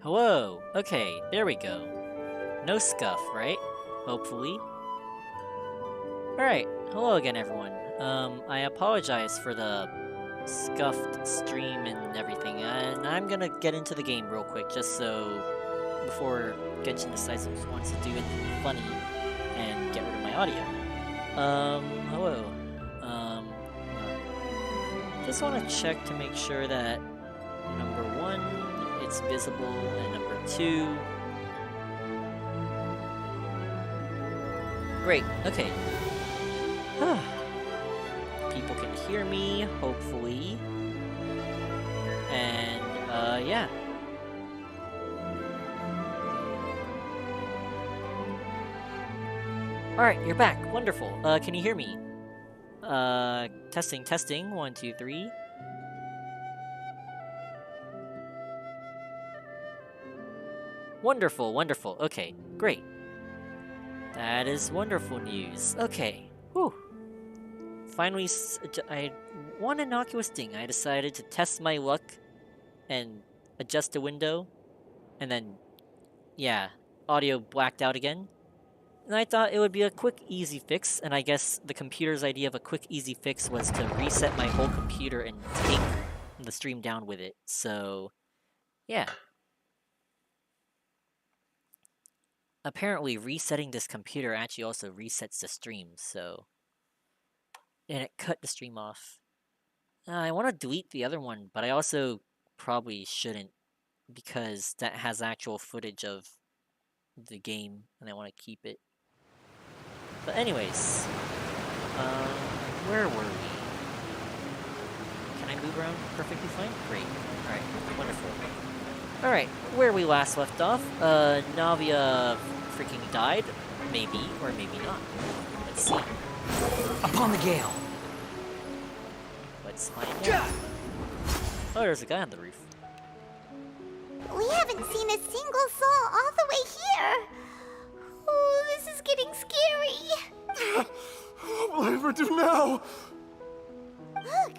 Hello. Okay, there we go. No scuff, right? Hopefully. Alright, hello again everyone. I apologize for the scuffed stream and everything, and I'm gonna get into the game real quick, just so before Genshin decides he wants to do it funny and get rid of my audio. Hello. Just want to check to make sure that number 1, it's visible, and number 2... Great, okay. People can hear me, hopefully. And, yeah. Alright, you're back. Wonderful. Can you hear me? Testing, testing. 1, 2, 3. Wonderful, wonderful. Okay, great. That is wonderful news. Okay. Whew. Finally, one innocuous thing. I decided to test my luck and adjust the window. And then, yeah, audio blacked out again. And I thought it would be a quick, easy fix. And I guess the computer's idea of a quick, easy fix was to reset my whole computer and take the stream down with it. So, yeah. Apparently, resetting this computer actually also resets the stream, so... And it cut the stream off. I want to delete the other one, but I also probably shouldn't, because that has actual footage of the game, and I want to keep it. But anyways... where were we? Can I move around perfectly fine? Great. Alright, wonderful. Alright, where we last left off, Navia freaking died. Maybe, or maybe not. Let's see. Upon the gale! Let's find out. Oh, there's a guy on the roof. We haven't seen a single soul all the way here. Oh, this is getting scary. What will I ever do now? Look,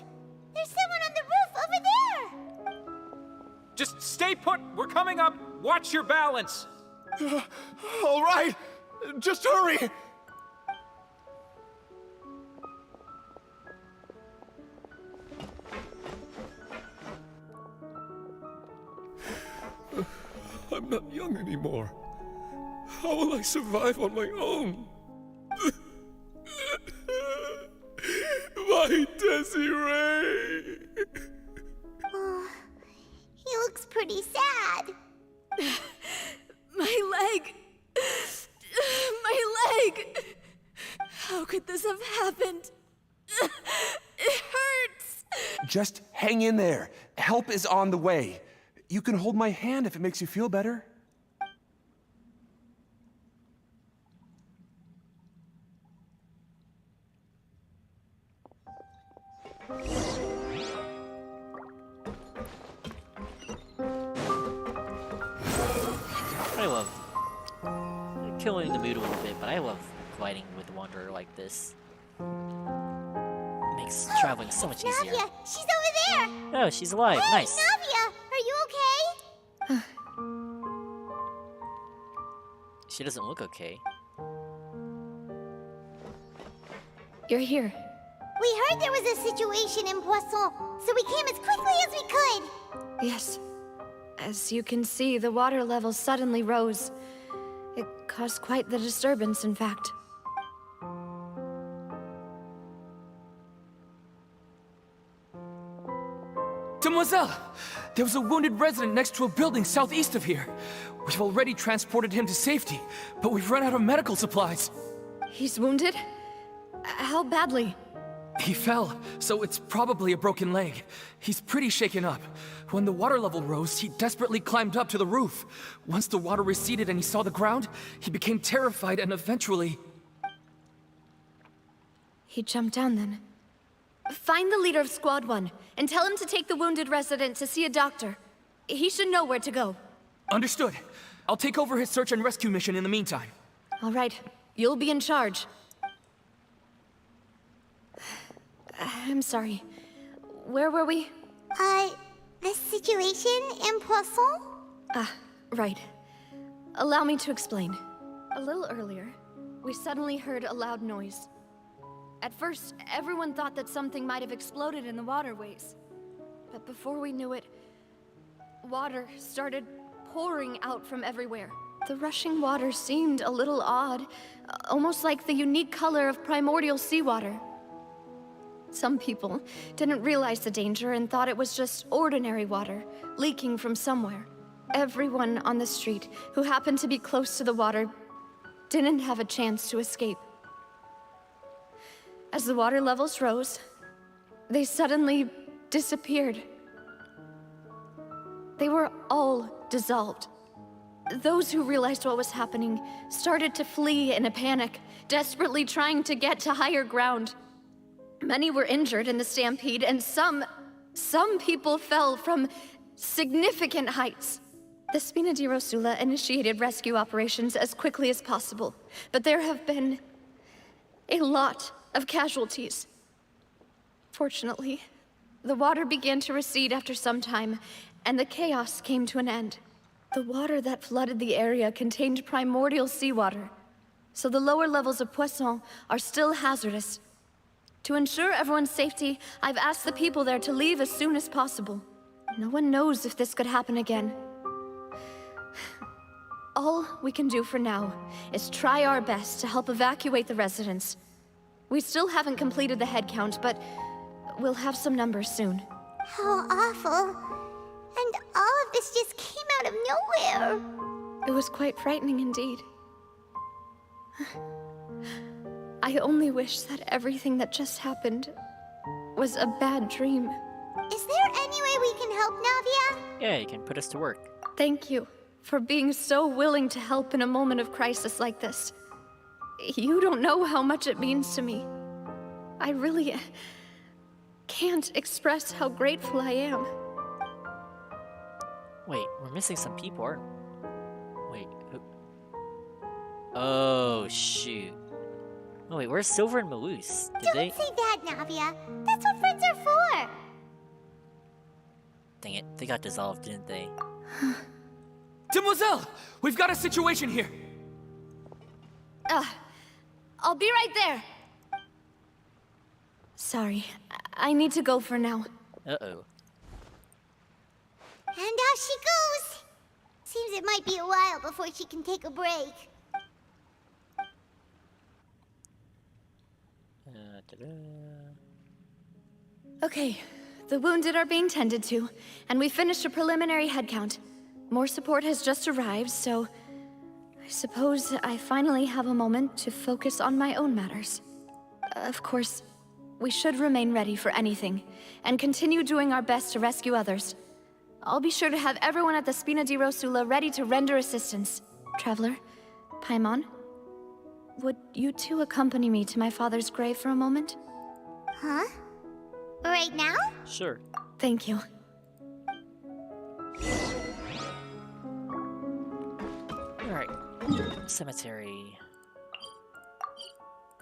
there's someone on the roof over there. Just stay put! We're coming up! Watch your balance! All right, just hurry. I'm not young anymore. How will I survive on my own? My Desiree! Oh, he looks pretty sad. My leg! My leg! How could this have happened? It hurts! Just hang in there. Help is on the way. You can hold my hand if it makes you feel better. I love killing the mood a little bit, but I love gliding with Wanderer like this. It makes traveling so much easier. Navia, she's over there. Oh, she's alive. Hey, Nice. Navia, are you okay? She doesn't look okay. You're here. We heard there was a situation in Poisson, so we came as quickly as we could. Yes. As you can see, the water level suddenly rose. It caused quite the disturbance, in fact. Demoiselle! There was a wounded resident next to a building southeast of here. We've already transported him to safety, but we've run out of medical supplies. He's wounded? How badly? He fell, so it's probably a broken leg. He's pretty shaken up. When the water level rose, he desperately climbed up to the roof. Once the water receded and he saw the ground, he became terrified and eventually... He jumped down then. Find the leader of Squad 1, and tell him to take the wounded resident to see a doctor. He should know where to go. Understood. I'll take over his search and rescue mission in the meantime. All right. You'll be in charge. I'm sorry. Where were we? The situation in Poisson? Right. Allow me to explain. A little earlier, we suddenly heard a loud noise. At first, everyone thought that something might have exploded in the waterways. But before we knew it, water started pouring out from everywhere. The rushing water seemed a little odd, almost like the unique color of primordial seawater. Some people didn't realize the danger and thought it was just ordinary water, leaking from somewhere. Everyone on the street who happened to be close to the water didn't have a chance to escape. As the water levels rose, they suddenly disappeared. They were all dissolved. Those who realized what was happening started to flee in a panic, desperately trying to get to higher ground. Many were injured in the stampede, and some people fell from significant heights. The Spina di Rosula initiated rescue operations as quickly as possible, but there have been a lot of casualties. Fortunately, the water began to recede after some time, and the chaos came to an end. The water that flooded the area contained primordial seawater, so the lower levels of Poisson are still hazardous. To ensure everyone's safety, I've asked the people there to leave as soon as possible. No one knows if this could happen again. All we can do for now is try our best to help evacuate the residents. We still haven't completed the head count, but we'll have some numbers soon. How awful. And all of this just came out of nowhere. It was quite frightening indeed. I only wish that everything that just happened was a bad dream. Is there any way we can help, Navia? Yeah, you can put us to work. Thank you for being so willing to help in a moment of crisis like this. You don't know how much it means to me. I really can't express how grateful I am. Wait, we're missing some people, aren't we? Wait, who? Oh, shoot. Oh, wait, where's Silver and Malus? Did Don't say that, Navia. That's what friends are for. Dang it, they got dissolved, didn't they? Demoiselle! We've got a situation here! I'll be right there. Sorry, I need to go for now. Uh-oh. And off she goes. Seems it might be a while before she can take a break. Ta-da. Okay, the wounded are being tended to, and we finished a preliminary head count. More support has just arrived, so I suppose I finally have a moment to focus on my own matters. Of course, we should remain ready for anything, and continue doing our best to rescue others. I'll be sure to have everyone at the Spina di Rosula ready to render assistance. Traveler, Paimon, would you two accompany me to my father's grave for a moment? Huh? Right now? Sure. Thank you. Alright. Cemetery.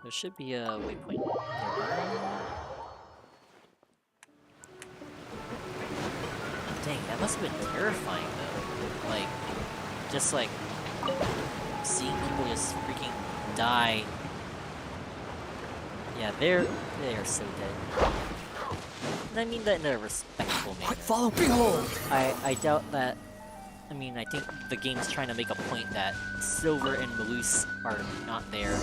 There should be a waypoint. Dang, that must have been terrifying though. Like, just like seeing people just freaking die. Yeah, they're so dead. And I mean that in a respectful manner. Quick, follow, behold! I doubt that. I mean, I think the game's trying to make a point that Silver and Malus are not there.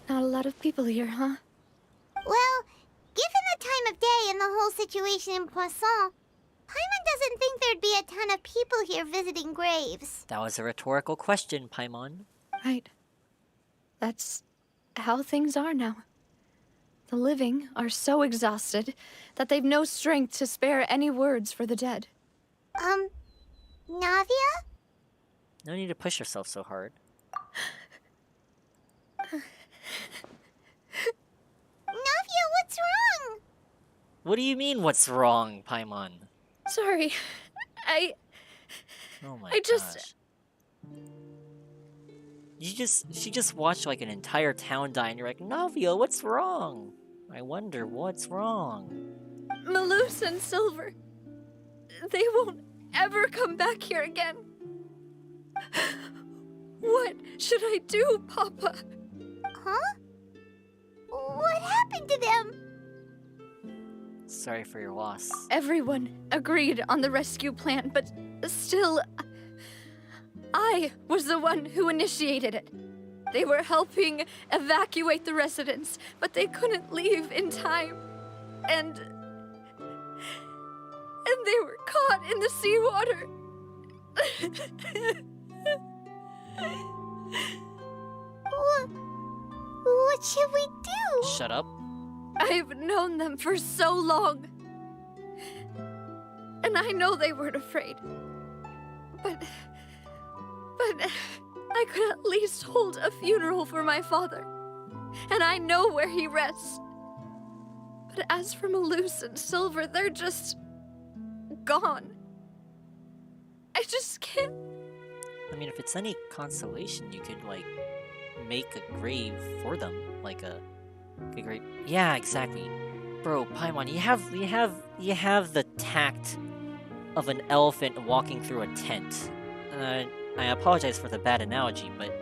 Not a lot of people here, huh? Well, given the time of day and the whole situation in Poisson, Paimon doesn't think there'd be a ton of people here visiting graves. That was a rhetorical question, Paimon. Right. That's how things are now. The living are so exhausted that they've no strength to spare any words for the dead. Navia? No need to push yourself so hard. Navia, what's wrong? What do you mean, what's wrong, Paimon? Sorry. Oh my I just- gosh. She just watched like an entire town die and you're like, Navia, what's wrong? I wonder what's wrong. Malus and Silver. They won't ever come back here again. What should I do, Papa? Huh? What happened to them? Sorry for your loss. Everyone agreed on the rescue plan, but still, I was the one who initiated it. They were helping evacuate the residents, but they couldn't leave in time. And they were caught in the seawater. What should we do? Shut up. I've known them for so long. And I know they weren't afraid. But I could at least hold a funeral for my father. And I know where he rests. But as for Malus and Silver, they're just gone. I just can't. I mean, if it's any consolation, you could, like, make a grave for them. Like a grave. Yeah, exactly. Bro, Paimon, you have the tact of an elephant walking through a tent. I apologize for the bad analogy, but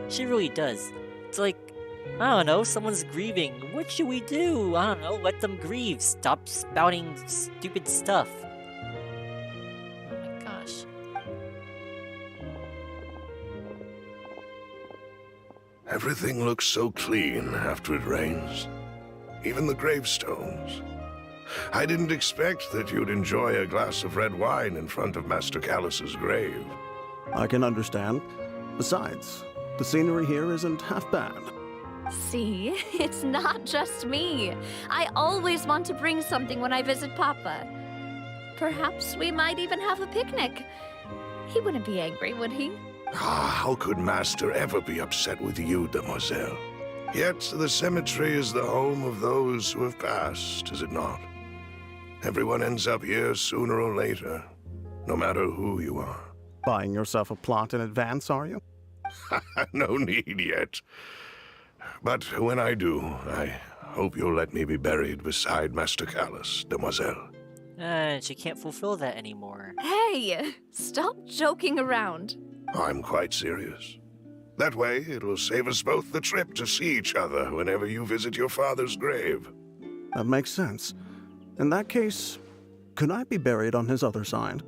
she really does. It's like, I don't know, someone's grieving. What should we do? I don't know, let them grieve. Stop spouting stupid stuff. Oh my gosh. Everything looks so clean after it rains. Even the gravestones. I didn't expect that you'd enjoy a glass of red wine in front of Master Callus's grave. I can understand. Besides, the scenery here isn't half bad. See, it's not just me. I always want to bring something when I visit Papa. Perhaps we might even have a picnic. He wouldn't be angry, would he? How could Master ever be upset with you, demoiselle? Yet the cemetery is the home of those who have passed, is it not? Everyone ends up here sooner or later, no matter who you are. Buying yourself a plot in advance, are you? No need yet. But when I do, I hope you'll let me be buried beside Master Callus, demoiselle. She can't fulfill that anymore. Hey, stop joking around. I'm quite serious. That way, it'll save us both the trip to see each other whenever you visit your father's grave. That makes sense. In that case, could I be buried on his other side?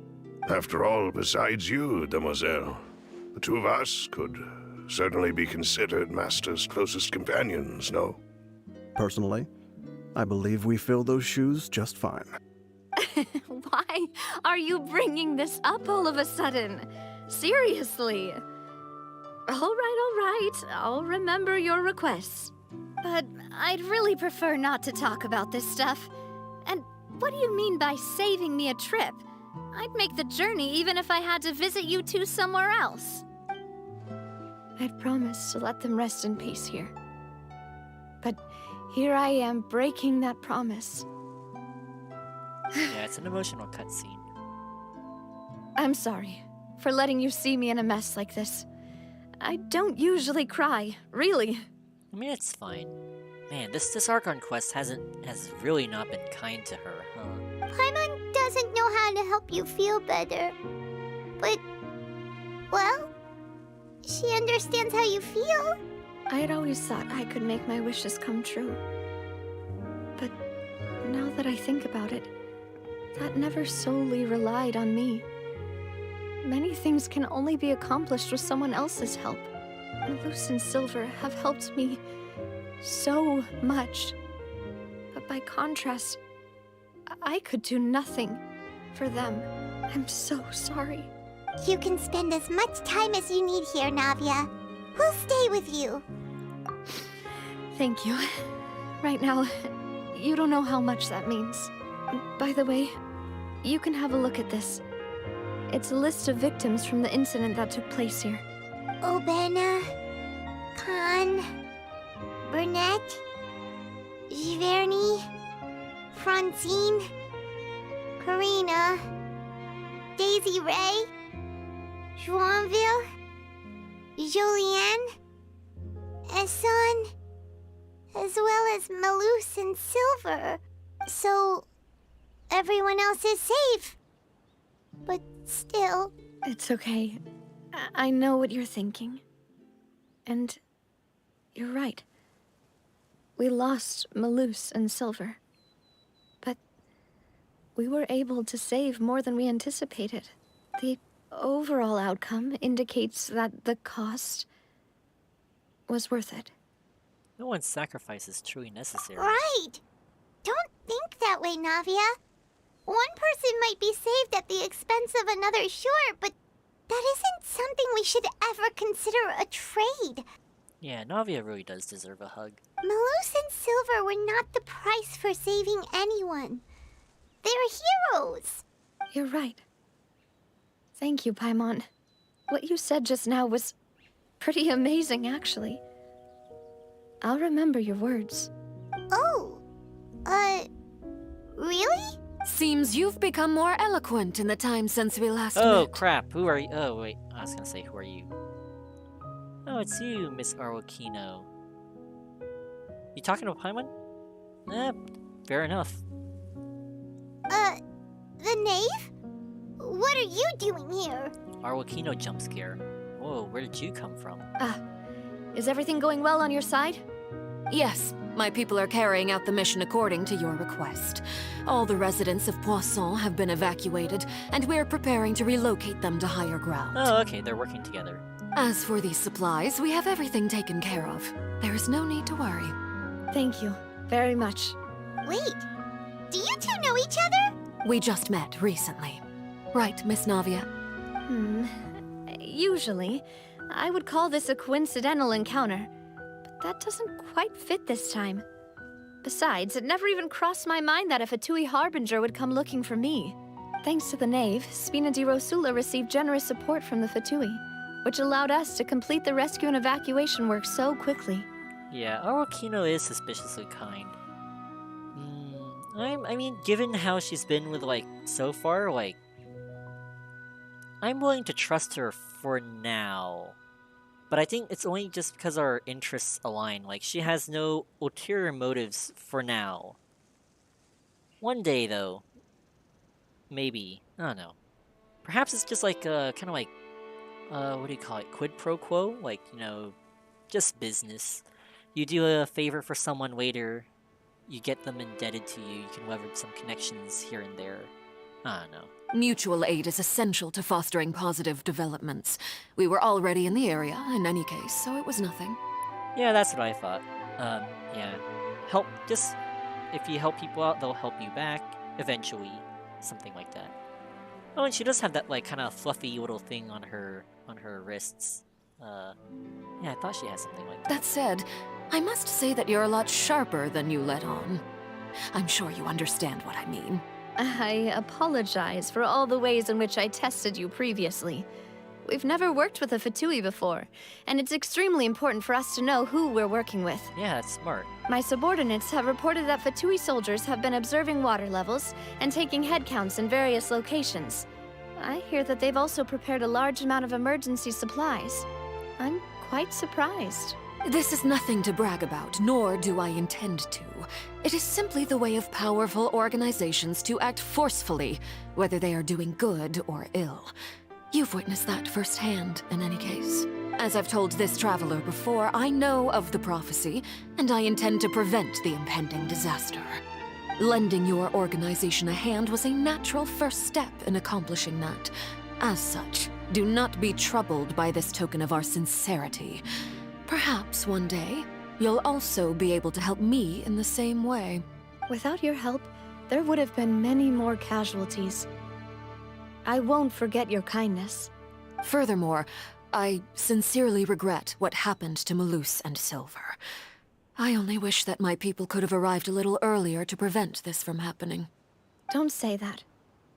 After all, besides you, demoiselle, the two of us could certainly be considered Master's closest companions, no? Personally, I believe we fill those shoes just fine. Why are you bringing this up all of a sudden? Seriously. All right. I'll remember your requests. But I'd really prefer not to talk about this stuff. And what do you mean by saving me a trip? I'd make the journey even if I had to visit you two somewhere else. I'd promised to let them rest in peace here. But here I am breaking that promise. Yeah, it's an emotional cutscene. I'm sorry for letting you see me in a mess like this. I don't usually cry, really. I mean, it's fine. Man, this Archon Quest has really not been kind to her, huh? Paimon doesn't know how to help you feel better. But, well, she understands how you feel. I had always thought I could make my wishes come true. But now that I think about it, that never solely relied on me. Many things can only be accomplished with someone else's help. Malus and Silver have helped me so much. But by contrast, I could do nothing for them. I'm so sorry. You can spend as much time as you need here, Navia. We'll stay with you. Thank you. Right now, you don't know how much that means. By the way, you can have a look at this. It's a list of victims from the incident that took place here. Obena, Khan, Burnett, Giverny, Francine, Karina, Daisy Ray, Joinville, Julianne, Esson, as well as Malus and Silver. So, everyone else is safe. But still... It's okay. I know what you're thinking. And you're right. We lost Malus and Silver. But we were able to save more than we anticipated. The overall outcome indicates that the cost was worth it. No one's sacrifice is truly necessary. Right! Don't think that way, Navia. One person might be saved at the expense of another, sure, but that isn't something we should ever consider a trade. Yeah, Navia really does deserve a hug. Malus and Silver were not the price for saving anyone. They're heroes. You're right. Thank you, Paimon. What you said just now was pretty amazing, actually. I'll remember your words. Oh, really? Seems you've become more eloquent in the time since we last Oh, met. crap. Who are you? Oh, wait. I was gonna say, who are you? Oh, it's you, Miss Arwakino. You talking to Paimon? Fair enough. The knave? What are you doing here? Arwakino jump scare. Whoa, where did you come from? Is everything going well on your side? Yes, my people are carrying out the mission according to your request. All the residents of Poisson have been evacuated, and we're preparing to relocate them to higher ground. Oh, okay, they're working together. As for these supplies, we have everything taken care of. There is no need to worry. Thank you very much. Wait, do you two know each other? We just met recently. Right, Miss Navia? Usually, I would call this a coincidental encounter, but that doesn't quite fit this time. Besides, it never even crossed my mind that a Fatui Harbinger would come looking for me. Thanks to the Knave, Spina di Rosula received generous support from the Fatui, which allowed us to complete the rescue and evacuation work so quickly. Yeah, Arwakino is suspiciously kind. I mean, given how she's been with, so far, I'm willing to trust her for now. But I think it's only just because our interests align. She has no ulterior motives for now. One day, though. Maybe. I don't know. Perhaps it's just what do you call it? Quid pro quo? Just business. You do a favor for someone later, you get them indebted to you, you can leverage some connections here and there. I don't know. Mutual aid is essential to fostering positive developments. We were already in the area, in any case, so it was nothing. Yeah, that's what I thought. Yeah. If you help people out, they'll help you back, eventually. Something like that. Oh, and she does have that, kind of fluffy little thing on her wrists. Yeah, I thought she had something like that. That said, I must say that you're a lot sharper than you let on. I'm sure you understand what I mean. I apologize for all the ways in which I tested you previously. We've never worked with a Fatui before, and it's extremely important for us to know who we're working with. Yeah, that's smart. My subordinates have reported that Fatui soldiers have been observing water levels and taking head counts in various locations. I hear that they've also prepared a large amount of emergency supplies. I'm quite surprised. This is nothing to brag about, nor do I intend to. It is simply the way of powerful organizations to act forcefully, whether they are doing good or ill. You've witnessed that firsthand, in any case. As I've told this traveler before, I know of the prophecy, and I intend to prevent the impending disaster. Lending your organization a hand was a natural first step in accomplishing that. As such, do not be troubled by this token of our sincerity. Perhaps one day, you'll also be able to help me in the same way. Without your help, there would have been many more casualties. I won't forget your kindness. Furthermore, I sincerely regret what happened to Malus and Silver. I only wish that my people could have arrived a little earlier to prevent this from happening. Don't say that.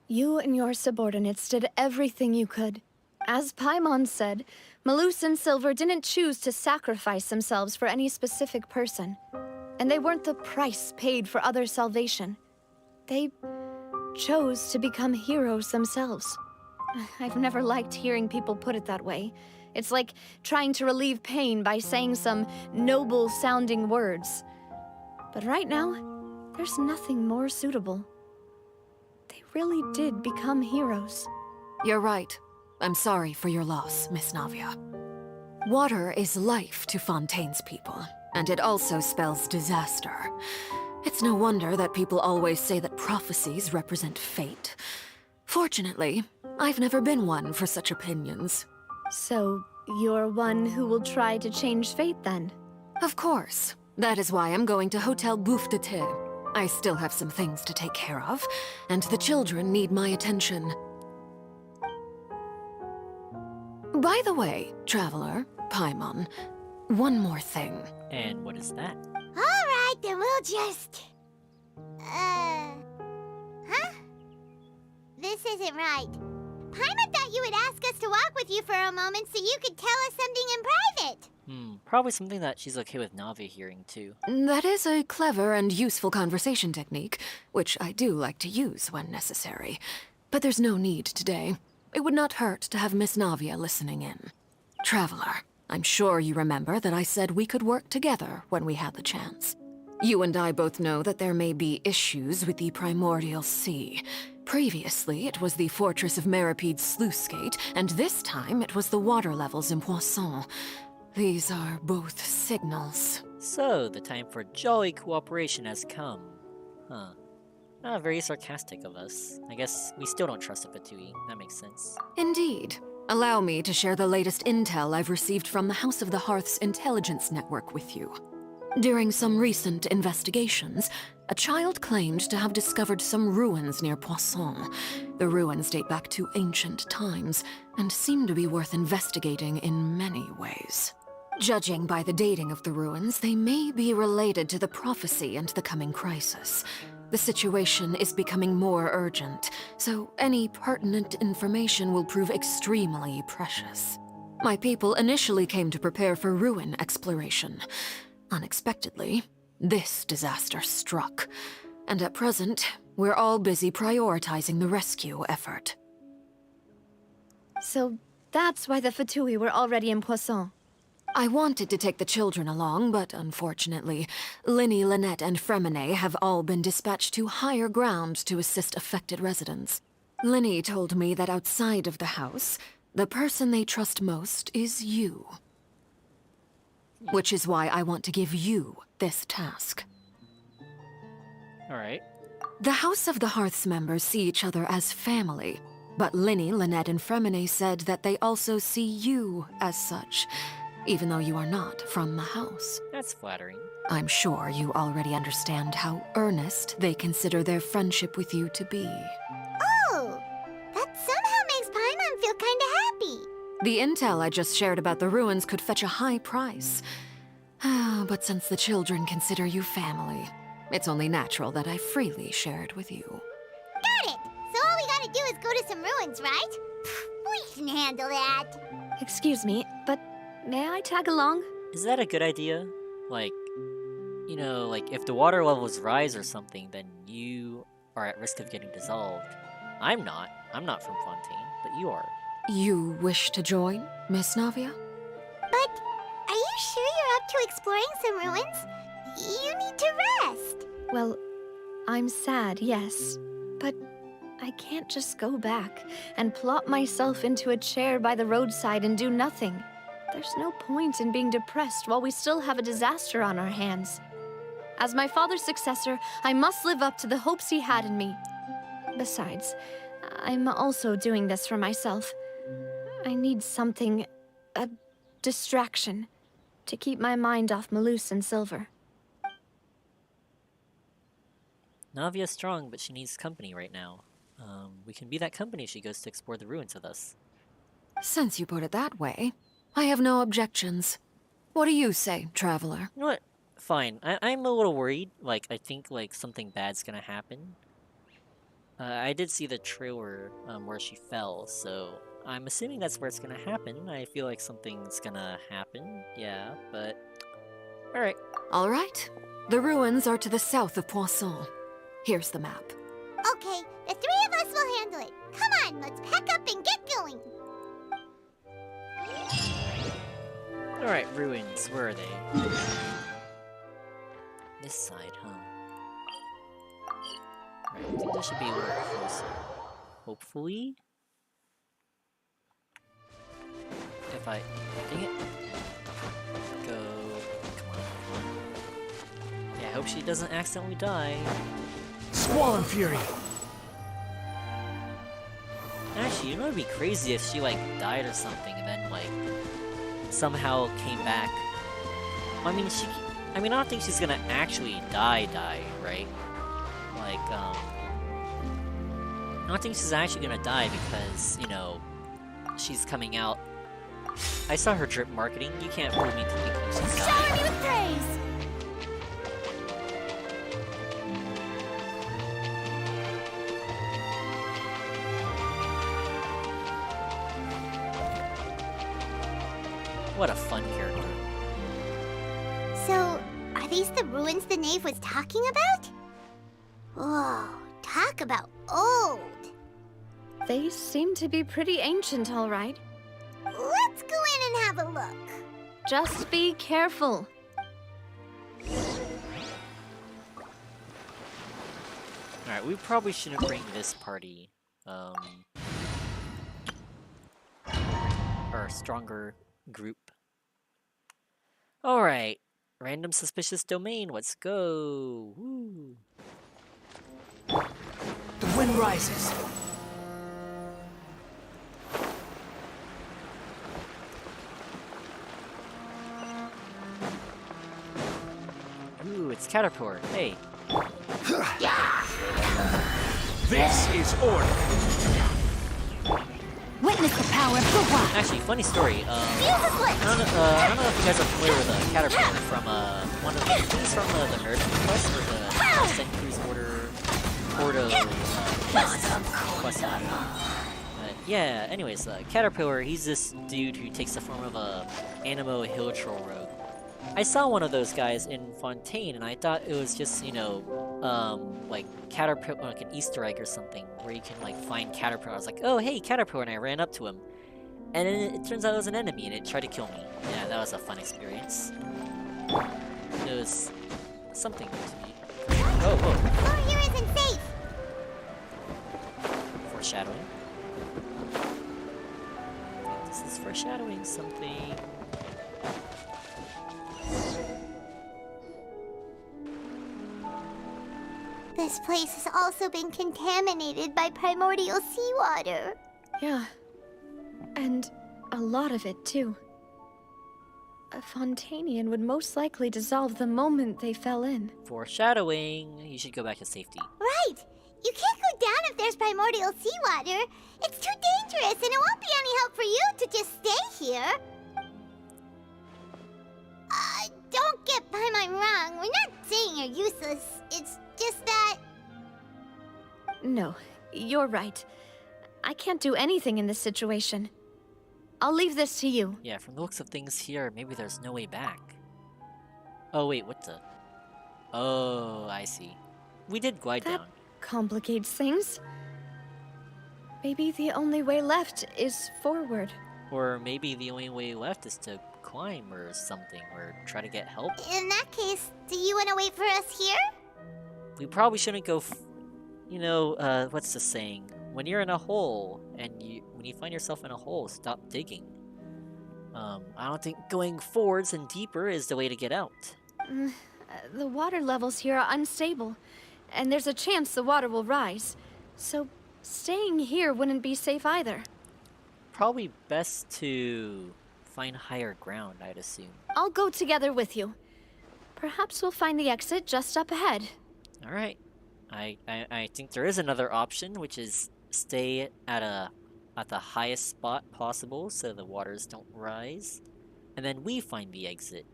You and your subordinates did everything you could. As Paimon said, Malus and Silver didn't choose to sacrifice themselves for any specific person. And they weren't the price paid for other salvation. They chose to become heroes themselves. I've never liked hearing people put it that way. It's like trying to relieve pain by saying some noble-sounding words. But right now, there's nothing more suitable. They really did become heroes. You're right. I'm sorry for your loss, Miss Navia. Water is life to Fontaine's people, and it also spells disaster. It's no wonder that people always say that prophecies represent fate. Fortunately, I've never been one for such opinions. So, you're one who will try to change fate then? Of course. That is why I'm going to Hotel Bouffe de Thé. I still have some things to take care of, and the children need my attention. By the way, Traveler, Paimon, one more thing. And what is that? Alright, then we'll just... Huh? This isn't right. Paimon thought you would ask us to walk with you for a moment so you could tell us something in private. Probably something that she's okay with Navia hearing, too. That is a clever and useful conversation technique, which I do like to use when necessary. But there's no need today. It would not hurt to have Miss Navia listening in. Traveler, I'm sure you remember that I said we could work together when we had the chance. You and I both know that there may be issues with the Primordial Sea. Previously, it was the Fortress of Meripede's sluice gate, and this time it was the water levels in Poisson. These are both signals. So, the time for jolly cooperation has come. Huh. Very sarcastic of us. I guess we still don't trust the Fatui. That makes sense. Indeed. Allow me to share the latest intel I've received from the House of the Hearth's intelligence network with you. During some recent investigations, a child claimed to have discovered some ruins near Poisson. The ruins date back to ancient times, and seem to be worth investigating in many ways. Judging by the dating of the ruins, they may be related to the prophecy and the coming crisis. The situation is becoming more urgent, so any pertinent information will prove extremely precious. My people initially came to prepare for ruin exploration. Unexpectedly, this disaster struck, and at present, we're all busy prioritizing the rescue effort. So that's why the Fatui were already in Poisson. I wanted to take the children along, but unfortunately, Linny, Lynette, and Fremine have all been dispatched to higher ground to assist affected residents. Linny told me that outside of the house, the person they trust most is you. Which is why I want to give you this task. Alright. The House of the Hearth's members see each other as family, but Linny, Lynette, and Fremine said that they also see you as such, even though you are not from the house. That's flattering. I'm sure you already understand how earnest they consider their friendship with you to be. Oh, that somehow makes Paimon feel kinda happy. The intel I just shared about the ruins could fetch a high price. But since the children consider you family, it's only natural that I freely share it with you. Got it! So all we gotta do is go to some ruins, right? We can handle that. Excuse me, but may I tag along? Is that a good idea? Like, you know, like if the water levels rise or something, then you are at risk of getting dissolved. I'm not. I'm not from Fontaine, but you are. You wish to join, Miss Navia? But are you sure you're up to exploring some ruins? You need to rest. Well, I'm sad, yes, but I can't just go back and plop myself into a chair by the roadside and do nothing. There's no point in being depressed while we still have a disaster on our hands. As my father's successor, I must live up to the hopes he had in me. Besides, I'm also doing this for myself. I need something, a distraction, to keep my mind off Malus and Silver. Navia's strong, but she needs company right now. We can be that company if she goes to explore the ruins with us. Since you put it that way, I have no objections. What do you say, Traveler? You know what? Fine. I'm a little worried. Like, I think, like, something bad's gonna happen. I did see the trailer, where she fell, so I'm assuming that's where it's gonna happen. I feel like something's gonna happen, yeah, but... Alright. All right. The ruins are to the south of Poisson. Here's the map. Okay, the three of us will handle it. Come on, let's pack up and get going. Alright, ruins. Where are they? This side, huh? Right, I think this should be a little closer. Hopefully. If I... Dang it. Go... Come on. Yeah, I hope she doesn't accidentally die. Squall and Fury! Actually, you know, it'd be crazy if she, like, died or something and then, like, somehow came back. I mean, I don't think she's gonna actually die, right? Like, I don't think she's actually gonna die because, you know, she's coming out. I saw her drip marketing. You can't fool me to think she's Shower dying. me with praise! What a fun character. So, are these the ruins the knave was talking about? Whoa, talk about old! They seem to be pretty ancient, all right. Let's go in and have a look. Just be careful. Alright, we probably shouldn't bring this party. Our stronger group. Alright. Random suspicious domain, let's go. Woo. The wind rises. Ooh, it's Caterpillar. Hey. This is order. Witness the power of the wild. Actually, funny story. I don't know if you guys are familiar with Caterpillar from one of the things from the Archon Quest or the St. Cruz Porto quest. Yeah. Anyways, Caterpillar. He's this dude who takes the form of a Animo Hill Troll rogue. I saw one of those guys in Fontaine, and I thought it was just, you know, like Caterpillar, like an Easter egg or something, where you can like find Caterpillar. I was like, oh hey, Caterpillar, and I ran up to him, and then it turns out it was an enemy, and it tried to kill me. Yeah, that was a fun experience. It was something to me. Oh, whoa! Floor here isn't safe. Foreshadowing. This is foreshadowing something. This place has also been contaminated by primordial seawater. Yeah. And a lot of it, too. A Fontainian would most likely dissolve the moment they fell in. Foreshadowing. You should go back to safety. Right! You can't go down if there's primordial seawater. It's too dangerous, and it won't be any help for you to just stay here. Don't get Paimon wrong. We're not saying you're useless. It's just that... No, you're right. I can't do anything in this situation. I'll leave this to you. Yeah, from the looks of things here, maybe there's no way back. Oh wait, what the? Oh, I see. We did glide That down. complicates things. Maybe the only way left is forward. Or maybe the only way left is to climb or something, or try to get help. In that case, do you want to wait for us here? We probably shouldn't go you know, what's the saying? When you're in a hole, and when you find yourself in a hole, stop digging. I don't think going forwards and deeper is the way to get out. The water levels here are unstable, and there's a chance the water will rise. So staying here wouldn't be safe either. Probably best to find higher ground, I'd assume. I'll go together with you. Perhaps we'll find the exit just up ahead. Alright. I think there is another option, which is stay at the highest spot possible so the waters don't rise, and then we find the exit.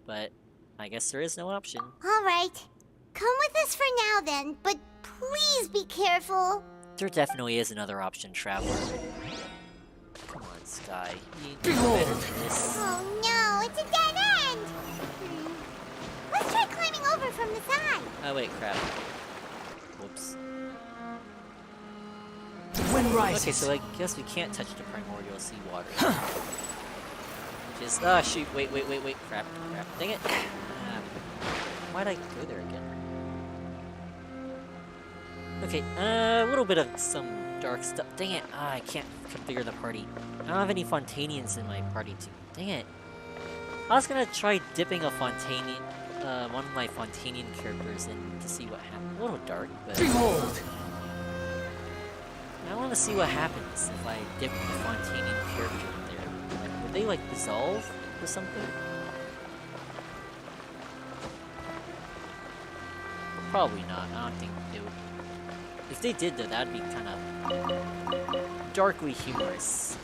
But I guess there is no option. All right. Come with us for now then, but please be careful. There definitely is another option, Traveler. Come on, Sky. You know better than this. Oh no, it's a dead end! Let's try climbing over from the side. Oh wait, crap. Whoops. The wind rises. Okay, so I guess we can't touch the primordial seawater. Which is... Ah, shoot. Wait. Crap. Dang it. why'd I go there again? Okay, a little bit of some dark stuff. Dang it, I can't configure the party. I don't have any Fontanians in my party too. Dang it. I was gonna try dipping a Fontanian, one of my Fontanian characters in to see what happens. A little dark, but... Behold! I want to see what happens if I dip the Fontanian character in there. Like, would they, like, dissolve or something? Probably not. I don't think they would. If they did, though, that'd be kind of darkly humorous.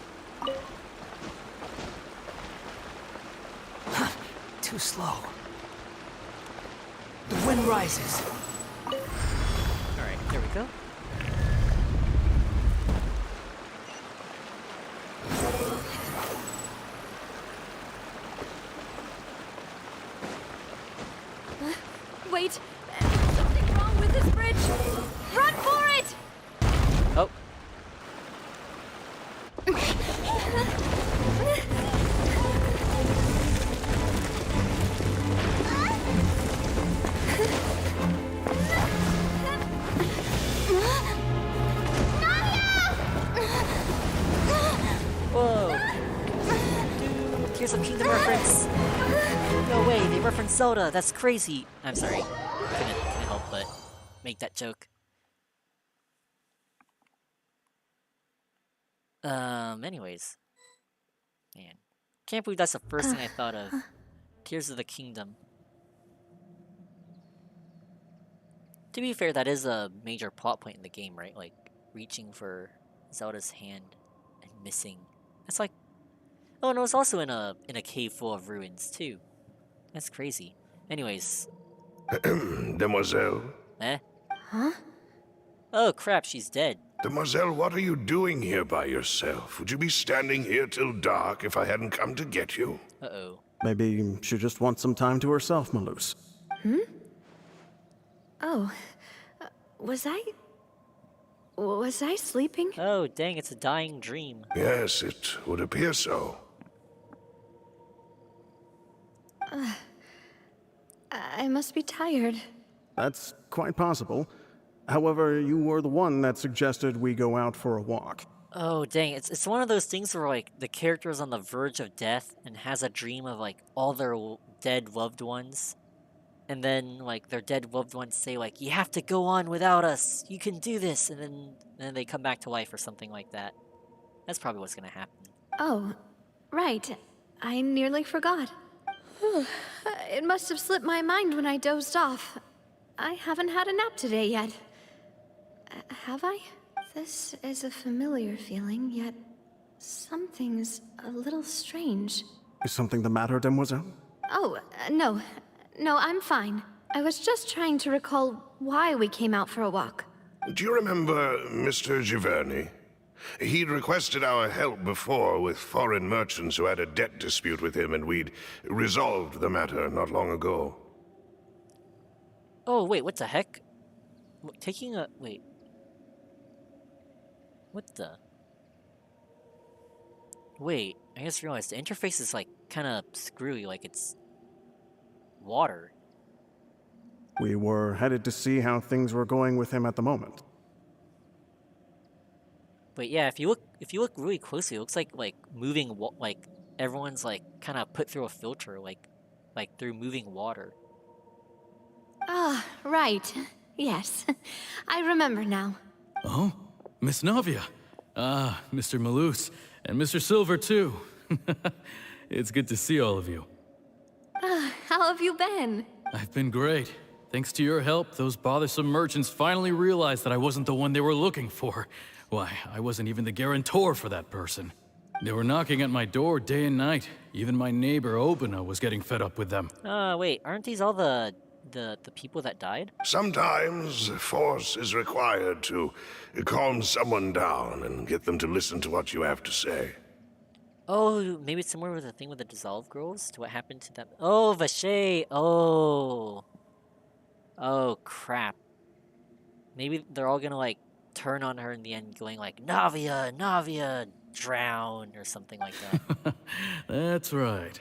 Too slow. The wind rises. Alright, there we go. Wait! Something wrong with this bridge! Run for it! Oh. Whoa. Dude, here's a Kingdom reference. No way, they referenced Zelda. That's crazy. I'm sorry. Couldn't help but make that joke. Anyways. Man. Can't believe that's the first thing I thought of. Tears of the Kingdom. To be fair, that is a major plot point in the game, right? Like, reaching for Zelda's hand and missing. That's like... Oh, no, it's also in a cave full of ruins, too. That's crazy. Anyways. Demoiselle? Eh? Huh? Oh, crap, she's dead. Demoiselle, what are you doing here by yourself? Would you be standing here till dark if I hadn't come to get you? Uh-oh. Maybe she just wants some time to herself, Malus. Hmm? Oh. Was I sleeping? Oh, dang, it's a dying dream. Yes, it would appear so. I must be tired. That's quite possible. However, you were the one that suggested we go out for a walk. Oh, dang, it's one of those things where, like, the character is on the verge of death and has a dream of, like, all their dead loved ones. And then, like, their dead loved ones say, like, you have to go on without us. You can do this. And then they come back to life or something like that. That's probably what's gonna happen. Oh, right. I nearly forgot. It must have slipped my mind when I dozed off. I haven't had a nap today yet. Have I? This is a familiar feeling, yet something's a little strange. Is something the matter, Demoiselle? Oh, no. No, I'm fine. I was just trying to recall why we came out for a walk. Do you remember Mr. Giverny? He'd requested our help before with foreign merchants who had a debt dispute with him, and we'd resolved the matter not long ago. Oh, wait, what the heck? Taking a... Wait. What the... Wait, I just realized the interface is, like, kind of screwy, like it's... water. We were headed to see how things were going with him at the moment. But yeah, if you look really closely, it looks like moving like everyone's like kind of put through a filter, like through moving water. Ah, right. Yes. I remember now. Oh, Miss Navia. Ah, Mr. Malus, and Mr. Silver too. It's good to see all of you. How have you been? I've been great. Thanks to your help, those bothersome merchants finally realized that I wasn't the one they were looking for. Why, I wasn't even the guarantor for that person. They were knocking at my door day and night. Even my neighbor, Obina, was getting fed up with them. Wait, aren't these all the people that died? Sometimes force is required to calm someone down and get them to listen to what you have to say. Oh, maybe it's similar with the thing with the dissolved girls? To what happened to them? Oh, Vache! Oh. Oh, crap. Maybe they're all gonna, like, turn on her in the end, going like, Navia, Navia, drown, or something like that. That's right.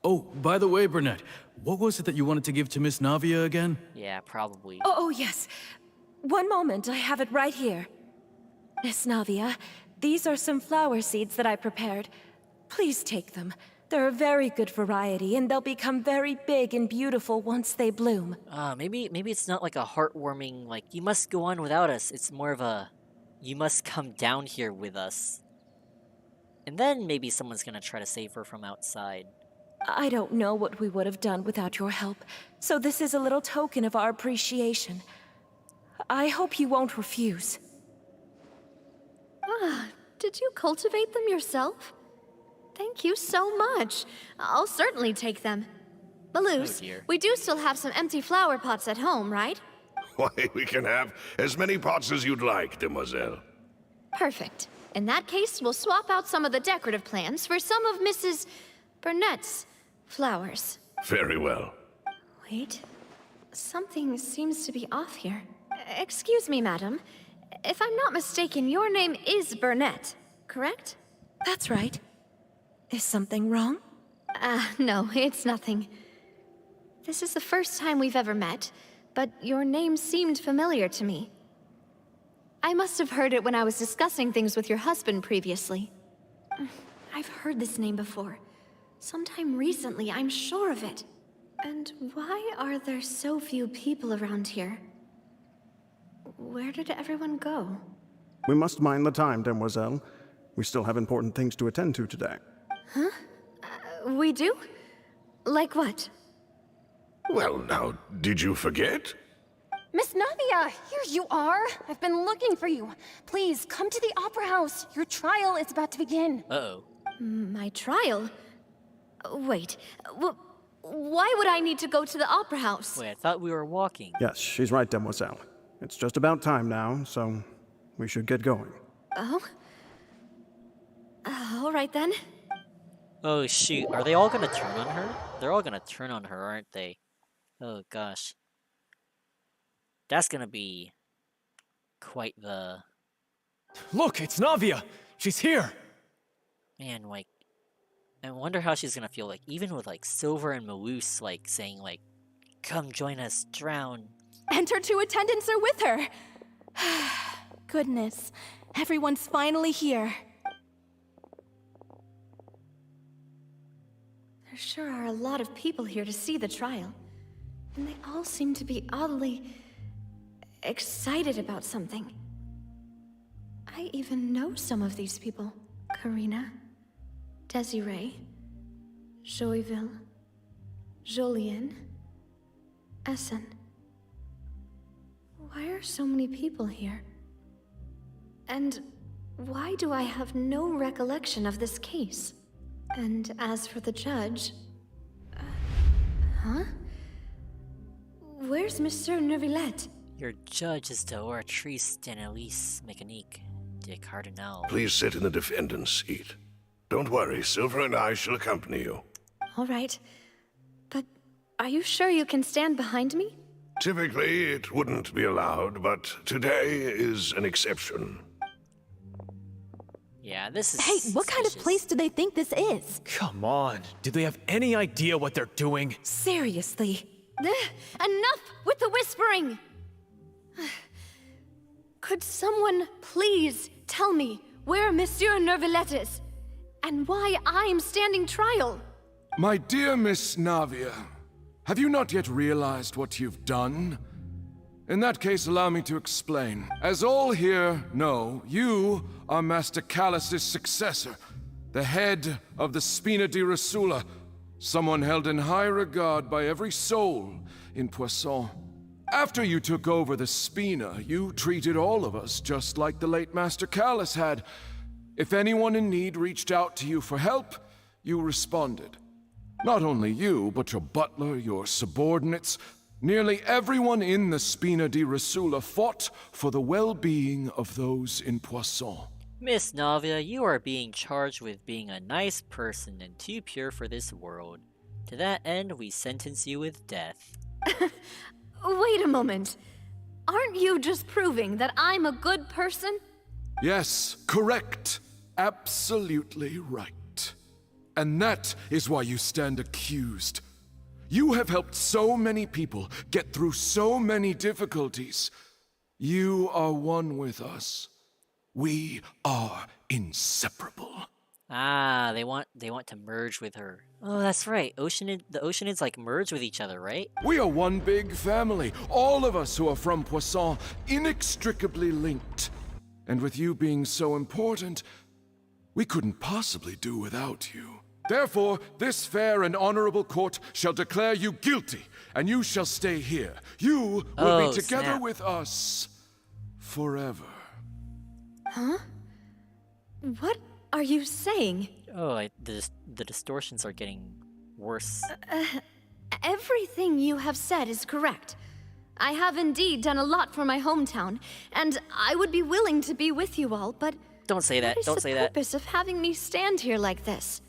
Oh, by the way, Burnett, what was it that you wanted to give to Miss Navia again? Yeah, probably. Oh, yes. One moment, I have it right here. Miss Navia, these are some flower seeds that I prepared. Please take them. They're a very good variety, and they'll become very big and beautiful once they bloom. Maybe it's not like a heartwarming, like, you must go on without us. It's more of a, you must come down here with us. And then maybe someone's gonna try to save her from outside. I don't know what we would have done without your help, so this is a little token of our appreciation. I hope you won't refuse. Ah, did you cultivate them yourself? Thank you so much. I'll certainly take them. Balloose, Oh dear. we do still have some empty flower pots at home, right? Why, we can have as many pots as you'd like, demoiselle. Perfect. In that case, we'll swap out some of the decorative plants for some of Mrs. Burnett's flowers. Very well. Wait. Something seems to be off here. Excuse me, madam. If I'm not mistaken, your name is Burnett, correct? That's right. Is something wrong? No, it's nothing. This is the first time we've ever met, but your name seemed familiar to me. I must have heard it when I was discussing things with your husband previously. I've heard this name before. Sometime recently, I'm sure of it. And why are there so few people around here? Where did everyone go? We must mind the time, demoiselle. We still have important things to attend to today. Huh? We do? Like what? Well, now, did you forget? Miss Navia, here you are. I've been looking for you. Please, come to the Opera House. Your trial is about to begin. Uh-oh. My trial? Wait, why would I need to go to the Opera House? Wait, I thought we were walking. Yes, she's right, demoiselle. It's just about time now, so we should get going. Oh? All right then. Oh shoot, are they all gonna turn on her? They're all gonna turn on her, aren't they? Oh gosh. That's gonna be quite the... Look, it's Navia! She's here! Man, like, I wonder how she's gonna feel, like, even with, like, Silver and Maloose, like, saying, like, come join us, drown. And her two attendants are with her. Goodness, everyone's finally here. There sure are a lot of people here to see the trial. And they all seem to be oddly excited about something. I even know some of these people. Karina, Desiree, Joyville, Jolien, Essen. Why are so many people here? And why do I have no recollection of this case? And as for the judge... huh? Where's Monsieur Neuvillette? Your judge is the oratrice d'Annalise Mécanique de Cardinal. Please sit in the defendant's seat. Don't worry, Silver and I shall accompany you. All right. But are you sure you can stand behind me? Typically, it wouldn't be allowed, but today is an exception. Yeah, this is Hey, what kind of suspicious. place do they think this is? Come on, do they have any idea what they're doing? Seriously. Enough with the whispering! Could someone please tell me where Monsieur Neuvillette is? And why I'm standing trial? My dear Miss Navia, have you not yet realized what you've done? In that case, allow me to explain. As all here know, you are Master Callus's successor, the head of the Spina di Rosula, someone held in high regard by every soul in Poisson. After you took over the Spina, you treated all of us just like the late Master Callus had. If anyone in need reached out to you for help, you responded. Not only you, but your butler, your subordinates, nearly everyone in the Spina di Rosula fought for the well-being of those in Poisson. Miss Navia, you are being charged with being a nice person and too pure for this world. To that end, we sentence you with death. Wait a moment. Aren't you just proving that I'm a good person? Yes, correct. Absolutely right. And that is why you stand accused. You have helped so many people get through so many difficulties. You are one with us. We are inseparable. Ah, they want to merge with her. Oh, that's right. The Oceanids like merge with each other, right? We are one big family, all of us who are from Poisson, inextricably linked. And with you being so important, we couldn't possibly do without you. Therefore, this fair and honorable court shall declare you guilty, and you shall stay here. You will be together snap. with us forever. Huh? What are you saying? Oh, the distortions are getting worse. Everything you have said is correct. I have indeed done a lot for my hometown, and I would be willing to be with you all, but Don't say that. Don't say what is the that. purpose of having me stand here like this?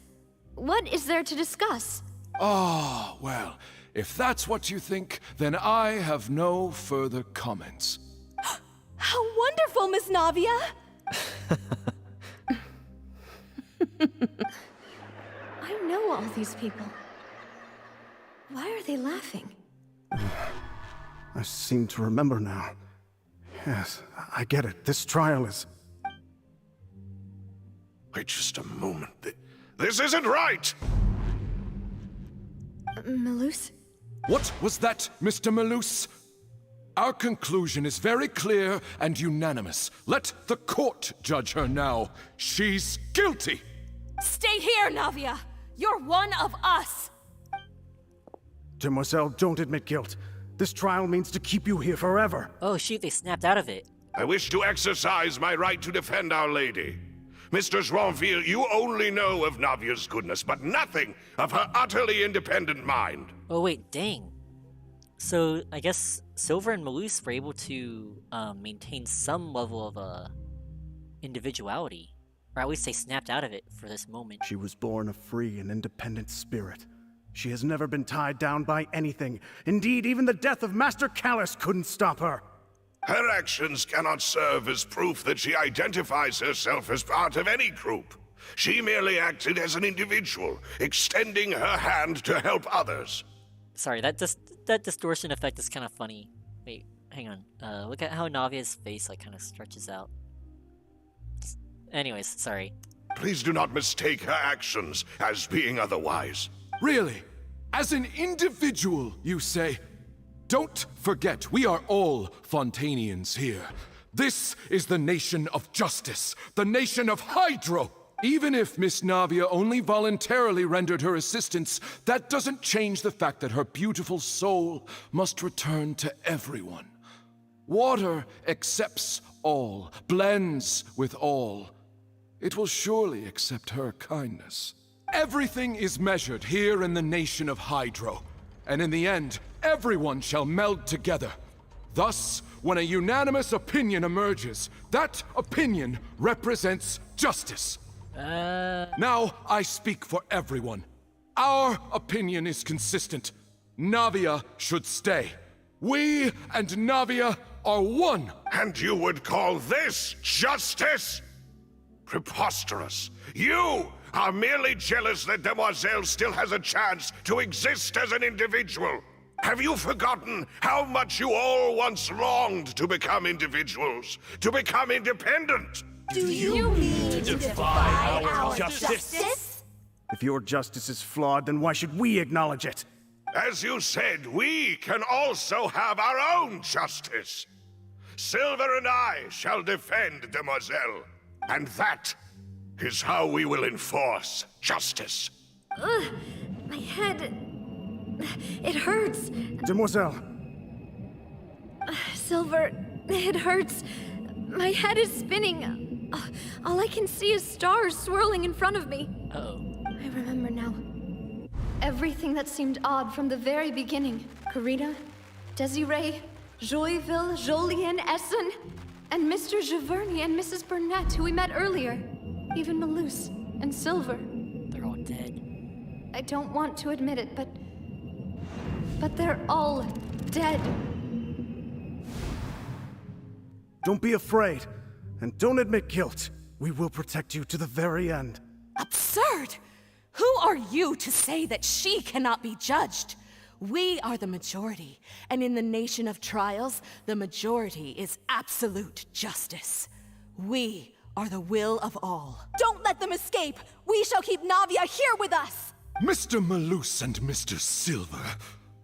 What is there to discuss? Ah, well, if that's what you think, then I have no further comments. How wonderful, Miss Navia! I know all these people. Why are they laughing? I seem to remember now. Yes, I get it. This trial is... Wait just a moment. This isn't right! Malus? What was that, Mr. Malus? Our conclusion is very clear and unanimous. Let the court judge her now. She's guilty! Stay here, Navia! You're one of us! Demoiselle, don't admit guilt. This trial means to keep you here forever. Oh shoot, they snapped out of it. I wish to exercise my right to defend Our Lady. Mr. Joinville, you only know of Navia's goodness, but nothing of her utterly independent mind. Oh wait, dang. So I guess Silver and Malus were able to maintain some level of individuality. Or at least they snapped out of it for this moment. She was born a free and independent spirit. She has never been tied down by anything. Indeed, even the death of Master Callus couldn't stop her. Her actions cannot serve as proof that she identifies herself as part of any group. She merely acted as an individual, extending her hand to help others. Sorry, that distortion effect is kind of funny. Wait, hang on. Look at how Navia's face like kind of stretches out. Anyways, sorry. Please do not mistake her actions as being otherwise. Really? As an individual, you say? Don't forget, we are all Fontanians here. This is the nation of justice, the nation of Hydro! Even if Miss Navia only voluntarily rendered her assistance, that doesn't change the fact that her beautiful soul must return to everyone. Water accepts all, blends with all. It will surely accept her kindness. Everything is measured here in the nation of Hydro, and in the end, everyone shall meld together. Thus, when a unanimous opinion emerges, that opinion represents justice. Now I speak for everyone. Our opinion is consistent. Navia should stay. We and Navia are one. And you would call this justice? Preposterous. You are merely jealous that Demoiselle still has a chance to exist as an individual. Have you forgotten how much you all once longed to become individuals, to become independent? Do you mean to defy our justice? If your justice is flawed, then why should we acknowledge it? As you said, we can also have our own justice. Silver and I shall defend Demoiselle, and that is how we will enforce justice. My head... It hurts. Demoiselle! Silver, it hurts. My head is spinning. All I can see is stars swirling in front of me. Uh-oh. I remember now. Everything that seemed odd from the very beginning. Karina, Desiree, Joyville, Jolien, Essen, and Mr. Giverny and Mrs. Burnett, who we met earlier. Even Malus and Silver. They're all dead. I don't want to admit it, but they're all dead. Don't be afraid, and don't admit guilt. We will protect you to the very end. Absurd! Who are you to say that she cannot be judged? We are the majority, and in the nation of trials, the majority is absolute justice. We are the will of all. Don't let them escape! We shall keep Navia here with us! Mr. Malus and Mr. Silver,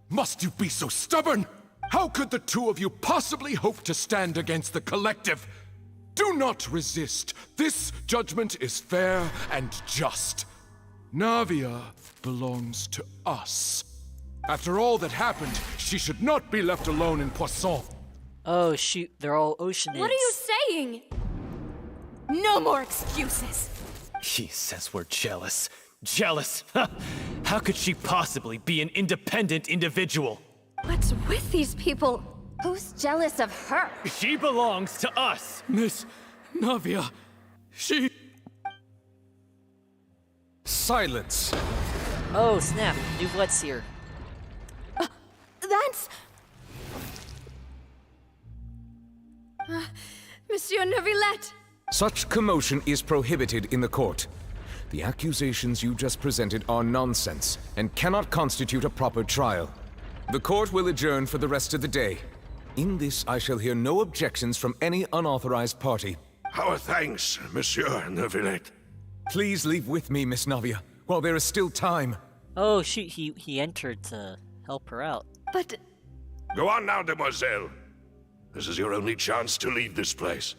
must you be so stubborn? How could the two of you possibly hope to stand against the collective? Do not resist. This judgment is fair and just. Navia belongs to us. After all that happened, she should not be left alone in Poisson. Oh shoot, they're all Oceanids. What are you saying? No more excuses! She says we're jealous. Jealous? How could she possibly be an independent individual? What's with these people? Who's jealous of her? She belongs to us! Miss Navia, she... Silence! Oh snap, new blood's here. That's... Monsieur Neuvillette! Such commotion is prohibited in the court. The accusations you just presented are nonsense and cannot constitute a proper trial. The court will adjourn for the rest of the day. In this, I shall hear no objections from any unauthorized party. Our thanks, Monsieur Neuvillette. Please leave with me, Miss Navia, while there is still time. Oh shoot, he entered to help her out. But... Go on now, demoiselle. This is your only chance to leave this place.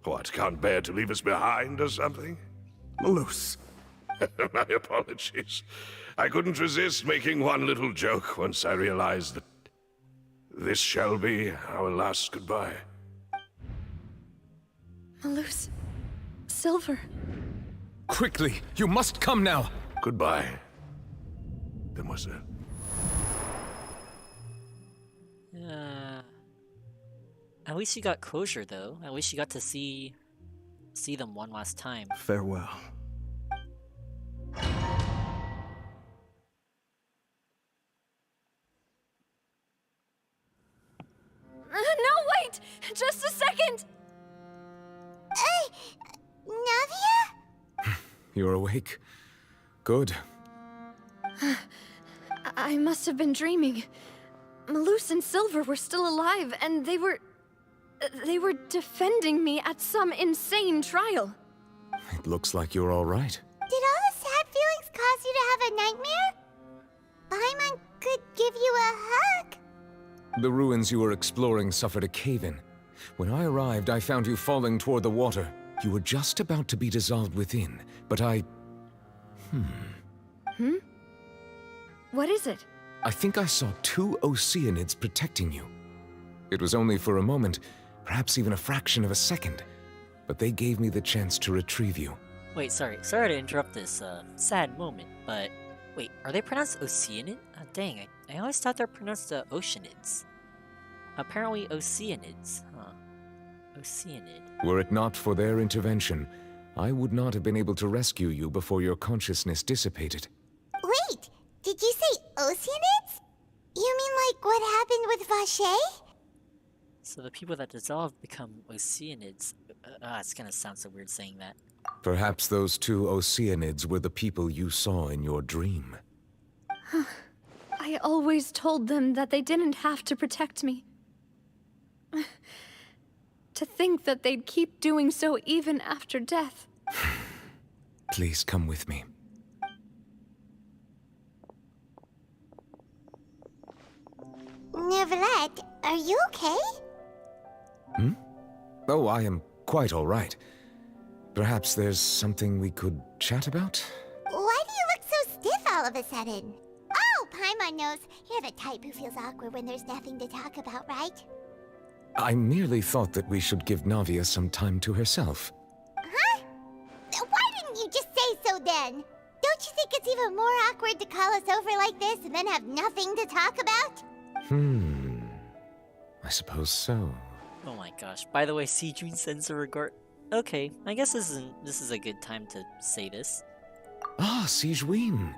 What, can't bear to leave us behind or something? Malus. My apologies. I couldn't resist making one little joke once I realized that this shall be our last goodbye. Malus... Silver... Quickly, you must come now! Goodbye, demoiselle. At least you got closure, though. At least you got to see them one last time. Farewell. No, wait! Just a second! Navia? You're awake? Good. I must have been dreaming. Malus and Silver were still alive, and they were defending me at some insane trial. It looks like you're all right. Did all the sad feelings cause you to have a nightmare? Paimon could give you a hug. The ruins you were exploring suffered a cave-in. When I arrived, I found you falling toward the water. You were just about to be dissolved within, but I... What is it? I think I saw two Oceanids protecting you. It was only for a moment, perhaps even a fraction of a second, but they gave me the chance to retrieve you. Wait, sorry to interrupt this sad moment, but wait, are they pronounced Oceanid? Dang, I always thought they're pronounced Oceanids. Apparently Oceanids, huh? Oceanid. Were it not for their intervention, I would not have been able to rescue you before your consciousness dissipated. Wait, did you say Oceanids? You mean like what happened with Vache? So the people that dissolve become Oceanids. It's gonna sound so weird saying that. Perhaps those two Oceanids were the people you saw in your dream. I always told them that they didn't have to protect me. To think that they'd keep doing so even after death. Please come with me. Neuvillette, are you okay? Oh, I am quite all right. Perhaps there's something we could chat about? Why do you look so stiff all of a sudden? Oh, Paimon knows. You're the type who feels awkward when there's nothing to talk about, right? I merely thought that we should give Navia some time to herself. Huh? Why didn't you just say so then? Don't you think it's even more awkward to call us over like this and then have nothing to talk about? I suppose so. Oh my gosh. By the way, Sijun sends a regard. Okay, I guess this is a good time to say this. Ah, Sijun.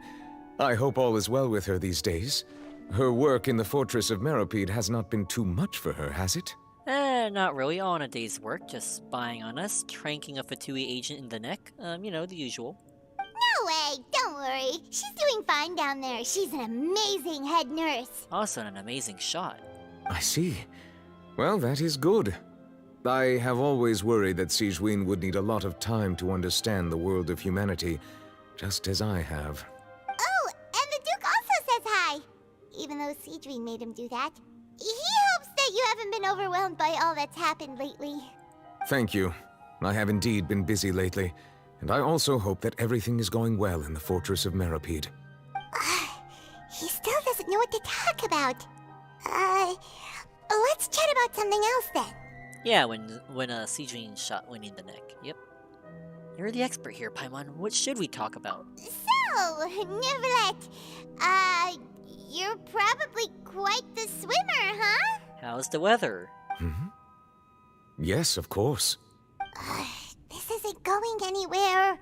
I hope all is well with her these days. Her work in the Fortress of Meropide has not been too much for her, has it? Not really. All in a day's work, just spying on us, tranking a Fatui agent in the neck. You know, the usual. No way! Don't worry. She's doing fine down there. She's an amazing head nurse. Also an amazing shot. I see. Well, that is good. I have always worried that Sigewinne would need a lot of time to understand the world of humanity, just as I have. Oh, and the Duke also says hi. Even though Sigewinne made him do that. He hopes that you haven't been overwhelmed by all that's happened lately. Thank you. I have indeed been busy lately, and I also hope that everything is going well in the Fortress of Meripede. He still doesn't know what to talk about. Let's chat about something else then. Yeah, when Sigewinne shot Winnie in the neck. Yep. You're the expert here, Paimon. What should we talk about? So, Neverlet, you're probably quite the swimmer, huh? How's the weather? Yes, of course. This isn't going anywhere.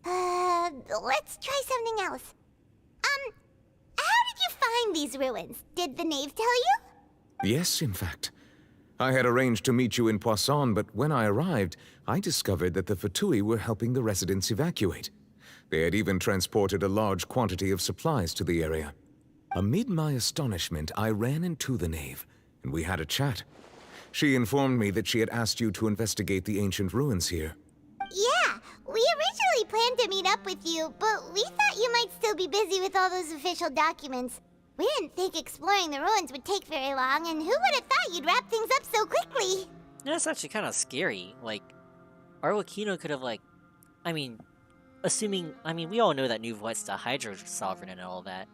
Let's try something else. How did you find these ruins? Did the knave tell you? Yes, in fact. I had arranged to meet you in Poisson, but when I arrived, I discovered that the Fatui were helping the residents evacuate. They had even transported a large quantity of supplies to the area. Amid my astonishment, I ran into the knave, and we had a chat. She informed me that she had asked you to investigate the ancient ruins here. Yeah, we originally planned to meet up with you, but we thought you might still be busy with all those official documents. We didn't think exploring the ruins would take very long, and who would have thought you'd wrap things up so quickly? That's actually kind of scary. Like, Arlecchino could have, like... I mean, we all know that Nouvette's the Hydro Sovereign and all that.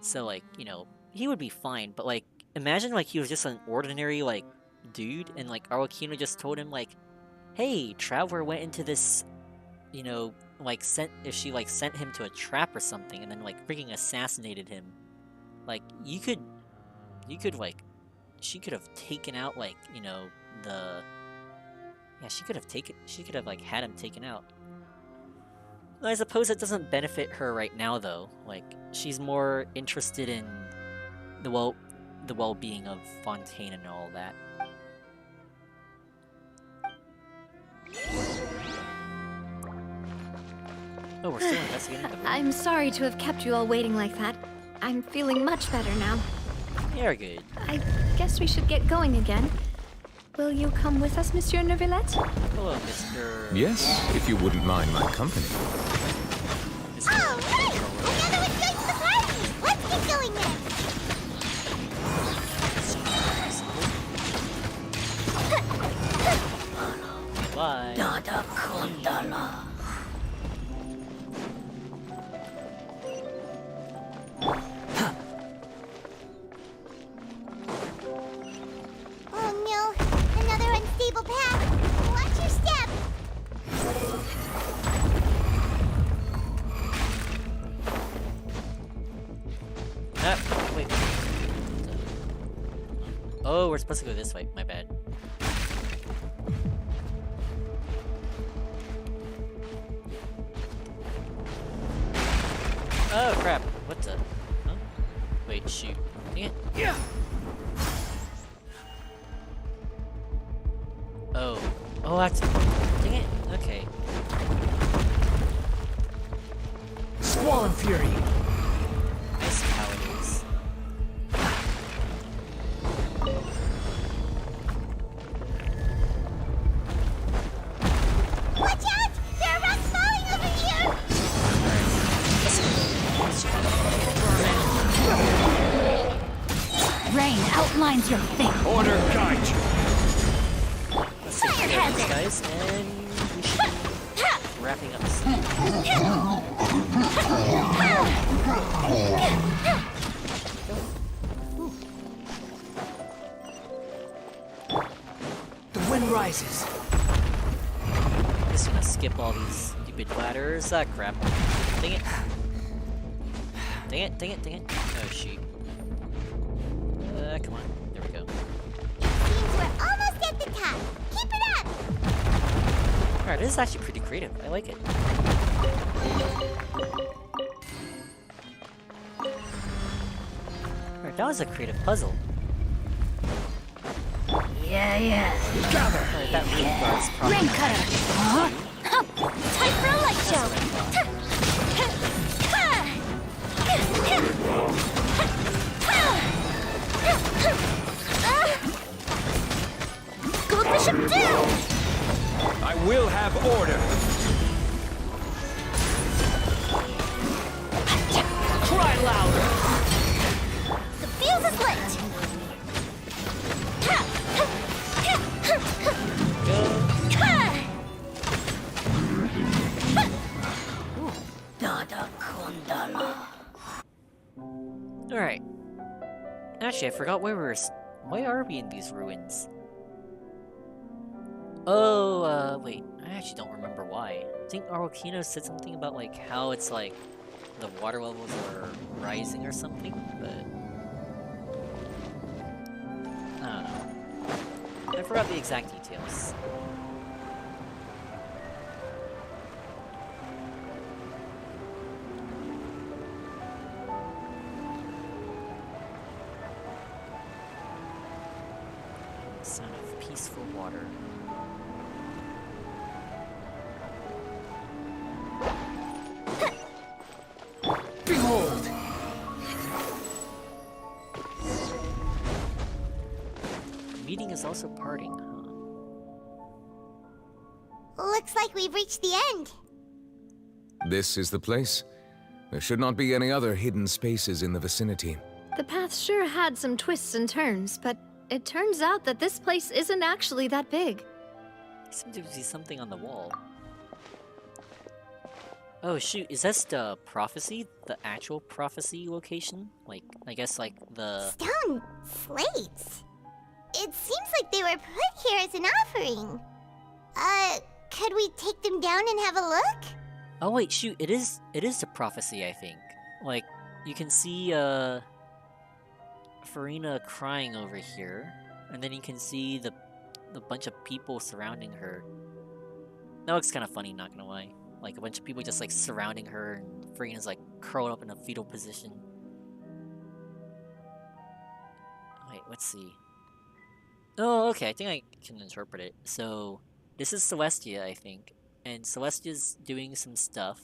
So, like, you know, he would be fine, but, like, imagine, like, he was just an ordinary, like, dude, and, like, Arlecchino just told him, like, hey, Traveler went into this, you know, like, sent him to a trap or something, and then, like, freaking assassinated him. Like, you could, like, she could have taken out, like, you know, she could have, like, had him taken out. I suppose it doesn't benefit her right now, though. Like, she's more interested in the well-being of Fontaine and all that. Oh, we're still investigating the room. I'm sorry to have kept you all waiting like that. I'm feeling much better now. You're good. I guess we should get going again. Will you come with us, Monsieur Neuvillette? Hello, Mr... Yes, if you wouldn't mind my company. All right! Another one joins the party! Let's get going then! Bye. Dada Kundala. Oh no, another unstable path. Watch your step. Wait. Oh, we're supposed to go this way. My bad. Oh crap! What the? Huh? Wait, shoot! Dang it! Yeah. Oh, that's. Dang it! Okay. Squall and Fury. I see how it is. Watch out! There are rocks falling over here! Rain outlines your fate. Order guide you. Let's see Fire hazard! guys, and we should be wrapping up soon. The wind rises. Just gonna skip all these stupid ladders. Ah, crap. Dang it. Dang it, dang it, dang it. Oh, shoot. Come on. There we go. Seems we're almost at the top. Keep it up! Alright, this is actually pretty creative. I like it. Alright, that was a creative puzzle. Yeah. Gather. Alright, that leaf bar is probably... Rain cutter. Huh? Time for a light show! Bishop do? I will have order. Cry louder! The fuse is lit! Dada Kundala. Alright. Actually, I forgot where why are we in these ruins? Oh, wait. I actually don't remember why. I think Arokino said something about, like, how it's, like, the water levels are rising or something, but... I don't know. I forgot the exact details. Sound of peaceful water. Behold! The meeting is also parting, huh? Looks like we've reached the end. This is the place. There should not be any other hidden spaces in the vicinity. The path sure had some twists and turns, but it turns out that this place isn't actually that big. I seem to see something on the wall. Oh shoot, is this the prophecy? The actual prophecy location? Like, I guess like the... Stone slates? It seems like they were put here as an offering. Could we take them down and have a look? Oh wait, shoot, it is the prophecy, I think. Like, you can see, Farina crying over here, and then you can see the bunch of people surrounding her. That looks kind of funny, not gonna lie. Like, a bunch of people just, like, surrounding her, and Farina's, like, curled up in a fetal position. Wait, let's see. Oh, okay, I think I can interpret it. So, this is Celestia, I think. And Celestia's doing some stuff.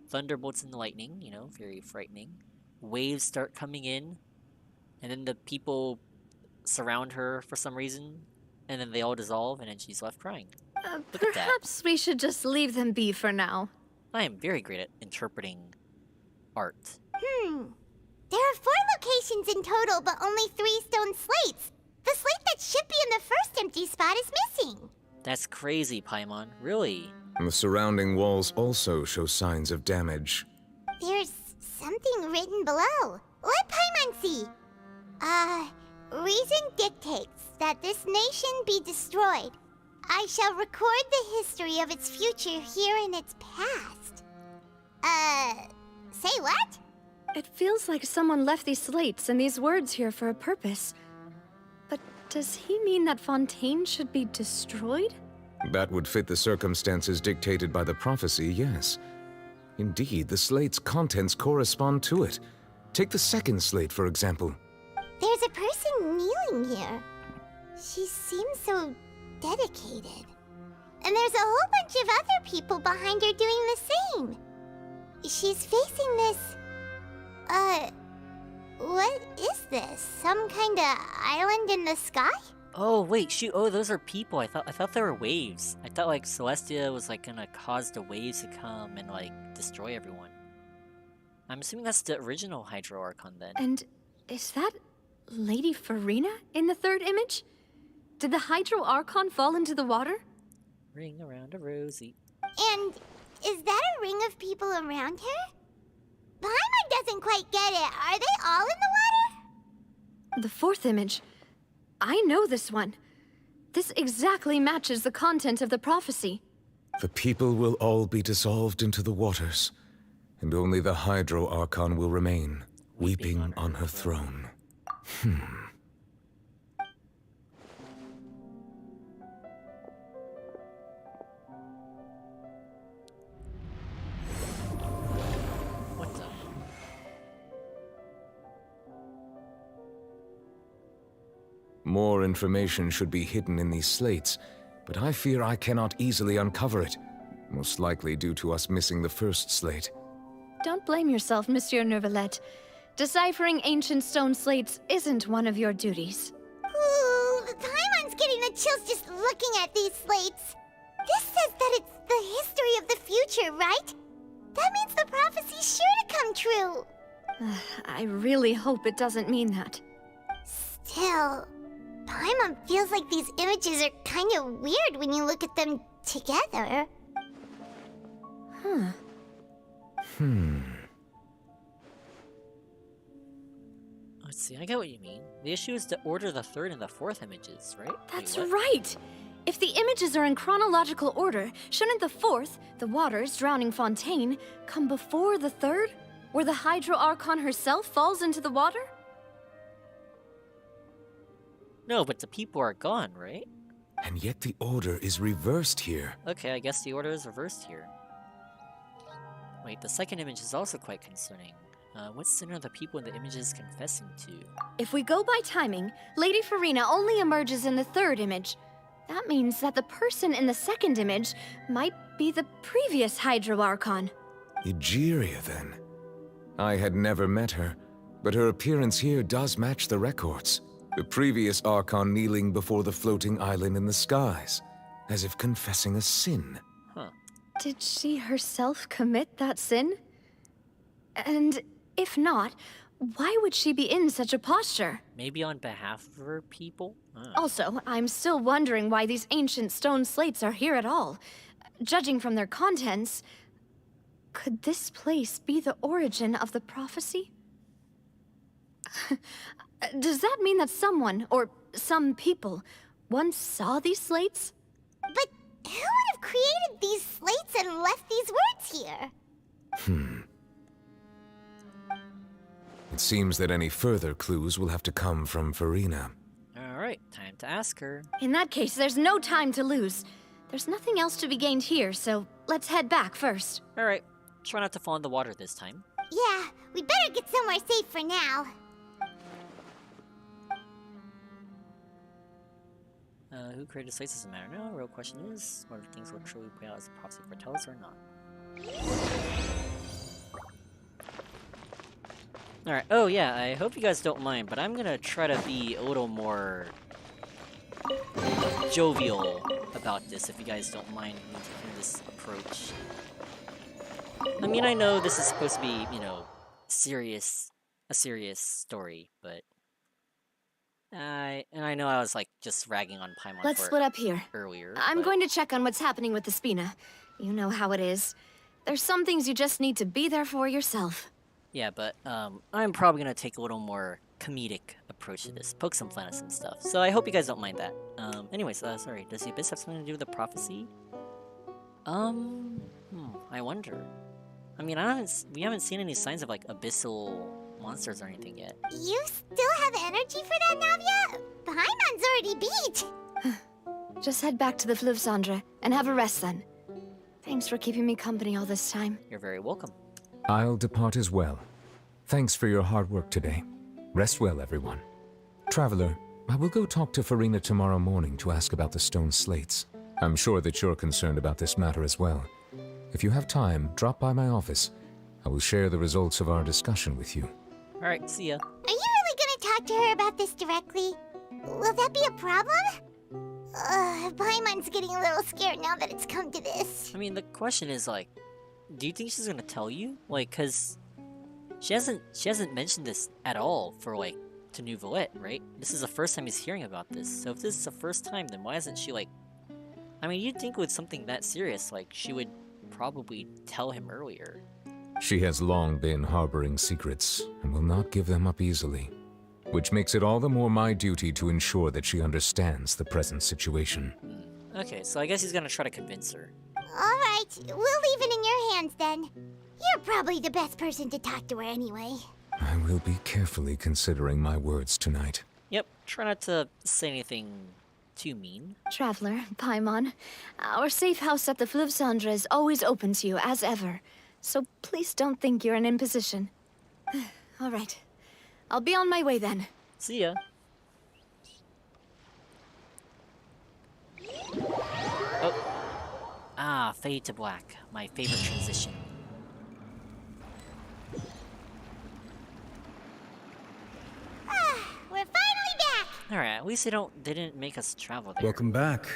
Thunderbolts and lightning, you know, very frightening. Waves start coming in, and then the people surround her for some reason, and then they all dissolve, and then she's left crying. Look at that. Perhaps we should just leave them be for now. I am very great at interpreting art. There are 4 locations in total, but only 3 stone slates. The slate that should be in the first empty spot is missing. That's crazy, Paimon. Really? The surrounding walls also show signs of damage. There's something written below. Let Paimon see. Reason dictates that this nation be destroyed. I shall record the history of its future here in its past. Say what? It feels like someone left these slates and these words here for a purpose. But does he mean that Fontaine should be destroyed? That would fit the circumstances dictated by the prophecy, yes. Indeed, the slate's contents correspond to it. Take the second slate, for example. There's a person kneeling here. She seems so dedicated. And there's a whole bunch of other people behind her doing the same. She's facing this... what is this? Some kind of island in the sky? Oh wait, shoot! Oh, those are people. I thought they were waves. I thought like Celestia was like gonna cause the waves to come and like destroy everyone. I'm assuming that's the original Hydro Archon then. And is that Lady Farina in the third image? Did the Hydro Archon fall into the water? Ring around a rosy. And is that a ring of people around her? Paimon doesn't quite get it. Are they all in the water? The fourth image. I know this one. This exactly matches the content of the prophecy. The people will all be dissolved into the waters, and only the Hydro Archon will remain, weeping on her throne. What the? More information should be hidden in these slates, but I fear I cannot easily uncover it, most likely due to us missing the first slate. Don't blame yourself, Monsieur Neuvillette. Deciphering ancient stone slates isn't one of your duties. Ooh, Paimon's getting get chills just looking at these slates. This says that it's the history of the future, right? That means the prophecy's sure to come true. I really hope it doesn't mean that. Still, Paimon feels like these images are kind of weird when you look at them together. Let's see, I get what you mean. The issue is to order the third and the fourth images, right? That's Wait, what? right! If the images are in chronological order, shouldn't the fourth, the waters drowning Fontaine, come before the third? Where the Hydro Archon herself falls into the water? No, but the people are gone, right? And yet the order is reversed here. Okay, I guess the order is reversed here. Wait, the second image is also quite concerning. What sin are the people in the images confessing to? If we go by timing, Lady Farina only emerges in the third image. That means that the person in the second image might be the previous Hydro Archon. Egeria, then. I had never met her, but her appearance here does match the records. The previous Archon kneeling before the floating island in the skies, as if confessing a sin. Huh. Did she herself commit that sin? And if not, why would she be in such a posture? Maybe on behalf of her people? Also, I'm still wondering why these ancient stone slates are here at all. Judging from their contents, could this place be the origin of the prophecy? Does that mean that someone, or some people, once saw these slates? But who would have created these slates and left these words here? It seems that any further clues will have to come from Farina. Alright, time to ask her. In that case, there's no time to lose. There's nothing else to be gained here, so let's head back first. Alright, try not to fall in the water this time. Yeah, we better get somewhere safe for now. Who created slates doesn't matter now. The real question is, whether things will truly play out as the prophecy foretells or not. Alright, oh yeah, I hope you guys don't mind, but I'm gonna try to be a little more jovial about this, if you guys don't mind me taking this approach. I mean, I know this is supposed to be, you know, a serious story, but I know I was like just ragging on Paimon Let's split up here. earlier. I'm going to check on what's happening with the Spina. You know how it is. There's some things you just need to be there for yourself. Yeah, but I'm probably gonna take a little more comedic approach to this, poke some fun at some stuff. So I hope you guys don't mind that. Anyways, sorry, does the abyss have something to do with the prophecy? I wonder. I mean, we haven't seen any signs of like abyssal monsters or anything yet. You still have energy for that, Navia? Paimon's already beat. Just head back to the Fleuve Cendre and have a rest then. Thanks for keeping me company all this time. You're very welcome. I'll depart as well. Thanks for your hard work today. Rest well, everyone. Traveler, I will go talk to Farina tomorrow morning to ask about the stone slates. I'm sure that you're concerned about this matter as well. If you have time, drop by my office. I will share the results of our discussion with you. Alright, see ya. Are you really gonna talk to her about this directly? Will that be a problem? Paimon's getting a little scared now that it's come to this. I mean, the question is like, do you think she's gonna tell you? Like, cause she hasn't mentioned this at all for like to Nouvelette, right? This is the first time he's hearing about this. So if this is the first time, then why isn't she like? I mean, you'd think with something that serious, like she would probably tell him earlier. She has long been harboring secrets and will not give them up easily, which makes it all the more my duty to ensure that she understands the present situation. Okay, so I guess he's gonna try to convince her. Alright, we'll leave it in your hands then. You're probably the best person to talk to her anyway. I will be carefully considering my words tonight. Yep, try not to say anything too mean. Traveler, Paimon, our safe house at the Fleuve Cendre is always open to you as ever. So please don't think you're an imposition. All right. I'll be on my way then. See ya. Oh. Ah, fade to black. My favorite transition. We're finally back! Alright, least they didn't make us travel there. Welcome back.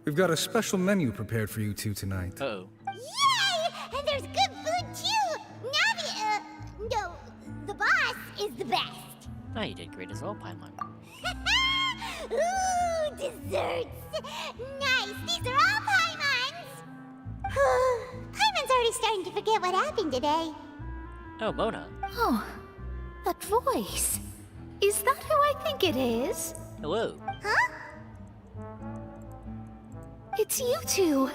We've got a special menu prepared for you two tonight. Uh-oh. Yay! And there's good food too! Navi, no, the boss is the best. Ah, you did great as well, Paimon. Ooh, desserts! Nice, these are all Paimon's! Paimon's already starting to forget what happened today. Oh, Mona. Oh, that voice. Is that who I think it is? Hello. Huh? It's you two.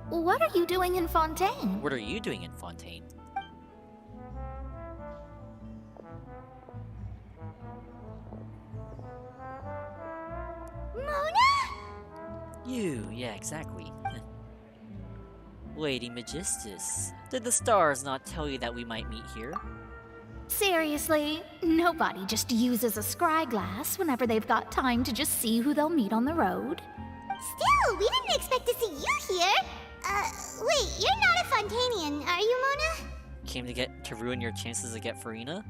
What are you doing in Fontaine? What are you doing in Fontaine? Mona? Yeah, exactly. Lady Magistus, did the stars not tell you that we might meet here? Seriously, nobody just uses a scry glass whenever they've got time to just see who they'll meet on the road. Still, we didn't expect to see you here. Wait, you're not a Fontanian, are you, Mona? Came to ruin your chances to get Farina?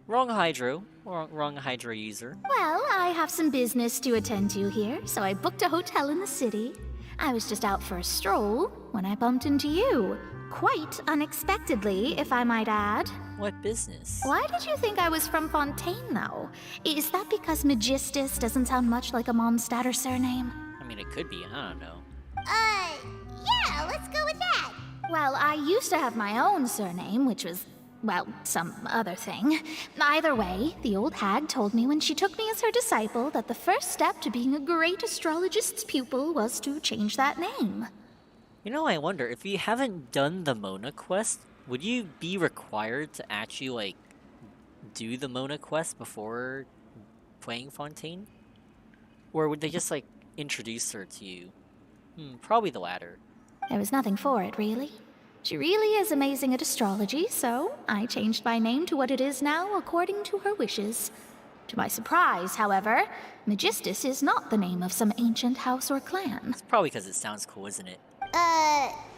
Wrong Hydro. Wrong Hydro user. Well, I have some business to attend to here, so I booked a hotel in the city. I was just out for a stroll when I bumped into you. Quite unexpectedly, if I might add. What business? Why did you think I was from Fontaine, though? Is that because Magistus doesn't sound much like a Mondstadter surname? I mean, it could be, I don't know. Yeah, let's go with that. Well, I used to have my own surname, which was, well, some other thing. Either way, the old hag told me when she took me as her disciple that the first step to being a great astrologist's pupil was to change that name. You know, I wonder, if you haven't done the Mona quest, would you be required to actually, like, do the Mona quest before playing Fontaine? Or would they just, like, introduce her to you? Probably the latter. There was nothing for it, really. She really is amazing at astrology, so I changed my name to what it is now according to her wishes. To my surprise, however, Magistus is not the name of some ancient house or clan. It's probably because it sounds cool, isn't it?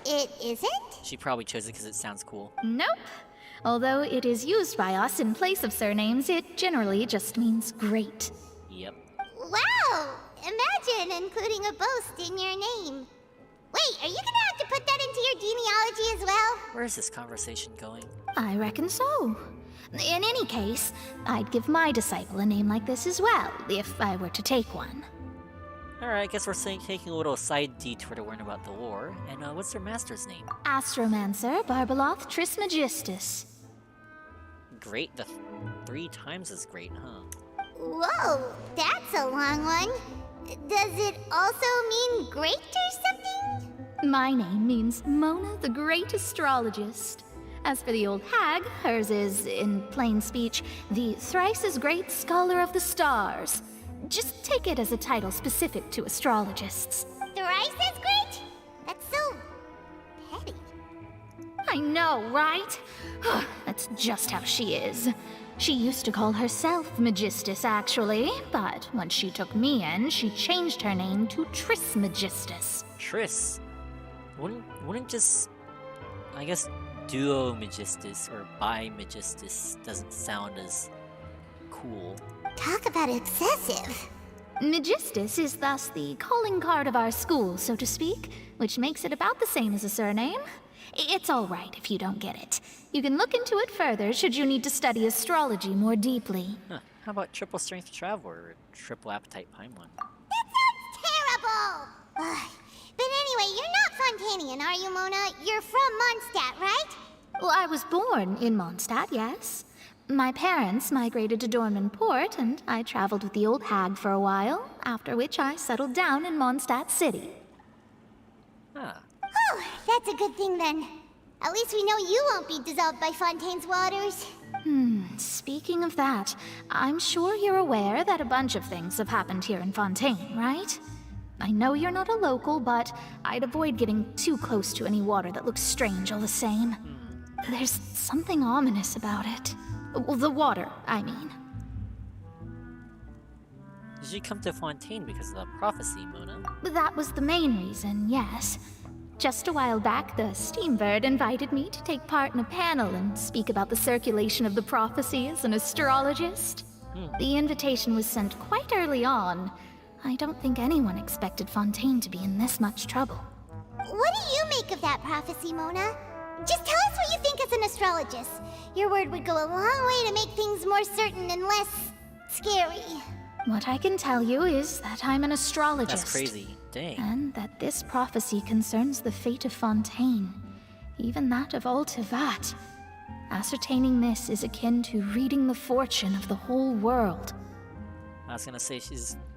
It isn't? She probably chose it because it sounds cool. Nope. Although it is used by us in place of surnames, it generally just means great. Yep. Wow! Imagine including a boast in your name. Wait, are you gonna have to put that into your genealogy as well? Where is this conversation going? I reckon so. In any case, I'd give my disciple a name like this as well, if I were to take one. Alright, I guess we're taking a little side detour to learn about the lore. And what's their master's name? Astromancer Barbaloth Trismegistus. Great, the 3 times is great, huh? Whoa, that's a long one. Does it also mean great or something? My name means Mona the Great Astrologist. As for the old hag, hers is, in plain speech, the thrice-as-great Scholar of the Stars. Just take it as a title specific to astrologists. Thrice as great? That's so petty. I know, right? That's just how she is. She used to call herself Magistus, actually, but once she took me in, she changed her name to Trismegistus. Tris? Wouldn't just... I guess Duo Magistus or Bi Magistus doesn't sound as cool. Talk about excessive. Magistus is thus the calling card of our school, so to speak, which makes it about the same as a surname. It's all right if you don't get it. You can look into it further should you need to study astrology more deeply. Huh. How about triple strength traveler or triple appetite Paimon? That sounds terrible! But anyway, you're not Fontanian, are you, Mona? You're from Mondstadt, right? Well, I was born in Mondstadt, yes. My parents migrated to Dornman Port, and I traveled with the old hag for a while, after which I settled down in Mondstadt City. Ah. Oh, that's a good thing then. At least we know you won't be dissolved by Fontaine's waters. Speaking of that, I'm sure you're aware that a bunch of things have happened here in Fontaine, right? I know you're not a local, but I'd avoid getting too close to any water that looks strange all the same. There's something ominous about it. Well, the water, I mean. Did you come to Fontaine because of the prophecy, Mona? That was the main reason, yes. Just a while back, the Steambird invited me to take part in a panel and speak about the circulation of the prophecy as an astrologist. The invitation was sent quite early on. I don't think anyone expected Fontaine to be in this much trouble. What do you make of that prophecy, Mona? Just tell us what you think as an astrologist. Your word would go a long way to make things more certain and less scary. What I can tell you is that I'm an astrologist. That's crazy. Dang. And that this prophecy concerns the fate of Fontaine, even that of Ultivat. Ascertaining this is akin to reading the fortune of the whole world. I was gonna say,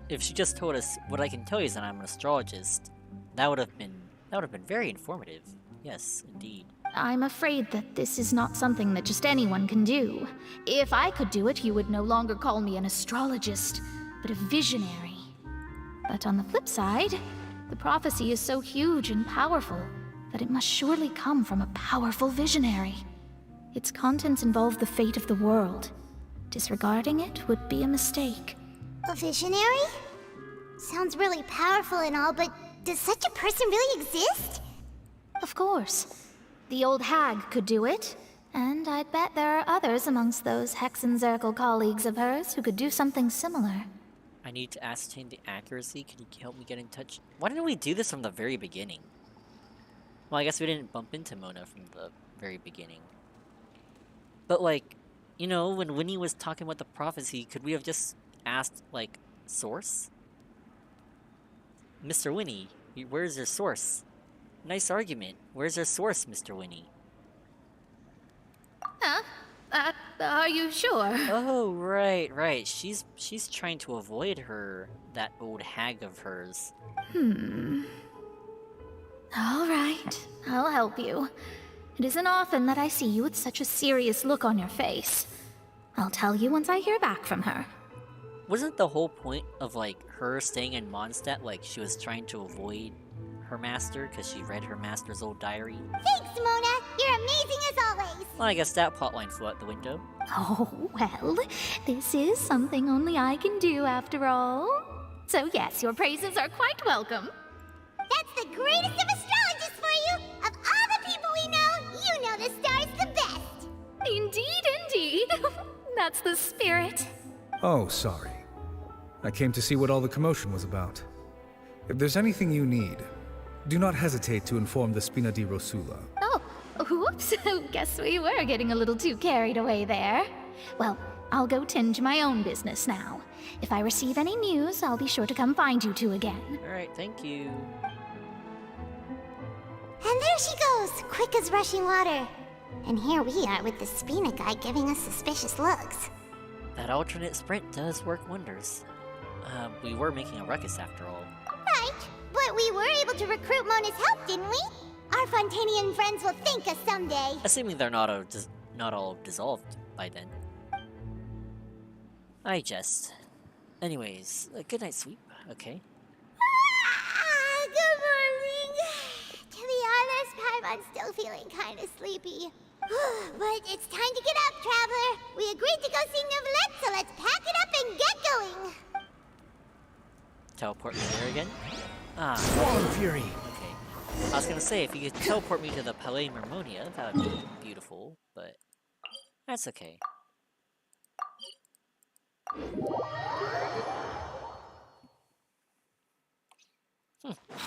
if she just told us what I can tell you is that I'm an astrologist, that would have been very informative. Yes, indeed. I'm afraid that this is not something that just anyone can do. If I could do it, you would no longer call me an astrologist, but a visionary. But on the flip side, the prophecy is so huge and powerful that it must surely come from a powerful visionary. Its contents involve the fate of the world. Disregarding it would be a mistake. A visionary? Sounds really powerful and all, but does such a person really exist? Of course. The old hag could do it, and I'd bet there are others amongst those Hexenzirkel colleagues of hers who could do something similar. I need to ascertain the accuracy. Can you help me get in touch? Why didn't we do this from the very beginning? Well, I guess we didn't bump into Mona from the very beginning. But like, you know, when Winnie was talking about the prophecy, could we have just asked, like, source? Mr. Winnie, where's your source? Nice argument. Where's your source, Mr. Winnie? Huh? Are you sure? Oh, right. She's trying to avoid that old hag of hers. All right, I'll help you. It isn't often that I see you with such a serious look on your face. I'll tell you once I hear back from her. Wasn't the whole point of, like, her staying in Mondstadt, like, she was trying to avoid her master because she read her master's old diary? Thanks, Mona! You're amazing as always! Well, I guess that plotline flew out the window. Oh, well, this is something only I can do after all. So yes, your praises are quite welcome. That's the greatest of astrologists for you! Of all the people we know, you know the stars the best! Indeed. That's the spirit. Oh, sorry. I came to see what all the commotion was about. If there's anything you need, do not hesitate to inform the Spina di Rosula. Oh, whoops. Guess we were getting a little too carried away there. Well, I'll go tend to my own business now. If I receive any news, I'll be sure to come find you two again. Alright, thank you. And there she goes, quick as rushing water. And here we are with the Spina guy giving us suspicious looks. That alternate sprint does work wonders. We were making a ruckus after all. Right, but we were able to recruit Mona's help, didn't we? Our Fontanian friends will thank us someday. Assuming they're not all dissolved by then. I jest. Anyways, a good night's sleep, okay? Good morning. To be honest, I'm still feeling kind of sleepy. But it's time to get up, traveler. We agreed to go see Neuvillette, so let's pack it up and get going. Teleport me there again? Ah. Swallow Fury! Okay. I was gonna say, if you could teleport me to the Palais Mermonia, that would be beautiful, but that's okay.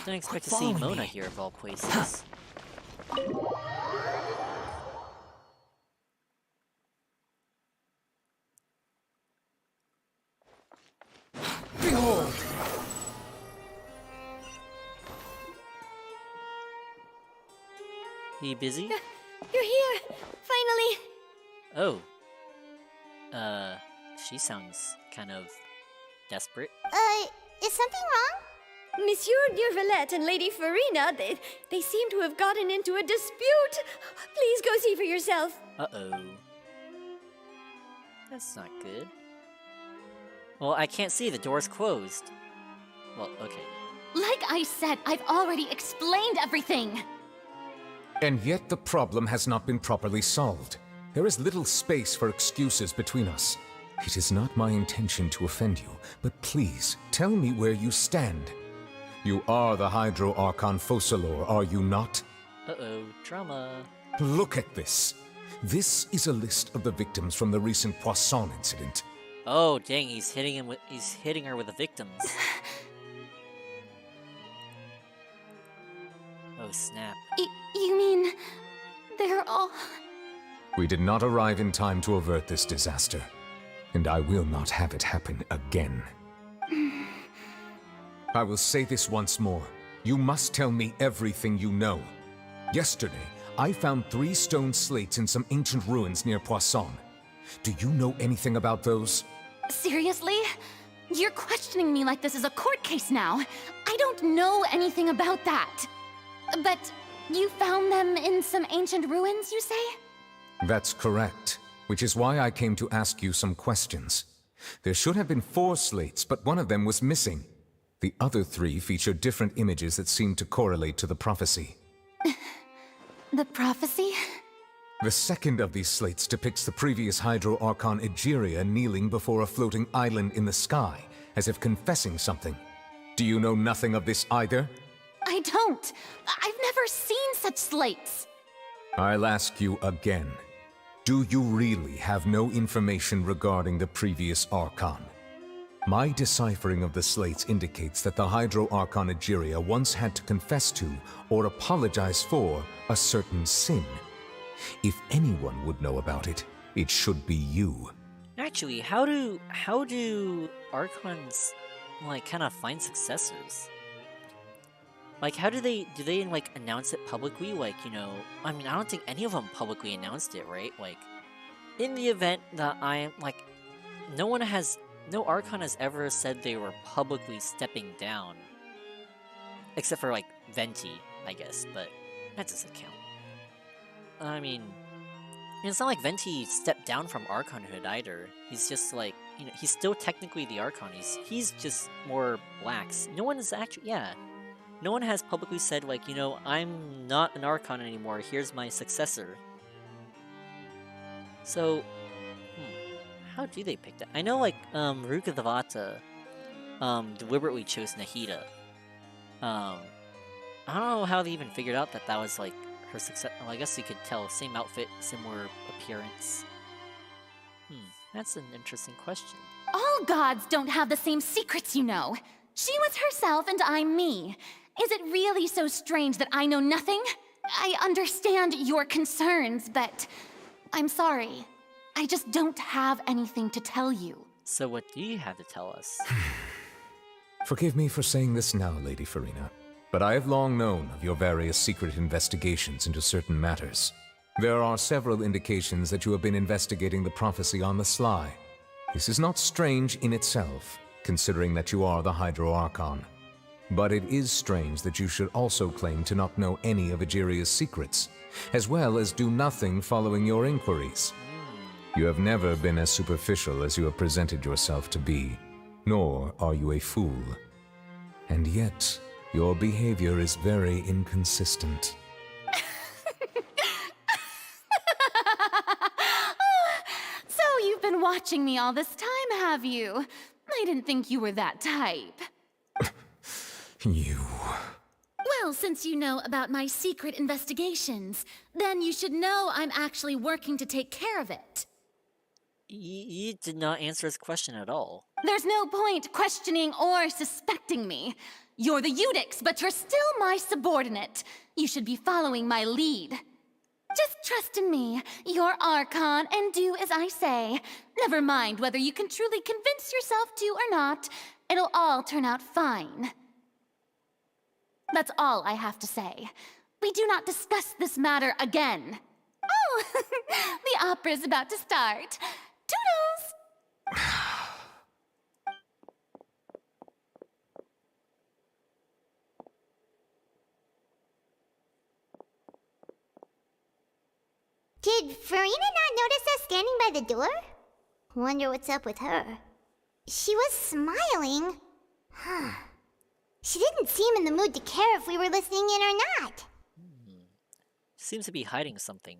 Didn't expect to see Mona here of all places. Behold! You busy? You're here! Finally! Oh. She sounds kind of desperate. Is something wrong? Monsieur Neuvillette and Lady Farina, they seem to have gotten into a dispute. Please go see for yourself. Uh-oh. That's not good. Well, I can't see. The door's closed. Well, okay. Like I said, I've already explained everything. And yet the problem has not been properly solved. There is little space for excuses between us. It is not my intention to offend you, but please, tell me where you stand. You are the Hydro Archon Focalor, are you not? Uh-oh, drama. Look at this. This is a list of the victims from the recent Poisson incident. Oh, dang, he's hitting her with the victims. Oh, snap. You mean... they're all... We did not arrive in time to avert this disaster, and I will not have it happen again. I will say this once more. You must tell me everything you know. Yesterday, I found 3 stone slates in some ancient ruins near Poisson. Do you know anything about those? Seriously? You're questioning me like this is a court case now. I don't know anything about that. But you found them in some ancient ruins, you say? That's correct, which is why I came to ask you some questions. There should have been 4 slates, but one of them was missing. The other 3 feature different images that seem to correlate to the prophecy. The prophecy? The second of these slates depicts the previous Hydro Archon Egeria kneeling before a floating island in the sky, as if confessing something. Do you know nothing of this either? I don't. I've never seen such slates. I'll ask you again. Do you really have no information regarding the previous Archon? My deciphering of the slates indicates that the Hydro Archon Egeria once had to confess to, or apologize for, a certain sin. If anyone would know about it, it should be you. Actually, how do Archons, like, kind of find successors? Like, how do they like, announce it publicly? Like, you know, I mean, I don't think any of them publicly announced it, right? Like, in the event that I am, like, no Archon has ever said they were publicly stepping down. Except for, like, Venti, I guess, but that doesn't count. I mean, it's not like Venti stepped down from Archonhood either. He's just like, you know, he's still technically the Archon. He's just more lax. No one is actually, yeah. No one has publicly said, like, you know, I'm not an Archon anymore, here's my successor. So, how do they pick that? I know, like, Rukkhadevata, deliberately chose Nahida. I don't know how they even figured out that that was, like, her success. Well, I guess you could tell. Same outfit, similar appearance. That's an interesting question. All gods don't have the same secrets, you know. She was herself and I'm me. Is it really so strange that I know nothing? I understand your concerns, but I'm sorry. I just don't have anything to tell you. So what do you have to tell us? Forgive me for saying this now, Lady Farina, but I have long known of your various secret investigations into certain matters. There are several indications that you have been investigating the prophecy on the sly. This is not strange in itself, considering that you are the Hydro Archon. But it is strange that you should also claim to not know any of Egeria's secrets, as well as do nothing following your inquiries. You have never been as superficial as you have presented yourself to be, nor are you a fool. And yet, your behavior is very inconsistent. So you've been watching me all this time, have you? I didn't think you were that type. You... Well, since you know about my secret investigations, then you should know I'm actually working to take care of it. You did not answer his question at all. There's no point questioning or suspecting me. You're the Eudix, but you're still my subordinate. You should be following my lead. Just trust in me. You're Archon, and do as I say. Never mind whether you can truly convince yourself to or not. It'll all turn out fine. That's all I have to say. We do not discuss this matter again. Oh, the opera's about to start. Toodles! Did Farina not notice us standing by the door? Wonder what's up with her. She was smiling. Huh. She didn't seem in the mood to care if we were listening in or not. Seems to be hiding something.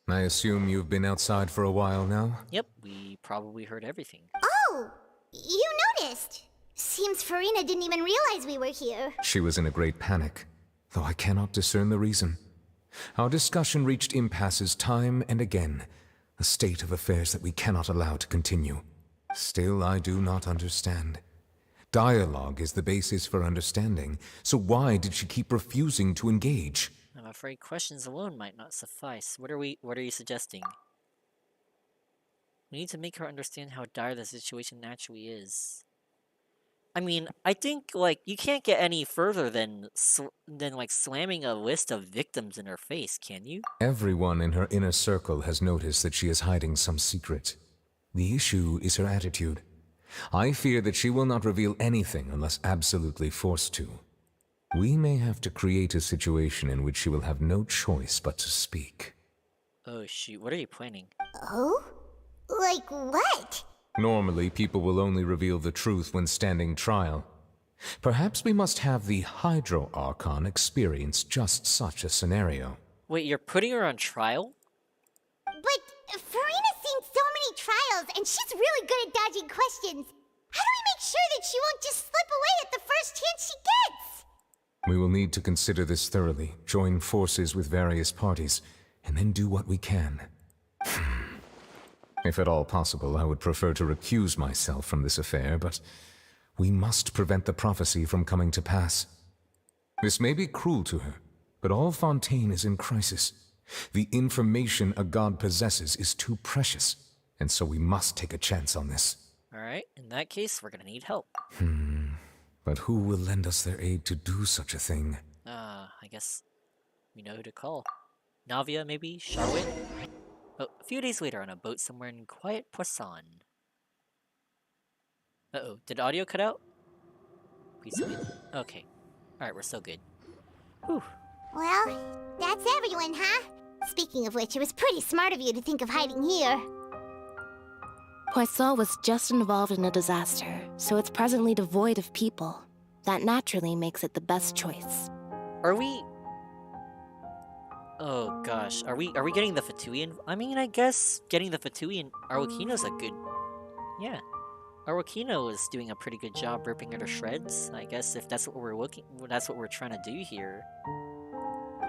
I assume you've been outside for a while now? Yep, we probably heard everything. Oh! You noticed! Seems Farina didn't even realize we were here. She was in a great panic, though I cannot discern the reason. Our discussion reached impasses time and again. A state of affairs that we cannot allow to continue. Still, I do not understand. Dialogue is the basis for understanding, so why did she keep refusing to engage? I'm afraid questions alone might not suffice. What are you suggesting? We need to make her understand how dire the situation actually is. I mean, I think, like, you can't get any further than like, slamming a list of victims in her face, can you? Everyone in her inner circle has noticed that she is hiding some secret. The issue is her attitude. I fear that she will not reveal anything unless absolutely forced to. We may have to create a situation in which she will have no choice but to speak. Oh shoot, what are you planning? Oh? Like what? Normally, people will only reveal the truth when standing trial. Perhaps we must have the Hydro Archon experience just such a scenario. Wait, you're putting her on trial? But Farina's seen so many trials, and she's really good at dodging questions. How do we make sure that she won't just slip away at the first chance she gets? We will need to consider this thoroughly, join forces with various parties, and then do what we can. If at all possible, I would prefer to recuse myself from this affair, but we must prevent the prophecy from coming to pass. This may be cruel to her, but all Fontaine is in crisis. The information a god possesses is too precious, and so we must take a chance on this. Alright, in that case, we're gonna need help. But who will lend us their aid to do such a thing? I guess we know who to call. Navia, maybe? Charlotte? Oh, a few days later on a boat somewhere in quiet Poisson. Uh-oh, did audio cut out? Please tell me. Okay. Alright, we're still good. Whew. Well, that's everyone, huh? Speaking of which, it was pretty smart of you to think of hiding here. Poisson was just involved in a disaster, so it's presently devoid of people. That naturally makes it the best choice. Are we... Oh gosh, are we getting the Fatuian? I mean, I guess getting the Fatuian Arwakino's a good... Yeah. Arwakino is doing a pretty good job ripping her to shreds. I guess if that's what we're trying to do here.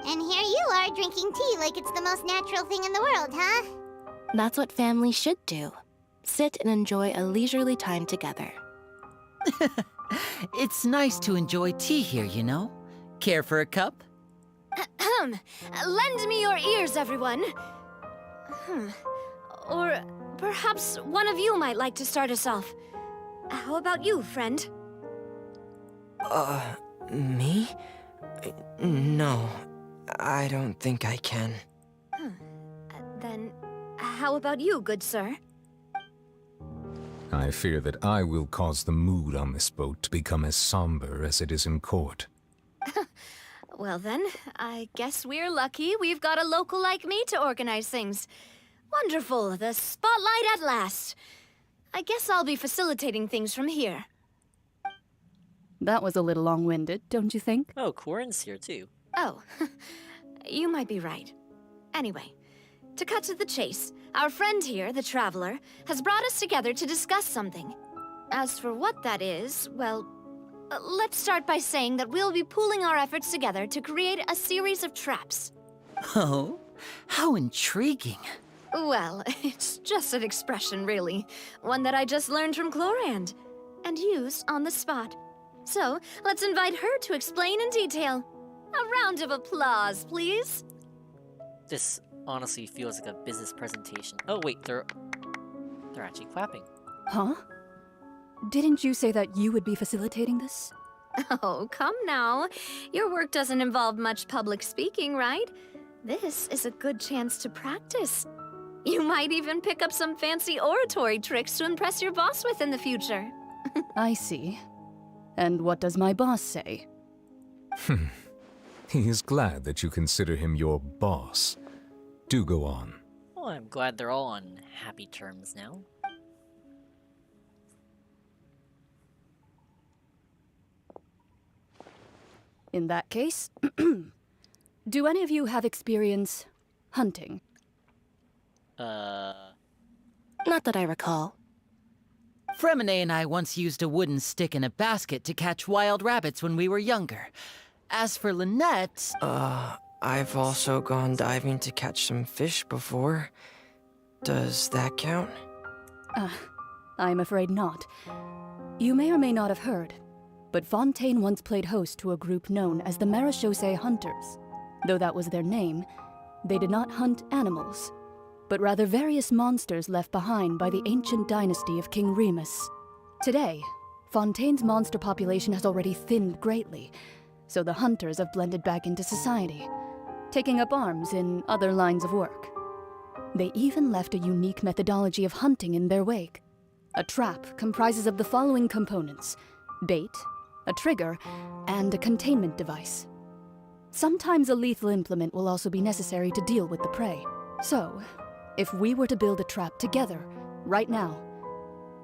And here you are drinking tea like it's the most natural thing in the world, huh? That's what family should do. Sit and enjoy a leisurely time together. It's nice to enjoy tea here, you know? Care for a cup? Lend me your ears, everyone. Or perhaps one of you might like to start us off. How about you, friend? Me? No, I don't think I can. Then, how about you, good sir? I fear that I will cause the mood on this boat to become as somber as it is in court. Well then, I guess we're lucky we've got a local like me to organize things. Wonderful, the spotlight at last. I guess I'll be facilitating things from here. That was a little long-winded, don't you think? Oh, Corin's here too. Oh, you might be right. Anyway, to cut to the chase, our friend here, the Traveler, has brought us together to discuss something. As for what that is, well, let's start by saying that we'll be pooling our efforts together to create a series of traps. Oh, how intriguing. Well, it's just an expression, really. One that I just learned from Chlorand, and used on the spot. So, let's invite her to explain in detail. A round of applause, please. This honestly feels like a business presentation. Oh wait, they're actually clapping. Huh? Didn't you say that you would be facilitating this? Oh, come now. Your work doesn't involve much public speaking, right? This is a good chance to practice. You might even pick up some fancy oratory tricks to impress your boss with in the future. I see. And what does my boss say? He is glad that you consider him your boss. Do go on. Well, I'm glad they're all on happy terms now. In that case, do any of you have experience hunting? Not that I recall. Fremine and I once used a wooden stick and a basket to catch wild rabbits when we were younger. As for Lynette... I've also gone diving to catch some fish before. Does that count? I'm afraid not. You may or may not have heard, but Fontaine once played host to a group known as the Marechaussee Hunters. Though that was their name, they did not hunt animals, but rather various monsters left behind by the ancient dynasty of King Remus. Today, Fontaine's monster population has already thinned greatly, so the hunters have blended back into society, taking up arms in other lines of work. They even left a unique methodology of hunting in their wake. A trap comprises of the following components: bait, a trigger, and a containment device. Sometimes a lethal implement will also be necessary to deal with the prey. So, if we were to build a trap together, right now,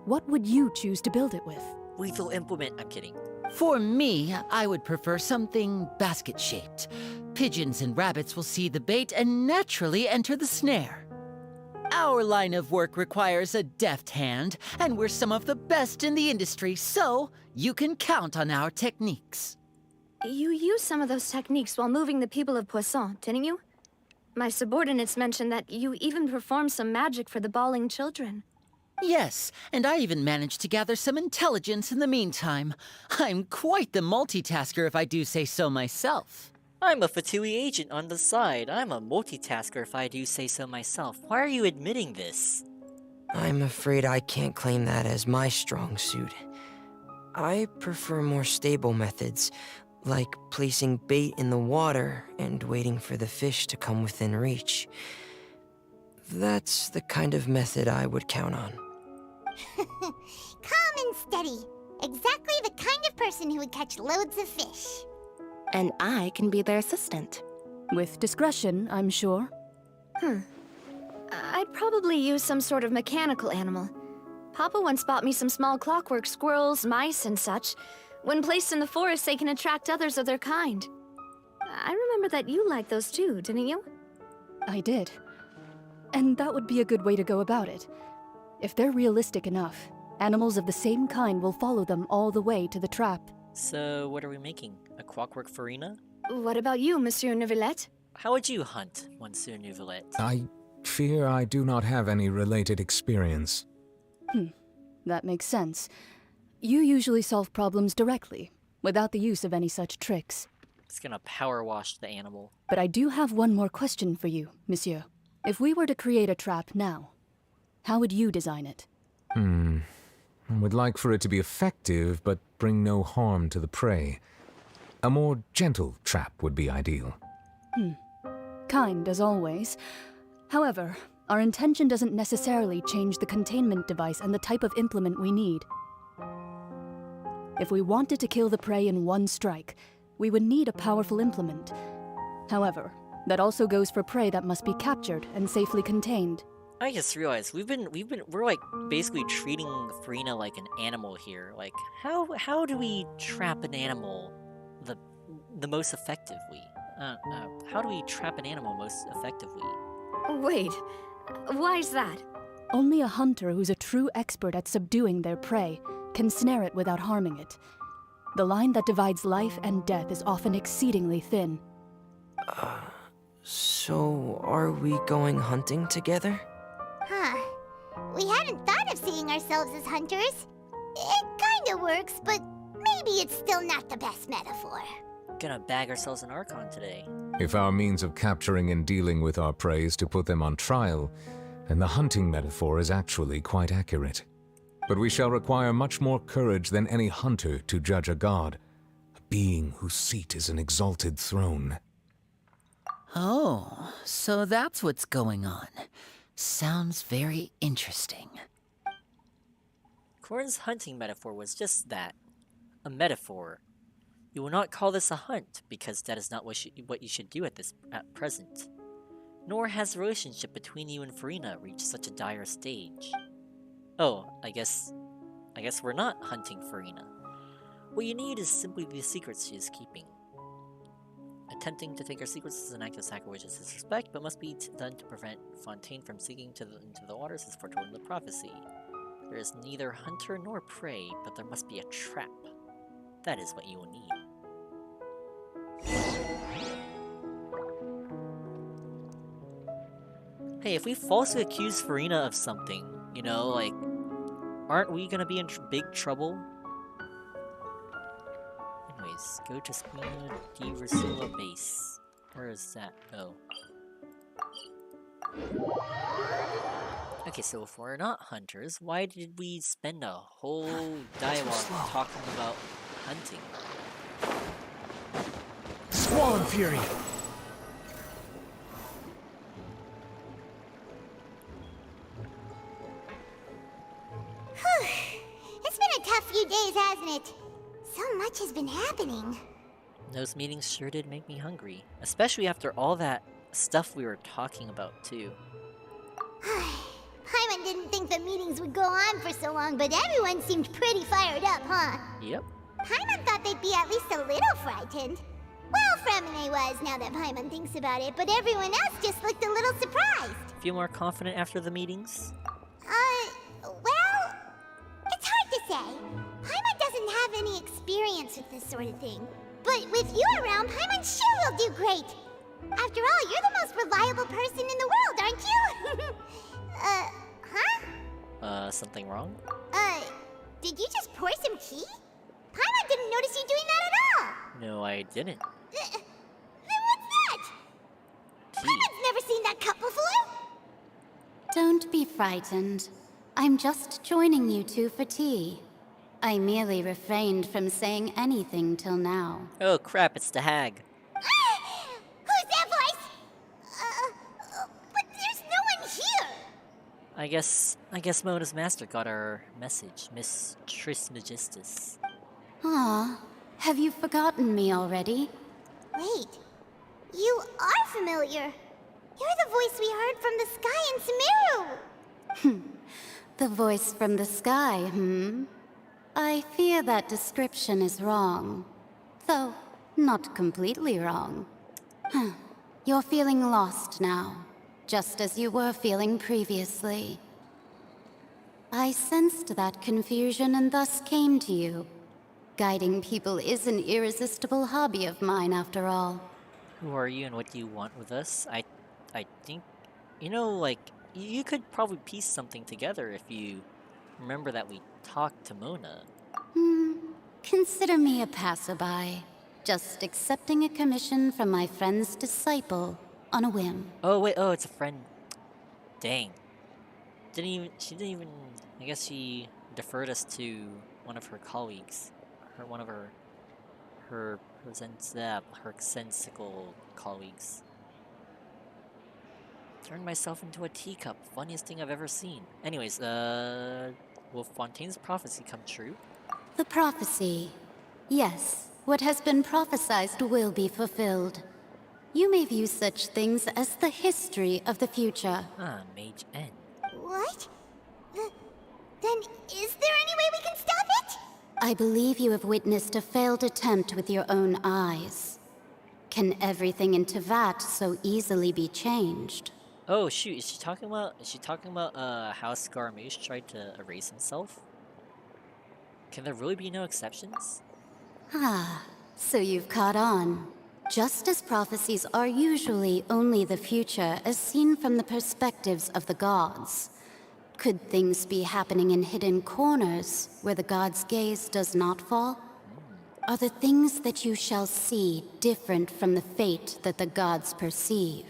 what would you choose to build it with? Lethal implement, I'm kidding. For me, I would prefer something basket-shaped. Pigeons and rabbits will see the bait and naturally enter the snare. Our line of work requires a deft hand, and we're some of the best in the industry, so you can count on our techniques. You used some of those techniques while moving the people of Poisson, didn't you? My subordinates mentioned that you even performed some magic for the bawling children. Yes, and I even managed to gather some intelligence in the meantime. I'm quite the multitasker if I do say so myself. I'm a Fatui agent on the side. I'm a multitasker if I do say so myself. Why are you admitting this? I'm afraid I can't claim that as my strong suit. I prefer more stable methods, like placing bait in the water and waiting for the fish to come within reach. That's the kind of method I would count on. Calm and steady. Exactly the kind of person who would catch loads of fish. And I can be their assistant. With discretion, I'm sure. I'd probably use some sort of mechanical animal. Papa once bought me some small clockwork squirrels, mice, and such. When placed in the forest, they can attract others of their kind. I remember that you liked those too, didn't you? I did. And that would be a good way to go about it. If they're realistic enough, animals of the same kind will follow them all the way to the trap. So, what are we making? A clockwork farina? What about you, Monsieur Neuvillette? How would you hunt, Monsieur Neuvillette? I fear I do not have any related experience. That makes sense. You usually solve problems directly, without the use of any such tricks. It's gonna power wash the animal. But I do have one more question for you, Monsieur. If we were to create a trap now, how would you design it? I would like for it to be effective, but bring no harm to the prey. A more gentle trap would be ideal. Kind, as always. However, our intention doesn't necessarily change the containment device and the type of implement we need. If we wanted to kill the prey in one strike, we would need a powerful implement. However, that also goes for prey that must be captured and safely contained. I just realized we're like basically treating Farina like an animal here. Like, how do we trap an animal the most effectively? How do we trap an animal most effectively? Wait, why is that? Only a hunter who's a true expert at subduing their prey can snare it without harming it. The line that divides life and death is often exceedingly thin. So are we going hunting together? We hadn't thought of seeing ourselves as hunters. It kinda works, but maybe it's still not the best metaphor. Gonna bag ourselves an Archon today. If our means of capturing and dealing with our prey is to put them on trial, then the hunting metaphor is actually quite accurate. But we shall require much more courage than any hunter to judge a god, a being whose seat is an exalted throne. Oh, so that's what's going on. Sounds very interesting. Corn's hunting metaphor was just that. A metaphor. You will not call this a hunt, because that is not what you should do at present. Nor has the relationship between you and Farina reached such a dire stage. Oh, I guess we're not hunting Farina. What you need is simply the secrets she is keeping. Attempting to take her secrets is an act of sacrilege as disrespect, but must be done to prevent Fontaine from sinking into the waters as foretold in the prophecy. There is neither hunter nor prey, but there must be a trap. That is what you will need. Hey, if we falsely accuse Farina of something, you know, like, aren't we gonna be in big trouble? Anyways, go to Spina di Ursula base. Where is that? Oh. Okay, so if we're not hunters, why did we spend a whole dialogue talking about hunting? Squall Fury! It's been a tough few days, hasn't it? So much has been happening. Those meetings sure did make me hungry. Especially after all that stuff we were talking about, too. Paimon didn't think the meetings would go on for so long, but everyone seemed pretty fired up, huh? Yep. Paimon thought they'd be at least a little frightened. Well, Fremine was, now that Paimon thinks about it, but everyone else just looked a little surprised. Feel more confident after the meetings? Well, it's hard to say. Paimon doesn't have any experience with this sort of thing. But with you around, Paimon sure will do great. After all, you're the most reliable person in the world, aren't you? Huh? Something wrong? Did you just pour some tea? Paimon didn't notice you doing that at all. No, I didn't. Then what's that? Paimon's never seen that cup before. Don't be frightened. I'm just joining you two for tea. I merely refrained from saying anything till now. Oh crap, it's the hag. Who's that voice? But there's no one here. I guess Mona's master got our message, Miss Trismegistus. Ah, have you forgotten me already? Wait, you are familiar. You're the voice we heard from the sky in Sumeru. The voice from the sky, I fear that description is wrong. Though, not completely wrong. You're feeling lost now, just as you were feeling previously. I sensed that confusion and thus came to you. Guiding people is an irresistible hobby of mine, after all. Who are you and what do you want with us? I think, you know, like, you could probably piece something together if you remember that we talked to Mona. Consider me a passerby, just accepting a commission from my friend's disciple on a whim. Oh wait, oh, it's a friend. Dang. She didn't even, I guess she deferred us to one of her colleagues. Her sensical colleagues. Turned myself into a teacup. Funniest thing I've ever seen. Anyways, will Fontaine's prophecy come true? The prophecy. Yes, what has been prophesied will be fulfilled. You may view such things as the history of the future. Ah, Mage N. What? Then is there any way we can stop it? I believe you have witnessed a failed attempt with your own eyes. Can everything in Tevat so easily be changed? Oh shoot, is she talking about how Scaramouche tried to erase himself? Can there really be no exceptions? Ah, so you've caught on. Just as prophecies are usually only the future as seen from the perspectives of the gods, could things be happening in hidden corners where the gods' gaze does not fall? Are the things that you shall see different from the fate that the gods perceive?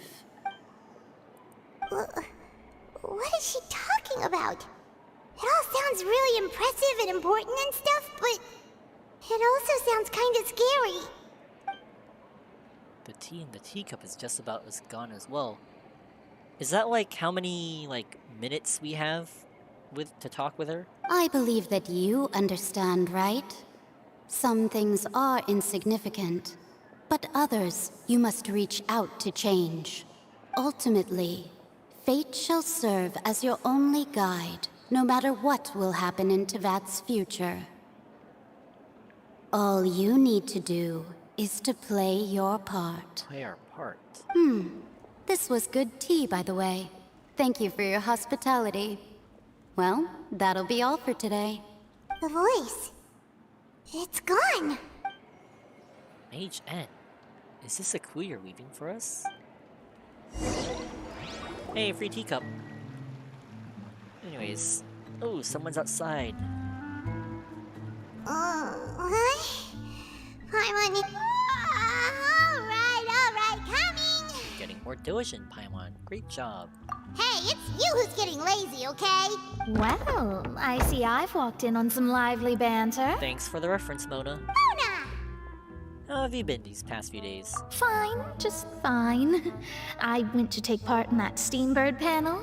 What is she talking about? It all sounds really impressive and important and stuff, but it also sounds kind of scary. The tea in the teacup is just about as gone as well. Is that like how many minutes we have to talk with her? I believe that you understand, right? Some things are insignificant, but others you must reach out to change. Ultimately, fate shall serve as your only guide, no matter what will happen in Tevat's future. All you need to do is to play your part. Play our part? This was good tea, by the way. Thank you for your hospitality. Well, that'll be all for today. The voice. It's gone. Mage N. Is this a clue you're weaving for us? Hey, free teacup. Anyways. Oh, someone's outside. Paimon. Alright, coming! Getting more diligent, Paimon. Great job. Hey, it's you who's getting lazy, okay? Well, I see I've walked in on some lively banter. Thanks for the reference, Mona. Mona! How have you been these past few days? Fine, just fine. I went to take part in that Steambird panel.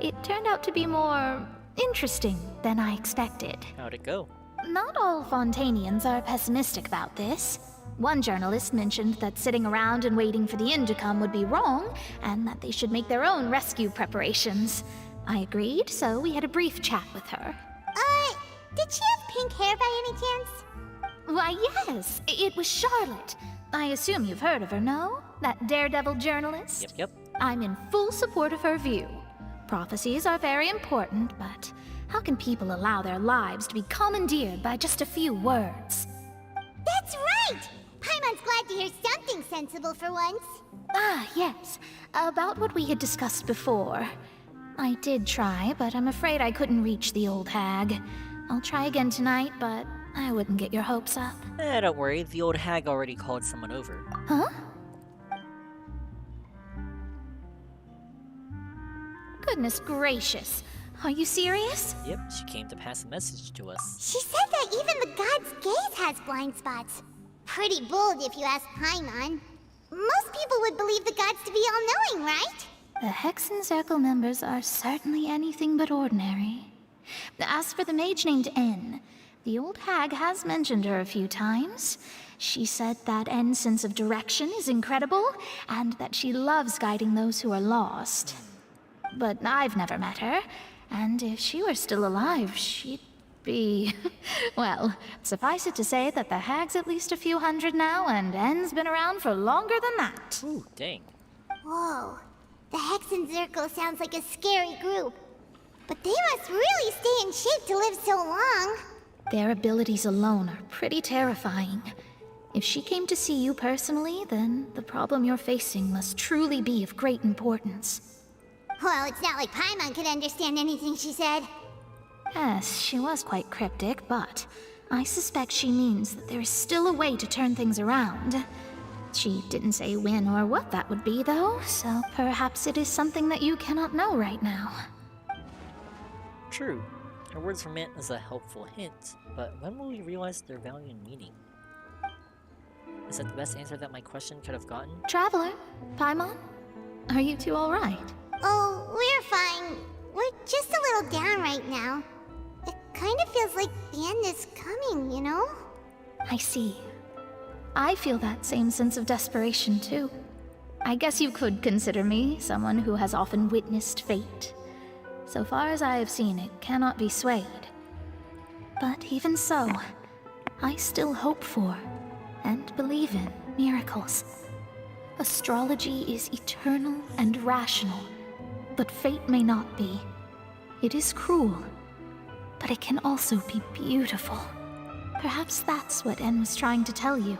It turned out to be more interesting than I expected. How'd it go? Not all Fontainians are pessimistic about this. One journalist mentioned that sitting around and waiting for the end to come would be wrong, and that they should make their own rescue preparations. I agreed, so we had a brief chat with her. Did she have pink hair by any chance? Why, yes, it was Charlotte. I assume you've heard of her, no? That daredevil journalist? Yep. I'm in full support of her view. Prophecies are very important, but how can people allow their lives to be commandeered by just a few words? That's right! Paimon's glad to hear something sensible for once. Ah, yes. About what we had discussed before. I did try, but I'm afraid I couldn't reach the old hag. I'll try again tonight, but I wouldn't get your hopes up. Don't worry, the old hag already called someone over. Huh? Goodness gracious. Are you serious? Yep, she came to pass a message to us. She said that even the god's gaze has blind spots. Pretty bold if you ask Paimon. Most people would believe the gods to be all-knowing, right? The Hexen Circle members are certainly anything but ordinary. As for the mage named N, the old hag has mentioned her a few times. She said that N's sense of direction is incredible, and that she loves guiding those who are lost. But I've never met her, and if she were still alive, she'd be... well, suffice it to say that the hag's at least a few hundred now, and N's been around for longer than that. Ooh, dang. Whoa. The Hexen Circle sounds like a scary group. But they must really stay in shape to live so long. Their abilities alone are pretty terrifying. If she came to see you personally, then the problem you're facing must truly be of great importance. Well, it's not like Paimon could understand anything she said. Yes, she was quite cryptic, but I suspect she means that there is still a way to turn things around. She didn't say when or what that would be, though, so perhaps it is something that you cannot know right now. True. Her words were meant as a helpful hint, but when will we realize their value and meaning? Is that the best answer that my question could have gotten? Traveler, Paimon, are you two all right? Oh, we're fine. We're just a little down right now. It kind of feels like the end is coming, you know? I see. I feel that same sense of desperation, too. I guess you could consider me someone who has often witnessed fate. So far as I have seen, it cannot be swayed. But even so, I still hope for, and believe in, miracles. Astrology is eternal and rational, but fate may not be. It is cruel, but it can also be beautiful. Perhaps that's what En was trying to tell you.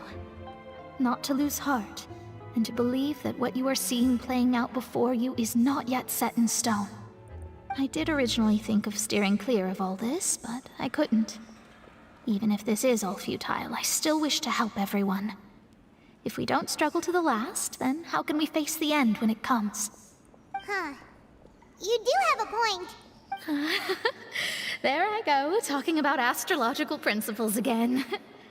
Not to lose heart, and to believe that what you are seeing playing out before you is not yet set in stone. I did originally think of steering clear of all this, but I couldn't. Even if this is all futile, I still wish to help everyone. If we don't struggle to the last, then how can we face the end when it comes? Huh. You do have a point. There I go, talking about astrological principles again.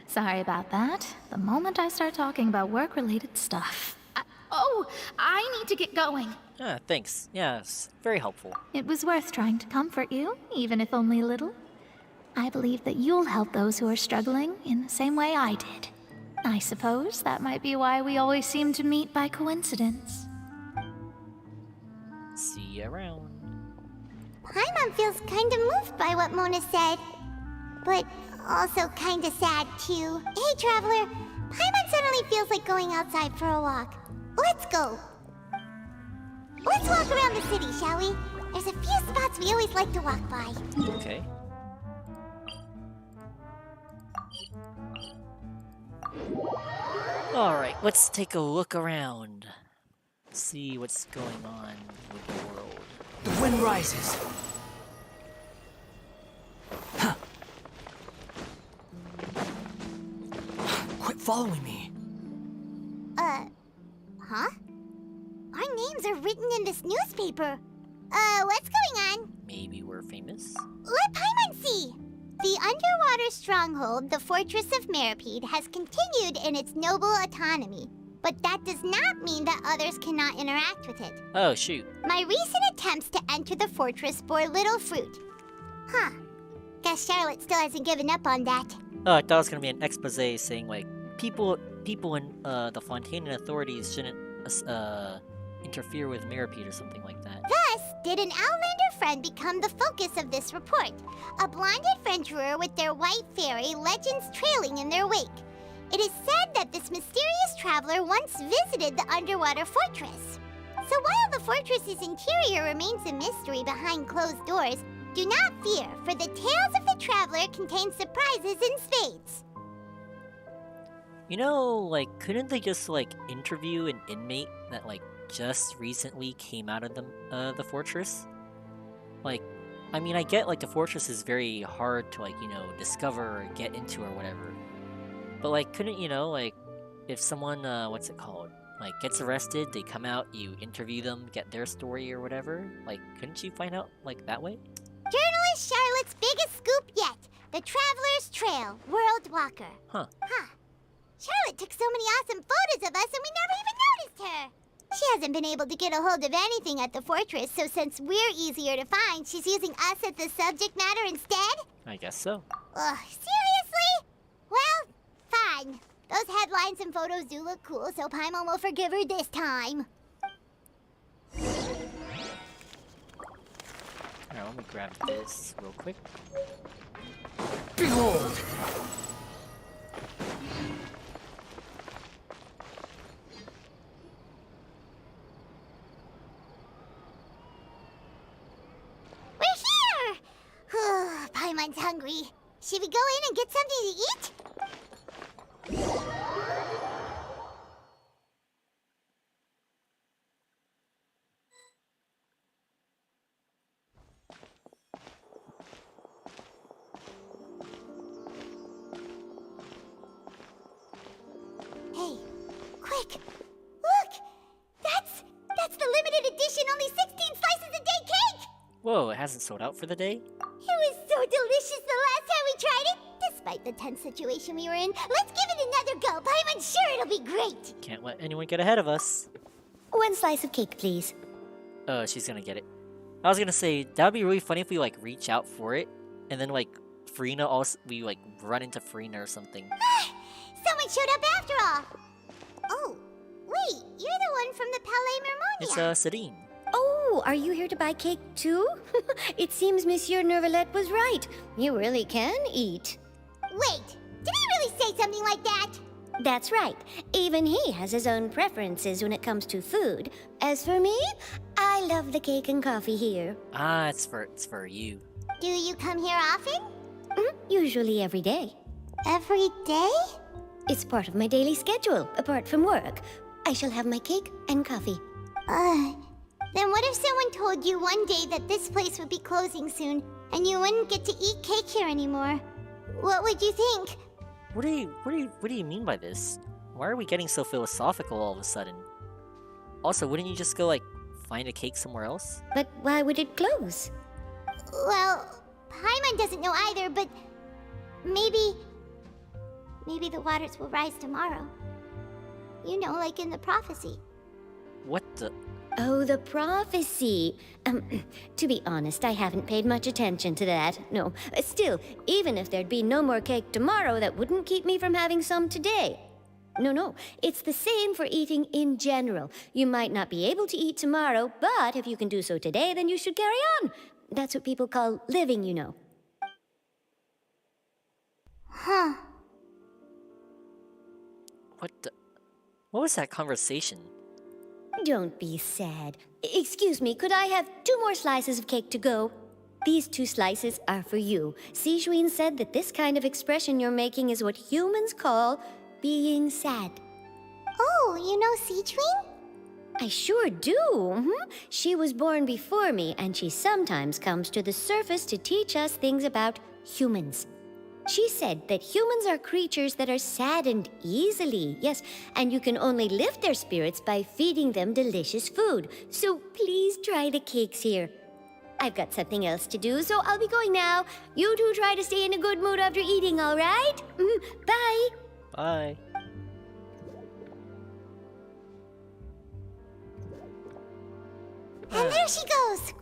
Sorry about that. The moment I start talking about work-related stuff. I need to get going. Thanks. Yes, very helpful. It was worth trying to comfort you, even if only a little. I believe that you'll help those who are struggling in the same way I did. I suppose that might be why we always seem to meet by coincidence. See you around. Paimon feels kinda moved by what Mona said. But also kinda sad, too. Hey, Traveler. Paimon suddenly feels like going outside for a walk. Let's go. Let's walk around the city, shall we? There's a few spots we always like to walk by. Okay. Alright, let's take a look around. See what's going on with the world. The wind rises. Huh. Quit following me. Huh? Our names are written in this newspaper. What's going on? Maybe we're famous? Let Paimon see! The underwater stronghold, the Fortress of Meripede, has continued in its noble autonomy. But that does not mean that others cannot interact with it. Oh, shoot. My recent attempts to enter the fortress bore little fruit. Huh. Guess Charlotte still hasn't given up on that. Oh, I thought it was gonna be an expose saying, like, people in, the Fontaine authorities shouldn't, interfere with Meripede or something like that. Thus, did an Outlander friend become the focus of this report. A blonde adventurer with their white fairy, legends trailing in their wake. It is said that this mysterious traveler once visited the underwater fortress. So while the fortress's interior remains a mystery behind closed doors, do not fear, for the tales of the traveler contain surprises in spades. You know, like, couldn't they just, like, interview an inmate that, like, just recently came out of the fortress? Like, I mean, I get, like, the fortress is very hard to, like, you know, discover or get into or whatever. But, like, couldn't, you know, like, if someone, what's it called? Like, gets arrested, they come out, you interview them, get their story or whatever? Like, couldn't you find out, like, that way? Journalist Charlotte's biggest scoop yet. The Traveler's Trail, World Walker. Huh. Charlotte took so many awesome photos of us and we never even noticed her. She hasn't been able to get a hold of anything at the fortress, so since we're easier to find, she's using us as the subject matter instead? I guess so. Ugh, seriously? Well, fine. Those headlines and photos do look cool, so Paimon will forgive her this time. Alright, let me grab this real quick. Behold! We're here! Paimon's hungry. Should we go in and get something to eat? Hey, quick! Look! That's the limited edition, only 16 slices a day cake! Whoa, it hasn't sold out for the day? It was so delicious the last time we tried it! Despite the tense situation we were in, let's give it another go. Paimon's sure it'll be great! Can't let anyone get ahead of us. One slice of cake, please. Oh, she's gonna get it. I was gonna say, that would be really funny if we, like, reach out for it, and then, like, Farina also, we, like, run into Farina or something. Someone showed up after all! Oh, wait, you're the one from the Palais Mermonia. It's, Sadine. Oh, are you here to buy cake too? It seems Monsieur Nervalette was right. You really can eat. Wait, did he really say something like that? That's right. Even he has his own preferences when it comes to food. As for me, I love the cake and coffee here. Ah, it's for you. Do you come here often? Usually every day. Every day? It's part of my daily schedule, apart from work. I shall have my cake and coffee. Then what if someone told you one day that this place would be closing soon, and you wouldn't get to eat cake here anymore? What would you think? What do you mean by this? Why are we getting so philosophical all of a sudden? Also, wouldn't you just go, like, find a cake somewhere else? But why would it close? Well, Paimon doesn't know either, but maybe the waters will rise tomorrow. You know, like in the prophecy. What the? Oh, the prophecy. To be honest, I haven't paid much attention to that. No, still, even if there'd be no more cake tomorrow, that wouldn't keep me from having some today. No, it's the same for eating in general. You might not be able to eat tomorrow, but if you can do so today, then you should carry on. That's what people call living, you know. Huh. What was that conversation? Don't be sad. Excuse me, could I have 2 more slices of cake to go? These 2 slices are for you. Sijuin said that this kind of expression you're making is what humans call being sad. Oh, you know Sijuin? I sure do. She was born before me, and she sometimes comes to the surface to teach us things about humans. She said that humans are creatures that are saddened easily, yes, and you can only lift their spirits by feeding them delicious food. So please try the cakes here. I've got something else to do, so I'll be going now. You two try to stay in a good mood after eating, all right? Bye. Bye. And there she goes!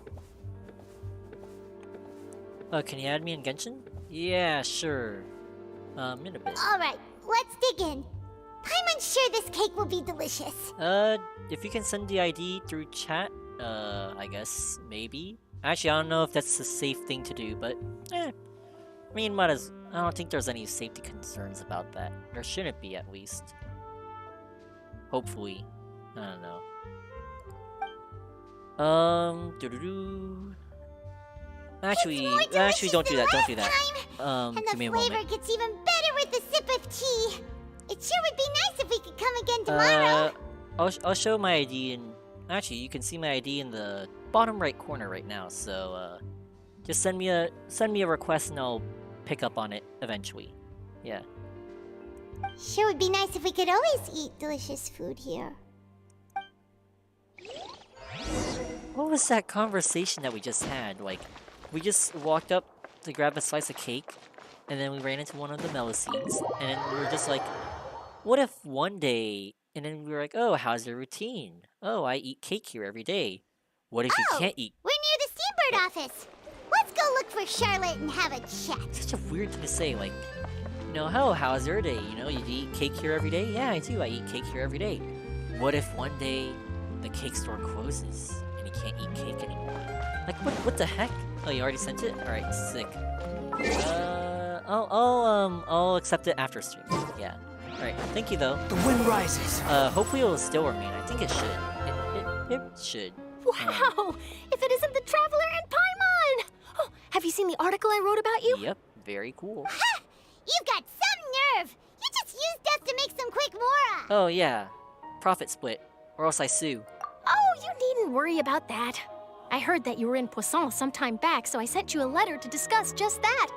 Oh, can you add me in Genshin? Yeah, sure. In a bit. Alright, let's dig in. Paimon's sure this cake will be delicious. If you can send the ID through chat, I guess, maybe? Actually, I don't know if that's a safe thing to do, but, I mean, I don't think there's any safety concerns about that. There shouldn't be, at least. Hopefully. I don't know. Doo-doo-doo. Actually, don't do that, don't do that. And the give me a flavor moment. gets even better with a sip of tea. It sure would be nice if we could come again tomorrow. I'll show my ID in... Actually, you can see my ID in the bottom right corner right now, so, just send me a request and I'll pick up on it eventually. Yeah. Sure would be nice if we could always eat delicious food here. What was that conversation that we just had? Like, we just walked up to grab a slice of cake, and then we ran into one of the Melusines, and then we were just like, what if one day... And then we were like, oh, how's your routine? Oh, I eat cake here every day. What if you can't eat? We're near the Steambird office. Let's go look for Charlotte and have a chat. Such a weird thing to say, like, you know, oh, how's your day? You know, you eat cake here every day? Yeah, I do. I eat cake here every day. What if one day the cake store closes and you can't eat cake anymore? Like, what the heck? Oh, you already sent it? Alright, sick. I'll accept it after stream. Yeah. Alright, thank you though. The wind rises. Hopefully it'll still remain. I think it should. It should. Wow! If it isn't the Traveler and Paimon! Oh, have you seen the article I wrote about you? Yep, very cool. Ha! You've got some nerve! You just used death to make some quick mora! Oh yeah. Profit split. Or else I sue. Oh, you needn't worry about that. I heard that you were in Poisson some time back, so I sent you a letter to discuss just that.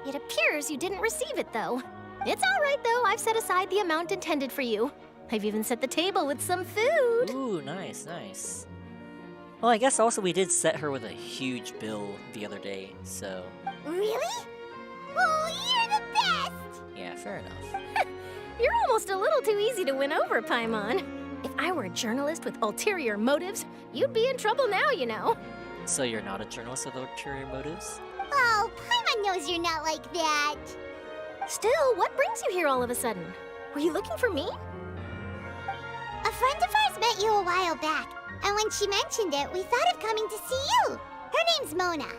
It appears you didn't receive it, though. It's all right, though. I've set aside the amount intended for you. I've even set the table with some food. Ooh, nice, nice. Well, I guess also we did set her with a huge bill the other day, so... Really? Oh, you're the best! Yeah, fair enough. You're almost a little too easy to win over, Paimon. If I were a journalist with ulterior motives, you'd be in trouble now, you know. So you're not a journalist with ulterior motives? Oh, Paimon knows you're not like that. Still, what brings you here all of a sudden? Were you looking for me? A friend of ours met you a while back, and when she mentioned it, we thought of coming to see you. Her name's Mona.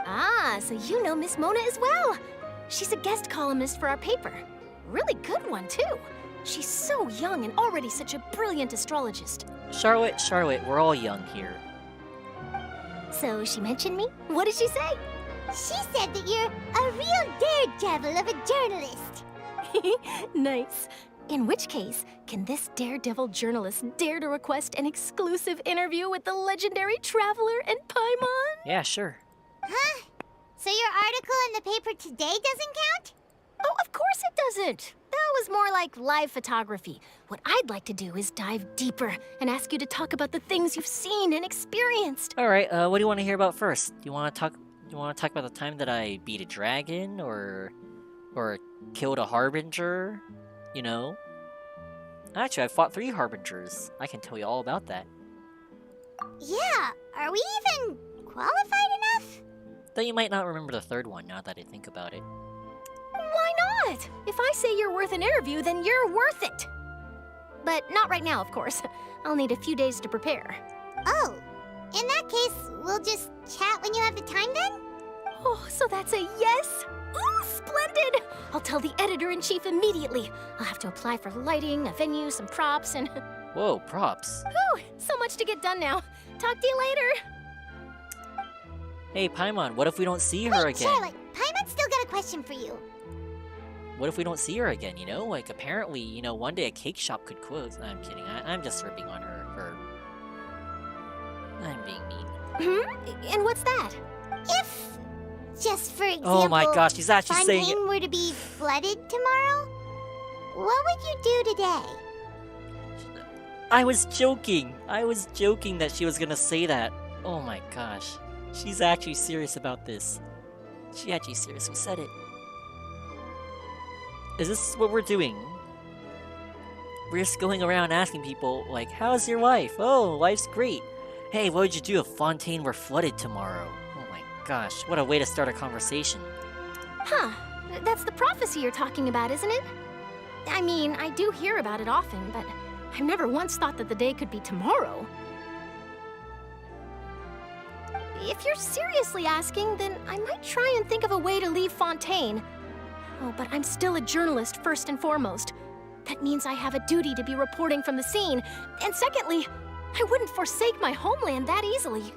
Ah, so you know Miss Mona as well. She's a guest columnist for our paper. Really good one, too. She's so young and already such a brilliant astrologist. Charlotte, we're all young here. So she mentioned me? What did she say? She said that you're a real daredevil of a journalist. Nice. In which case, can this daredevil journalist dare to request an exclusive interview with the legendary Traveler and Paimon? Yeah, sure. Huh? So your article in the paper today doesn't count? Oh, of course it doesn't. That was more like live photography. What I'd like to do is dive deeper and ask you to talk about the things you've seen and experienced. All right, what do you want to hear about first? Do you want to talk about the time that I beat a dragon or killed a harbinger? You know? Actually, I fought 3 harbingers. I can tell you all about that. Yeah, are we even qualified enough? Though you might not remember the 3rd one now that I think about it. Why not? If I say you're worth an interview, then you're worth it. But not right now, of course. I'll need a few days to prepare. Oh, in that case, we'll just chat when you have the time then? Oh, so that's a yes? Ooh, splendid! I'll tell the editor-in-chief immediately. I'll have to apply for lighting, a venue, some props, and... Whoa, props. Whew, so much to get done now. Talk to you later. Hey, Paimon, what if we don't see her again? Charlotte, Paimon's still got a question for you. What if we don't see her again, you know? Like, apparently, you know, one day a cake shop could close. I'm kidding. I'm just ripping on her I'm being mean. And what's that? If, just for example, Oh my gosh, she's actually saying Fontaine it. were to be flooded tomorrow, what would you do today? I was joking. I was joking that she was gonna say that. Oh my gosh. She's actually serious about this. She actually seriously said it. Is this what we're doing? We're just going around asking people, like, how's your life? Oh, life's great. Hey, what would you do if Fontaine were flooded tomorrow? Oh my gosh, what a way to start a conversation. Huh. That's the prophecy you're talking about, isn't it? I mean, I do hear about it often, but I've never once thought that the day could be tomorrow. If you're seriously asking, then I might try and think of a way to leave Fontaine. Oh, but I'm still a journalist first and foremost. That means I have a duty to be reporting from the scene. And secondly, I wouldn't forsake my homeland that easily.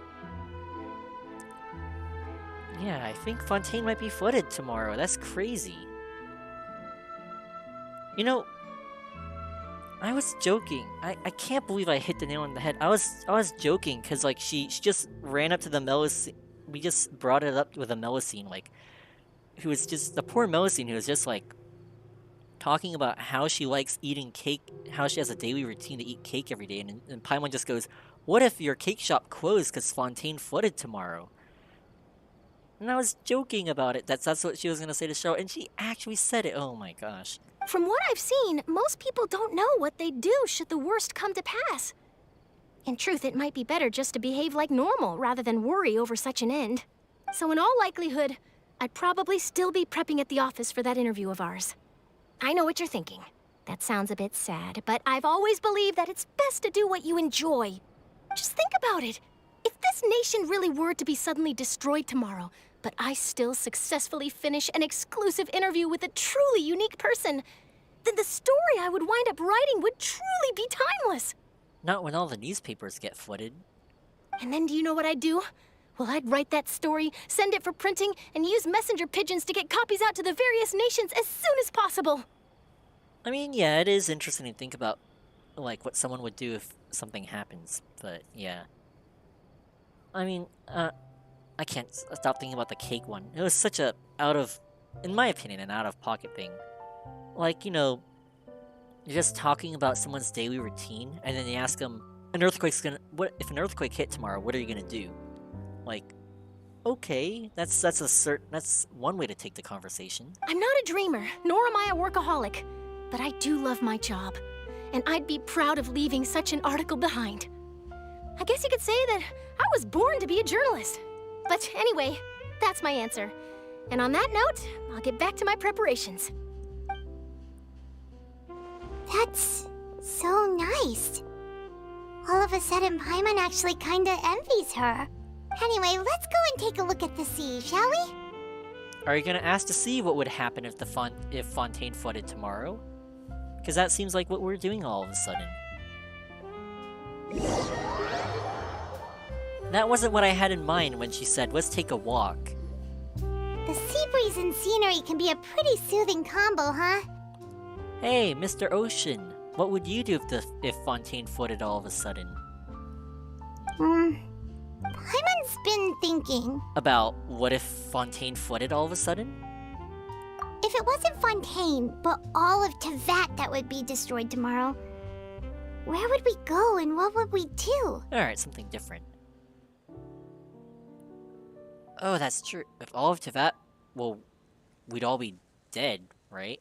Yeah, I think Fontaine might be flooded tomorrow. That's crazy. You know, I was joking. I can't believe I hit the nail on the head. I was joking because like she just ran up to the Melusine. We just brought it up with a Melusine, like who was just the poor Melusine who was just like talking about how she likes eating cake, how she has a daily routine to eat cake every day, and Paimon just goes, "What if your cake shop closed because Fontaine flooded tomorrow?" And I was joking about it. That's what she was gonna say to Charlotte, and she actually said it. Oh my gosh. From what I've seen, most people don't know what they'd do should the worst come to pass. In truth, it might be better just to behave like normal rather than worry over such an end. So in all likelihood, I'd probably still be prepping at the office for that interview of ours. I know what you're thinking. That sounds a bit sad, but I've always believed that it's best to do what you enjoy. Just think about it. If this nation really were to be suddenly destroyed tomorrow, but I still successfully finish an exclusive interview with a truly unique person, then the story I would wind up writing would truly be timeless. Not when all the newspapers get flooded. And then do you know what I'd do? Well, I'd write that story, send it for printing, and use messenger pigeons to get copies out to the various nations as soon as possible. I mean, yeah, it is interesting to think about, like, what someone would do if something happens, but yeah. I mean, I can't stop thinking about the cake one. It was such a in my opinion, an out-of-pocket thing. Like, you know, you're just talking about someone's daily routine, and then you ask them, what if an earthquake hit tomorrow, what are you gonna do? Like, okay, that's one way to take the conversation. I'm not a dreamer, nor am I a workaholic, but I do love my job, and I'd be proud of leaving such an article behind. I guess you could say that I was born to be a journalist. But anyway, that's my answer. And on that note, I'll get back to my preparations. That's so nice. All of a sudden, Paimon actually kinda envies her. Anyway, let's go and take a look at the sea, shall we? Are you gonna ask to see what would happen if if Fontaine flooded tomorrow? Because that seems like what we're doing all of a sudden. That wasn't what I had in mind when she said, let's take a walk. The sea breeze and scenery can be a pretty soothing combo, huh? Hey, Mr. Ocean, what would you do if Fontaine flooded all of a sudden? Paimon's been thinking. About what if Fontaine flooded all of a sudden? If it wasn't Fontaine, but all of Tevat that would be destroyed tomorrow, where would we go and what would we do? Alright, something different. Oh, that's true. If all of Tevat, well, we'd all be dead, right?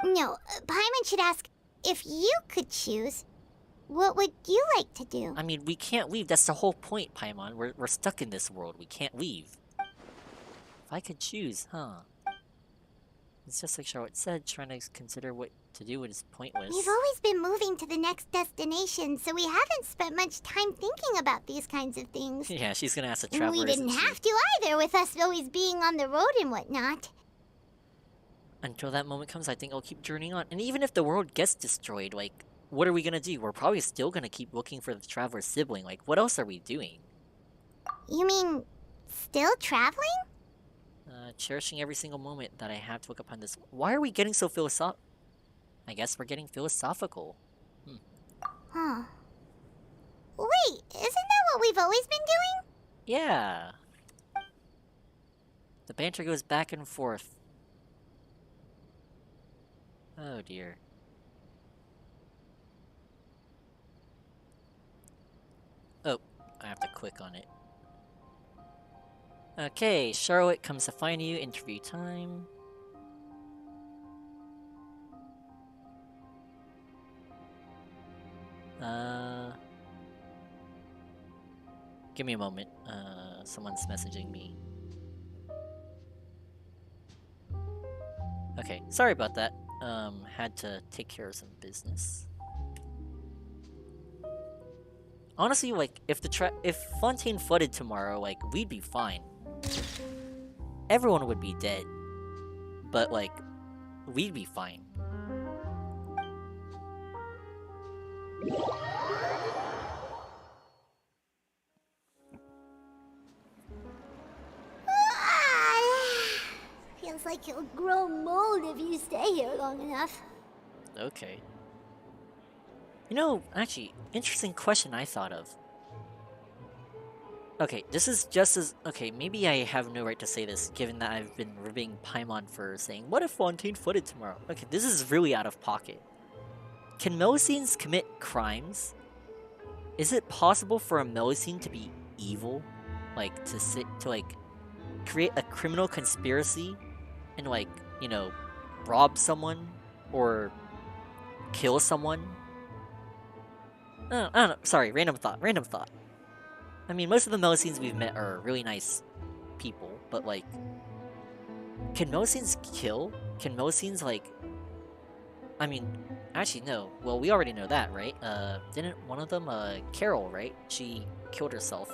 No, Paimon should ask, if you could choose, what would you like to do? I mean, we can't leave. That's the whole point, Paimon. We're stuck in this world. We can't leave. If I could choose, huh? It's just like Charlotte said, trying to consider what to do is pointless. We've always been moving to the next destination, so we haven't spent much time thinking about these kinds of things. Yeah, she's gonna ask the travelers. We didn't have to either, with us always being on the road and whatnot. Until that moment comes, I think I'll keep journeying on. And even if the world gets destroyed, like, what are we gonna do? We're probably still gonna keep looking for the traveler's sibling. Like, what else are we doing? You mean, still traveling? Cherishing every single moment that I have to look upon this. Why are we getting so philosophical? I guess we're getting philosophical. Huh. Wait Wait, isn't that what we've always been doing? Yeah. The banter goes back and forth. Oh dear. Oh, I have to click on it. Okay, Charlotte comes to find you. Interview time. Give me a moment. Someone's messaging me. Okay, sorry about that. Had to take care of some business. Honestly, like, if Fontaine flooded tomorrow, like, we'd be fine. Everyone would be dead. But, like, we'd be fine. Feels like you'll grow mold if you stay here long enough. Okay. You know, actually, interesting question I thought of. Okay, this is just as... Okay, maybe I have no right to say this, given that I've been ribbing Paimon for saying, what if Fontaine flooded tomorrow? Okay, this is really out of pocket. Can Melusines commit crimes? Is it possible for a Melusine to be evil? Like, to create a criminal conspiracy and, like, you know, rob someone or kill someone? I don't know, sorry, random thought. I mean, most of the Melusines we've met are really nice people, but, like, can Melusines kill? Can Melusines, like... I mean, actually, no. Well, we already know that, right? Didn't one of them, Carol, right? She killed herself.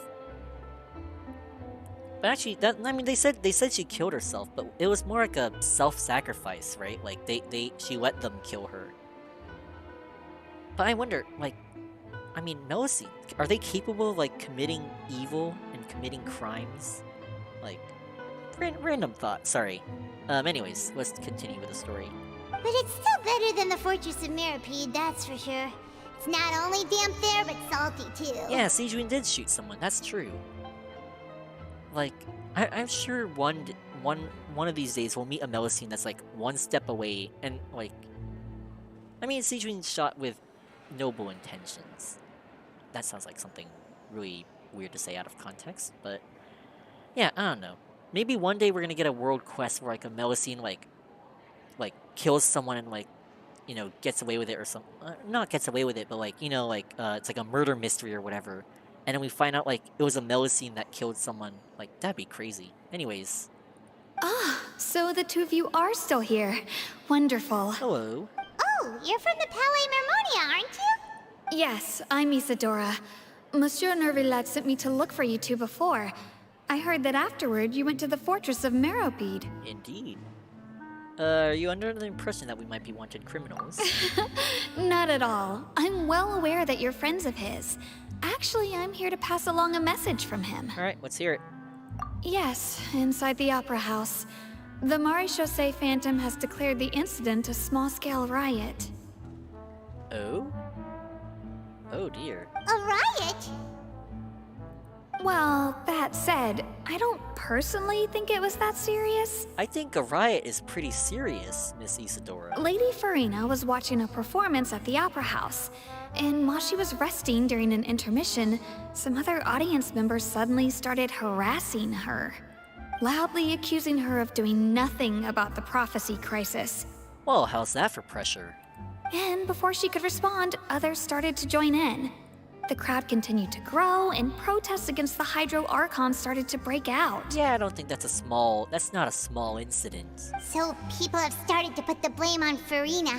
But actually, I mean, they said she killed herself, but it was more like a self-sacrifice, right? Like, she let them kill her. But I wonder, like, I mean, Melusine, are they capable of, like, committing evil and committing crimes? Like, random thought, sorry. Anyways, let's continue with the story. But it's still better than the Fortress of Meropide, that's for sure. It's not only damp there, but salty too. Yeah, Seijuin did shoot someone, that's true. Like, I'm sure one of these days we'll meet a Melusine that's, like, one step away, and, like... I mean, Seijuin shot with noble intentions. That sounds like something really weird to say out of context, but... Yeah, I don't know. Maybe one day we're gonna get a world quest where, like, a Melusine, like kills someone and, like, you know, gets away with it or something. Not gets away with it, but, like, you know, like, it's like a murder mystery or whatever. And then we find out, like, it was a Melusine that killed someone. Like, that'd be crazy. Anyways. Ah, so the two of you are still here. Wonderful. Hello. Oh, you're from the Palais Mermonia, aren't you? Yes, I'm Isadora. Monsieur Nervillet sent me to look for you two before. I heard that afterward you went to the Fortress of Meropide. Indeed. Are you under the impression that we might be wanted criminals? Not at all. I'm well aware that you're friends of his. Actually, I'm here to pass along a message from him. Alright, let's hear it. Yes, inside the Opera House. The Maréchaussée Phantom has declared the incident a small-scale riot. Oh? Oh dear. A riot? Well, that said, I don't personally think it was that serious. I think a riot is pretty serious, Miss Isadora. Lady Farina was watching a performance at the Opera House, and while she was resting during an intermission, some other audience members suddenly started harassing her, loudly accusing her of doing nothing about the prophecy crisis. Well, how's that for pressure? And before she could respond, others started to join in. The crowd continued to grow, and protests against the Hydro Archon started to break out. Yeah, I don't think that's not a small incident. So people have started to put the blame on Farina.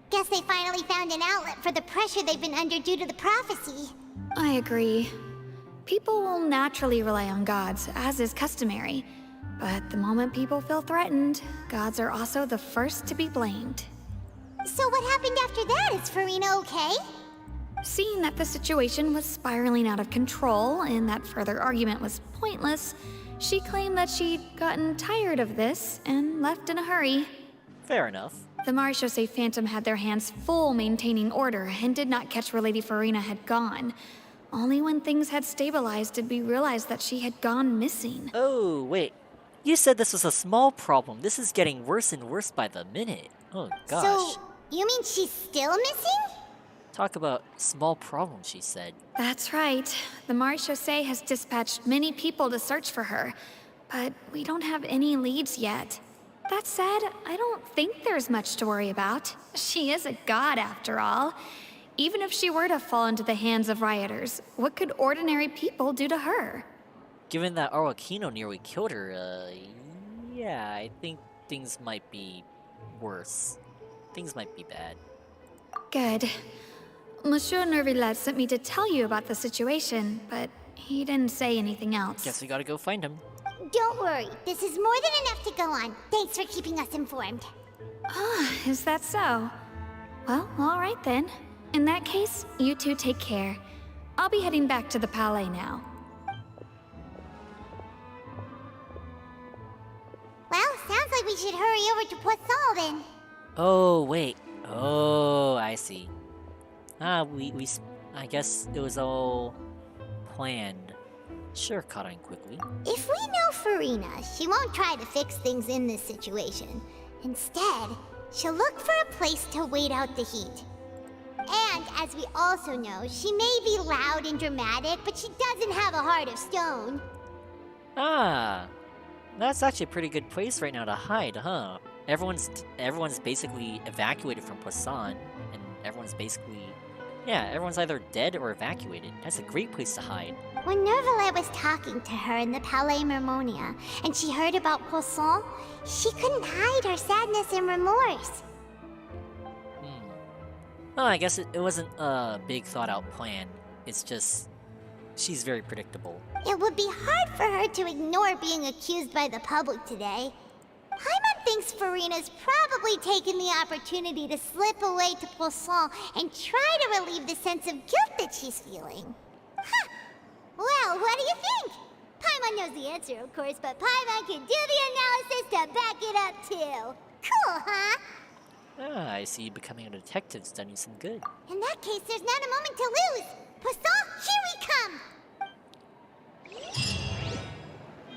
Guess they finally found an outlet for the pressure they've been under due to the prophecy. I agree. People will naturally rely on gods, as is customary. But the moment people feel threatened, gods are also the first to be blamed. So what happened after that? Is Farina okay? Seeing that the situation was spiraling out of control and that further argument was pointless, she claimed that she'd gotten tired of this and left in a hurry. Fair enough. The Maréchaussée Phantom had their hands full maintaining order and did not catch where Lady Farina had gone. Only when things had stabilized did we realize that she had gone missing. Oh, wait. You said this was a small problem. This is getting worse and worse by the minute. Oh, gosh. So, you mean she's still missing? Talk about small problem, she said. That's right. The Marechaussee has dispatched many people to search for her, but we don't have any leads yet. That said, I don't think there's much to worry about. She is a god, after all. Even if she were to fall into the hands of rioters, what could ordinary people do to her? Given that Arlecchino nearly killed her, yeah, I think things might be worse. Things might be bad. Good. Monsieur Nervillet sent me to tell you about the situation, but he didn't say anything else. Guess we gotta go find him. Don't worry, this is more than enough to go on. Thanks for keeping us informed. Ah, is that so? Well, all right then. In that case, you two take care. I'll be heading back to the Palais now. Well, sounds like we should hurry over to Poisson then. Oh, wait. Oh, I see. I guess it was all planned. Sure, caught on quickly. If we know Farina, she won't try to fix things in this situation. Instead, she'll look for a place to wait out the heat. And, as we also know, she may be loud and dramatic, but she doesn't have a heart of stone. Ah, that's actually a pretty good place right now to hide, huh? Everyone's basically evacuated from Poisson, and everyone's either dead or evacuated. That's a great place to hide. When Nervillet was talking to her in the Palais Mermonia, and she heard about Poisson, she couldn't hide her sadness and remorse. Well, I guess it wasn't a big thought-out plan. It's just, she's very predictable. It would be hard for her to ignore being accused by the public today. Paimon thinks Farina's probably taken the opportunity to slip away to Poisson and try to relieve the sense of guilt that she's feeling. Huh! Well, what do you think? Paimon knows the answer, of course, but Paimon can do the analysis to back it up, too. Cool, huh? Ah, I see becoming a detective's done you some good. In that case, there's not a moment to lose. Poisson, here we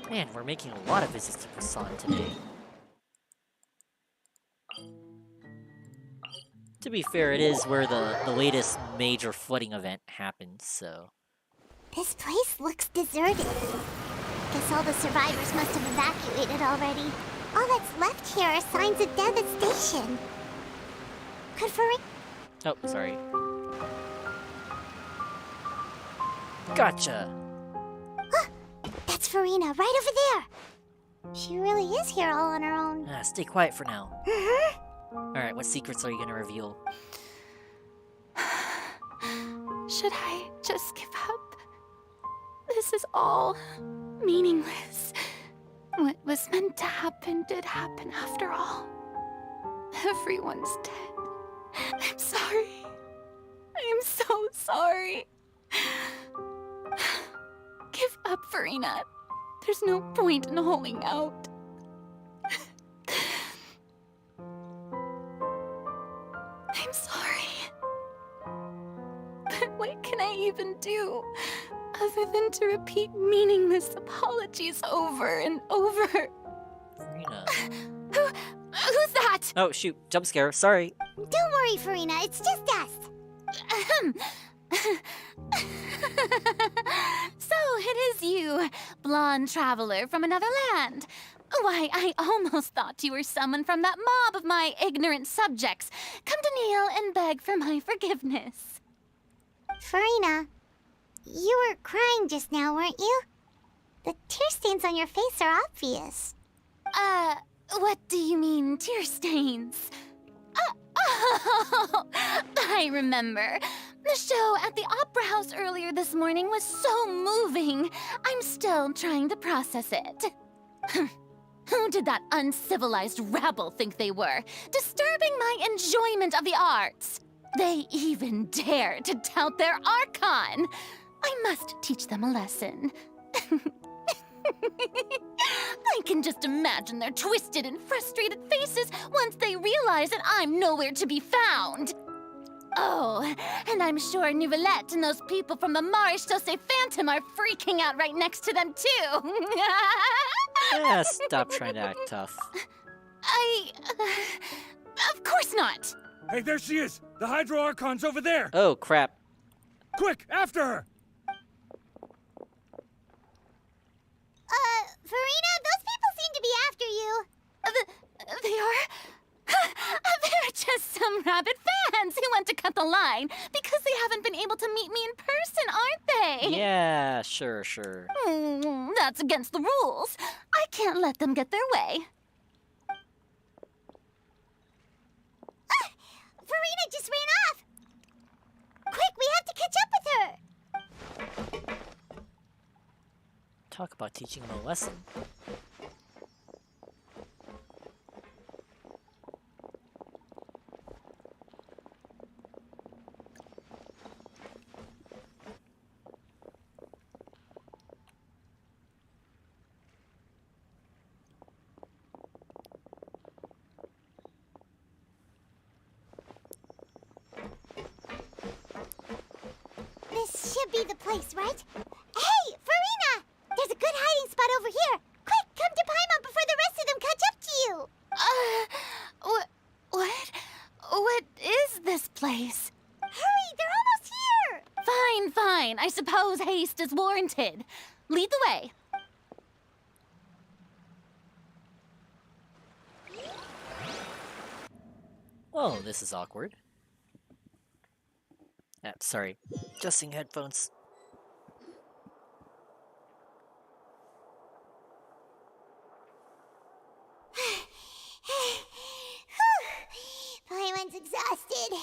come! Man, we're making a lot of visits to Poisson today. To be fair, it is where the latest major flooding event happened, so... This place looks deserted. Guess all the survivors must have evacuated already. All that's left here are signs of devastation. Could Farina... Oh, sorry. Gotcha! That's Farina, right over there! She really is here all on her own. Stay quiet for now. Mm-hmm. Alright, what secrets are you gonna reveal? Should I just give up? This is all meaningless. What was meant to happen did happen after all. Everyone's dead. I'm sorry. I am so sorry. Give up, Farina. There's no point in holding out. I'm sorry. But what can I even do other than to repeat meaningless apologies over and over? Farina. Who's that? Oh, shoot. Jump scare. Sorry. Don't worry, Farina. It's just us. So it is you, blonde traveler from another land. Why, I almost thought you were someone from that mob of my ignorant subjects. Come to kneel and beg for my forgiveness. Farina, you were crying just now, weren't you? The tear stains on your face are obvious. What do you mean, tear stains? Oh, I remember. The show at the Opera House earlier this morning was so moving. I'm still trying to process it. Who did that uncivilized rabble think they were, disturbing my enjoyment of the arts? They even dare to tout their Archon. I must teach them a lesson. I can just imagine their twisted and frustrated faces once they realize that I'm nowhere to be found. Oh, and I'm sure Nouvellette and those people from the Maréchaussée Phantom are freaking out right next to them, too. Yeah, stop trying to act tough. Of course not. Hey, there she is! The Hydro Archon's over there! Oh, crap. Quick, after her! Farina, those people seem to be after you. They are? They're just some rabid fans who want to cut the line because they haven't been able to meet me in person, aren't they? Yeah, sure. That's against the rules. I can't let them get their way. Farina just ran off! Quick, we have to catch up with her! Talk about teaching them a lesson. This should be the place, right? Hey, Farina! There's a good hiding spot over here! Quick, come to Paimon before the rest of them catch up to you! What? What is this place? Hurry, they're almost here! Fine. I suppose haste is warranted. Lead the way. Oh, this is awkward. Sorry. Adjusting headphones. Paimon's exhausted.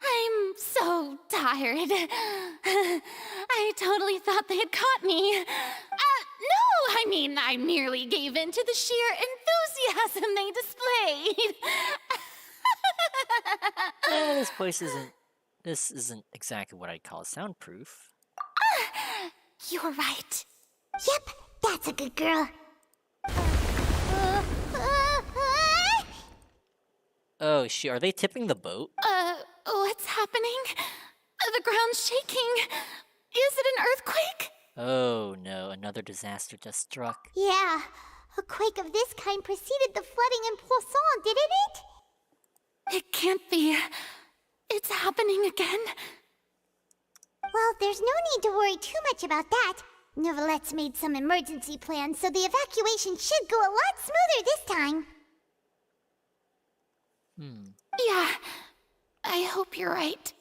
I'm so tired. I totally thought they had caught me. No, I mean, I merely gave in to the sheer enthusiasm they displayed. This isn't exactly what I'd call soundproof. You're right. Yep, that's a good girl. Oh, are they tipping the boat? What's happening? The ground's shaking. Is it an earthquake? Oh no, another disaster just struck. Yeah, a quake of this kind preceded the flooding in Poisson, didn't it? It can't be. It's happening again. Well, there's no need to worry too much about that. Nouvellette's made some emergency plans, so the evacuation should go a lot smoother this time. Yeah, I hope you're right.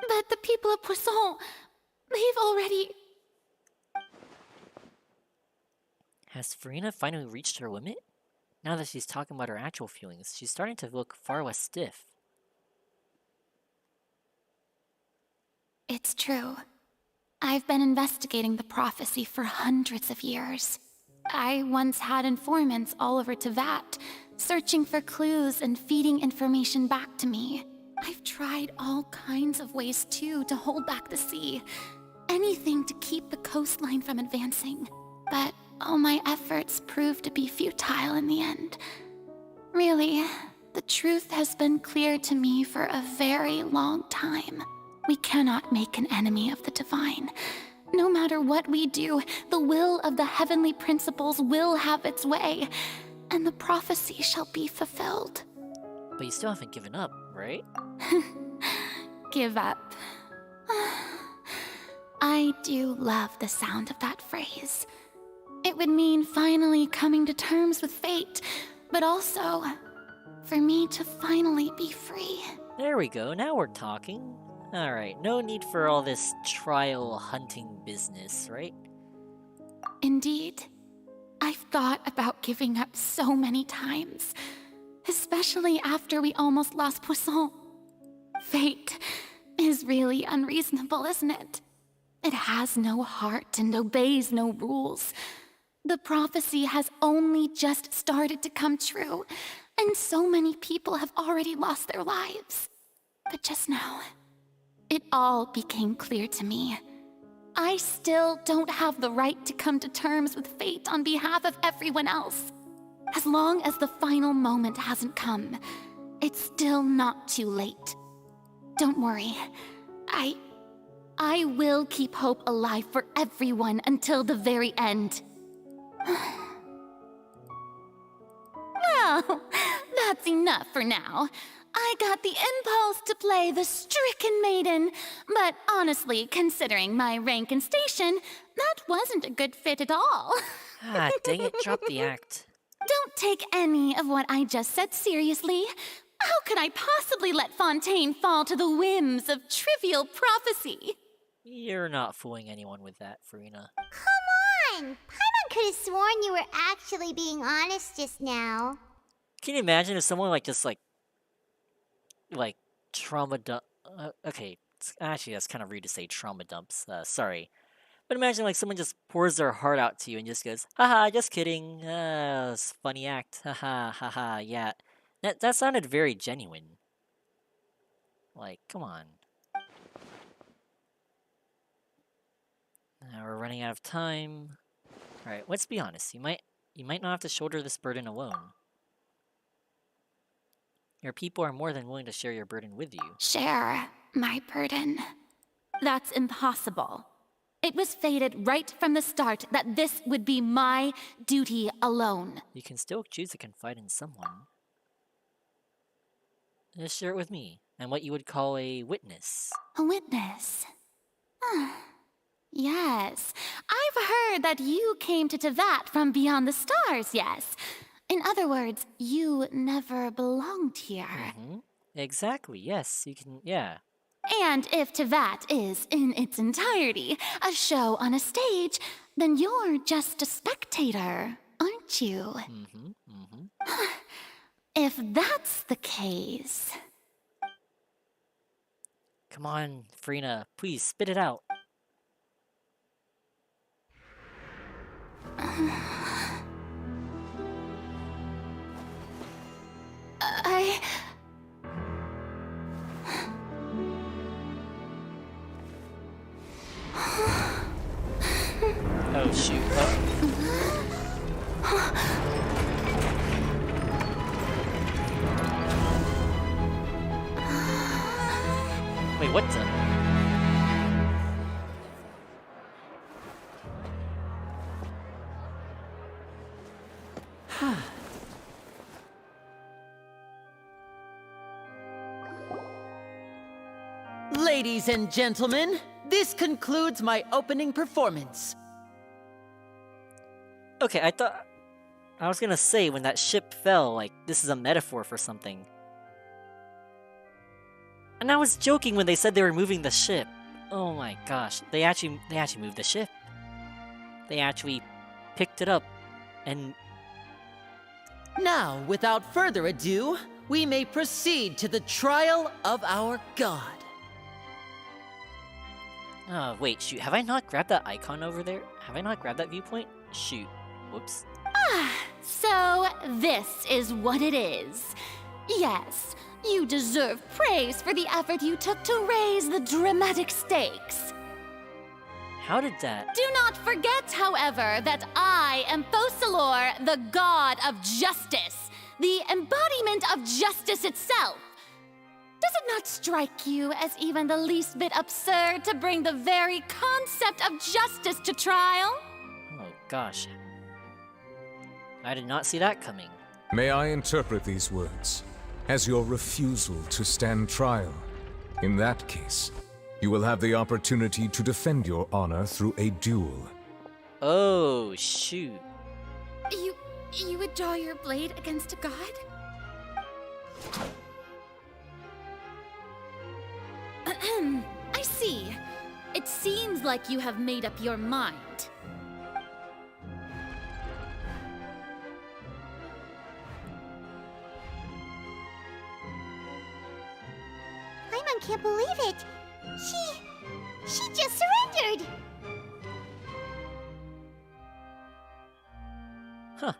But the people of Poisson, they've already... Has Farina finally reached her limit? Now that she's talking about her actual feelings, she's starting to look far less stiff. It's true. I've been investigating the prophecy for hundreds of years. I once had informants all over Tevat, searching for clues and feeding information back to me. I've tried all kinds of ways, too, to hold back the sea. Anything to keep the coastline from advancing. But all my efforts proved to be futile in the end. Really, the truth has been clear to me for a very long time. We cannot make an enemy of the divine. No matter what we do, the will of the heavenly principles will have its way, and the prophecy shall be fulfilled. But you still haven't given up, right? Give up. I do love the sound of that phrase. It would mean finally coming to terms with fate, but also for me to finally be free. There we go, now we're talking. Alright, no need for all this trial hunting business, right? Indeed. I've thought about giving up so many times, especially after we almost lost Poisson. Fate is really unreasonable, isn't it? It has no heart and obeys no rules. The prophecy has only just started to come true, and so many people have already lost their lives. But just now, it all became clear to me. I still don't have the right to come to terms with fate on behalf of everyone else. as long as the final moment hasn't come, it's still not too late. Don't worry. I will keep hope alive for everyone until the very end. Well, that's enough for now. I got the impulse to play the stricken maiden, but honestly, considering my rank and station, that wasn't a good fit at all. Ah, dang it, drop the act. Don't take any of what I just said seriously. How could I possibly let Fontaine fall to the whims of trivial prophecy? You're not fooling anyone with that, Farina. Come on! Paimon could have sworn you were actually being honest just now. Can you imagine if someone just trauma dump? Okay, actually that's kind of rude to say trauma dumps. Sorry, but imagine someone just pours their heart out to you and just goes, "Haha, just kidding. It's a funny act. Haha, haha. Yeah, that sounded very genuine. Come on." Now we're running out of time. All right, let's be honest. You might not have to shoulder this burden alone. Your people are more than willing to share your burden with you. Share my burden. That's impossible. It was fated right from the start that this would be my duty alone. You can still choose to confide in someone. Just share it with me. I'm what you would call a witness. A witness? Yes. I've heard that you came to Tevat from beyond the stars, yes. In other words, you never belonged here. Mm-hmm. Exactly, yes, you can, yeah. And if Tevat is, in its entirety, a show on a stage, then you're just a spectator, aren't you? Mm-hmm, mm-hmm. If that's the case... Come on, Farina, please, spit it out. Oh, shoot. Wait, what the? Ladies and gentlemen, this concludes my opening performance. Okay, I was gonna say when that ship fell, this is a metaphor for something. And I was joking when they said they were moving the ship. Oh my gosh, they actually moved the ship. They actually picked it up, and... Now, without further ado, we may proceed to the trial of our god. Oh, wait, shoot, have I not grabbed that icon over there? Have I not grabbed that viewpoint? Shoot, whoops. So this is what it is. Yes, you deserve praise for the effort you took to raise the dramatic stakes. How did that? Do not forget, however, that I am Fosalor, the god of justice, the embodiment of justice itself. Does it not strike you as even the least bit absurd to bring the very concept of justice to trial? Oh gosh. I did not see that coming. May I interpret these words as your refusal to stand trial? In that case, you will have the opportunity to defend your honor through a duel. Oh, shoot. You would draw your blade against a god? I see. It seems like you have made up your mind. Paimon can't believe it. She just surrendered. Huh.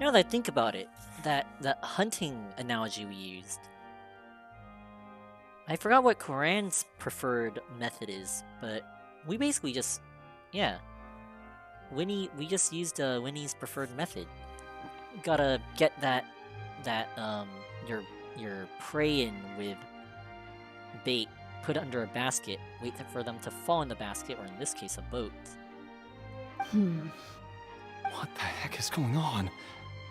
Now that I think about it, that hunting analogy we used, I forgot what Koran's preferred method is, but we basically just, yeah. Winnie, we just used Winnie's preferred method. You gotta get your prey in with bait, put it under a basket, wait for them to fall in the basket, or in this case, a boat. What the heck is going on?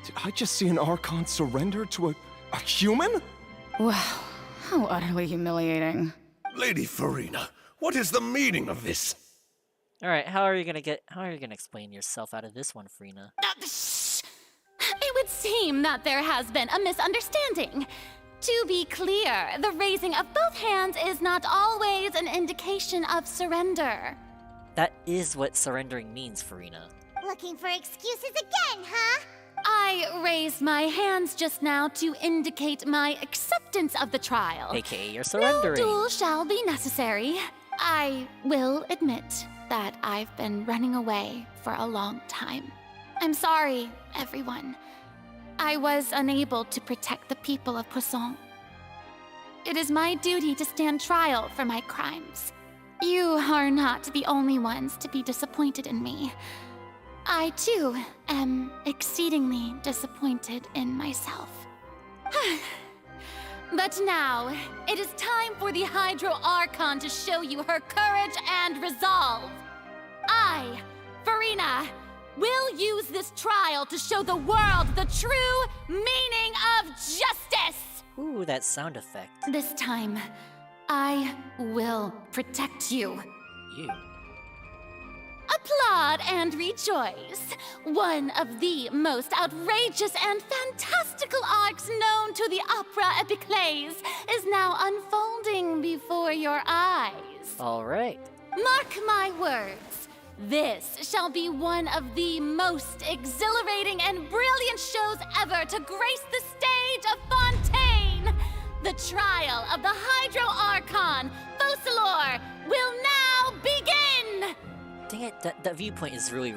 Did I just see an Archon surrender to a human? Wow, how utterly humiliating. Lady Farina, what is the meaning of this? Alright, how are you gonna explain yourself out of this one, Farina? It would seem that there has been a misunderstanding. To be clear, the raising of both hands is not always an indication of surrender. That is what surrendering means, Farina. Looking for excuses again, huh? I raised my hands just now to indicate my acceptance of the trial. AKA you're surrendering. No duel shall be necessary. I will admit that I've been running away for a long time. I'm sorry, everyone. I was unable to protect the people of Poisson. It is my duty to stand trial for my crimes. You are not the only ones to be disappointed in me. I, too, am exceedingly disappointed in myself. But now, it is time for the Hydro Archon to show you her courage and resolve. I, Farina, will use this trial to show the world the true meaning of justice! Ooh, that sound effect. This time, I will protect you. You? Applaud and rejoice! One of the most outrageous and fantastical arcs known to the opera epiclese is now unfolding before your eyes. Alright. Mark my words. This shall be one of the most exhilarating and brilliant shows ever to grace the stage of Fontaine! The trial of the Hydro Archon, Focalor, will now begin! Dang it, that viewpoint is really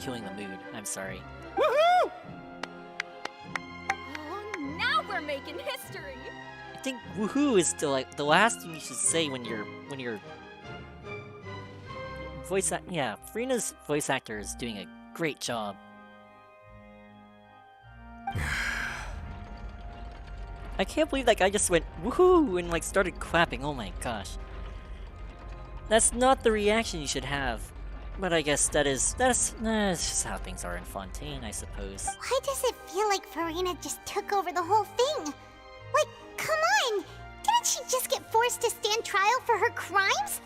killing the mood. I'm sorry. Woohoo! Oh, now we're making history! I think woohoo is still like the last thing you should say when you're yeah, Farina's voice actor is doing a great job. I can't believe that guy just went woohoo and like started clapping. Oh my gosh. That's not the reaction you should have. But I guess that's just how things are in Fontaine, I suppose. Why does it feel like Farina just took over the whole thing? Like, come on! Didn't she just get forced to stand trial for her crimes?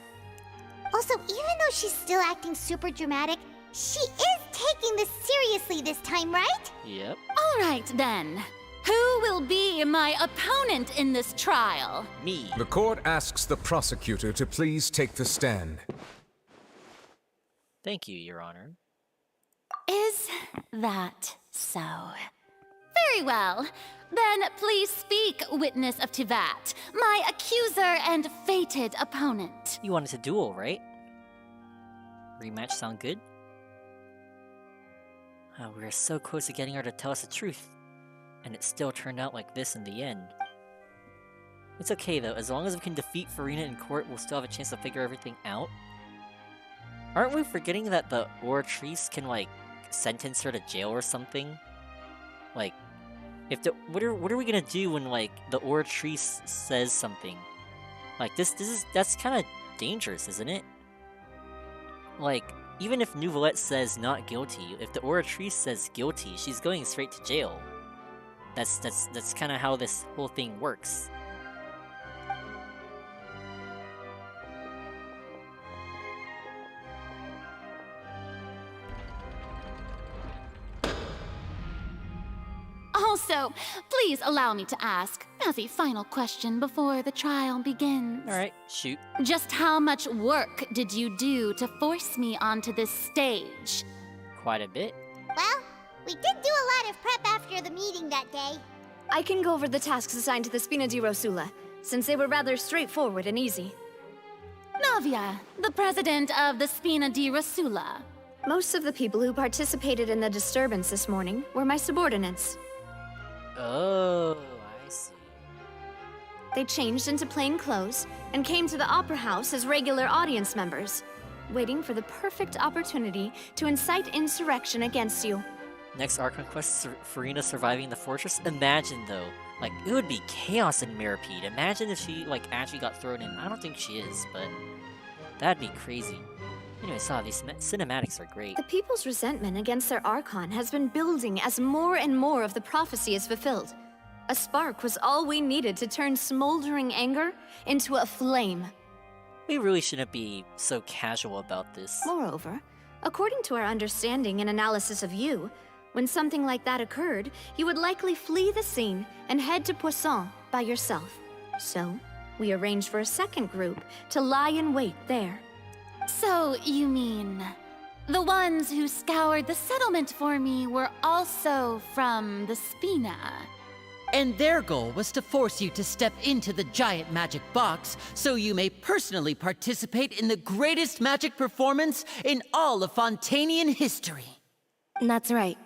Also, even though she's still acting super dramatic, she is taking this seriously this time, right? Yep. Alright then. Who will be my opponent in this trial? Me. The court asks the prosecutor to please take the stand. Thank you, Your Honor. Is that so? Very well. Then please speak, witness of Tivat, my accuser and fated opponent. You wanted to duel, right? Rematch sound good? Oh, we were so close to getting her to tell us the truth. And it still turned out like this in the end. It's okay though, as long as we can defeat Farina in court, we'll still have a chance to figure everything out. Aren't we forgetting that the Oratrice can, like, sentence her to jail or something? Like, if the what are we gonna do when, like, the Oratrice says something? Like, that's kind of dangerous, isn't it? Like, even if Nouvelette says not guilty, if the Oratrice says guilty, she's going straight to jail. That's kind of how this whole thing works. Also, please allow me to ask, as a final question before the trial begins. Alright, shoot. Just how much work did you do to force me onto this stage? Quite a bit. Well, we did do a lot of prep after the meeting that day. I can go over the tasks assigned to the Spina di Rosula, since they were rather straightforward and easy. Navia, the president of the Spina di Rosula. Most of the people who participated in the disturbance this morning were my subordinates. Oh, I see. They changed into plain clothes and came to the Opera House as regular audience members. waiting for the perfect opportunity to incite insurrection against you. Next Archon Quest, Furina surviving the fortress. Imagine though, like it would be chaos in Mirapede. Imagine if she like actually got thrown in. I don't think she is, but that'd be crazy. Anyway, these cinematics are great. The people's resentment against their Archon has been building as more and more of the prophecy is fulfilled. A spark was all we needed to turn smoldering anger into a flame. We really shouldn't be so casual about this. Moreover, according to our understanding and analysis of you, when something like that occurred, you would likely flee the scene and head to Poisson by yourself. So, we arranged for a second group to lie in wait there. So, you mean... the ones who scoured the settlement for me were also from the Spina? And their goal was to force you to step into the giant magic box so you may personally participate in the greatest magic performance in all of Fontanian history. That's right.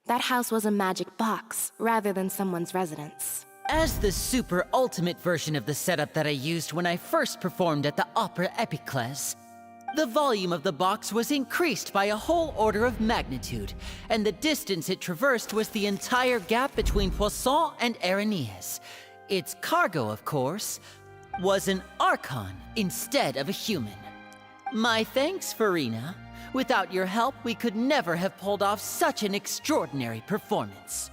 That house was a magic box, rather than someone's residence. As the super ultimate version of the setup that I used when I first performed at the Opera Epiclese, the volume of the box was increased by a whole order of magnitude, and the distance it traversed was the entire gap between Poisson and Aranias. Its cargo, of course, was an Archon instead of a human. My thanks, Furina. Without your help, we could never have pulled off such an extraordinary performance.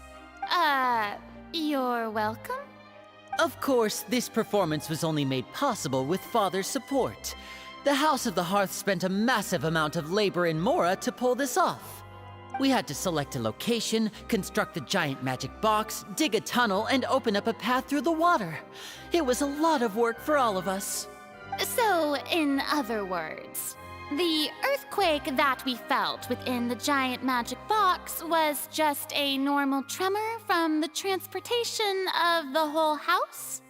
You're welcome? Of course, this performance was only made possible with Father's support. The House of the Hearth spent a massive amount of labor in Mora to pull this off. We had to select a location, construct the giant magic box, dig a tunnel, and open up a path through the water. It was a lot of work for all of us. So, in other words, the earthquake that we felt within the giant magic box was just a normal tremor from the transportation of the whole house?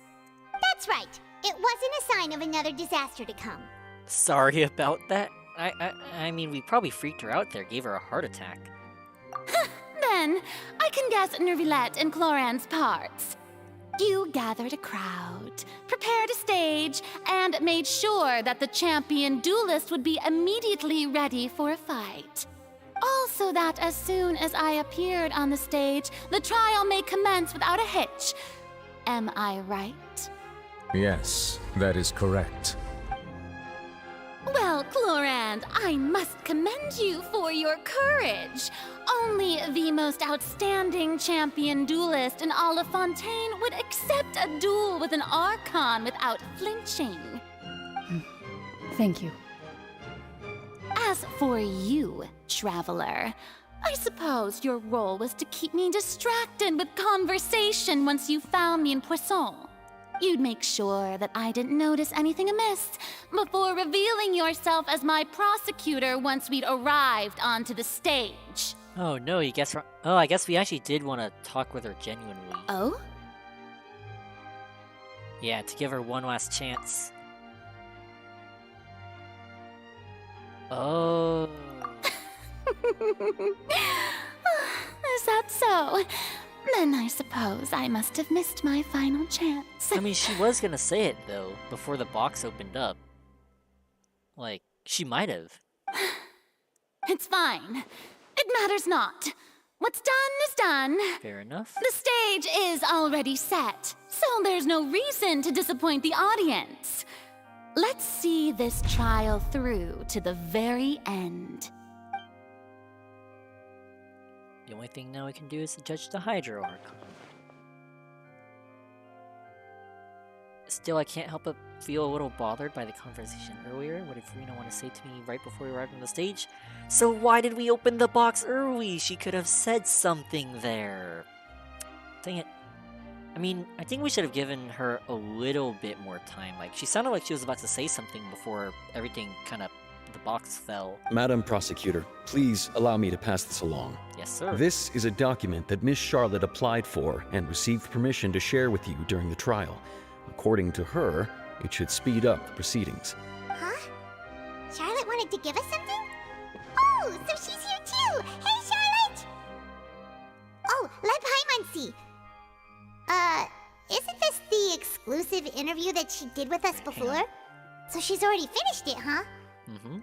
That's right. It wasn't a sign of another disaster to come. Sorry about that. I mean, we probably freaked her out there, gave her a heart attack. Then, I can guess Nervilette and Cloran's parts. You gathered a crowd, prepared a stage, and made sure that the champion duelist would be immediately ready for a fight. Also that as soon as I appeared on the stage, the trial may commence without a hitch. Am I right? Yes, that is correct. Well, Clorand, I must commend you for your courage. Only the most outstanding champion duelist in all of Fontaine would accept a duel with an Archon without flinching. Thank you. As for you, Traveler, I suppose your role was to keep me distracted with conversation once you found me in Poisson. You'd make sure that I didn't notice anything amiss before revealing yourself as my prosecutor once we'd arrived onto the stage. Oh no, you guess wrong. Oh, I guess we actually did want to talk with her genuinely. Oh? Yeah, to give her one last chance. Oh. Is that so? Then I suppose I must have missed my final chance. I mean, she was gonna say it, though, before the box opened up. Like, she might have. It's fine. It matters not. What's done is done. Fair enough. The stage is already set, so there's no reason to disappoint the audience. Let's see this trial through to the very end. The only thing now we can do is to judge the Hydro Archon. Still, I can't help but feel a little bothered by the conversation earlier. What did Furina want to say to me right before we arrived on the stage? So why did we open the box early? She could have said something there. Dang it. I mean, I think we should have given her a little bit more time. Like, she sounded like she was about to say something before everything kind of, the box fell. Madam Prosecutor, please allow me to pass this along. Yes, sir. This is a document that Miss Charlotte applied for and received permission to share with you during the trial. According to her, it should speed up the proceedings. Huh? Charlotte wanted to give us something? Oh, so she's here too! Hey, Charlotte! Oh, let Paimon see. Isn't this the exclusive interview that she did with us before? So she's already finished it, huh? Mm-hmm.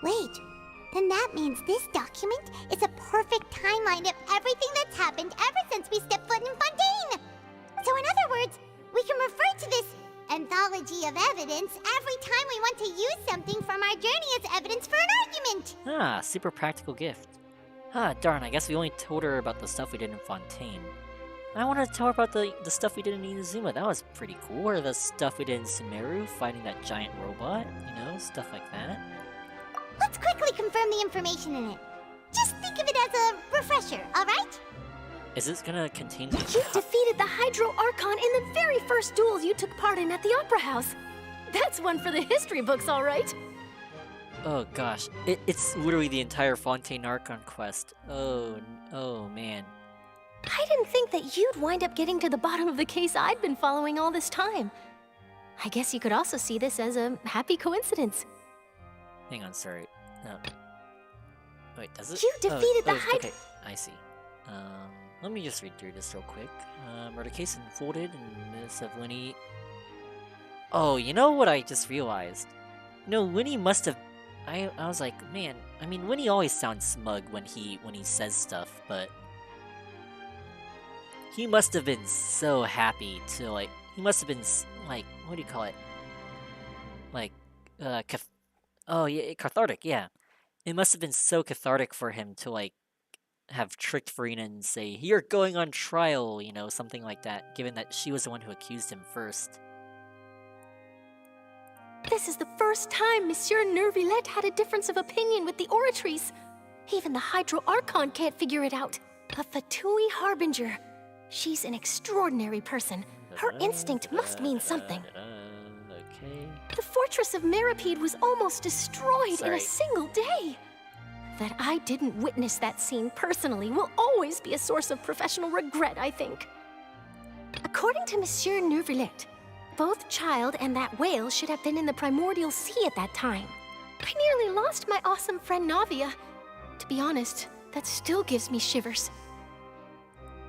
Wait, then that means this document is a perfect timeline of everything that's happened ever since we stepped foot in Fontaine! So in other words, we can refer to this anthology of evidence every time we want to use something from our journey as evidence for an argument! Ah, super practical gift. Ah, darn, I guess we only told her about the stuff we did in Fontaine. I wanted to tell her about the stuff we did in Inazuma. That was pretty cool. Or the stuff we did in Sumeru, fighting that giant robot, you know, stuff like that. Let's quickly confirm the information in it. Just think of it as a refresher, alright? Is this gonna contain... You defeated the Hydro Archon in the very first duel you took part in at the Opera House. That's one for the history books, alright? Oh gosh, it's literally the entire Fontaine Archon quest. Oh man. I didn't think that you'd wind up getting to the bottom of the case I'd been following all this time. I guess you could also see this as a happy coincidence. Hang on, sorry. No. Wait, does it? You defeated the Hydro... Okay, I see. Let me just read through this real quick. Murder case unfolded in the midst of Winnie... Oh, you know what I just realized? You know, Winnie must have... I was like, man, I mean, Winnie always sounds smug when he says stuff, but... He must have been so happy to, like... He must have been, like, what do you call it? Like, oh, yeah, cathartic, yeah. It must have been so cathartic for him to, like, have tricked Farina and say, "You're going on trial," you know, something like that, given that she was the one who accused him first. This is the first time Monsieur Neuvillette had a difference of opinion with the Oratrice. Even the Hydro Archon can't figure it out. A Fatui Harbinger. She's an extraordinary person. Her instinct must mean something. Okay. The fortress of Meripede was almost destroyed in a single day. That I didn't witness that scene personally will always be a source of professional regret, I think. According to Monsieur Neuvillette, both Child and that whale should have been in the primordial sea at that time. I nearly lost my awesome friend Navia. To be honest, that still gives me shivers.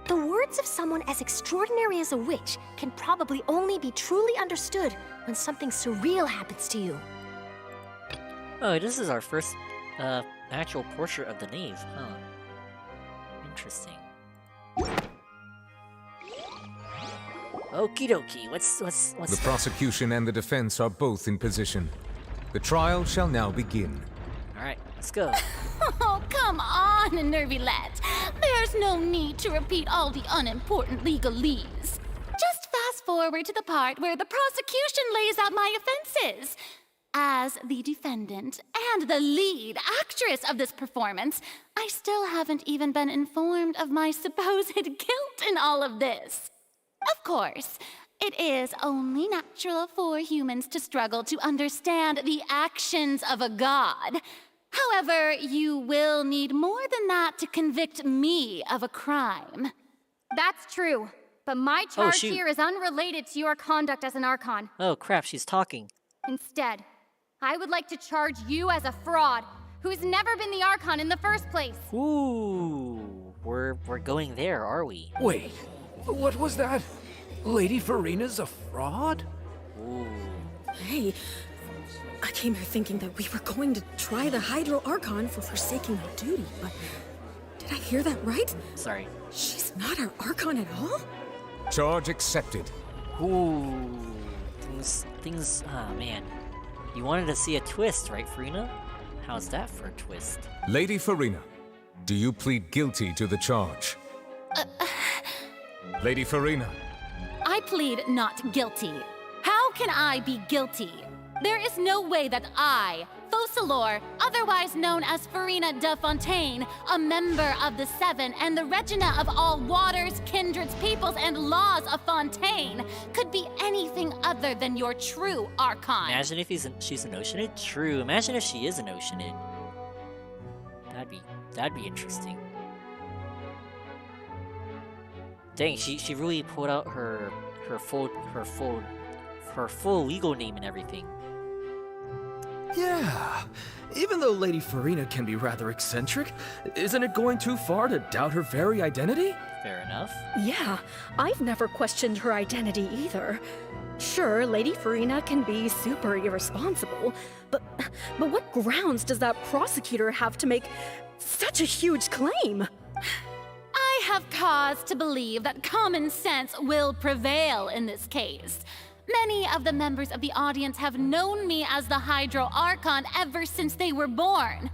The words of someone as extraordinary as a witch can probably only be truly understood when something surreal happens to you. Oh, this is our first, actual portrait of the nave, huh? Interesting. Okie dokie, what's The prosecution and the defense are both in position. The trial shall now begin. Alright, let's go. Oh, come on, Neuvillette. There's no need to repeat all the unimportant legalese. Just fast forward to the part where the prosecution lays out my offenses. As the defendant and the lead actress of this performance, I still haven't even been informed of my supposed guilt in all of this. Of course, it is only natural for humans to struggle to understand the actions of a god. However, you will need more than that to convict me of a crime. That's true, but my charge here is unrelated to your conduct as an Archon. Oh crap, she's talking. Instead, I would like to charge you as a fraud who's never been the Archon in the first place. Ooh, we're going there, are we? Wait, what was that? Lady Farina's a fraud? Ooh. Hey, I came here thinking that we were going to try the Hydro Archon for forsaking our duty, but did I hear that right? Sorry. She's not our Archon at all? Charge accepted. Ooh, things, oh man. You wanted to see a twist, right, Farina? How's that for a twist? Lady Farina, do you plead guilty to the charge? Lady Farina. I plead not guilty. How can I be guilty? There is no way that I, Focalor, otherwise known as Farina de Fontaine, a member of the Seven and the Regina of all waters, kindreds, peoples, and laws of Fontaine, could be anything other than your true Archon. Imagine if she's an Oceanid? True, imagine if she is an Oceanid. That'd be interesting. Dang, she really pulled out her full legal name and everything. Yeah, even though Lady Farina can be rather eccentric, isn't it going too far to doubt her very identity? Fair enough. Yeah, I've never questioned her identity either. Sure, Lady Farina can be super irresponsible, but what grounds does that prosecutor have to make such a huge claim? I have cause to believe that common sense will prevail in this case. Many of the members of the audience have known me as the Hydro Archon ever since they were born.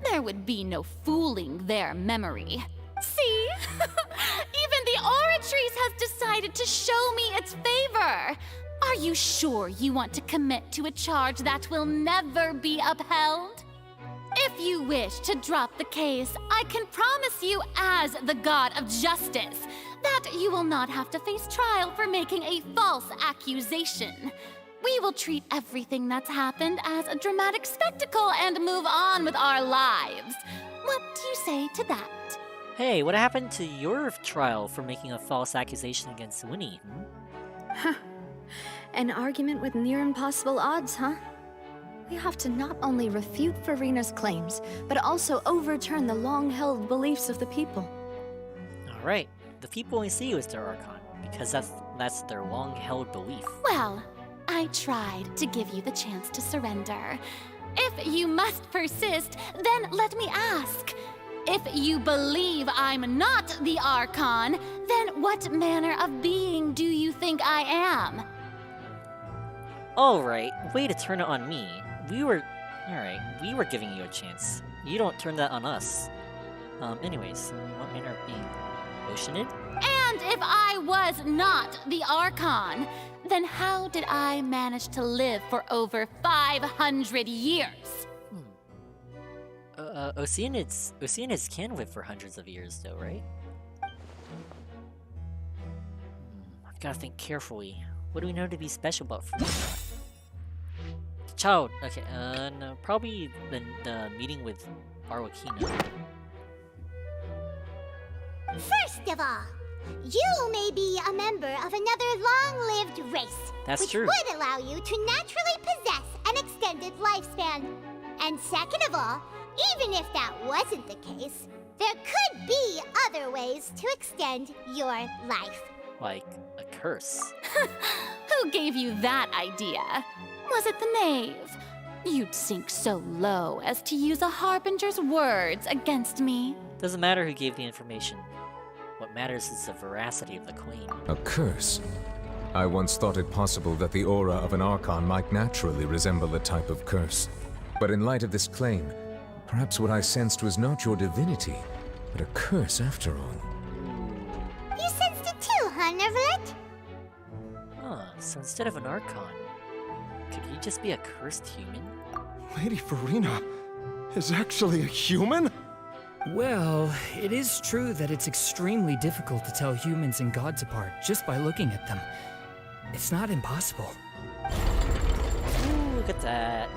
There would be no fooling their memory. See? Even the Oratrice has decided to show me its favor. Are you sure you want to commit to a charge that will never be upheld? If you wish to drop the case, I can promise you as the God of Justice that you will not have to face trial for making a false accusation. We will treat everything that's happened as a dramatic spectacle and move on with our lives. What do you say to that? Hey, what happened to your trial for making a false accusation against Winnie? Huh. An argument with near impossible odds, huh? We have to not only refute Farina's claims, but also overturn the long-held beliefs of the people. Alright, the people only see you as their Archon, because that's their long-held belief. Well, I tried to give you the chance to surrender. If you must persist, then let me ask. If you believe I'm not the Archon, then what manner of being do you think I am? Alright, way to turn it on me. We were giving you a chance. You don't turn that on us. Anyways, what manner of being? Oceanid? And if I was not the Archon, then how did I manage to live for over 500 years? Oceanids can live for hundreds of years though, right? I've gotta think carefully. What do we know to be special about Farina? Child, okay, no, probably the meeting with Arwakina. First of all, you may be a member of another long-lived race. That's true. Which would allow you to naturally possess an extended lifespan. And second of all, even if that wasn't the case, there could be other ways to extend your life. Like a curse. Who gave you that idea? Was it the knave? You'd sink so low as to use a harbinger's words against me. Doesn't matter who gave the information. What matters is the veracity of the claim. A curse? I once thought it possible that the aura of an Archon might naturally resemble a type of curse. But in light of this claim, perhaps what I sensed was not your divinity, but a curse after all. You sensed it too, huh, Nervlet? Huh, so instead of an Archon, could he just be a cursed human? Lady Farina is actually a human? Well, it is true that it's extremely difficult to tell humans and gods apart just by looking at them. It's not impossible. Ooh, look at that.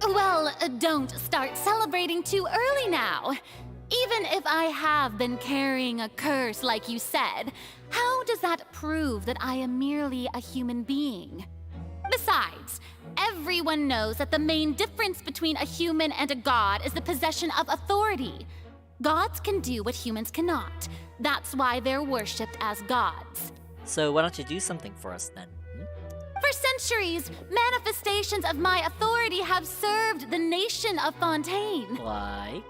Well, don't start celebrating too early now. Even if I have been carrying a curse like you said, how does that prove that I am merely a human being? Besides, everyone knows that the main difference between a human and a god is the possession of authority. Gods can do what humans cannot. That's why they're worshipped as gods. So why don't you do something for us then? For centuries, manifestations of my authority have served the nation of Fontaine. Like?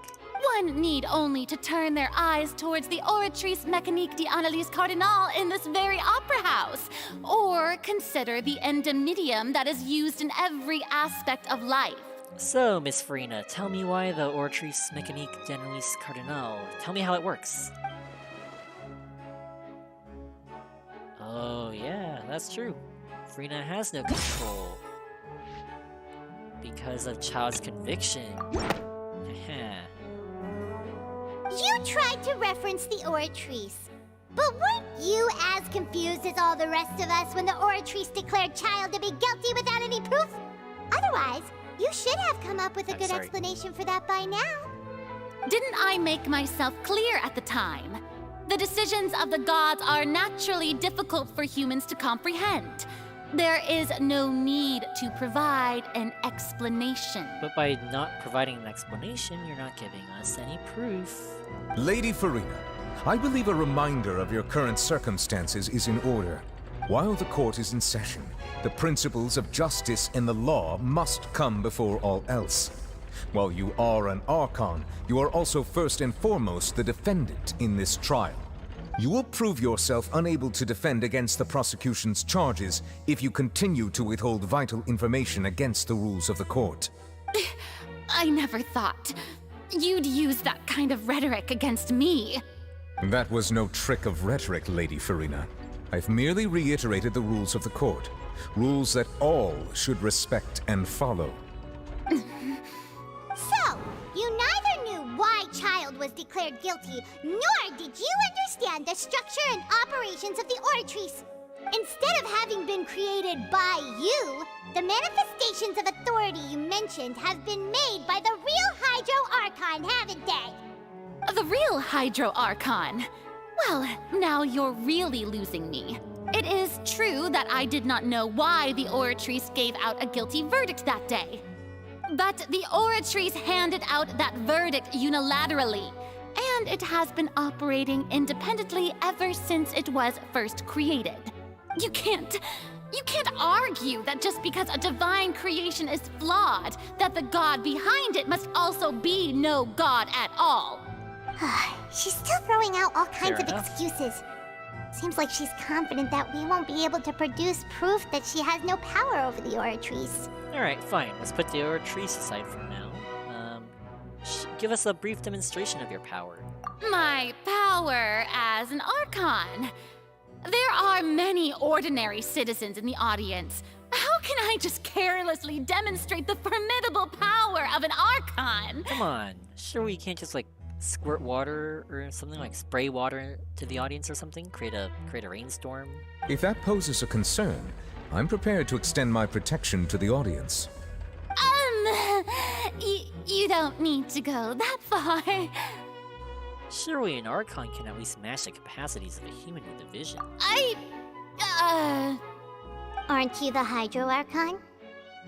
One need only to turn their eyes towards the Oratrice Mécanique d'Analyse Cardinal in this very opera house, or consider the endemitium that is used in every aspect of life. So, Miss Farina, tell me why the Oratrice Mécanique d'Analyse Cardinal. Tell me how it works. Oh yeah, that's true. Farina has no control. Because of Child's conviction. You tried to reference the Oratrice. But weren't you as confused as all the rest of us when the Oratrice declared Child to be guilty without any proof? Otherwise, you should have come up with a good explanation for that by now. Didn't I make myself clear at the time? The decisions of the gods are naturally difficult for humans to comprehend. There is no need to provide an explanation. But by not providing an explanation, you're not giving us any proof. Lady Farina, I believe a reminder of your current circumstances is in order. While the court is in session, the principles of justice and the law must come before all else. While you are an Archon, you are also first and foremost the defendant in this trial. You will prove yourself unable to defend against the prosecution's charges if you continue to withhold vital information against the rules of the court. I never thought you'd use that kind of rhetoric against me. That was no trick of rhetoric, Lady Farina. I've merely reiterated the rules of the court. Rules that all should respect and follow. So, you neither knew why Child was declared guilty, nor did you understand the structure and operations of the Oratrice. Instead of having been created by you, the manifestations of authority you mentioned have been made by the real Hydro Archon, haven't they? The real Hydro Archon? Well, now you're really losing me. It is true that I did not know why the Oratrice gave out a guilty verdict that day. But the Oratrice handed out that verdict unilaterally, and it has been operating independently ever since it was first created. You can't argue that just because a divine creation is flawed, that the god behind it must also be no god at all. She's still throwing out all kinds of excuses. Seems like she's confident that we won't be able to produce proof that she has no power over the Oratrice. Alright, fine. Let's put the Oratrice aside for now. Give us a brief demonstration of your power. My power as an Archon. There are many ordinary citizens in the audience. How can I just carelessly demonstrate the formidable power of an Archon? Come on. Sure we can't just, like, squirt water or something, like spray water to the audience or something? Create a rainstorm? If that poses a concern, I'm prepared to extend my protection to the audience. You don't need to go that far. Surely an Archon can at least match the capacities of a human with a vision. Aren't you the Hydro Archon?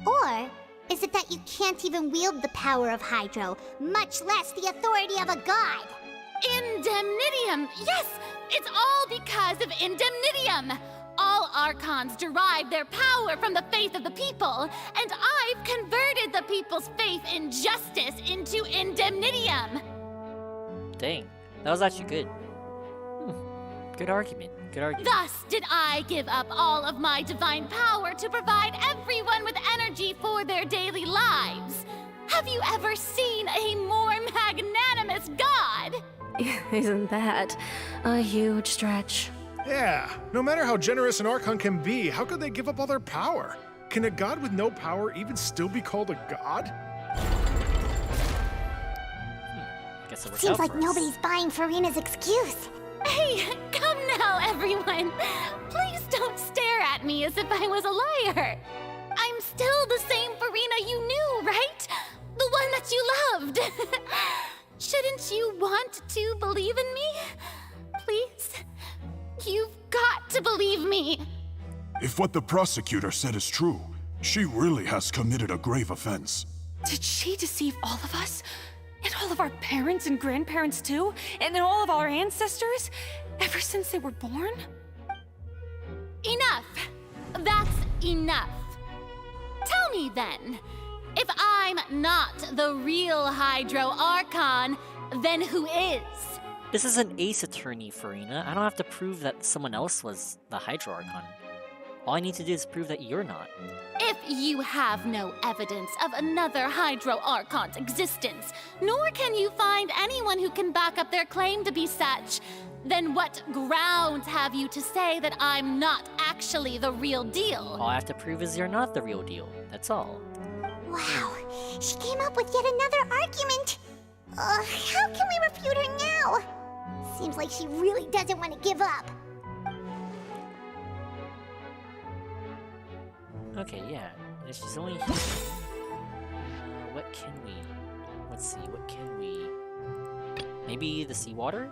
Or is it that you can't even wield the power of Hydro, much less the authority of a god? Indemnitium! Yes! It's all because of Indemnitium! All Archons derive their power from the faith of the people, and I've converted the people's faith in justice into Indemnitium! Dang, that was actually good. Good argument, good argument. Thus did I give up all of my divine power to provide everyone with energy for their daily lives. Have you ever seen a more magnanimous god? Isn't that a huge stretch? Yeah, no matter how generous an Archon can be, how could they give up all their power? Can a god with no power even still be called a god? Guess it worked Seems out like for us. nobody's buying Farina's excuse. Hey, come now, everyone. Please don't stare at me as if I was a liar. I'm still the same Farina you knew, right? The one that you loved. Shouldn't you want to believe in me? Please? You've got to believe me. If what the prosecutor said is true, she really has committed a grave offense. Did she deceive all of us? And all of our parents and grandparents too? And then all of our ancestors? Ever since they were born? Enough! That's enough. Tell me then, if I'm not the real Hydro Archon, then who is? This is an ace attorney, Farina. I don't have to prove that someone else was the Hydro Archon. All I need to do is prove that you're not. If you have no evidence of another Hydro Archon's existence, nor can you find anyone who can back up their claim to be such, then what grounds have you to say that I'm not actually the real deal? All I have to prove is you're not the real deal. That's all. Wow, she came up with yet another argument. How can we refute her now? Seems like she really doesn't want to give up. Okay, yeah. If she's only human, what can we... Let's see, what can we... Maybe the seawater?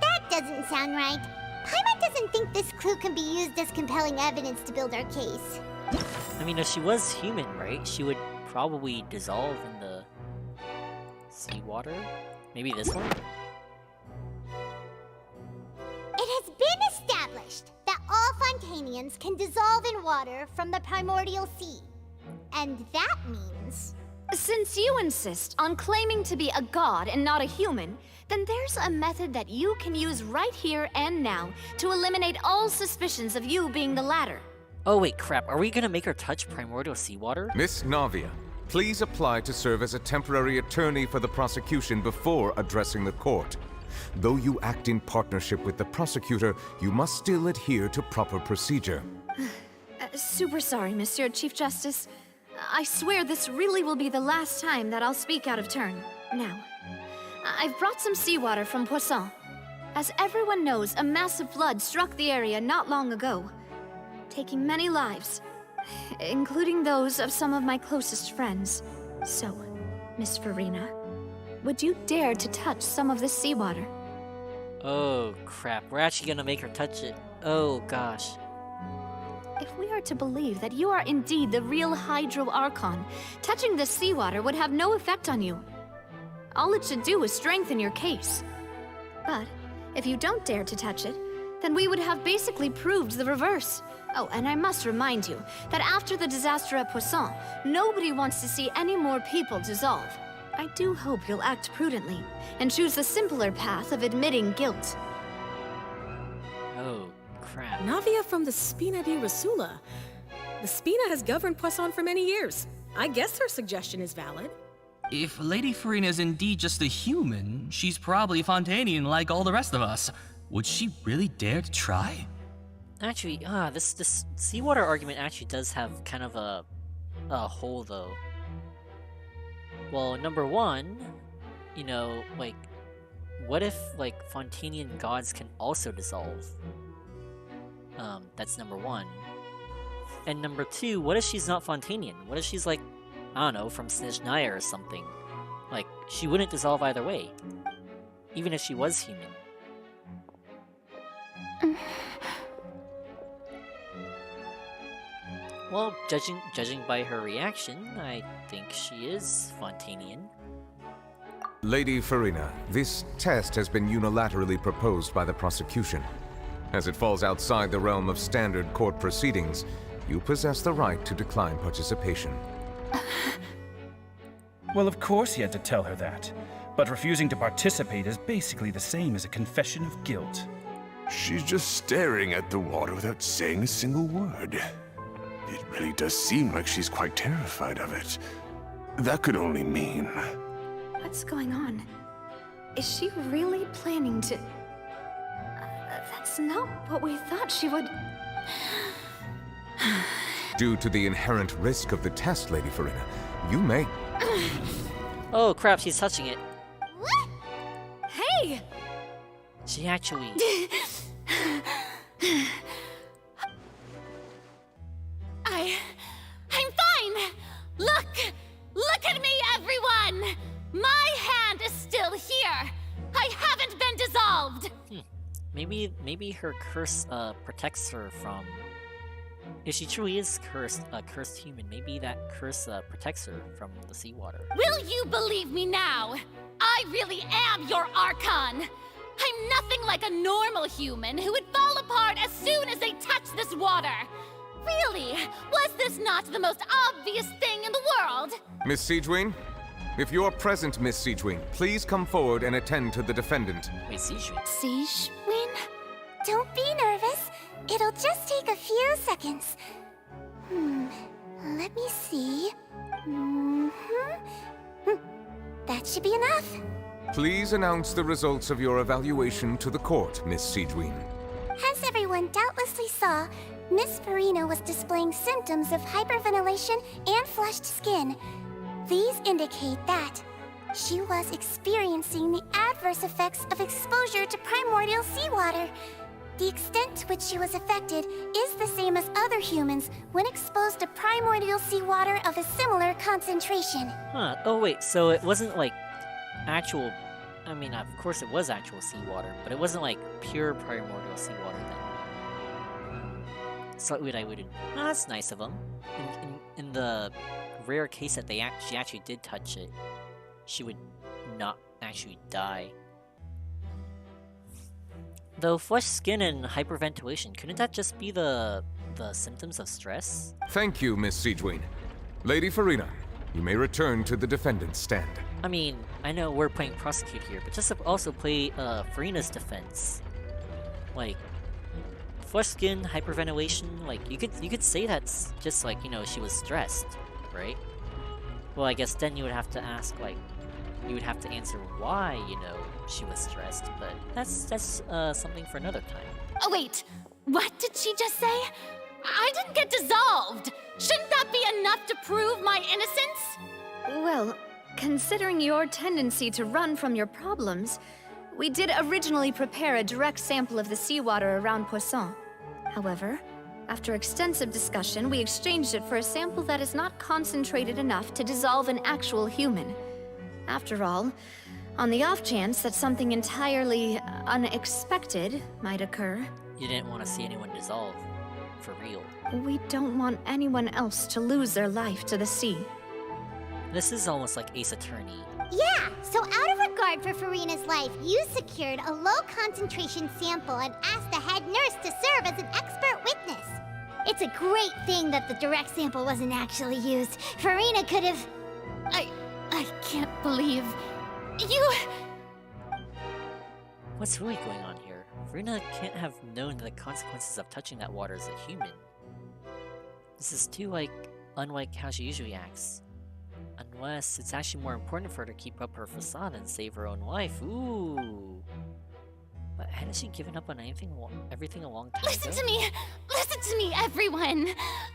That doesn't sound right. Paimon doesn't think this clue can be used as compelling evidence to build our case. I mean, if she was human, right? She would probably dissolve in the Seawater? Maybe this one? It has been established that all Fontanians can dissolve in water from the primordial sea. And that means... Since you insist on claiming to be a god and not a human, then there's a method that you can use right here and now to eliminate all suspicions of you being the latter. Oh wait, crap. Are we gonna make her touch primordial seawater? Miss Navia, please apply to serve as a temporary attorney for the prosecution before addressing the court. Though you act in partnership with the prosecutor, you must still adhere to proper procedure. Super sorry, Monsieur Chief Justice. I swear this really will be the last time that I'll speak out of turn. Now, I've brought some seawater from Poisson. As everyone knows, a massive flood struck the area not long ago, taking many lives, including those of some of my closest friends. So, Miss Farina, would you dare to touch some of this seawater? Oh crap, we're actually gonna make her touch it. Oh gosh. If we are to believe that you are indeed the real Hydro Archon, touching this seawater would have no effect on you. All it should do is strengthen your case. But if you don't dare to touch it, then we would have basically proved the reverse. Oh, and I must remind you that after the disaster at Poisson, nobody wants to see any more people dissolve. I do hope you'll act prudently and choose the simpler path of admitting guilt. Oh, crap. Navia from the Spina di Rasula. The Spina has governed Poisson for many years. I guess her suggestion is valid. If Lady Farina is indeed just a human, she's probably Fontanian like all the rest of us. Would she really dare to try? Actually, this seawater argument actually does have kind of a hole though. Well, number one, you know, like, what if, like, Fontanian gods can also dissolve? That's number one. And number two, what if she's not Fontanian? What if she's, like, I don't know, from Snezhnaya or something? Like, she wouldn't dissolve either way. Even if she was human. Well, judging by her reaction, I think she is Fontanian. Lady Farina, this test has been unilaterally proposed by the prosecution. As it falls outside the realm of standard court proceedings, you possess the right to decline participation. Well, of course he had to tell her that. But refusing to participate is basically the same as a confession of guilt. She's just staring at the water without saying a single word. It really does seem like she's quite terrified of it. That could only mean... What's going on? Is she really planning to... That's not what we thought she would... Due to the inherent risk of the test, Lady Farina, you may... Oh crap, she's touching it. What? Hey! She actually... I'm fine! Look at me, everyone! My hand is still here! I haven't been dissolved! Maybe her curse protects her from... If she truly is a cursed human, maybe that curse protects her from the seawater. Will you believe me now? I really am your Archon! I'm nothing like a normal human who would fall apart as soon as they touch this water! Really? Was this not the most obvious thing in the world? Miss Siegewin? If you're present, Miss Siegewin, please come forward and attend to the defendant. Wait, Siegewin? Siegewin? Don't be nervous. It'll just take a few seconds. Let me see. That should be enough. Please announce the results of your evaluation to the court, Miss Siegewin. As everyone doubtlessly saw, Miss Farina was displaying symptoms of hyperventilation and flushed skin. These indicate that she was experiencing the adverse effects of exposure to primordial seawater. The extent to which she was affected is the same as other humans when exposed to primordial seawater of a similar concentration. Huh, oh wait, so it wasn't like actual... I mean, of course it was actual seawater, but it wasn't like pure primordial seawater then. Slightly diluted. Oh, that's nice of them. In the rare case that she actually did touch it, she would not actually die. Though flushed skin and hyperventilation, couldn't that just be the symptoms of stress? Thank you, Miss Siegeween. Lady Farina, you may return to the defendant's stand. I mean, I know we're playing prosecute here, but just also play Farina's defense. Like, flushed skin, hyperventilation, like you could say that's just like, you know, she was stressed, right? Well, I guess then you would have to ask, like, you would have to answer why, you know, she was stressed, but that's something for another time. Oh wait, what did she just say? I didn't get dissolved! Shouldn't that be enough to prove my innocence? Well, considering your tendency to run from your problems, we did originally prepare a direct sample of the seawater around Poisson. However, after extensive discussion, we exchanged it for a sample that is not concentrated enough to dissolve an actual human. After all, on the off chance that something entirely unexpected might occur, You didn't want to see anyone dissolve. For real. we don't want anyone else to lose their life to the sea. This is almost like Ace Attorney. Yeah, so out of regard for Farina's life, you secured a low-concentration sample and asked the head nurse to serve as an expert witness. It's a great thing that the direct sample wasn't actually used. Farina could have... I can't believe... You... What's really going on here? Farina can't have known the consequences of touching that water as a human. This is too, unlike how she usually acts. Unless it's actually more important for her to keep up her facade and save her own life. Ooh. But hadn't she given up on everything a long time Listen ago? to me! Listen to me, everyone!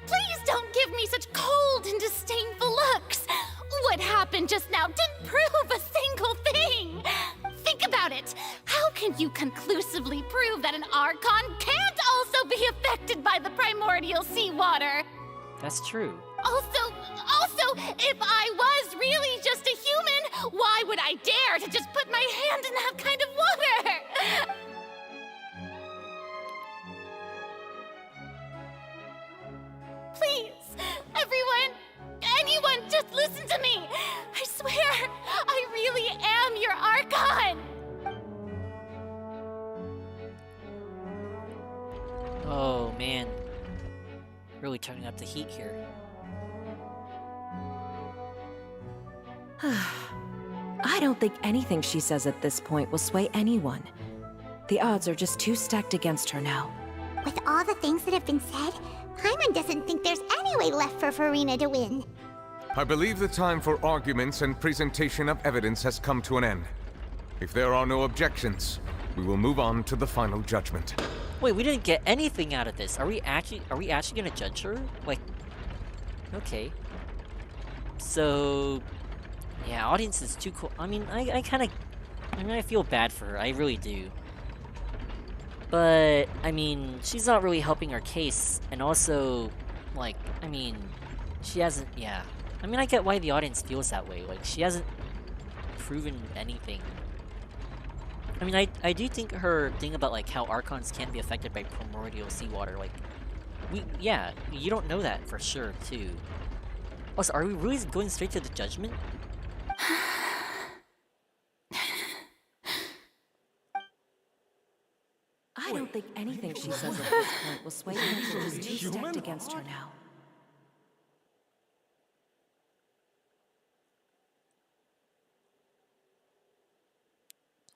Please don't give me such cold and disdainful looks! What happened just now didn't prove a single thing! Think about it! How can you conclusively prove that an Archon can't also be affected by the primordial seawater? That's true. Also, if I was really just a human, why would I dare to just put my hand in that kind of water? Please, everyone, anyone, just listen to me. I swear, I really am your Archon. Oh man. Really turning up the heat here. I don't think anything she says at this point will sway anyone. The odds are just too stacked against her now. With all the things that have been said, Paimon doesn't think there's any way left for Farina to win. I believe the time for arguments and presentation of evidence has come to an end. If there are no objections, we will move on to the final judgment. Wait, we didn't get anything out of this. Are we actually gonna judge her? Like, okay. So, yeah, audience is too cool. I mean, I feel bad for her. I really do. But, I mean, she's not really helping our case. And also, like, I mean, she hasn't, yeah. I mean, I get why the audience feels that way. Like, she hasn't proven anything. I mean, I do think her thing about, like, how Archons can't be affected by primordial seawater, like, yeah, you don't know that for sure, too. Also, are we really going straight to the judgment? I don't think anything she says at this point will sway anyone. She's too stacked against her now.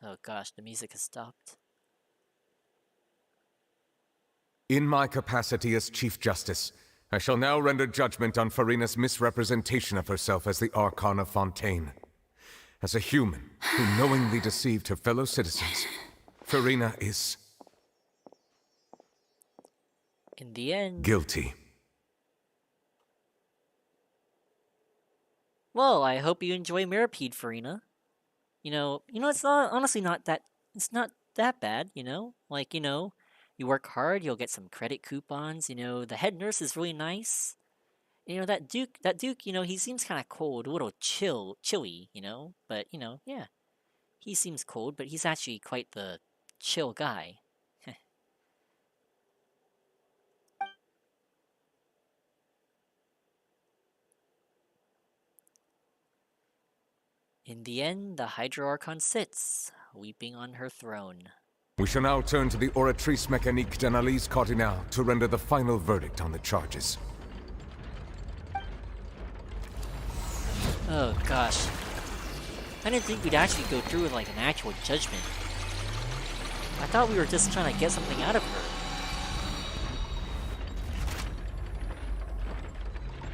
Oh gosh, the music has stopped. In my capacity as Chief Justice, I shall now render judgment on Farina's misrepresentation of herself as the Archon of Fontaine. As a human who knowingly deceived her fellow citizens, Farina is... in the end... guilty. Well, I hope you enjoy Mirapede, Farina. You know, it's not, honestly not that, it's not that bad, you know? Like, you know, you work hard, you'll get some credit coupons, you know, the head nurse is really nice. You know, that Duke, you know, he seems kind of cold, a little chilly, you know? But, you know, yeah. He seems cold, but he's actually quite the chill guy. In the end, the Hydro Archon sits, weeping on her throne. We shall now turn to the Oratrice Mécanique d'Analyse Cardinale to render the final verdict on the charges. Oh gosh. I didn't think we'd actually go through with like an actual judgment. I thought we were just trying to get something out of her.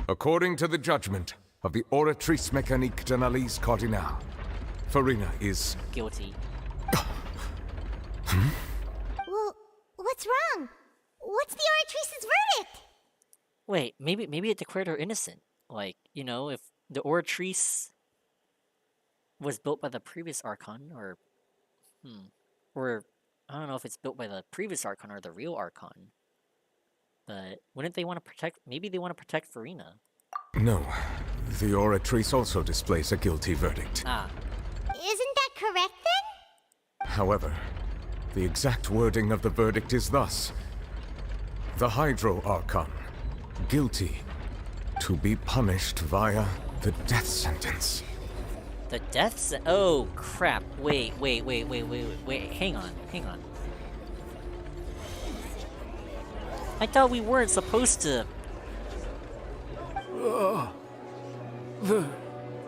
According to the judgment of the Oratrice Mécanique d'Analyse Cardinale, Farina is... guilty. Well, what's wrong? What's the Oratrice's verdict? Wait, maybe it declared her innocent. Like, you know, if the Oratrice was built by the previous Archon, or... Or, I don't know if it's built by the previous Archon or the real Archon. But wouldn't they want to protect... Maybe they want to protect Farina. No. The Oratrice also displays a guilty verdict. Ah. Isn't that correct then? However, the exact wording of the verdict is thus. The Hydro Archon, guilty, to be punished via the death sentence. The death sentence? Oh, crap. Wait. Hang on. I thought we weren't supposed to...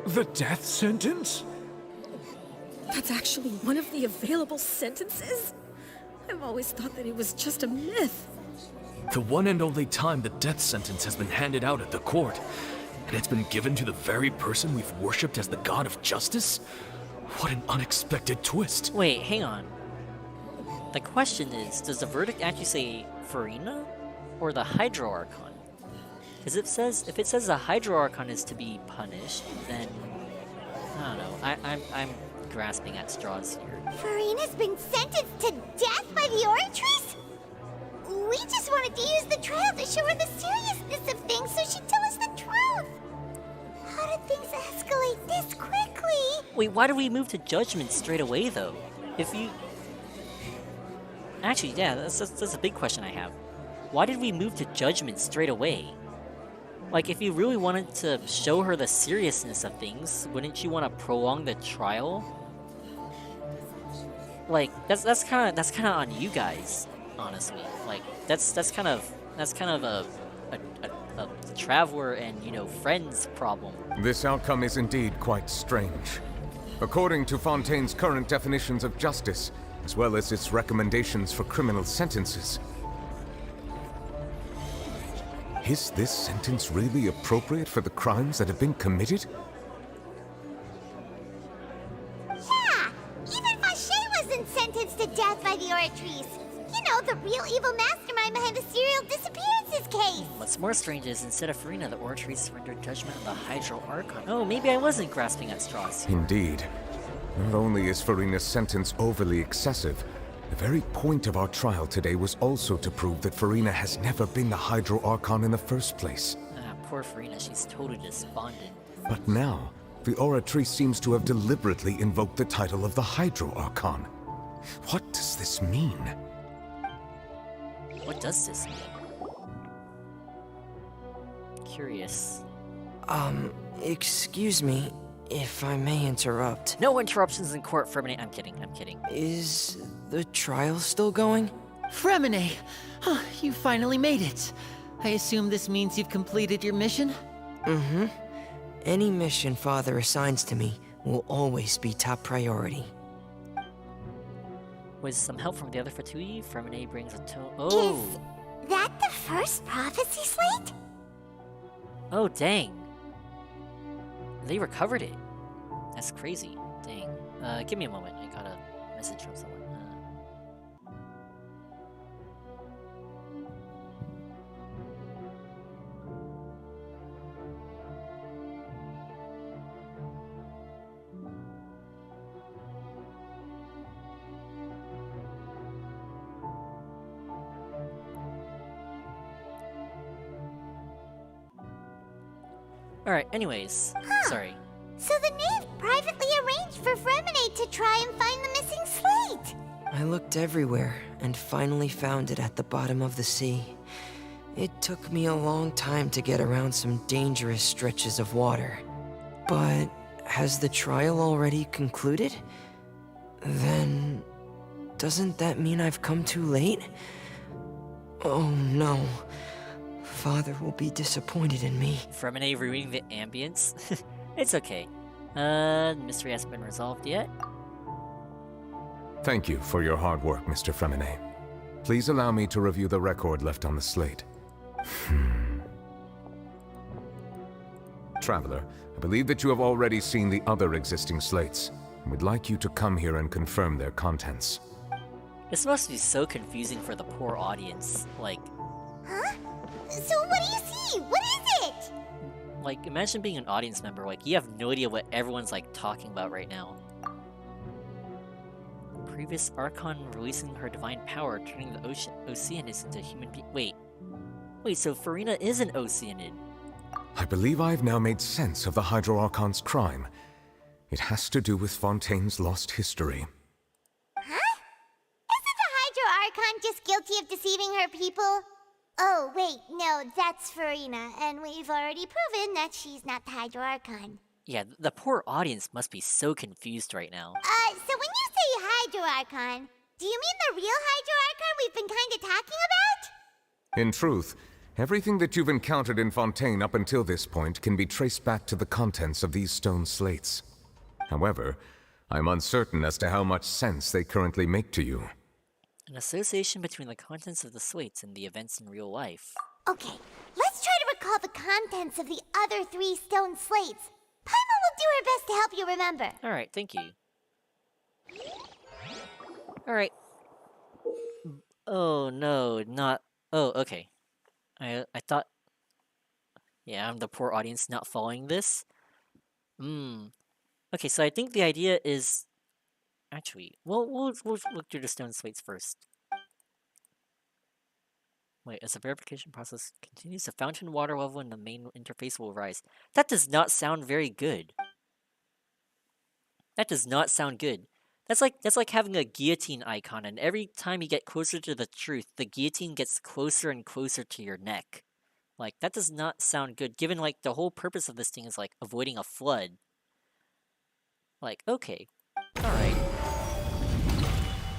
The death sentence? That's actually one of the available sentences? I've always thought that it was just a myth. The one and only time the death sentence has been handed out at the court, and it's been given to the very person we've worshipped as the god of justice? What an unexpected twist. Wait, hang on. The question is, does the verdict actually say Farina or the Hydro Archon? Because if it says the Hydro Archon is to be punished, then I don't know. I'm grasping at straws here. Farina's been sentenced to death by the Oratrice? We just wanted to use the trial to show her the seriousness of things so she'd tell us the truth. How did things escalate this quickly? Wait, why did we move to judgment straight away, though? If you... Actually, yeah, that's a big question I have. Why did we move to judgment straight away? Like, if you really wanted to show her the seriousness of things, wouldn't you want to prolong the trial? Like, that's kind of on you guys, honestly. Like, that's kind of a traveler and, you know, friends problem. This outcome is indeed quite strange. According to Fontaine's current definitions of justice, as well as its recommendations for criminal sentences, is this sentence really appropriate for the crimes that have been committed? Yeah! Even Vacher wasn't sentenced to death by the Oratrice. You know, the real evil mastermind behind the serial disappearances case. What's more strange is, instead of Farina, the Oratrice rendered judgment on the Hydro Archon. Oh, maybe I wasn't grasping at straws here. Indeed. Not only is Farina's sentence overly excessive, the very point of our trial today was also to prove that Farina has never been the Hydro Archon in the first place. Ah, poor Farina, she's totally despondent. But now, the Oratrice seems to have deliberately invoked the title of the Hydro Archon. What does this mean? What does this mean? Curious. Excuse me, if I may interrupt. No interruptions in court, Fremine. I'm kidding. Is the trial still going? Fremine! Oh, you finally made it. I assume this means you've completed your mission? Mm-hmm. Any mission Father assigns to me will always be top priority. With some help from the other Fatui, Fremine brings a Oh! Is that the first prophecy slate? Oh, dang. They recovered it. That's crazy. Dang. Give me a moment. I got a message from someone. Alright, anyways. Sorry. So the knave privately arranged for Fremine to try and find the missing slate! I looked everywhere and finally found it at the bottom of the sea. It took me a long time to get around some dangerous stretches of water. But Has the trial already concluded? Then... doesn't that mean I've come too late? Oh no. Father will be disappointed in me. Fremine ruining the ambience? It's okay. The mystery hasn't been resolved yet. Thank you for your hard work, Mr. Fremine. Please allow me to review the record left on the slate. Traveler, I believe that you have already seen the other existing slates, and would like you to come here and confirm their contents. This must be so confusing for the poor audience. Like... Huh? So what do you see? What is it? Like, imagine being an audience member, like, you have no idea what everyone's, like, talking about right now. Previous Archon releasing her divine power, turning the Oceanids into human Wait, so Farina is an Oceanid. I believe I've now made sense of the Hydro Archon's crime. It has to do with Fontaine's lost history. Huh? Isn't the Hydro Archon just guilty of deceiving her people? Oh, wait, no, that's Farina, and we've already proven that she's not the Hydro Archon. Yeah, the poor audience must be so confused right now. So when you say Hydro Archon, do you mean the real Hydro Archon we've been kinda talking about? In truth, everything that you've encountered in Fontaine up until this point can be traced back to the contents of these stone slates. However, I'm uncertain as to how much sense they currently make to you. An association between the contents of the slates and the events in real life. Okay, let's try to recall the contents of the other 3 stone slates. Paimon will do her best to help you remember. Alright, thank you. Alright. Oh no, not... Oh, okay. I thought... Yeah, I'm the poor audience not following this. Okay, so I think the idea is... Actually, we'll look through the stone slates first. Wait, as the verification process continues, the fountain water level in the main interface will rise. That does not sound very good. That does not sound good. That's like having a guillotine icon, and every time you get closer to the truth, the guillotine gets closer and closer to your neck. Like, that does not sound good, given, like, the whole purpose of this thing is, like, avoiding a flood. Like, okay. Alright.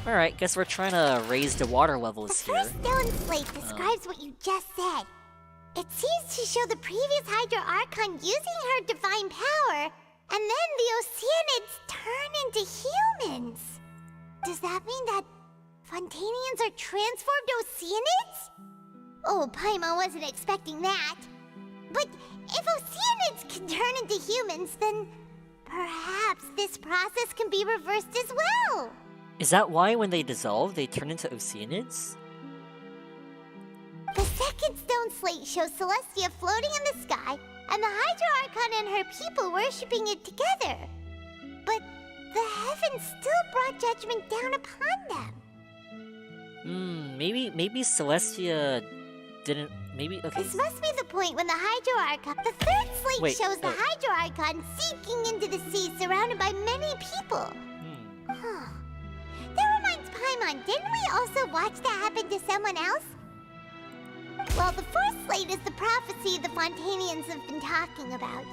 Alright, guess we're trying to raise the water levels here. The first stone slate describes what you just said. It seems to show the previous Hydro Archon using her divine power, and then the Oceanids turn into humans. Does that mean that Fontanians are transformed Oceanids? Oh, Paimon wasn't expecting that. But if Oceanids can turn into humans, then perhaps this process can be reversed as well. Is that why when they dissolve, they turn into Oceanids? The second stone slate shows Celestia floating in the sky, and the Hydro Archon and her people worshipping it together. But the heavens still brought judgment down upon them. Maybe Celestia didn't... Maybe... Okay. This must be the point when the Hydro Archon... The third slate shows the Hydro Archon sinking into the sea surrounded by many people. That reminds Paimon, didn't we also watch that happen to someone else? Well, the fourth slate is the prophecy the Fontanians have been talking about.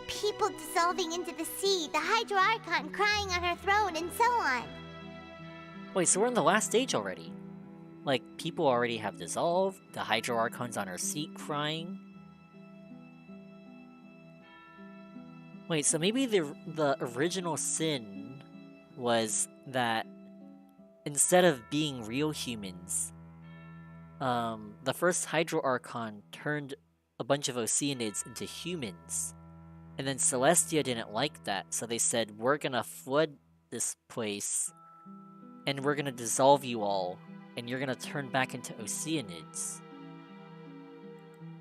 People dissolving into the sea, the Hydro Archon crying on her throne, and so on. Wait, so we're in the last stage already? Like, people already have dissolved, the Hydro Archon's on her seat crying? Wait, so maybe the original sin was that instead of being real humans, the first Hydro Archon turned a bunch of Oceanids into humans. And then Celestia didn't like that, so they said, we're gonna flood this place, and we're gonna dissolve you all, and you're gonna turn back into Oceanids.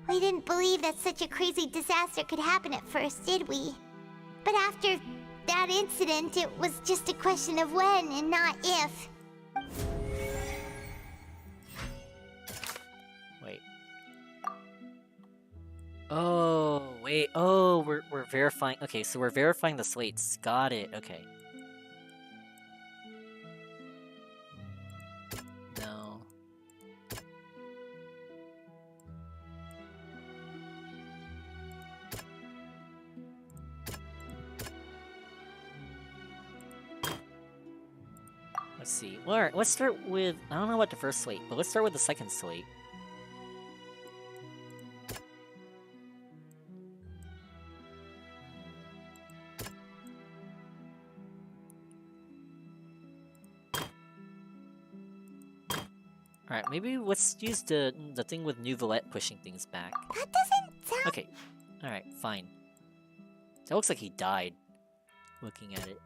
We didn't believe that such a crazy disaster could happen at first, did we? But after that incident, it was just a question of when and not if. Wait. Oh, wait. Oh, we're verifying. Okay, so we're verifying the slates. Got it. Okay. No. Let's see. Well, alright, let's start with... I don't know about the first slate, but let's start with the second slate. Alright, maybe let's use the thing with Nouvellette pushing things back. That doesn't sound... Okay. Alright, fine. That looks like he died, looking at it.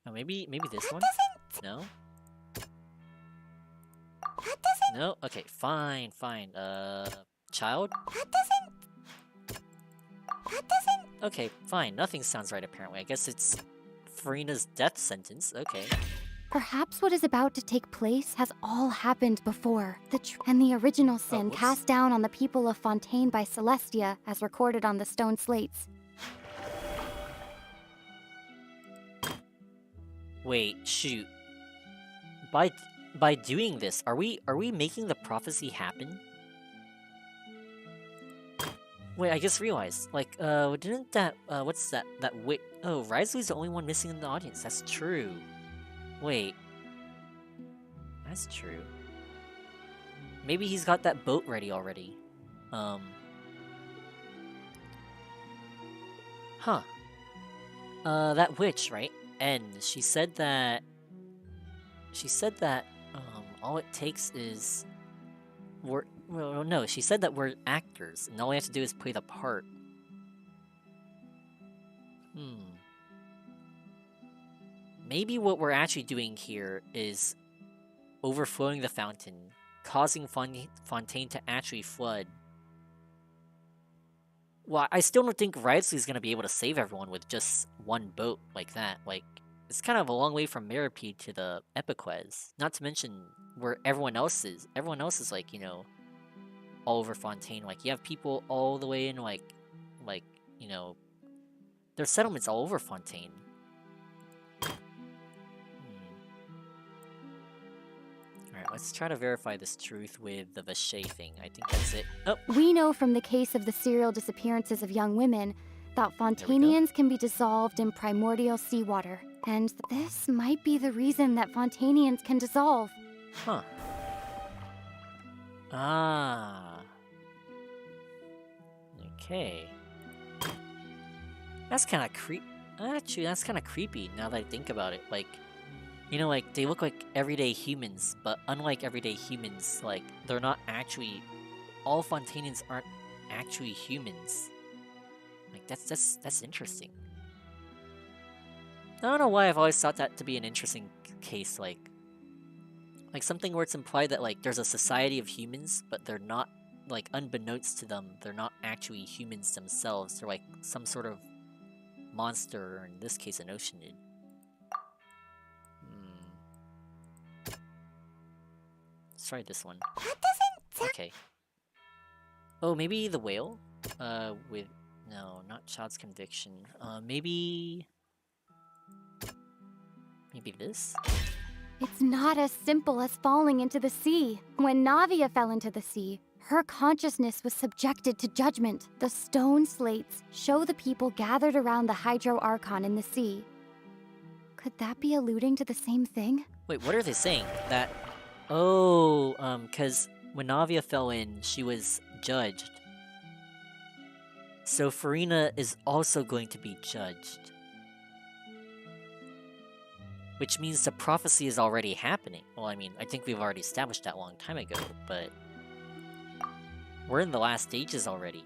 Oh, maybe this one? No? That doesn't... No? Okay, fine. Child? That doesn't... Okay, fine. Nothing sounds right, apparently. I guess it's Farina's death sentence. Okay. Perhaps what is about to take place has all happened before. And the original sin cast down on the people of Fontaine by Celestia, as recorded on the stone slates. Wait, shoot. By doing this, are we making the prophecy happen? Wait, I just realized, like, didn't that, what's that wit? Oh, Risley's the only one missing in the audience. That's true. Wait. That's true. Maybe he's got that boat ready already. Huh. That witch, right? And she said that... all it takes is... Well, no, she said that we're actors, and all we have to do is play the part. Maybe what we're actually doing here is overflowing the fountain, causing Fontaine to actually flood. Well, I still don't think Risley's gonna be able to save everyone with just one boat like that. Like, it's kind of a long way from Meripede to the Epiquez. Not to mention where everyone else is. Everyone else is like, you know, all over Fontaine. Like, you have people all the way in, like, you know, there's settlements all over Fontaine. Alright, let's try to verify this truth with the Vache thing. I think that's it. Oh! We know from the case of the serial disappearances of young women that Fontainians can be dissolved in primordial seawater. And this might be the reason that Fontainians can dissolve. Huh. Ah. Okay. That's kind of Actually, that's kind of creepy now that I think about it. Like, you know, like, they look like everyday humans, but unlike everyday humans, like, they're not actually... All Fontainians aren't actually humans. Like, that's interesting. I don't know why I've always thought that to be an interesting case, like something where it's implied that, like, there's a society of humans, but they're not, like, unbeknownst to them, they're not actually humans themselves. They're, like, some sort of monster, or in this case, an oceanid. Let's try this one. That doesn't... Okay. Oh, maybe the whale? With... No, not Child's conviction. Maybe this? It's not as simple as falling into the sea. When Navia fell into the sea, her consciousness was subjected to judgment. The stone slates show the people gathered around the Hydro Archon in the sea. Could that be alluding to the same thing? Wait, what are they saying? That... Oh, cause when Navia fell in, she was judged. So Farina is also going to be judged. Which means the prophecy is already happening. Well, I mean, I think we've already established that a long time ago, but... We're in the last stages already.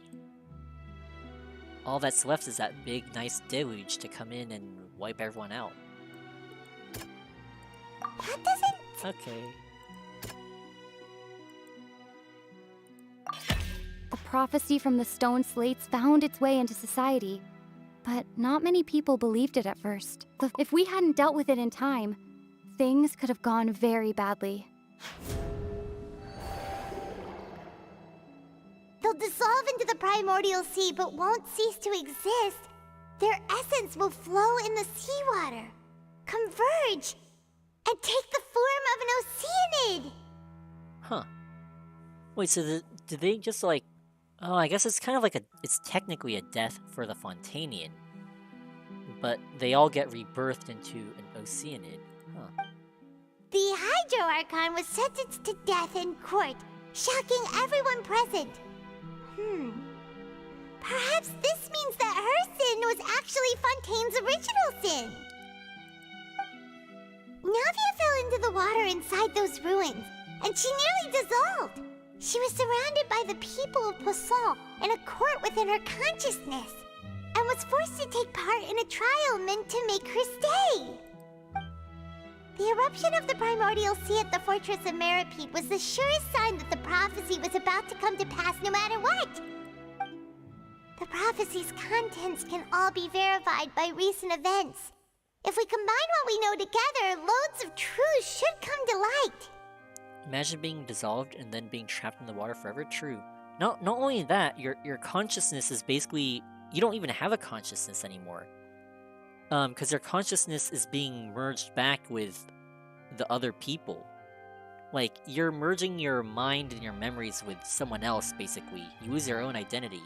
All that's left is that big, nice deluge to come in and wipe everyone out. That doesn't... Okay. The prophecy from the stone slates found its way into society, but not many people believed it at first. If we hadn't dealt with it in time, things could have gone very badly. They'll dissolve into the primordial sea, but won't cease to exist. Their essence will flow in the seawater, converge, and take the form of an oceanid. Huh. Wait, so did they just, like... Oh, I guess it's kind of like it's technically a death for the Fontainian. but they all get rebirthed into an Oceanid. Huh. The Hydro Archon was sentenced to death in court, shocking everyone present. Perhaps this means that her sin was actually Fontaine's original sin. Navia fell into the water inside those ruins, and she nearly dissolved. She was surrounded by the people of Poisson in a court within her consciousness, and was forced to take part in a trial meant to make her stay. The eruption of the primordial sea at the fortress of Meripede was the surest sign that the prophecy was about to come to pass no matter what. The prophecy's contents can all be verified by recent events. If we combine what we know together, loads of truths should come to light. Imagine being dissolved and then being trapped in the water forever. True. Not only that, your consciousness is basically, you don't even have a consciousness anymore. Because your consciousness is being merged back with the other people. Like, you're merging your mind and your memories with someone else, basically. You lose your own identity.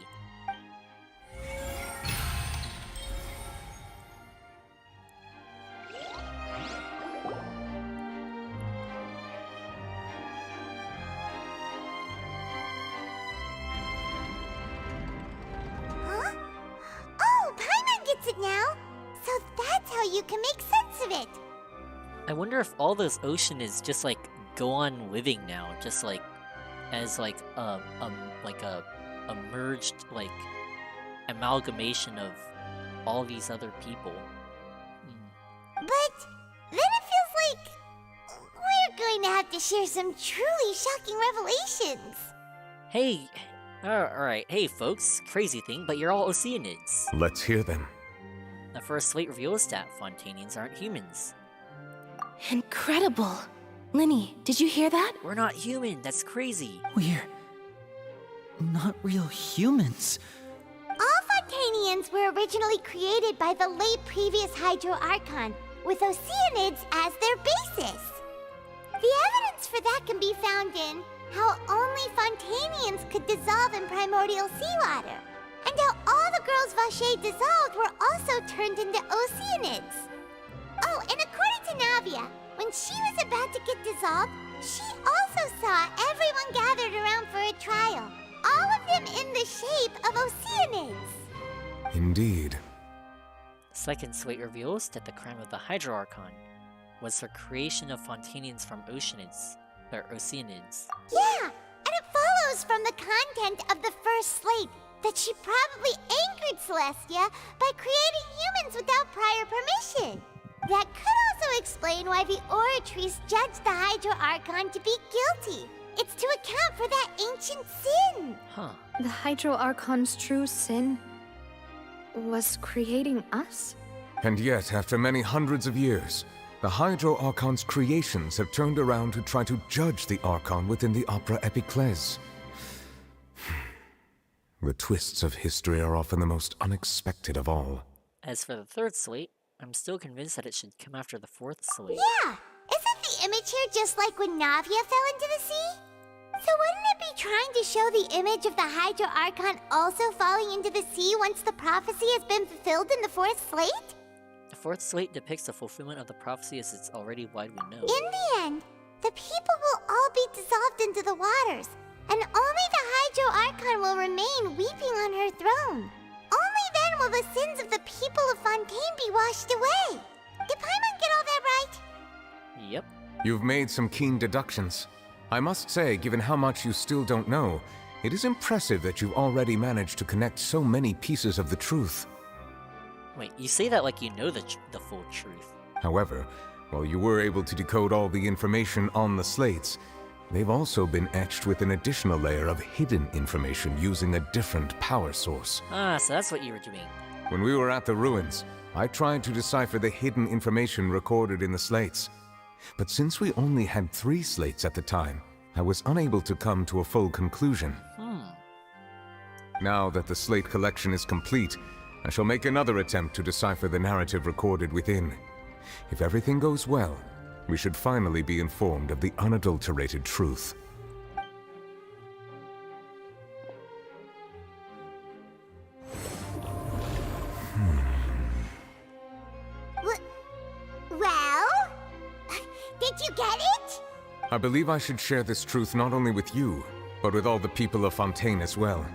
Huh? Oh, Paimon gets it now! So that's how you can make sense of it! I wonder if all those Oceanids just like go on living now, just like as like a merged like amalgamation of all these other people. But then it feels like we're going to have to share some truly shocking revelations. Hey, alright, hey folks, crazy thing, but you're all Oceanids. Let's hear them. The first slate reveals that Fontanians aren't humans. Incredible. Linny, did you hear that? We're not human, that's crazy. We're not real humans. All Fontanians were originally created by the late previous Hydro Archon, with Oceanids as their basis. The evidence for that can be found in how only Fontanians could dissolve in primordial seawater, and how all the girls Vacher dissolved were also turned into Oceanids. Oh, and according to Navia, when she was about to get dissolved, she also saw everyone gathered around for a trial, all of them in the shape of Oceanids. Indeed. Second slate reveals that the crime of the Hydro Archon was her creation of Fontanians from Oceanids. Yeah, and it follows from the content of the first slate that she probably angered Celestia by creating humans without prior permission. That could also explain why the Oratrice judged the Hydro Archon to be guilty. It's to account for that ancient sin. Huh. The Hydro Archon's true sin was creating us? And yet, after many hundreds of years, the Hydro Archon's creations have turned around to try to judge the Archon within the Opera Epiclese. The twists of history are often the most unexpected of all. As for the third slate, I'm still convinced that it should come after the fourth slate. Yeah! Isn't the image here just like when Navia fell into the sea? So wouldn't it be trying to show the image of the Hydro Archon also falling into the sea once the prophecy has been fulfilled in the fourth slate? The fourth slate depicts the fulfillment of the prophecy as it's already widely known. In the end, the people will all be dissolved into the waters, and only the Hydro Archon will remain weeping on her throne. Only then will the sins of the people of Fontaine be washed away. Did Paimon get all that right? Yep. You've made some keen deductions. I must say, given how much you still don't know, it is impressive that you've already managed to connect so many pieces of the truth. Wait, you say that like you know the full truth. However, while you were able to decode all the information on the slates, they've also been etched with an additional layer of hidden information using a different power source. Ah, so that's what you were doing. When we were at the ruins, I tried to decipher the hidden information recorded in the slates. But since we only had 3 slates at the time, I was unable to come to a full conclusion. Now that the slate collection is complete, I shall make another attempt to decipher the narrative recorded within. If everything goes well, we should finally be informed of the unadulterated truth. Did you get it? I believe I should share this truth not only with you, but with all the people of Fontaine as well.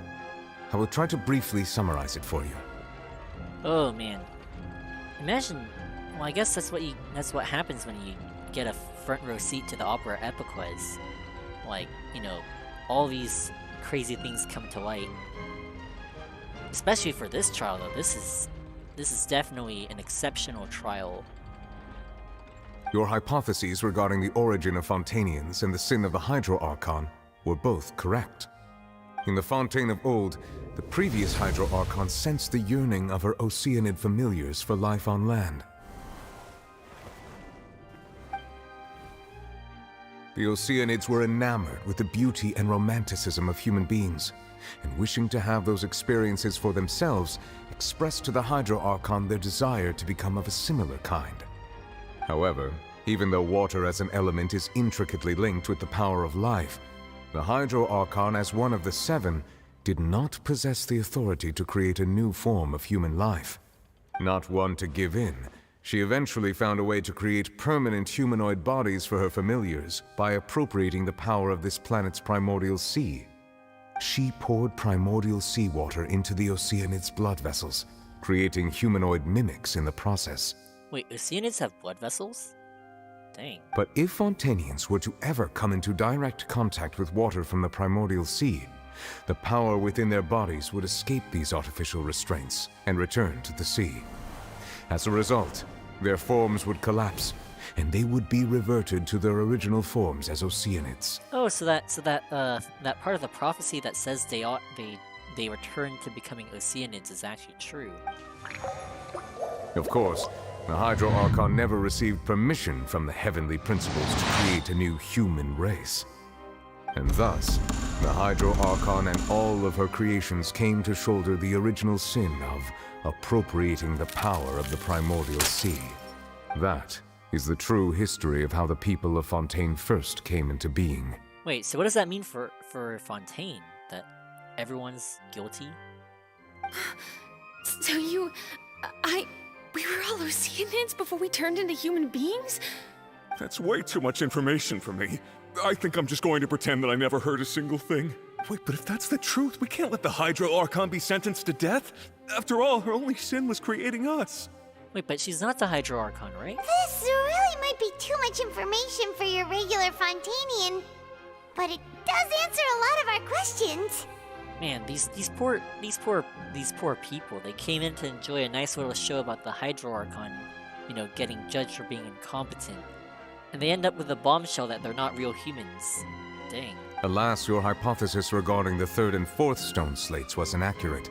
I will try to briefly summarize it for you. Oh man. Imagine, well, I guess that's what happens when you get a front row seat to the opera Epiquez. Like, you know, all these crazy things come to light. Especially for this trial though, this is definitely an exceptional trial. Your hypotheses regarding the origin of Fontainians and the sin of the Hydro Archon were both correct. In the Fontaine of old, the previous Hydro Archon sensed the yearning of her Oceanid familiars for life on land. The Oceanids were enamored with the beauty and romanticism of human beings, and wishing to have those experiences for themselves, expressed to the Hydro Archon their desire to become of a similar kind. However, even though water as an element is intricately linked with the power of life, the Hydro Archon, as one of the seven, did not possess the authority to create a new form of human life. Not one to give in, she eventually found a way to create permanent humanoid bodies for her familiars by appropriating the power of this planet's primordial sea. She poured primordial seawater into the Oceanid's blood vessels, creating humanoid mimics in the process. Wait, Oceanids have blood vessels? Dang. But if Fontainians were to ever come into direct contact with water from the primordial sea, the power within their bodies would escape these artificial restraints and return to the sea. As a result, their forms would collapse, and they would be reverted to their original forms as Oceanids. Oh, so that part of the prophecy that says they return to becoming Oceanids is actually true. Of course, the Hydro Archon never received permission from the heavenly principles to create a new human race. And thus, the Hydro Archon and all of her creations came to shoulder the original sin of appropriating the power of the primordial sea. That is the true history of how the people of Fontaine first came into being. Wait, so what does that mean for Fontaine? That everyone's guilty? So we were all Oceanids before we turned into human beings? That's way too much information for me. I think I'm just going to pretend that I never heard a single thing. Wait, but if that's the truth, we can't let the Hydro Archon be sentenced to death. After all, her only sin was creating us. Wait, but she's not the Hydro Archon, right? This really might be too much information for your regular Fontainian, but it does answer a lot of our questions. Man, these poor people, they came in to enjoy a nice little show about the Hydro Archon, you know, getting judged for being incompetent. And they end up with a bombshell that they're not real humans. Dang. Alas, your hypothesis regarding the third and fourth stone slates was inaccurate.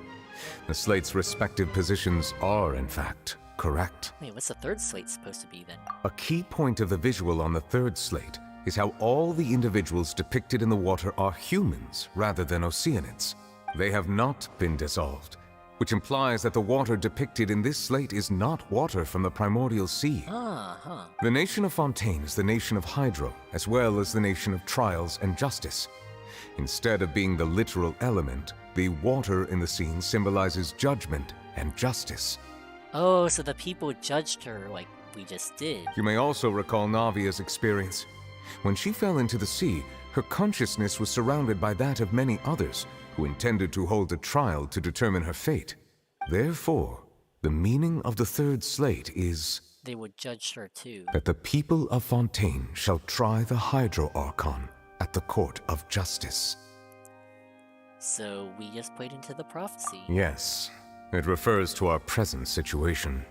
The slates' respective positions are, in fact, correct. Wait, what's the third slate supposed to be then? A key point of the visual on the third slate is how all the individuals depicted in the water are humans rather than Oceanids. They have not been dissolved, which implies that the water depicted in this slate is not water from the primordial sea. The nation of Fontaine is the nation of Hydro, as well as the nation of trials and justice. Instead of being the literal element, the water in the scene symbolizes judgment and justice. Oh, so the people judged her like we just did. You may also recall Navia's experience. When she fell into the sea, her consciousness was surrounded by that of many others who intended to hold a trial to determine her fate. Therefore, the meaning of the third slate is they would judge her too. That the people of Fontaine shall try the Hydro Archon at the court of justice. So we just played into the prophecy. Yes, it refers to our present situation.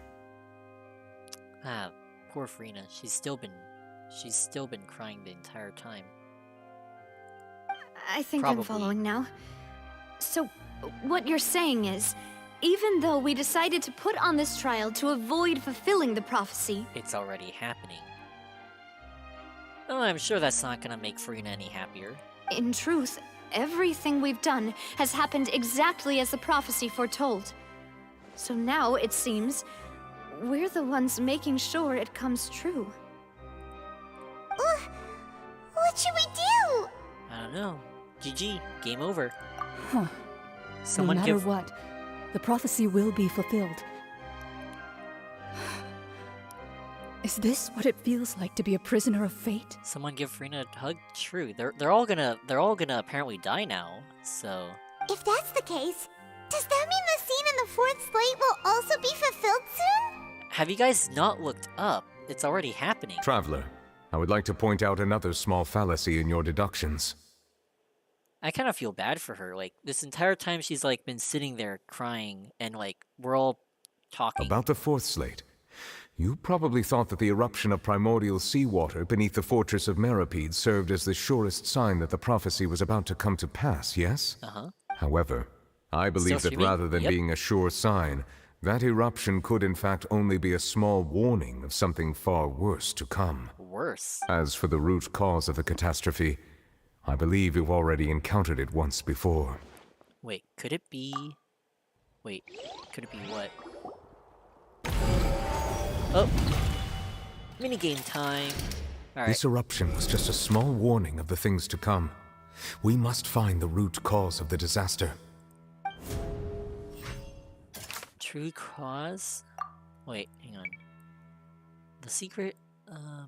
Ah, poor Farina. She's still been crying the entire time. I think Probably. I'm following now. So, what you're saying is, even though we decided to put on this trial to avoid fulfilling the prophecy, it's already happening. Oh, I'm sure that's not gonna make Farina any happier. In truth, everything we've done has happened exactly as the prophecy foretold. So now, it seems, we're the ones making sure it comes true. What should we do? I don't know. GG. Game over. Huh. Someone no matter give... what, the prophecy will be fulfilled. Is this what it feels like to be a prisoner of fate? Someone give Farina a hug? True. They're all gonna apparently die now, so... If that's the case, does that mean the scene in the fourth slate will also be fulfilled soon? Have you guys not looked up? It's already happening. Traveler, I would like to point out another small fallacy in your deductions. I kind of feel bad for her. Like, this entire time she's, like, been sitting there crying, and, like, we're all talking. About the fourth slate. You probably thought that the eruption of primordial seawater beneath the fortress of Meripede served as the surest sign that the prophecy was about to come to pass, yes? Uh-huh. However, I believe that rather than being a sure sign, that eruption could in fact only be a small warning of something far worse to come. Worse? As for the root cause of the catastrophe, I believe you've already encountered it once before. Wait, could it be... Wait, could it be what? Oh! Minigame time! Alright. This eruption was just a small warning of the things to come. We must find the root cause of the disaster. True cause? Wait, hang on. The secret...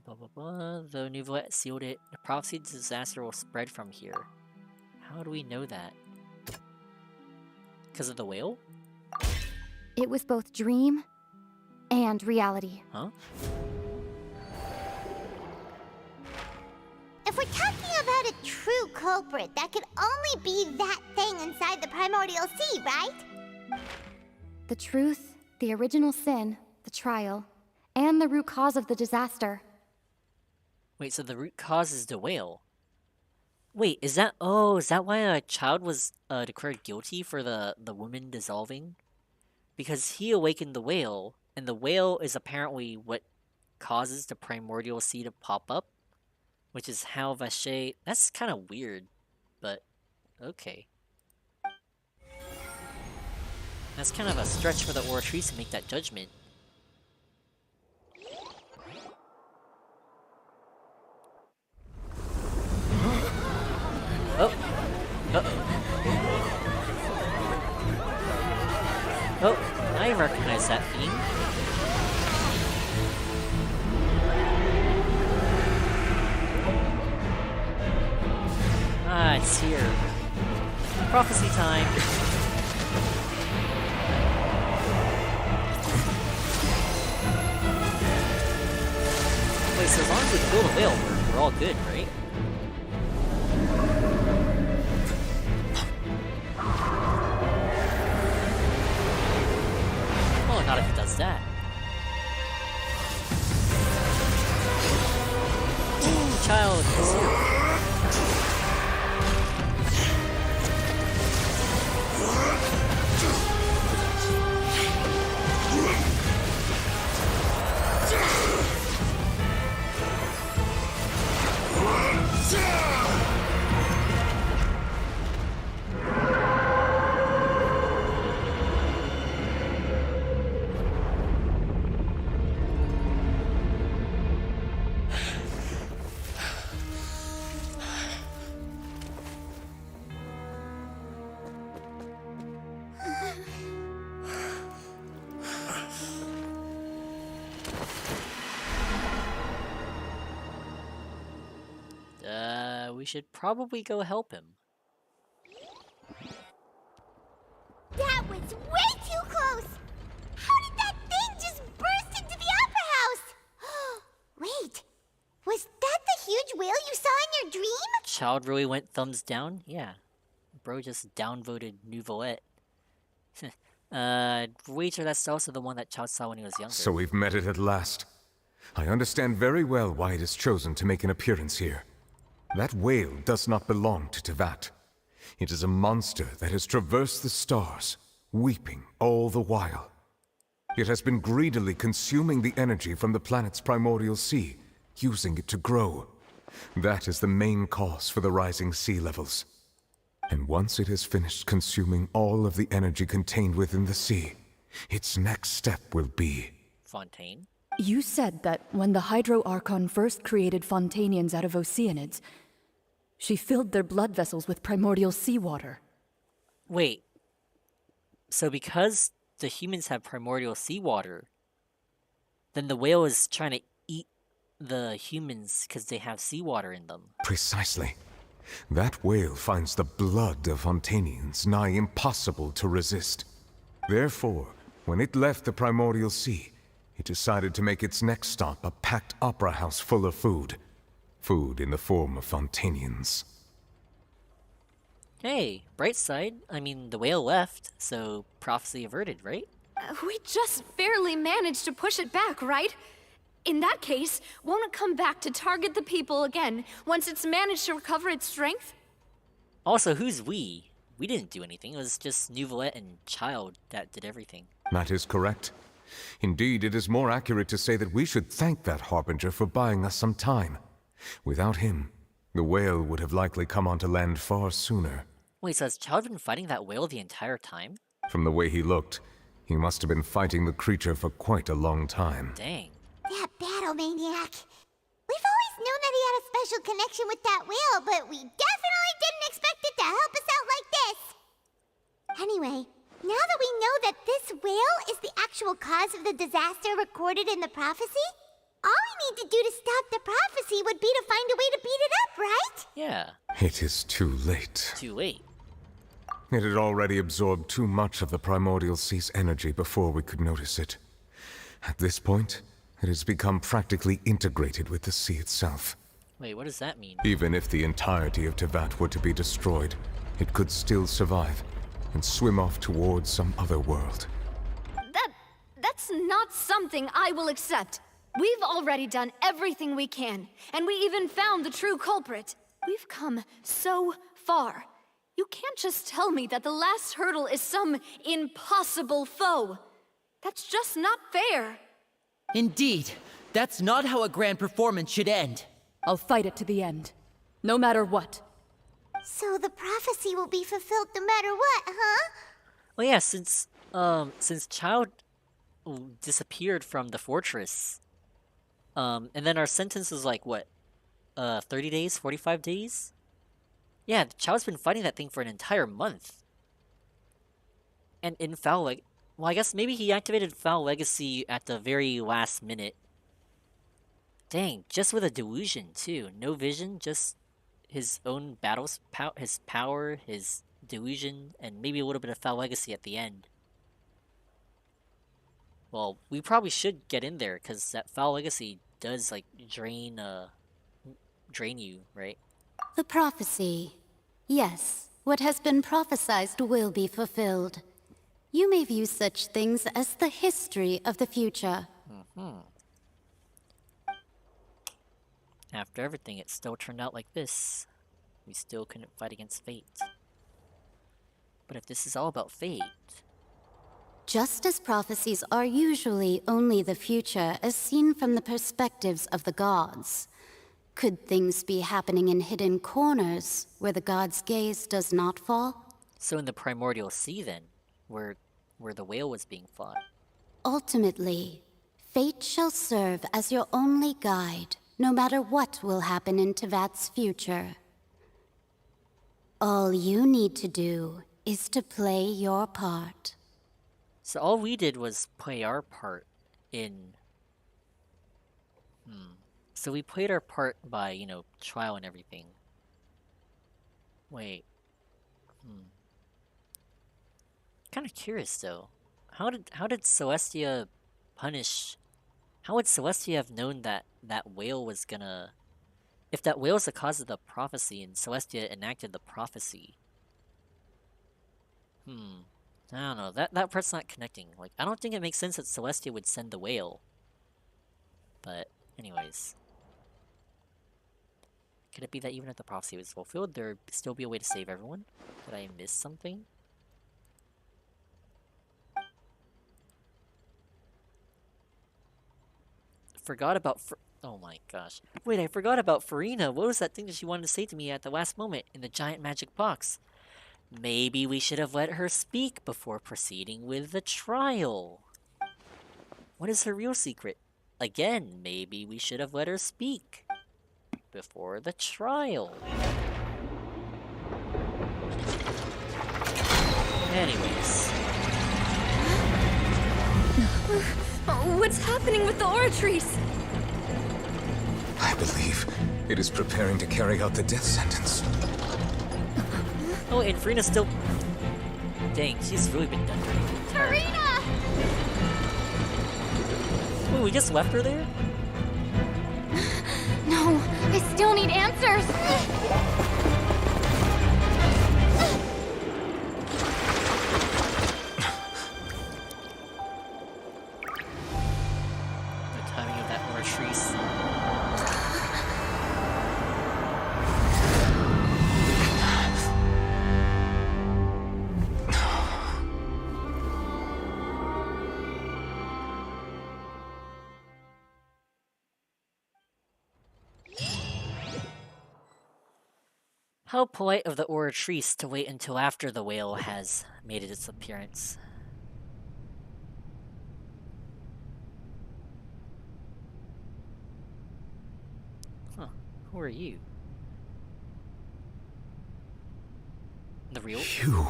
blah blah blah. The Nouvelette sealed it. The prophecy of disaster will spread from here. How do we know that? Because of the whale? It was both dream and reality. Huh? If we're talking about a true culprit, that could only be that thing inside the primordial sea, right? The truth, the original sin, the trial, and the root cause of the disaster. Wait, so the root cause is the whale? Wait, is that... Oh, is that why a child was declared guilty for the woman dissolving? Because he awakened the whale, and the whale is apparently what causes the primordial sea to pop up? Which is how Vacher... That's kind of weird, but okay. That's kind of a stretch for the Oratrice to make that judgment. Oh! Oh, I recognize that theme. Ah, it's here. Prophecy time. Wait, so as long as we kill the whale, we're all good, right? Oh, not if it does that. Ooh, child is here. We should probably go help him. That was way too close! How did that thing just burst into the Opera House? Wait, was that the huge whale you saw in your dream? Child really went thumbs down? Yeah. Bro just downvoted Nouvelette. Wager that's also the one that Child saw when he was younger. So we've met it at last. I understand very well why it has chosen to make an appearance here. That whale does not belong to Tevat. It is a monster that has traversed the stars, weeping all the while. It has been greedily consuming the energy from the planet's primordial sea, using it to grow. That is the main cause for the rising sea levels. And once it has finished consuming all of the energy contained within the sea, its next step will be... Fontaine? You said that when the Hydro Archon first created Fontanians out of Oceanids, she filled their blood vessels with primordial seawater. Wait. So because the humans have primordial seawater, then the whale is trying to eat the humans because they have seawater in them. Precisely. That whale finds the blood of Fontanians nigh impossible to resist. Therefore, when it left the primordial sea, it decided to make its next stop a packed opera house full of food. Food in the form of Fontanians. Hey, bright side. I mean, the whale left, so prophecy averted, right? We just barely managed to push it back, right? In that case, won't it come back to target the people again once it's managed to recover its strength? Also, who's we? We didn't do anything. It was just Nouvelette and Child that did everything. That is correct. Indeed, it is more accurate to say that we should thank that Harbinger for buying us some time. Without him, the whale would have likely come onto land far sooner. Wait, so has Child been fighting that whale the entire time? From the way he looked, he must have been fighting the creature for quite a long time. Dang. That battle maniac. We've always known that he had a special connection with that whale, but we definitely didn't expect it to help us out like this. Anyway, now that we know that this whale is the actual cause of the disaster recorded in the prophecy, all we need to do to stop the prophecy would be to find a way to beat it up, right? Yeah. It is too late. Too late. It had already absorbed too much of the primordial sea's energy before we could notice it. At this point, it has become practically integrated with the sea itself. Wait, what does that mean? Even if the entirety of Tevat were to be destroyed, it could still survive and swim off towards some other world. That's not something I will accept. We've already done everything we can, and we even found the true culprit. We've come so far. You can't just tell me that the last hurdle is some impossible foe. That's just not fair. Indeed, that's not how a grand performance should end. I'll fight it to the end, no matter what. So the prophecy will be fulfilled no matter what, huh? Well, yeah, since Child disappeared from the fortress, and then our sentence was like, what, 30 days, 45 days? Yeah, Child's been fighting that thing for an entire month. And in Foul Legacy, well, I guess maybe he activated Foul Legacy at the very last minute. Dang, just with a delusion, too. No vision, just his own battles, his power, his delusion, and maybe a little bit of Foul Legacy at the end. Well, we probably should get in there, because that Foul Legacy does, like, drain you, right? The prophecy. Yes, what has been prophesized will be fulfilled. You may view such things as the history of the future. After everything, it still turned out like this. We still couldn't fight against fate. But if this is all about fate... Just as prophecies are usually only the future as seen from the perspectives of the gods, could things be happening in hidden corners where the god's gaze does not fall? So in the Primordial Sea, then, where the whale was being fought. Ultimately, fate shall serve as your only guide, no matter what will happen in Tevat's future. All you need to do is to play your part. So all we did was play our part in... So we played our part by, you know, trial and everything. Wait. Kind of curious, though. How did Celestia punish... How would Celestia have known that that whale was gonna... If that whale is the cause of the prophecy and Celestia enacted the prophecy... I don't know. That part's not connecting. Like, I don't think it makes sense that Celestia would send the whale. But, anyways. Could it be that even if the prophecy was fulfilled, there'd still be a way to save everyone? Did I miss something? Forgot about oh my gosh. Wait, I forgot about Farina. What was that thing that she wanted to say to me at the last moment in the giant magic box? Maybe we should have let her speak before proceeding with the trial. What is her real secret? Again, maybe we should have let her speak before the trial. Anyways. What's happening with the Oratries? believe it is preparing to carry out the death sentence. Oh, and Farina's still... Dang, she's really been done dirty. Farina! Wait, we just left her there? No, I still need answers. The timing of that Oratrice. How polite of the Oratrice to wait until after the whale has made its appearance. Huh, who are you? The real? You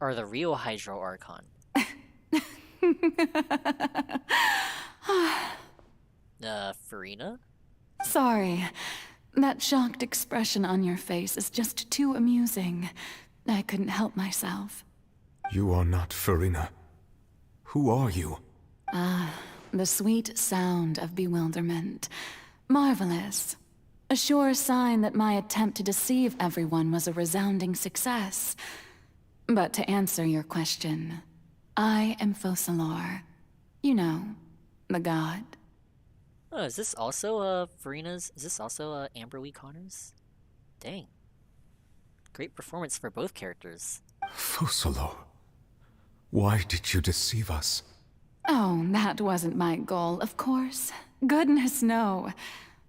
are the real Hydro Archon. Farina? Sorry. That shocked expression on your face is just too amusing. I couldn't help myself. You are not Farina. Who are you? The sweet sound of bewilderment. Marvelous. A sure sign that my attempt to deceive everyone was a resounding success. But to answer your question, I am Focalor. You know, the god. Oh, is this also Farina's? Is this also Amberly Connor's? Dang. Great performance for both characters. Focalor, why did you deceive us? Oh, that wasn't my goal, of course. Goodness, no.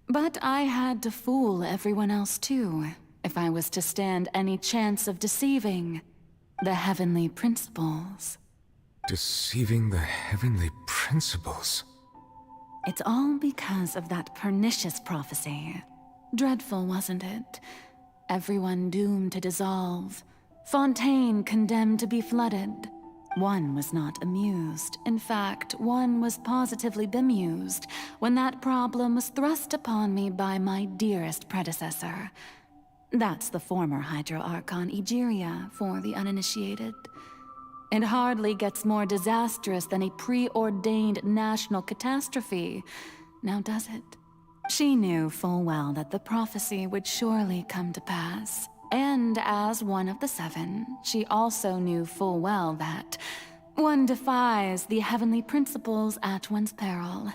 But I had to fool everyone else too, if I was to stand any chance of deceiving the heavenly principles. Deceiving the heavenly principles? It's all because of that pernicious prophecy. Dreadful, wasn't it? Everyone doomed to dissolve. Fontaine condemned to be flooded. One was not amused. In fact, one was positively bemused when that problem was thrust upon me by my dearest predecessor. That's the former Hydro Archon Egeria, for the uninitiated. It hardly gets more disastrous than a preordained national catastrophe, now does it? She knew full well that the prophecy would surely come to pass. And as one of the seven, she also knew full well that one defies the heavenly principles at one's peril.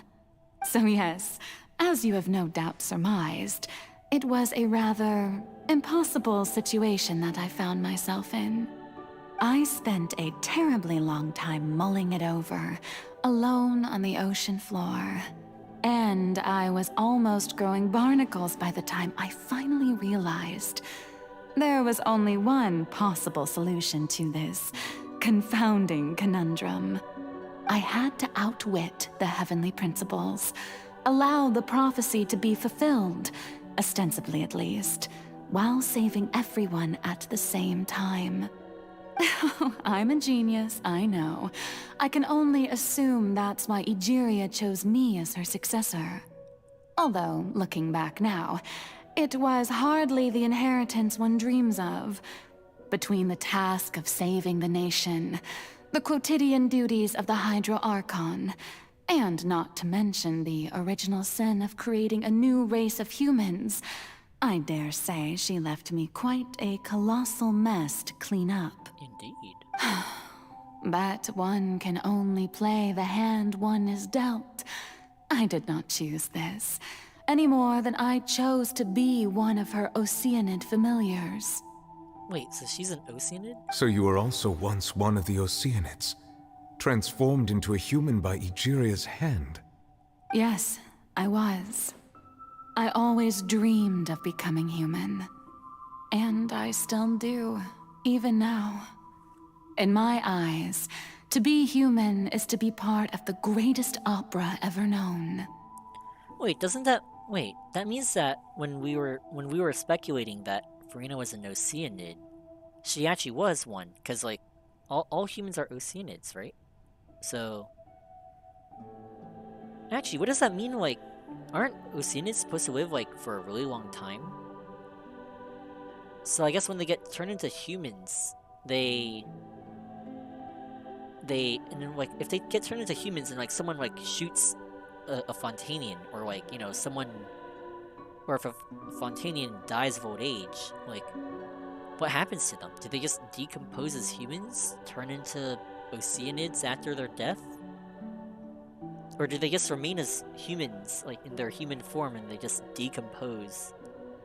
So yes, as you have no doubt surmised, it was a rather impossible situation that I found myself in. I spent a terribly long time mulling it over, alone on the ocean floor. And I was almost growing barnacles by the time I finally realized there was only one possible solution to this confounding conundrum. I had to outwit the heavenly principles, allow the prophecy to be fulfilled, ostensibly at least, while saving everyone at the same time. I'm a genius, I know. I can only assume that's why Egeria chose me as her successor. Although, looking back now, it was hardly the inheritance one dreams of. Between the task of saving the nation, the quotidian duties of the Hydro Archon, and not to mention the original sin of creating a new race of humans, I dare say she left me quite a colossal mess to clean up. Indeed. But one can only play the hand one is dealt. I did not choose this, any more than I chose to be one of her Oceanid familiars. Wait, so she's an Oceanid? So you were also once one of the Oceanids, transformed into a human by Egeria's hand? Yes, I was. I always dreamed of becoming human. And I still do, even now. In my eyes, to be human is to be part of the greatest opera ever known. Wait, that means that when we were speculating that Farina was an Oceanid, she actually was one, because like all humans are Oceanids, right? So actually, what does that mean, like aren't Oceanids supposed to live, like, for a really long time? So I guess when they get turned into humans, and then, like, if they get turned into humans and, like, someone, like, shoots a Fontanian, or, like, you know, or if a Fontanian dies of old age, like, what happens to them? Do they just decompose as humans? Turn into Oceanids after their death? Or do they just remain as humans, like, in their human form, and they just decompose?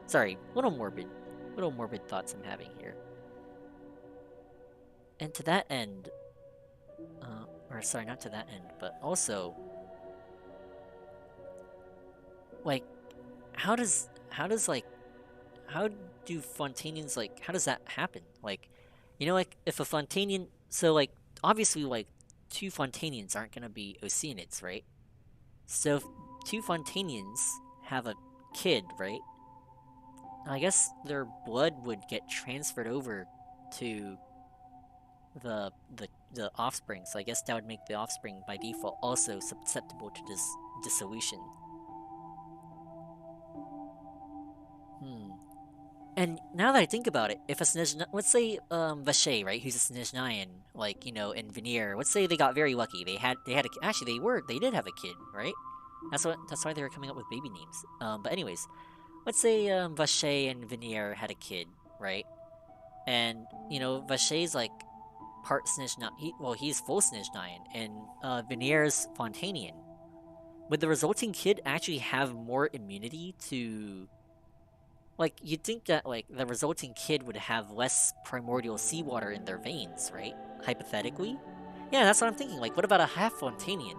Sorry, little morbid thoughts I'm having here. And to that end, or sorry, not to that end, but also, like, how do Fontanians, like, how does that happen? Like, you know, like, if a Fontanian, so, like, obviously, like, 2 Fontanians aren't gonna be Oceanids, right? So if 2 Fontanians have a kid, right? I guess their blood would get transferred over to the offspring, so I guess that would make the offspring by default also susceptible to this dissolution. And now that I think about it, if a let's say Vache, right, who's a Snezhnayan, like, you know, in Veneer, let's say they got very lucky. They had actually they did have a kid, right? That's why they were coming up with baby names. But anyways, let's say Vache and Veneer had a kid, right? And, you know, Vache's like part Snezhnayan, he's full Snezhnayan, and Veneer's Fontanian. Would the resulting kid actually have more immunity to... Like, you'd think that, like, the resulting kid would have less primordial seawater in their veins, right? Hypothetically? Yeah, that's what I'm thinking. Like, what about a half Fontanian?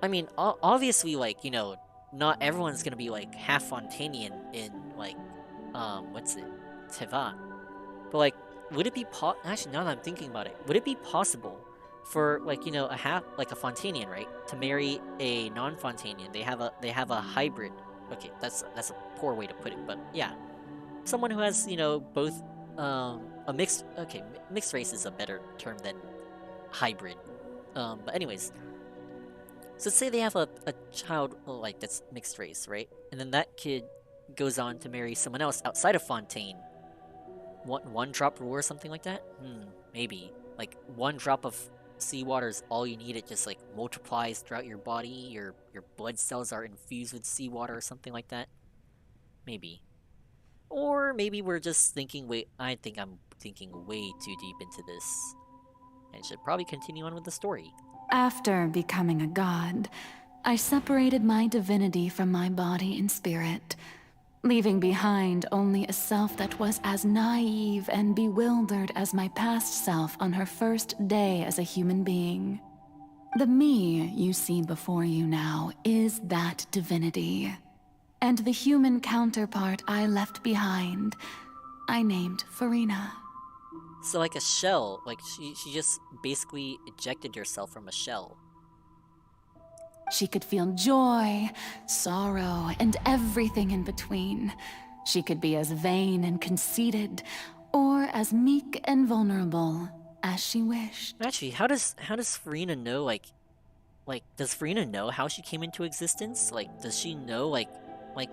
I mean, obviously, like, you know, not everyone's gonna be, like, half Fontanian in, like, Tevat. But, like, would it be actually, now that I'm thinking about it, would it be possible for, like, you know, a Fontanian, right, to marry a non-Fontanian? They have a hybrid. Okay, that's a poor way to put it, but yeah. Someone who has, you know, both, mixed race is a better term than hybrid. But anyways. So let's say they have a child, like, that's mixed race, right? And then that kid goes on to marry someone else outside of Fontaine. One drop rule or something like that? Maybe. Like, 1 drop of seawater is all you need. It just, like, multiplies throughout your body. Your blood cells are infused with seawater or something like that. Maybe. Or maybe we're just thinking I think I'm thinking way too deep into this. And should probably continue on with the story. After becoming a god, I separated my divinity from my body and spirit, leaving behind only a self that was as naive and bewildered as my past self on her first day as a human being. The me you see before you now is that divinity. And the human counterpart I left behind, I named Farina. So, like, a shell, like, she just basically ejected herself from a shell. She could feel joy, sorrow, and everything in between. She could be as vain and conceited, or as meek and vulnerable as she wished. Actually, how does Farina know, like, does Farina know how she came into existence? Like, does she know, like,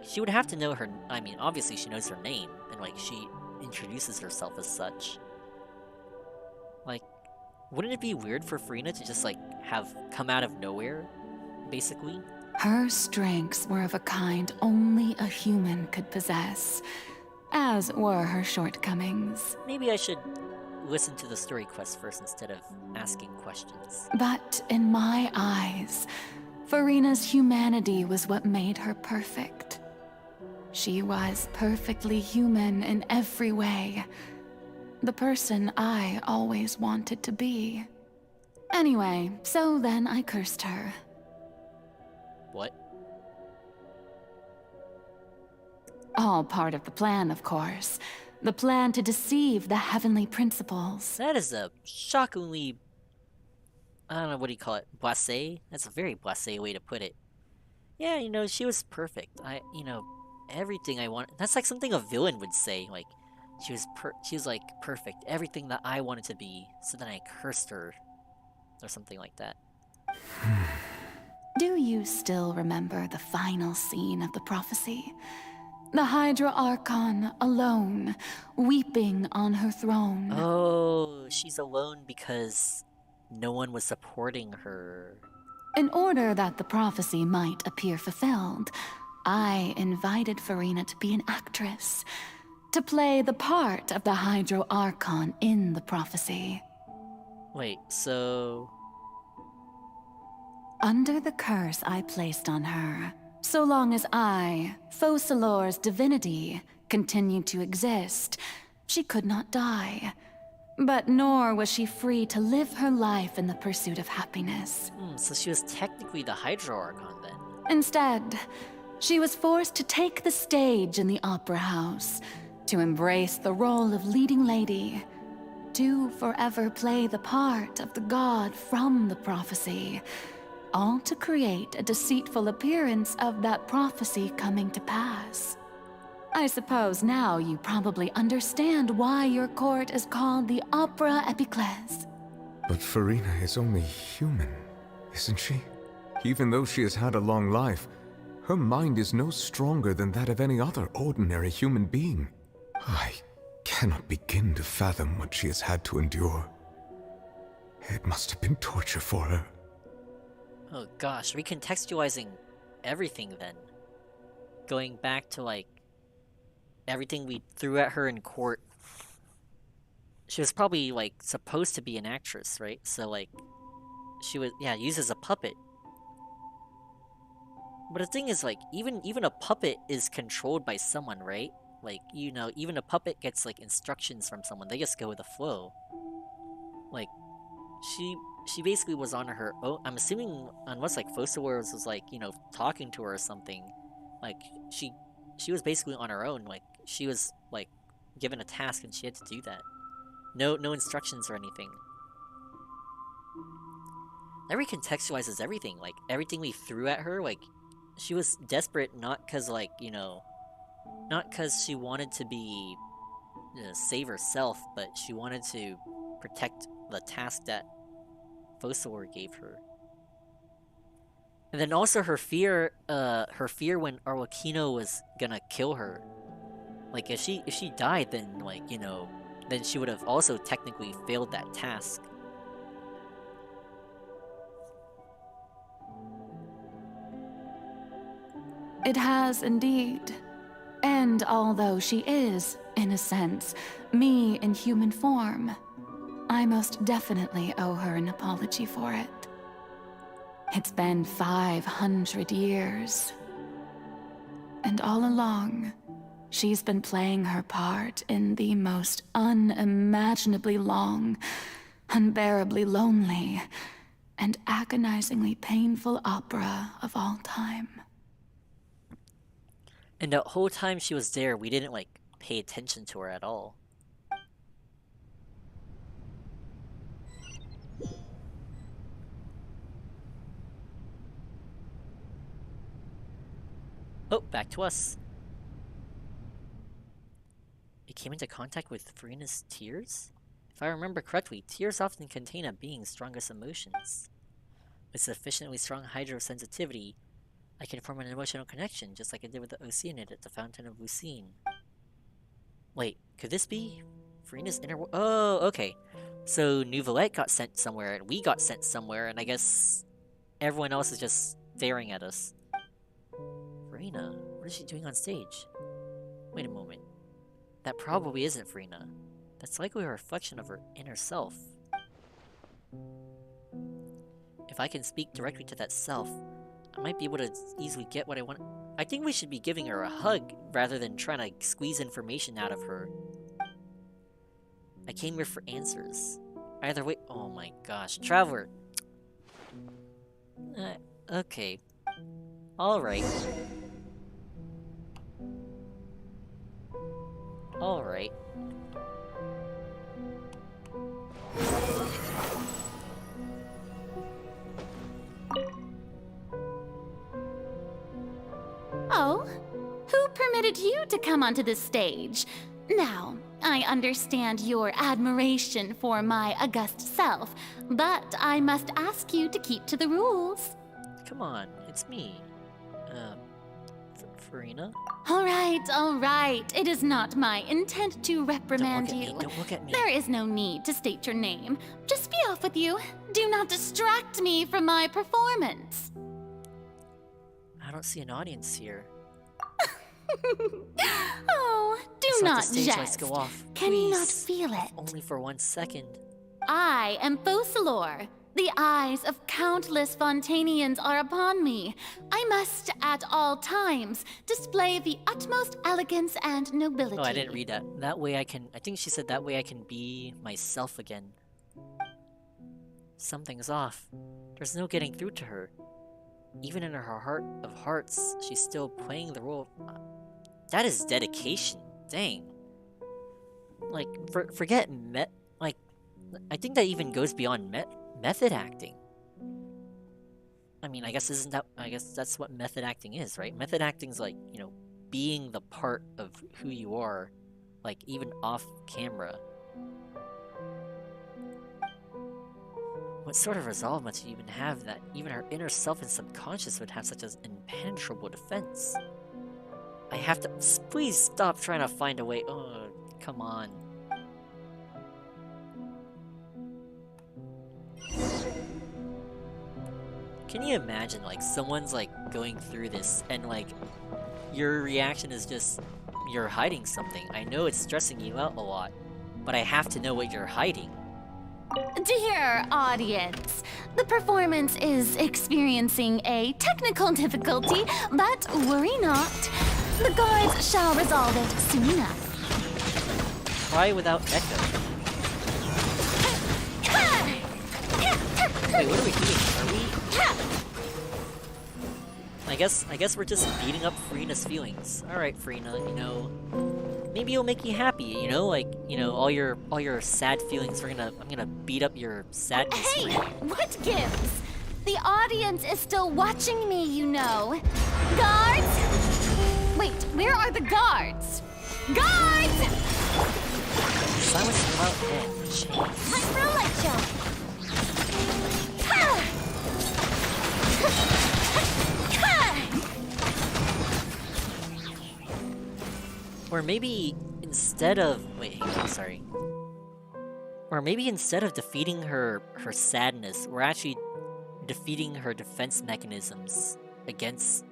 she would have to know her... I mean, obviously she knows her name, and, like, she introduces herself as such. Like, wouldn't it be weird for Farina to just, like, have come out of nowhere, basically? Her strengths were of a kind only a human could possess, as were her shortcomings. Maybe I should listen to the story quest first instead of asking questions. But in my eyes, Farina's humanity was what made her perfect. She was perfectly human in every way. The person I always wanted to be. Anyway, so then I cursed her. What? All part of the plan, of course. The plan to deceive the heavenly principles. That is a shockingly... I don't know, what do you call it? Blasé? That's a very blasé way to put it. Yeah, you know, she was perfect. Everything I want... That's like something a villain would say, like... She was like perfect, everything that I wanted to be, so then I cursed her, or something like that. Do you still remember the final scene of the prophecy? The Hydra Archon, alone, weeping on her throne. Oh, she's alone because no one was supporting her. In order that the prophecy might appear fulfilled, I invited Farina to be an actress, to play the part of the Hydra Archon in the prophecy. Wait, so... Under the curse I placed on her, so long as I, Focalor's divinity, continued to exist, she could not die. But nor was she free to live her life in the pursuit of happiness. So she was technically the Hydra Archon then. Instead, she was forced to take the stage in the opera house, to embrace the role of leading lady, to forever play the part of the god from the prophecy, all to create a deceitful appearance of that prophecy coming to pass. I suppose now you probably understand why your court is called the Opera Epiclese. But Farina is only human, isn't she? Even though she has had a long life, her mind is no stronger than that of any other ordinary human being. I cannot begin to fathom what she has had to endure. It must have been torture for her. Oh gosh, recontextualizing everything then. Going back to, like, everything we threw at her in court. She was probably, like, supposed to be an actress, right? So, like, she was, yeah, used as a puppet. But the thing is, like, even a puppet is controlled by someone, right? Like, you know, even a puppet gets, like, instructions from someone. They just go with the flow. Like, she basically was on her own. I'm assuming, unless, like, Focalor was, like, you know, talking to her or something, like, she was basically on her own. Like, she was, like, given a task and she had to do that. No instructions or anything. That recontextualizes everything. Like, everything we threw at her, like, she was desperate not because, like, you know, not because she wanted to be, you know, save herself, but she wanted to protect the task that Focalor gave her. And then also her fear when Arlecchino was gonna kill her. Like, if she died, then, like, you know, then she would have also technically failed that task. It has indeed. And although she is, in a sense, me in human form, I most definitely owe her an apology for it. It's been 500 years. And all along, she's been playing her part in the most unimaginably long, unbearably lonely, and agonizingly painful opera of all time. And the whole time she was there, we didn't, like, pay attention to her at all. Oh, back to us. It came into contact with Farina's tears? If I remember correctly, tears often contain a being's strongest emotions. With sufficiently strong hydrosensitivity, I can form an emotional connection, just like I did with the Oceanid at the Fountain of Lucine. Wait, could this be Farina's inner world? Oh, okay. So Nouvellette got sent somewhere, and we got sent somewhere, and I guess everyone else is just staring at us. Farina, what is she doing on stage? Wait a moment. That probably isn't Farina. That's likely a reflection of her inner self. If I can speak directly to that self, I might be able to easily get what I want. I think we should be giving her a hug rather than trying to squeeze information out of her. I came here for answers. Either way— oh my gosh, Traveler! Okay. Alright. Alright. Oh? Who permitted you to come onto the stage? Now, I understand your admiration for my august self, but I must ask you to keep to the rules. Come on, it's me. Farina? All right. It is not my intent to reprimand Don't look at you. me, don't look at me. There is no need to state your name. Just be off with you. Do not distract me from my performance. I don't see an audience here. Oh, do Just let not the stage jest. lights go off. Can you not Please. feel it? Only for 1 second. I am Focalor. The eyes of countless Fontanians are upon me. I must, at all times, display the utmost elegance and nobility. Oh, I didn't read that. That way I think she said that way I can be myself again. Something's off. There's no getting through to her. Even in her heart of hearts, she's still playing the role of... That is dedication. Dang. Like, forget like, I think that even goes beyond method acting. I mean, I guess that's what method acting is, right? Method acting's like, you know, being the part of who you are, like, even off camera. What sort of resolve must you even have that even her inner self and subconscious would have such an impenetrable defense? I have to... Please stop trying to find a way... Oh, come on. Can you imagine, like, someone's, like, going through this, and, like, your reaction is just... You're hiding something. I know it's stressing you out a lot, but I have to know what you're hiding. Dear audience, the performance is experiencing a technical difficulty, but worry not. The guards shall resolve it soon enough. Try without echo. Wait, what are we doing? Are we... I guess we're just beating up Farina's feelings. Alright, Farina, you know... Maybe it'll make you happy, you know? Like, you know, all your sad feelings, I'm gonna beat up your sadness. Hey, what gives? The audience is still watching me, you know. Guards! Wait, where are the guards? Guards! Silence without end. Time for a light show. Or maybe instead of... Wait, hang on, sorry. Or maybe instead of defeating her sadness, we're actually defeating her defense mechanisms against...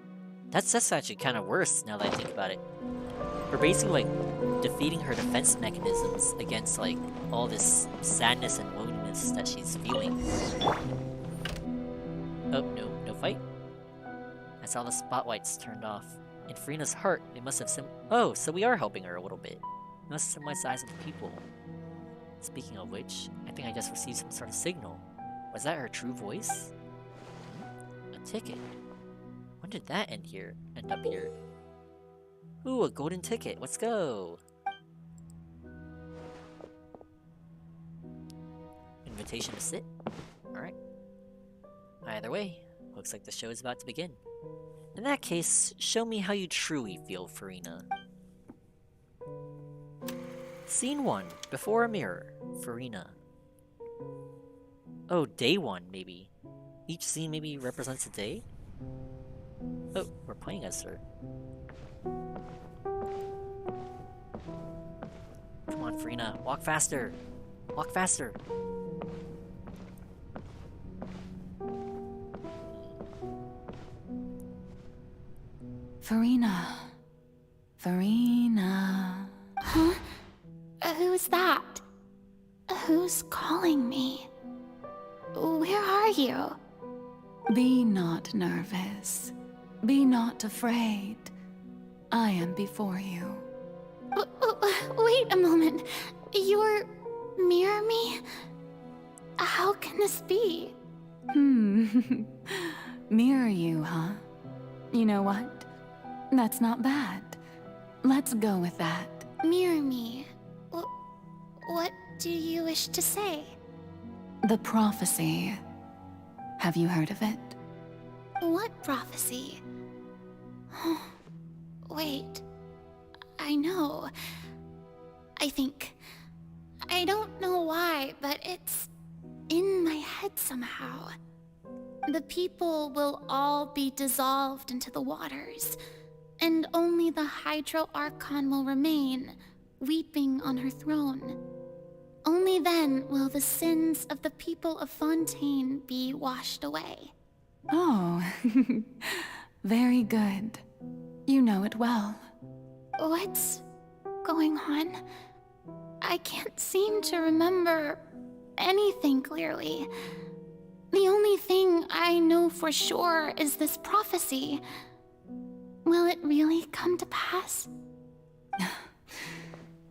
That's actually kind of worse now that I think about it. We're basically, like, defeating her defense mechanisms against, like, all this sadness and loneliness that she's feeling. Oh, no fight? I saw the spotlights turned off. In Farina's heart, they must have Oh, so we are helping her a little bit. It must have symbolized the eyes of the people. Speaking of which, I think I just received some sort of signal. Was that her true voice? A ticket. When did that end up here? Ooh, a golden ticket. Let's go. Invitation to sit? Alright. Either way, looks like the show is about to begin. In that case, show me how you truly feel, Farina. Scene 1. Before a mirror. Farina. Oh, day 1, maybe. Each scene maybe represents a day? Oh, we're playing as her. Come on, Farina. Walk faster. Walk faster. Farina. Farina. Huh? Who's that? Who's calling me? Where are you? Be not nervous. Be not afraid. I am before you. Wait a moment. You're... mirror me? How can this be? Mirror you, huh? You know what? That's not bad. Let's go with that. Mirror me. What do you wish to say? The prophecy. Have you heard of it? What prophecy? Wait. I know. I think... I don't know why, but it's in my head somehow. The people will all be dissolved into the waters, and only the Hydro Archon will remain, weeping on her throne. Only then will the sins of the people of Fontaine be washed away. Oh, very good. You know it well. What's going on? I can't seem to remember anything clearly. The only thing I know for sure is this prophecy. Will it really come to pass?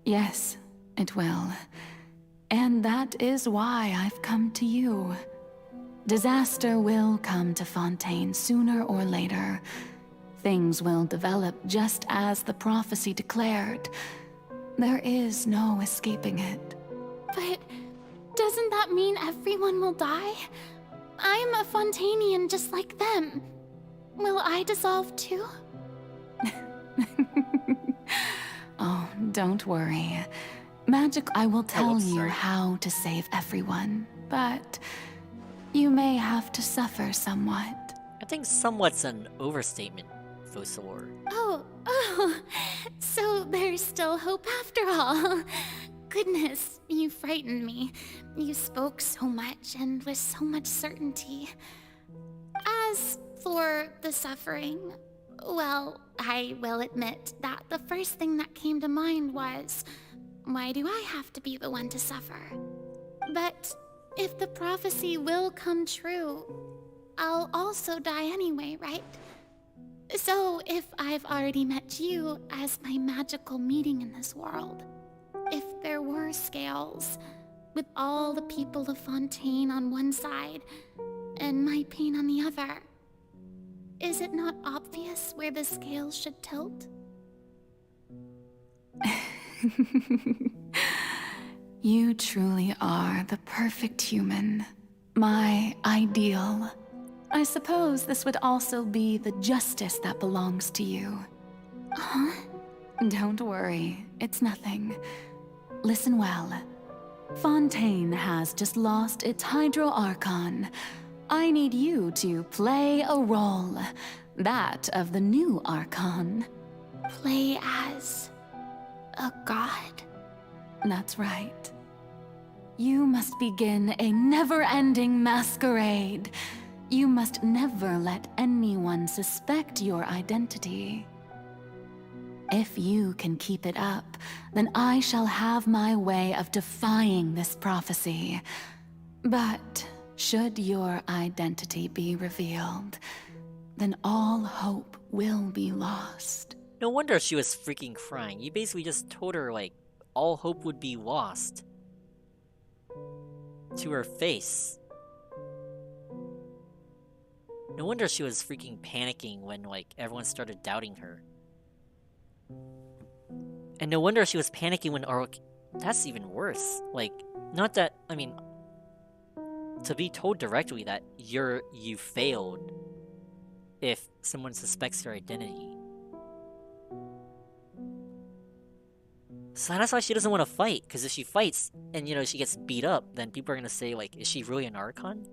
Yes, it will. And that is why I've come to you. Disaster will come to Fontaine sooner or later. Things will develop just as the prophecy declared. There is no escaping it. But doesn't that mean everyone will die? I'm a Fontainian just like them. Will I dissolve too? Oh, don't worry. Magic, I will tell you how to save everyone, but you may have to suffer somewhat. I think somewhat's an overstatement, Fosor. Oh, so there's still hope after all. Goodness, you frightened me. You spoke so much and with so much certainty. As for the suffering, well, I will admit that the first thing that came to mind was, why do I have to be the one to suffer? But if the prophecy will come true, I'll also die anyway, right? So if I've already met you as my magical meeting in this world, if there were scales, with all the people of Fontaine on one side and my pain on the other, is it not obvious where the scales should tilt? You truly are the perfect human. My ideal. I suppose this would also be the justice that belongs to you. Huh? Don't worry, it's nothing. Listen well. Fontaine has just lost its Hydro Archon. I need you to play a role. That of the new Archon. Play as a god? That's right. You must begin a never-ending masquerade. You must never let anyone suspect your identity. If you can keep it up, then I shall have my way of defying this prophecy. But should your identity be revealed, then all hope will be lost. No wonder she was freaking crying. You basically just told her, like, all hope would be lost. To her face. No wonder she was freaking panicking when, like, everyone started doubting her. And no wonder she was panicking when that's even worse. Like, not that, I mean, to be told directly that you failed if someone suspects your identity. So that's why she doesn't want to fight, because if she fights and, you know, she gets beat up, then people are going to say, like, is she really an Archon?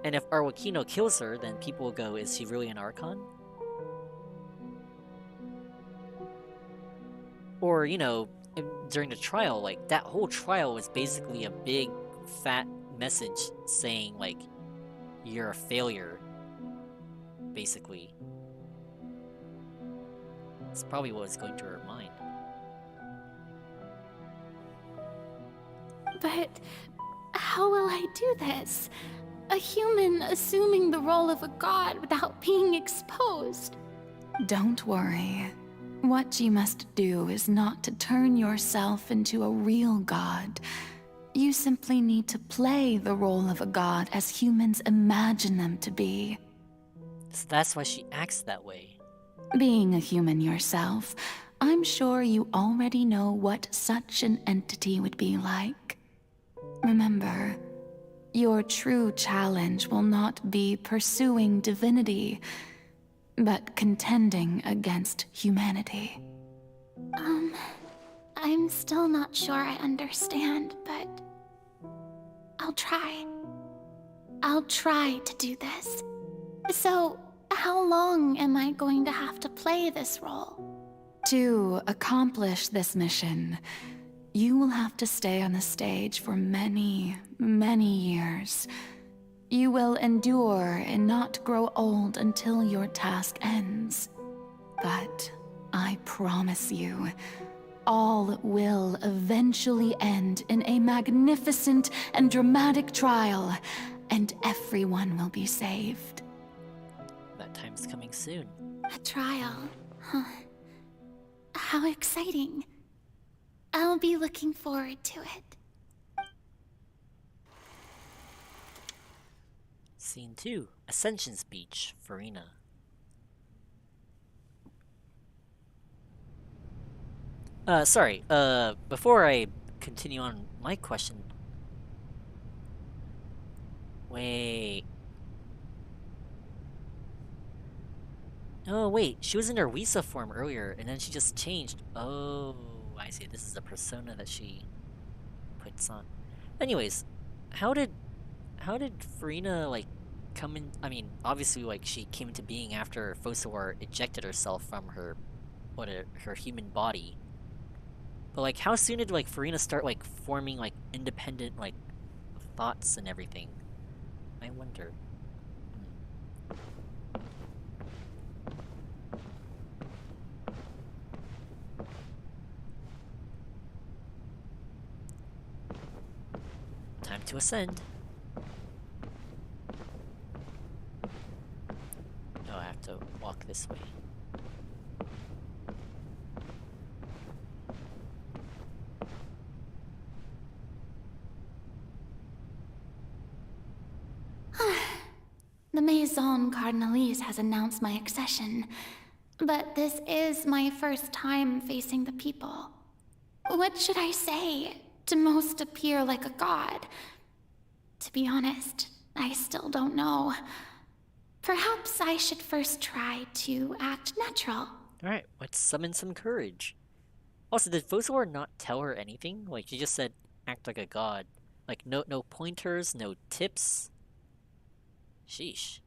And if Arwakino kills her, then people will go, is she really an Archon? Or, you know, during the trial, like, that whole trial was basically a big, fat message saying, like, you're a failure, basically. That's probably what was going through her mind. But how will I do this? A human assuming the role of a god without being exposed. Don't worry. What you must do is not to turn yourself into a real god. You simply need to play the role of a god as humans imagine them to be. So that's why she acts that way. Being a human yourself, I'm sure you already know what such an entity would be like. Remember, your true challenge will not be pursuing divinity, but contending against humanity. I'm still not sure I understand, but I'll try. I'll try to do this. So, how long am I going to have to play this role? To accomplish this mission, you will have to stay on the stage for many, many years. You will endure and not grow old until your task ends. But I promise you, all will eventually end in a magnificent and dramatic trial, and everyone will be saved. That time's coming soon. A trial, huh? How exciting. I'll be looking forward to it. Scene 2. Ascension Speech, Farina. Sorry, before I continue on my question... Wait... Oh, wait, she was in her Wisa form earlier, and then she just changed. Oh, I see, this is a persona that she puts on. Anyways, how did Farina, like, come in? I mean, obviously, like, she came into being after Fosawar ejected herself from her human body. But, like, how soon did, like, Farina start, like, forming, like, independent, like, thoughts and everything? I wonder. Time to ascend. Oh, I have to walk this way. The Maison Cardinalise has announced my accession, but this is my first time facing the people. What should I say to most appear like a god? To be honest, I still don't know. Perhaps I should first try to act natural. Alright, let's summon some courage. Also, did Fosawar not tell her anything? Like, she just said, act like a god. Like, no pointers, no tips? Sheesh.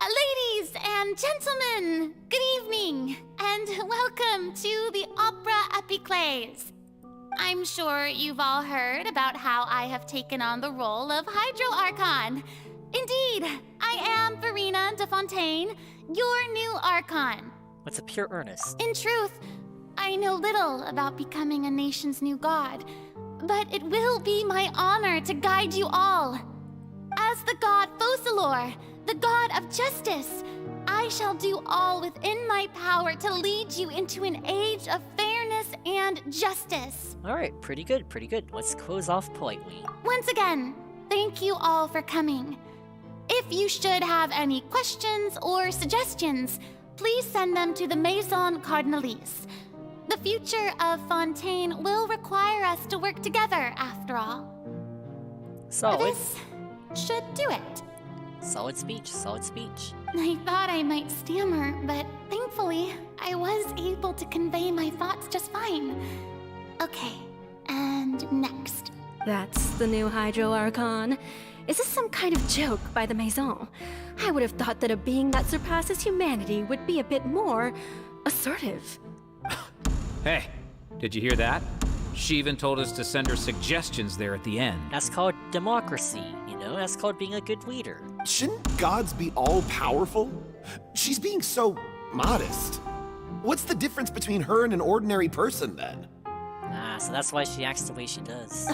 Ladies and gentlemen, good evening, and welcome to the Opera Epiclese. I'm sure you've all heard about how I have taken on the role of Hydro Archon. Indeed, I am Farina de Fontaine, your new Archon. Let's appear earnest. In truth, I know little about becoming a nation's new god, but it will be my honor to guide you all. As the god Focalor, the god of justice, I shall do all within my power to lead you into an age of fairness and justice. Alright, pretty good, pretty good. Let's close off politely. Once again, thank you all for coming. If you should have any questions or suggestions, please send them to the Maison Cardinalise. The future of Fontaine will require us to work together, after all. Solid. This should do it. Solid speech, solid speech. I thought I might stammer, but thankfully, I was able to convey my thoughts just fine. Okay, and next. That's the new Hydro Archon. Is this some kind of joke by the Maison? I would have thought that a being that surpasses humanity would be a bit more assertive. Hey, did you hear that? She even told us to send her suggestions there at the end. That's called democracy, you know? That's called being a good leader. Shouldn't gods be all-powerful? She's being so modest. What's the difference between her and an ordinary person, then? Ah, so that's why she acts the way she does.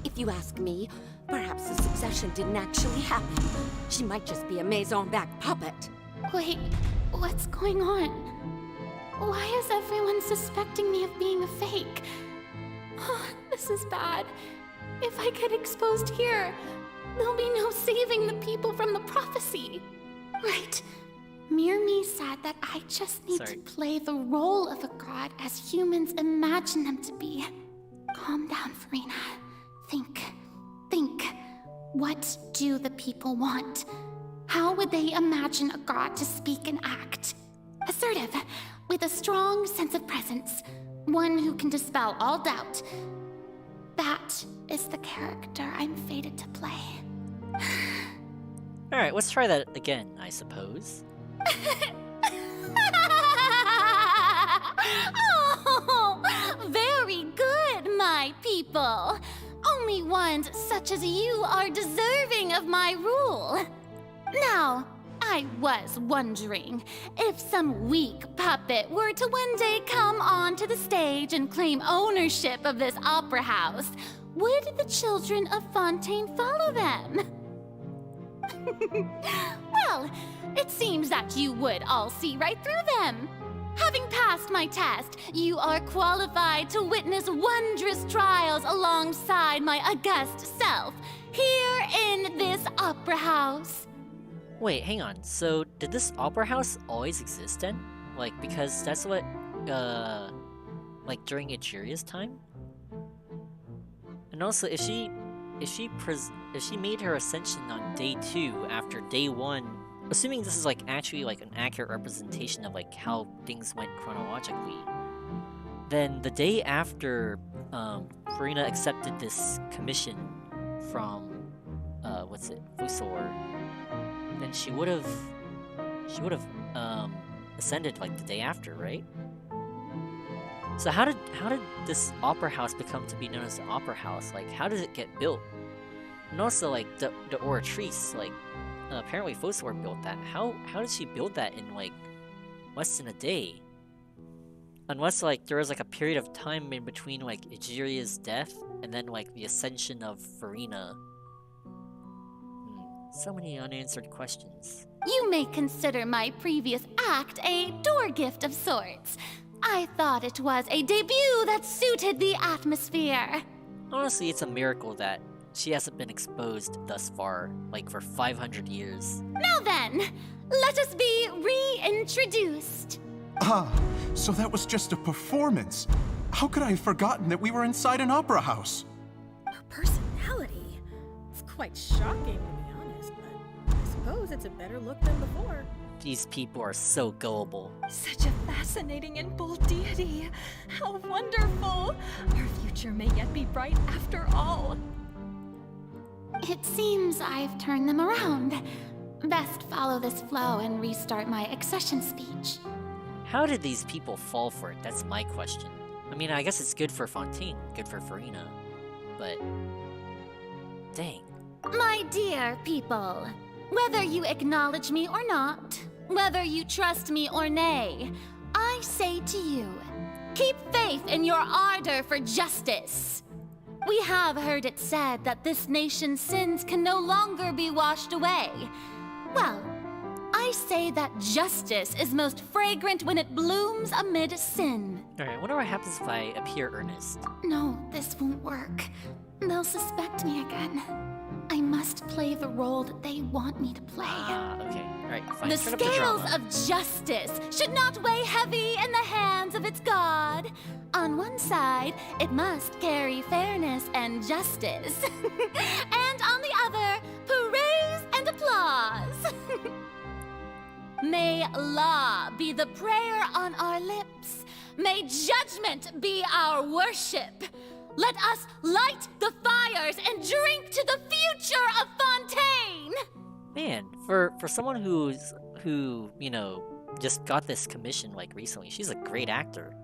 If you ask me, perhaps the succession didn't actually happen. She might just be a Maison-backed puppet. Wait, what's going on? Why is everyone suspecting me of being a fake? Oh, this is bad. If I get exposed here, there'll be no saving the people from the prophecy. Right. Mirmi said that I just need to play the role of a god as humans imagine them to be. Calm down, Farina. Think. What do the people want? How would they imagine a god to speak and act? Assertive, with a strong sense of presence. One who can dispel all doubt. That is the character I'm fated to play. Alright, let's try that again, I suppose. Oh, very good, my people. Only ones such as you are deserving of my rule. Now, I was wondering if some weak puppet were to one day come onto the stage and claim ownership of this opera house, would the children of Fontaine follow them? Well, it seems that you would all see right through them. Having passed my test, you are qualified to witness wondrous trials alongside my august self, here in this opera house. Wait, hang on. So, did this opera house always exist then? Like, because that's what, like during Ejiria's time? And also, if she made her ascension on day 2 after day 1, assuming this is like actually like an accurate representation of like how things went chronologically, then the day after Farina accepted this commission from Fusor, then she would have ascended like the day after, right? So how did this opera house become to be known as the opera house? Like, how did it get built? And also, like, the Oratrice, like, apparently Fosor built that. How did she build that in, like, less than a day? Unless, like, there was, like, a period of time in between, like, Ejiria's death and then, like, the ascension of Farina. So many unanswered questions. You may consider my previous act a door gift of sorts. I thought it was a debut that suited the atmosphere. Honestly, it's a miracle that she hasn't been exposed thus far, like for 500 years. Now then, let us be reintroduced. Ah, so that was just a performance. How could I have forgotten that we were inside an opera house? Her personality? It's quite shocking, to be honest, but I suppose it's a better look than before. These people are so gullible. Such a fascinating and bold deity. How wonderful! Our future may yet be bright after all. It seems I've turned them around. Best follow this flow and restart my accession speech. How did these people fall for it? That's my question. I mean, I guess it's good for Fontaine, good for Farina, but... dang. My dear people, whether you acknowledge me or not, whether you trust me or nay, I say to you, keep faith in your ardor for justice. We have heard it said that this nation's sins can no longer be washed away. Well, I say that justice is most fragrant when it blooms amid sin. Alright, I wonder what happens if I appear earnest. No, this won't work. They'll suspect me again. I must play the role that they want me to play. Okay. Alright, fine. The Turn up the scales drama. of justice should not weigh heavy in the hands of its god. On one side, it must carry fairness and justice. And on the other, praise and applause. May law be the prayer on our lips. May judgment be our worship. Let us light the fires and drink to the future of Fontaine! Man, for someone who, you know, just got this commission, like, recently, she's a great actor.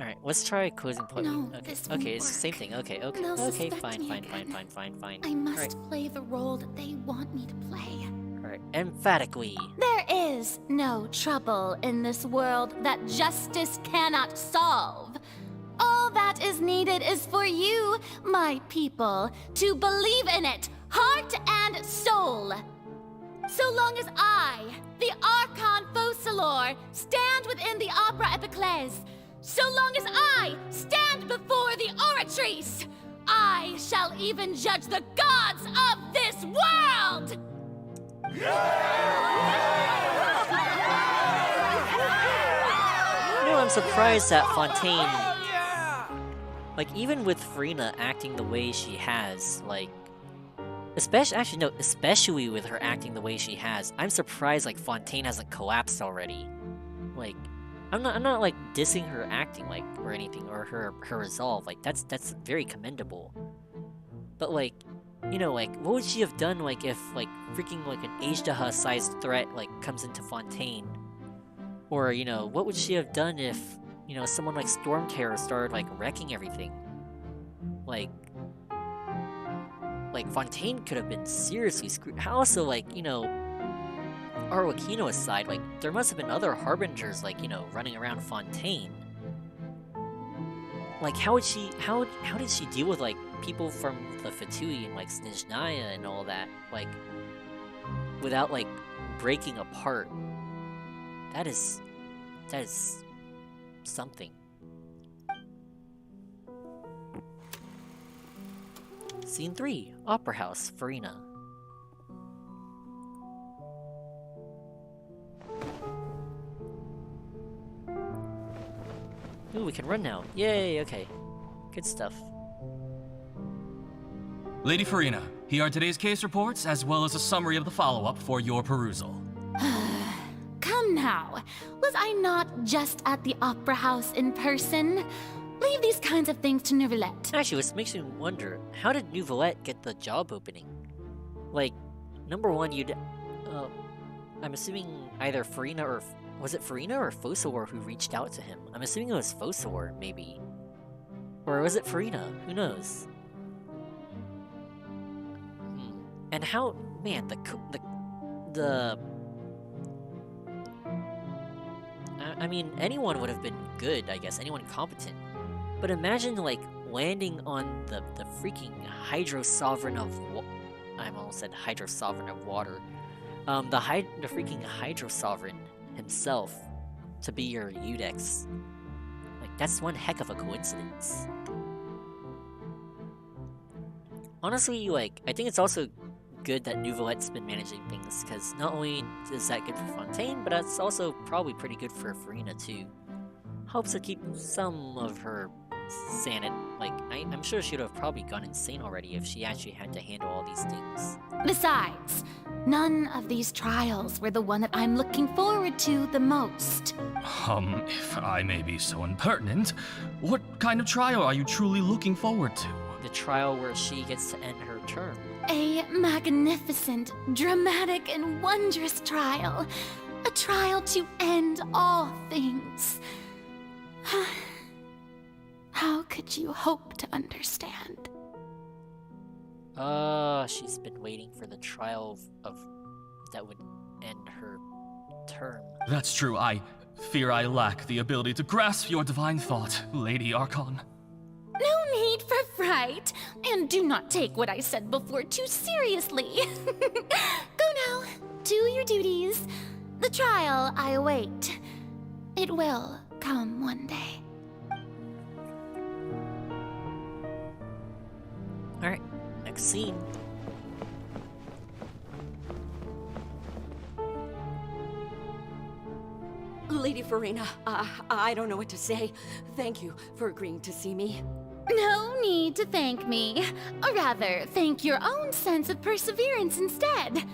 Alright, let's try closing point. No, okay, this won't okay, it's the work. same thing. Okay, okay. They'll Okay, suspect fine, me fine, again. fine. I must Alright, play the role that they want me to play. alright. Emphatically. There is no trouble in this world that justice cannot solve. All that is needed is for you, my people, to believe in it, heart and soul. So long as I, the Archon Fosalor, stand within the Opera Epiclese, so long as I stand before the Oratrice, I shall even judge the gods of this world! You know, I'm surprised that Fontaine, like, even with Farina acting the way she has, like, especially with her acting the way she has, I'm surprised, like, Fontaine hasn't collapsed already. Like, I'm not like dissing her acting like or anything or her resolve. Like that's very commendable. But like, you know, like what would she have done like if like freaking like an Ajdaha-sized threat like comes into Fontaine? Or, you know, what would she have done if, you know, someone like Storm Terror started like wrecking everything? Like Fontaine could have been seriously screwed. Also, like, you know, Arwakino aside, like, there must have been other Harbingers, like, you know, running around Fontaine. Like, how did she deal with, like, people from the Fatui and, like, Snezhnaya and all that, like, without, like, breaking apart? That is something. Scene 3, Opera House, Farina. Ooh, we can run now. Yay, okay. Good stuff. Lady Farina, here are today's case reports, as well as a summary of the follow-up for your perusal. Come now. Was I not just at the Opera House in person? Leave these kinds of things to Neuvillette. Actually, this makes me wonder, how did Neuvillette get the job opening? Like, number one, I'm assuming either Farina or... Was it Farina or Fosawar who reached out to him? I'm assuming it was Fosawar, maybe. Or was it Farina? Who knows? And how... Man, I mean, anyone would have been good, I guess. Anyone competent. But imagine, like, landing on the freaking Hydro Sovereign of... I almost said Hydro Sovereign of Water. The freaking Hydro Sovereign himself to be your Udex. Like, that's one heck of a coincidence. Honestly, like, I think it's also good that Neuvillette's been managing things, because not only is that good for Fontaine, but it's also probably pretty good for Farina, too. Helps her keep some of her sanity. Like, I'm sure she would have probably gone insane already if she actually had to handle all these things. Besides, none of these trials were the one that I'm looking forward to the most. If I may be so impertinent, what kind of trial are you truly looking forward to? The trial where she gets to end her term. A magnificent, dramatic, and wondrous trial. A trial to end all things. How could you hope to understand? She's been waiting for the trial of that would end her term. That's true. I fear I lack the ability to grasp your divine thought, Lady Archon. No need for fright, and do not take what I said before too seriously. Go now, do your duties. The trial I await. It will come one day. Alright, next scene. Lady Farina, I don't know what to say. Thank you for agreeing to see me. No need to thank me. Or rather, thank your own sense of perseverance instead.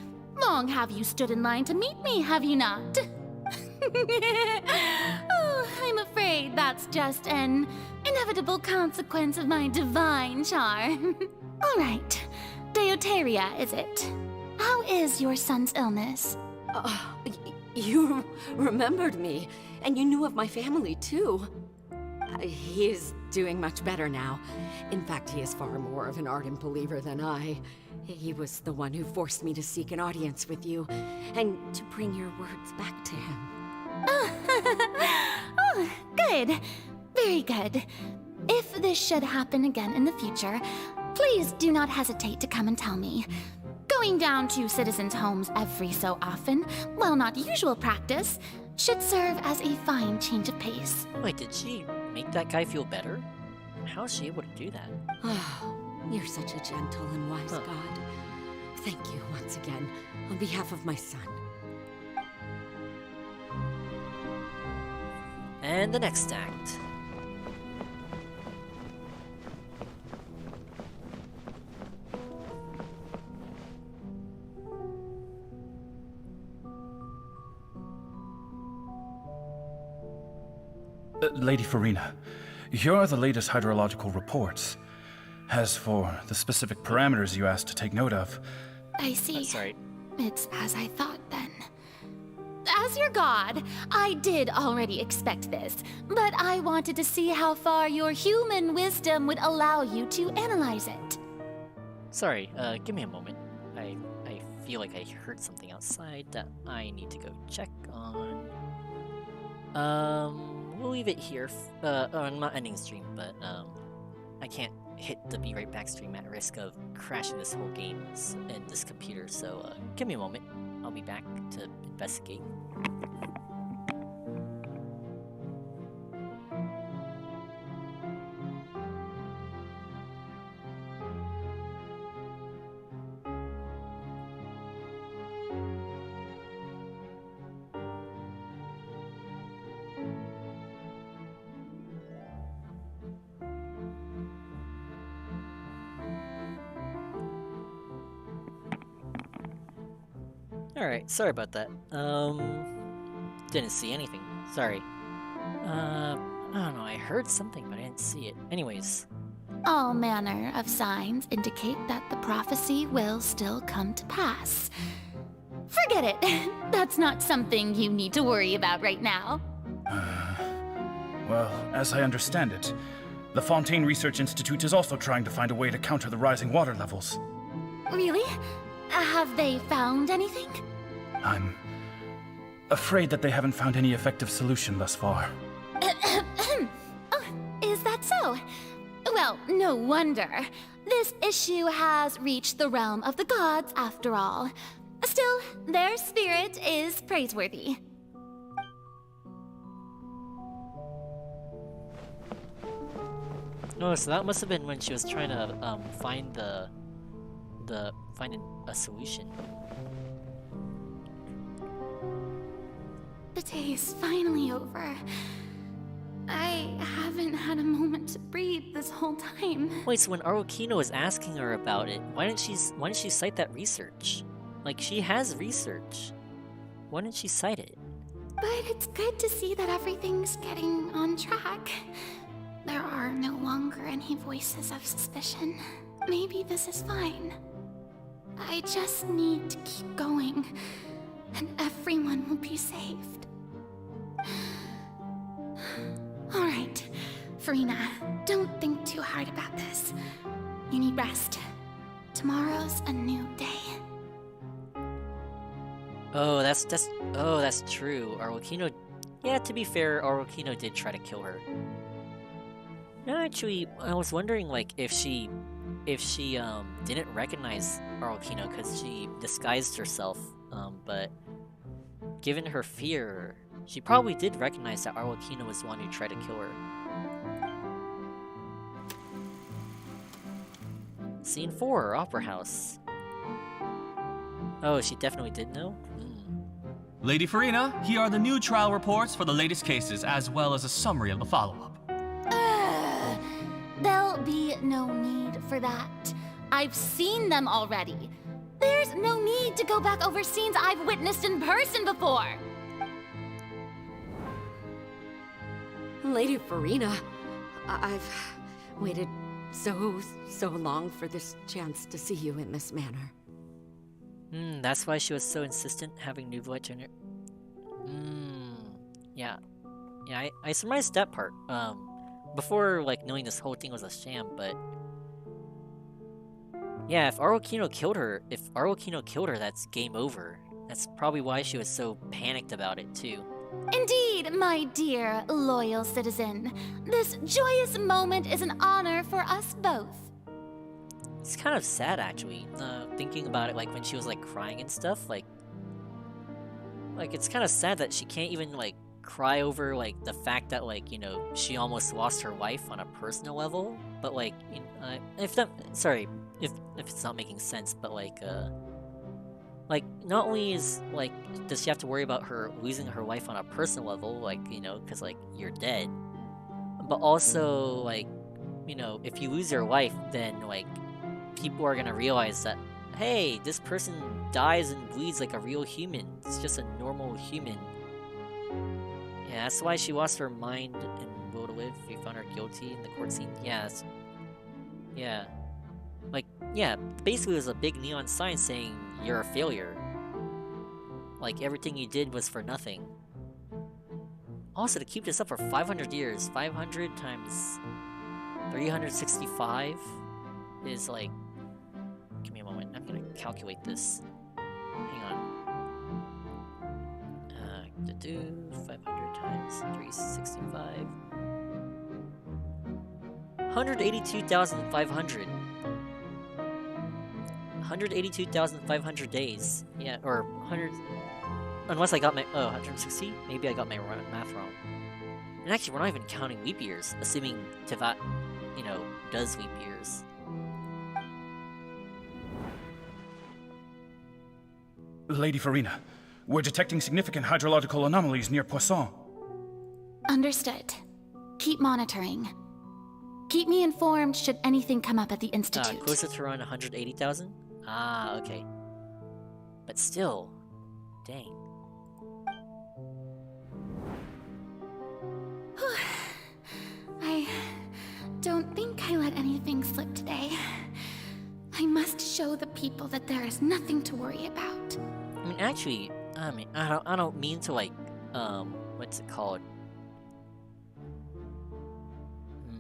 Long have you stood in line to meet me, have you not? Oh, I'm afraid that's just an inevitable consequence of my divine charm. All right, Deoteria, is it? How is your son's illness? You remembered me, and you knew of my family, too. He is doing much better now. In fact, he is far more of an ardent believer than I. He was the one who forced me to seek an audience with you, and to bring your words back to him. Oh, good. Very good. If this should happen again in the future, please do not hesitate to come and tell me. Going down to citizens' homes every so often, while not usual practice, should serve as a fine change of pace. Wait, did she make that guy feel better? How is she able to do that? Oh, you're such a gentle and wise god. Thank you once again, on behalf of my son. And the next act. Lady Farina, here are the latest hydrological reports. As for the specific parameters you asked to take note of... I see. That's right. It's as I thought then. As your god, I did already expect this, but I wanted to see how far your human wisdom would allow you to analyze it. Sorry, give me a moment. I feel like I heard something outside that I need to go check on. We'll leave it here. I'm not ending the stream, but I can't hit the Be Right Back stream at risk of crashing this whole game and this computer, so give me a moment. I'll be back to investigate. Alright, sorry about that. Didn't see anything. Sorry. I don't know, I heard something, but I didn't see it. Anyways. All manner of signs indicate that the prophecy will still come to pass. Forget it. That's not something you need to worry about right now. Well, as I understand it, the Fontaine Research Institute is also trying to find a way to counter the rising water levels. Really? Have they found anything? I'm afraid that they haven't found any effective solution thus far. Oh, is that so? Well, no wonder. This issue has reached the realm of the gods, after all. Still, their spirit is praiseworthy. Oh, so that must have been when she was trying to find a solution. The day is finally over. I haven't had a moment to breathe this whole time. Wait, so when Arokino was asking her about it, why didn't she cite that research? Like, she has research. Why didn't she cite it? But it's good to see that everything's getting on track. There are no longer any voices of suspicion. Maybe this is fine. I just need to keep going, and everyone will be saved. Alright, Farina, don't think too hard about this. You need rest. Tomorrow's a new day. Oh, that's true. Arokino, yeah, to be fair, Arokino did try to kill her. No, actually, I was wondering, like, if she didn't recognize Arokino because she disguised herself, but given her fear, she probably did recognize that Arokino was the one who tried to kill her. Scene 4, Opera House. Oh, she definitely did know? Lady Farina, here are the new trial reports for the latest cases, as well as a summary of the follow-up. There'll be no need for that. I've seen them already. There's no need to go back over scenes I've witnessed in person before. Lady Farina, I've waited so long for this chance to see you in this manner. That's why she was so insistent having Nouveau join her. Yeah, I surmised that part. Before, like, knowing this whole thing was a sham, but... Yeah, if Arokino killed her, that's game over. That's probably why she was so panicked about it, too. Indeed, my dear, loyal citizen. This joyous moment is an honor for us both. It's kind of sad, actually, thinking about it, like, when she was, like, crying and stuff, like, it's kind of sad that she can't even, like, cry over, like, the fact that, like, you know, she almost lost her wife on a personal level, but, like, you know, if it's not making sense, but, like, not only is, like, does she have to worry about her losing her wife on a personal level, like, you know, because, like, you're dead, but also, like, you know, if you lose your wife, then, like, people are gonna realize that, hey, this person dies and bleeds like a real human. It's just a normal human. Yeah, that's why she lost her mind and live if you found her guilty in the court scene. Yeah, yeah. Like, yeah, basically it was a big neon sign saying you're a failure. Like, everything you did was for nothing. Also, to keep this up for 500 years, 500 times 365 is like... Give me a moment, I'm gonna calculate this. Hang on. 500 times 365. 182,500. 182,500 days. Yeah, or 100... Unless I got my... Oh, 160? Maybe I got my math wrong. And actually, we're not even counting leap years, assuming Teyvat, you know, does leap years. Lady Farina, we're detecting significant hydrological anomalies near Poisson. Understood. Keep monitoring. Keep me informed should anything come up at the Institute. Closer to around 180,000? Ah, okay. But still, dang. I don't think I let anything slip today. I must show the people that there is nothing to worry about. I mean, actually, I don't mean to, like, what's it called?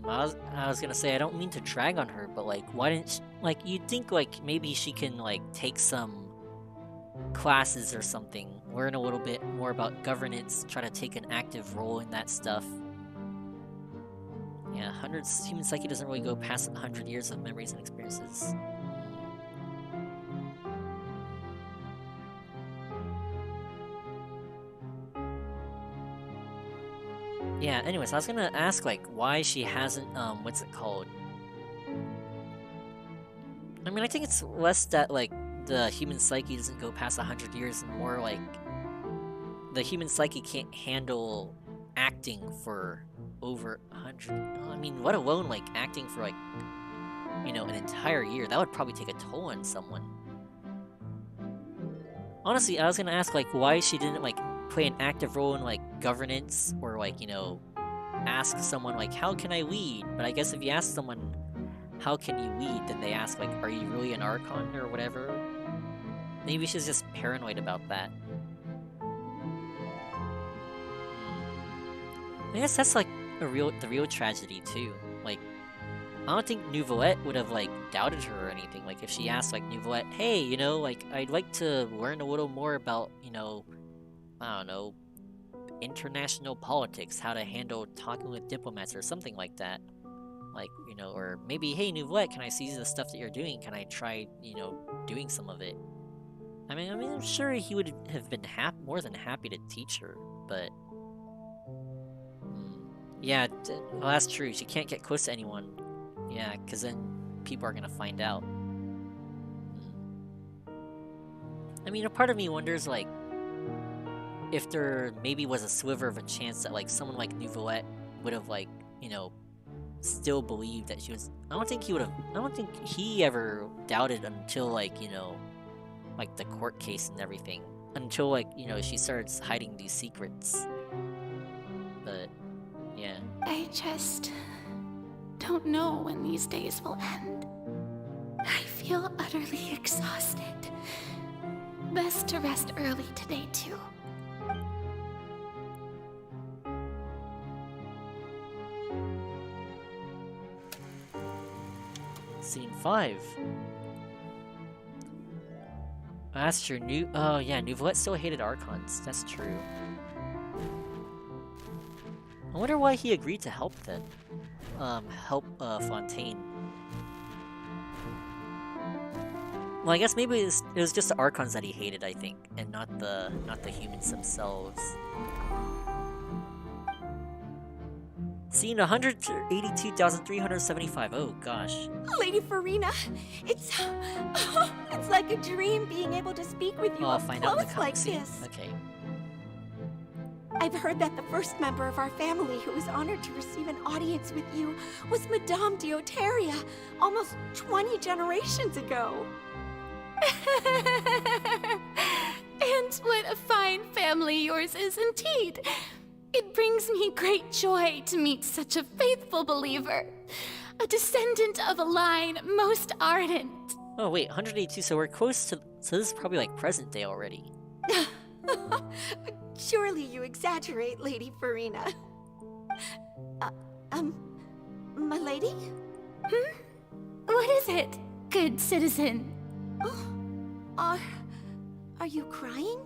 I was gonna say, I don't mean to drag on her, but, like, why didn't she, like, you'd think, like, maybe she can, like, take some classes or something, learn a little bit more about governance, try to take an active role in that stuff. Yeah, human psyche doesn't really go past 100 years of memories and experiences. Yeah, anyways, I was gonna ask, like, why she hasn't, what's it called? I mean, I think it's less that, like, the human psyche doesn't go past 100 years, and more like, the human psyche can't handle acting for over 100. I mean, let alone, like, acting for, like, you know, an entire year. That would probably take a toll on someone. Honestly, I was gonna ask, like, why she didn't, like, play an active role in, like, governance, or, like, you know, ask someone, like, how can I lead? But I guess if you ask someone, how can you lead, then they ask, like, are you really an Archon, or whatever? Maybe she's just paranoid about that. I guess that's, like, the real tragedy, too. Like, I don't think Nouvelette would have, like, doubted her or anything. Like, if she asked, like, Nouvelette, hey, you know, like, I'd like to learn a little more about, you know, I don't know, international politics, how to handle talking with diplomats or something like that. Like, you know, or maybe, hey, Nouvelette, can I see the stuff that you're doing? Can I try, you know, doing some of it? I mean, I'm sure he would have been more than happy to teach her, but... Yeah, well, that's true. She can't get close to anyone. Yeah, because then people are gonna find out. I mean, a part of me wonders, like, if there maybe was a sliver of a chance that, like, someone like Nouvelette would have, like, you know, still believed that she was... I don't think he ever doubted until, like, you know, like, the court case and everything. Until, like, you know, she starts hiding these secrets. But, yeah. I just don't know when these days will end. I feel utterly exhausted. Best to rest early today, too. Scene 5. That's true. Oh yeah, Nouvelette still hated Archons. That's true. I wonder why he agreed to help then. Help Fontaine. Well, I guess maybe it was just the Archons that he hated, I think, and not the humans themselves. Scene 182,375. Oh gosh. Lady Farina, it's like a dream being able to speak with you I'll up find out in the close like cutscene. this. Okay. I've heard that the first member of our family who was honored to receive an audience with you was Madame Dioteria, almost 20 generations ago. And what a fine family yours is indeed. It brings me great joy to meet such a faithful believer, a descendant of a line most ardent. Oh wait, 182, so we're close to... So this is probably like present day already. Surely you exaggerate, Lady Farina. My lady? What is it, good citizen? Oh, are you crying?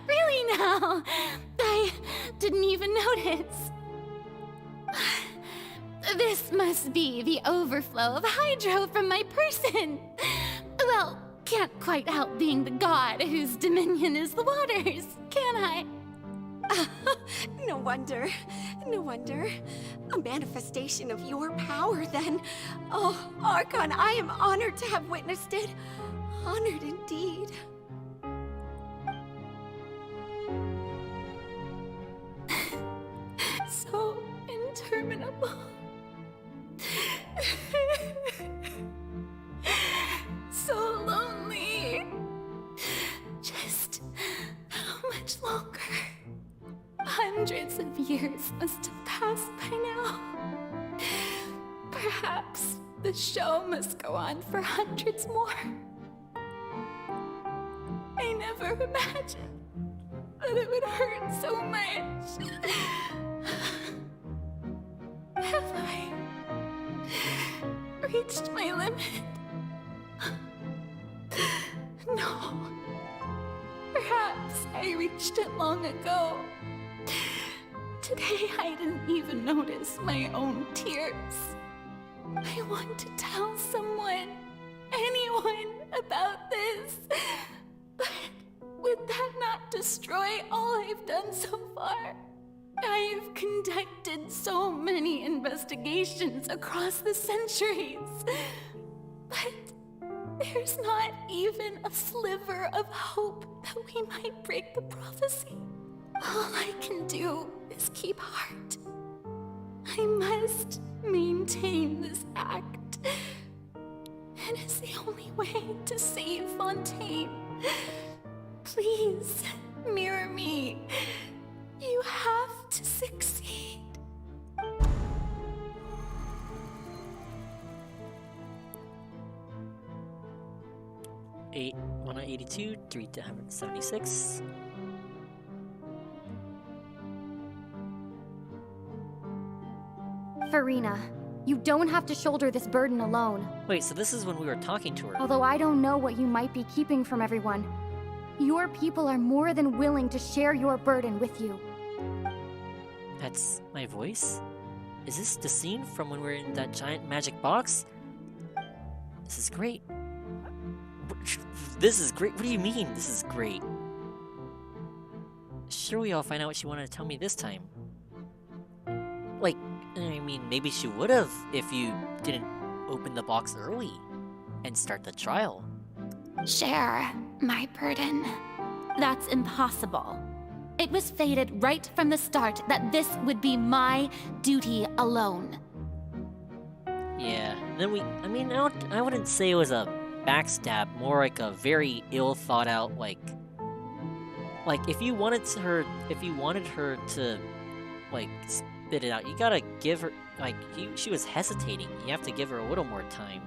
Really now? I didn't even notice. This must be the overflow of hydro from my person. Well, can't quite help being the god whose dominion is the waters, can I? No wonder. No wonder. A manifestation of your power, then. Oh, Archon, I am honored to have witnessed it. Honored indeed. So interminable. So lonely. Just how much longer? Hundreds of years must have passed by now. Perhaps the show must go on for hundreds more. I never imagined that it would hurt so much. Have I reached my limit? No. Perhaps I reached it long ago. Today I didn't even notice my own tears. I want to tell someone, anyone, about this. But would that not destroy all I've done so far? I've conducted so many investigations across the centuries. But there's not even a sliver of hope that we might break the prophecy. All I can do is keep heart. I must maintain this act. It is the only way to save Fontaine. Please, mirror me. You have to succeed. 182, 376. Farina, you don't have to shoulder this burden alone. Wait, so this is when we were talking to her. Although I don't know what you might be keeping from everyone, your people are more than willing to share your burden with you. That's my voice? Is this the scene from when we were in that giant magic box? This is great. This is great. What do you mean, this is great? Surely I'll find out what she wanted to tell me this time. Like, I mean, maybe she would have if you didn't open the box early and start the trial. Share my burden. That's impossible. It was fated right from the start that this would be my duty alone. Yeah, then I wouldn't say it was a backstab, more like a very ill thought out, like if you wanted her to, like, spit it out, you gotta give her, like, she was hesitating, you have to give her a little more time.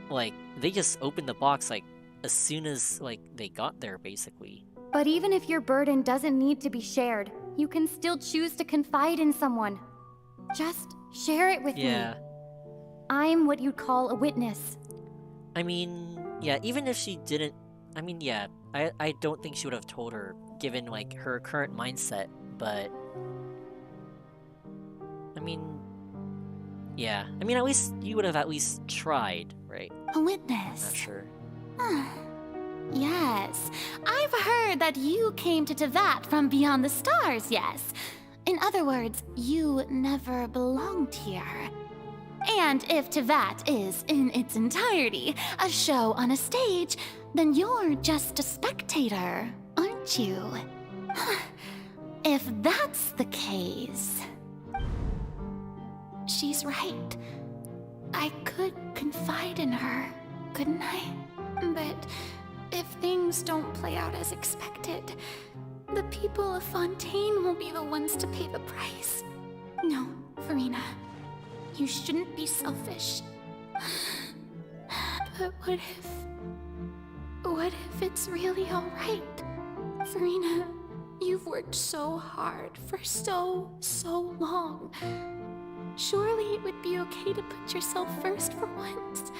Like, they just opened the box, like, as soon as, like, they got there, basically. But even if your burden doesn't need to be shared, you can still choose to confide in someone. Just share it with me. I'm what you'd call a witness. I mean, yeah, even if she didn't, I mean, yeah, I don't think she would have told her, given, like, her current mindset, but... I mean, yeah. I mean, at least you would have at least tried, right? A witness? Not sure. Yes, I've heard that you came to Tevat from beyond the stars, yes. In other words, you never belonged here. And if Tevat is, in its entirety, a show on a stage, then you're just a spectator, aren't you? If that's the case... She's right. I could confide in her, couldn't I? But if things don't play out as expected, the people of Fontaine will be the ones to pay the price. No, Farina, you shouldn't be selfish. But what if it's really alright? Farina, you've worked so hard for so long. Surely it would be okay to put yourself first for once.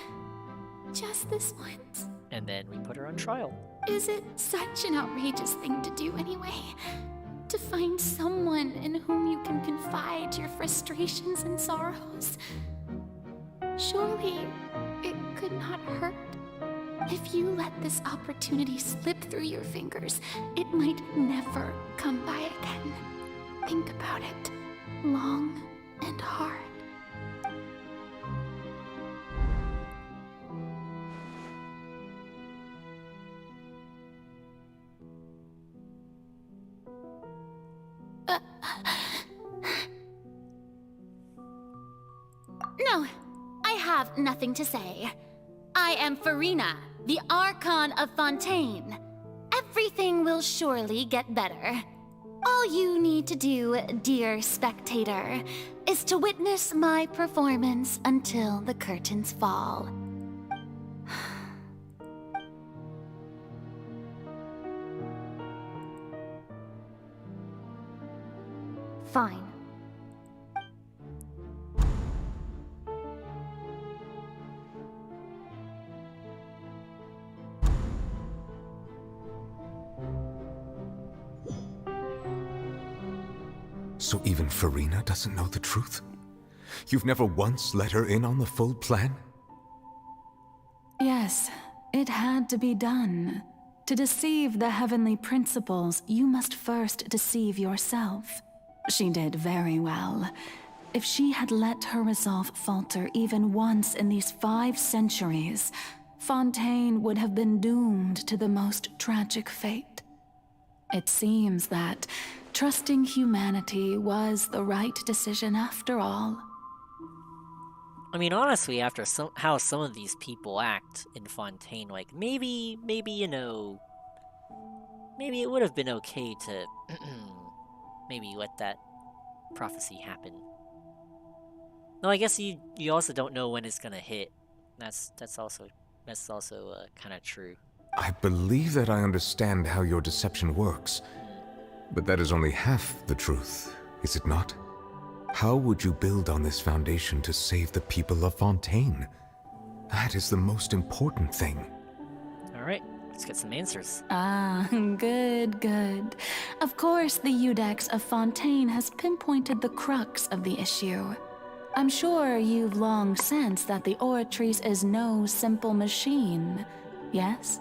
Just this once. And then we put her on trial. Is it such an outrageous thing to do anyway? To find someone in whom you can confide your frustrations and sorrows? Surely it could not hurt. If you let this opportunity slip through your fingers, it might never come by again. Think about it long and hard. No, I have nothing to say. I am Farina, the Archon of Fontaine. Everything will surely get better. All you need to do, dear spectator, is to witness my performance until the curtains fall. Fine. So even Farina doesn't know the truth? You've never once let her in on the full plan? Yes, it had to be done. To deceive the heavenly principles, you must first deceive yourself. She did very well. If she had let her resolve falter even once in these 5 centuries, Fontaine would have been doomed to the most tragic fate. It seems that trusting humanity was the right decision after all. I mean, honestly, after how some of these people act in Fontaine, like, maybe, you know, maybe it would have been okay to maybe let that prophecy happen. No, I guess you also don't know when it's gonna hit. That's also kind of true. I believe that I understand how your deception works, but that is only half the truth, is it not? How would you build on this foundation to save the people of Fontaine? That is the most important thing. Alright, let's get some answers. Ah, good. Of course, the Iudex of Fontaine has pinpointed the crux of the issue. I'm sure you've long sensed that the Oratrice is no simple machine, yes?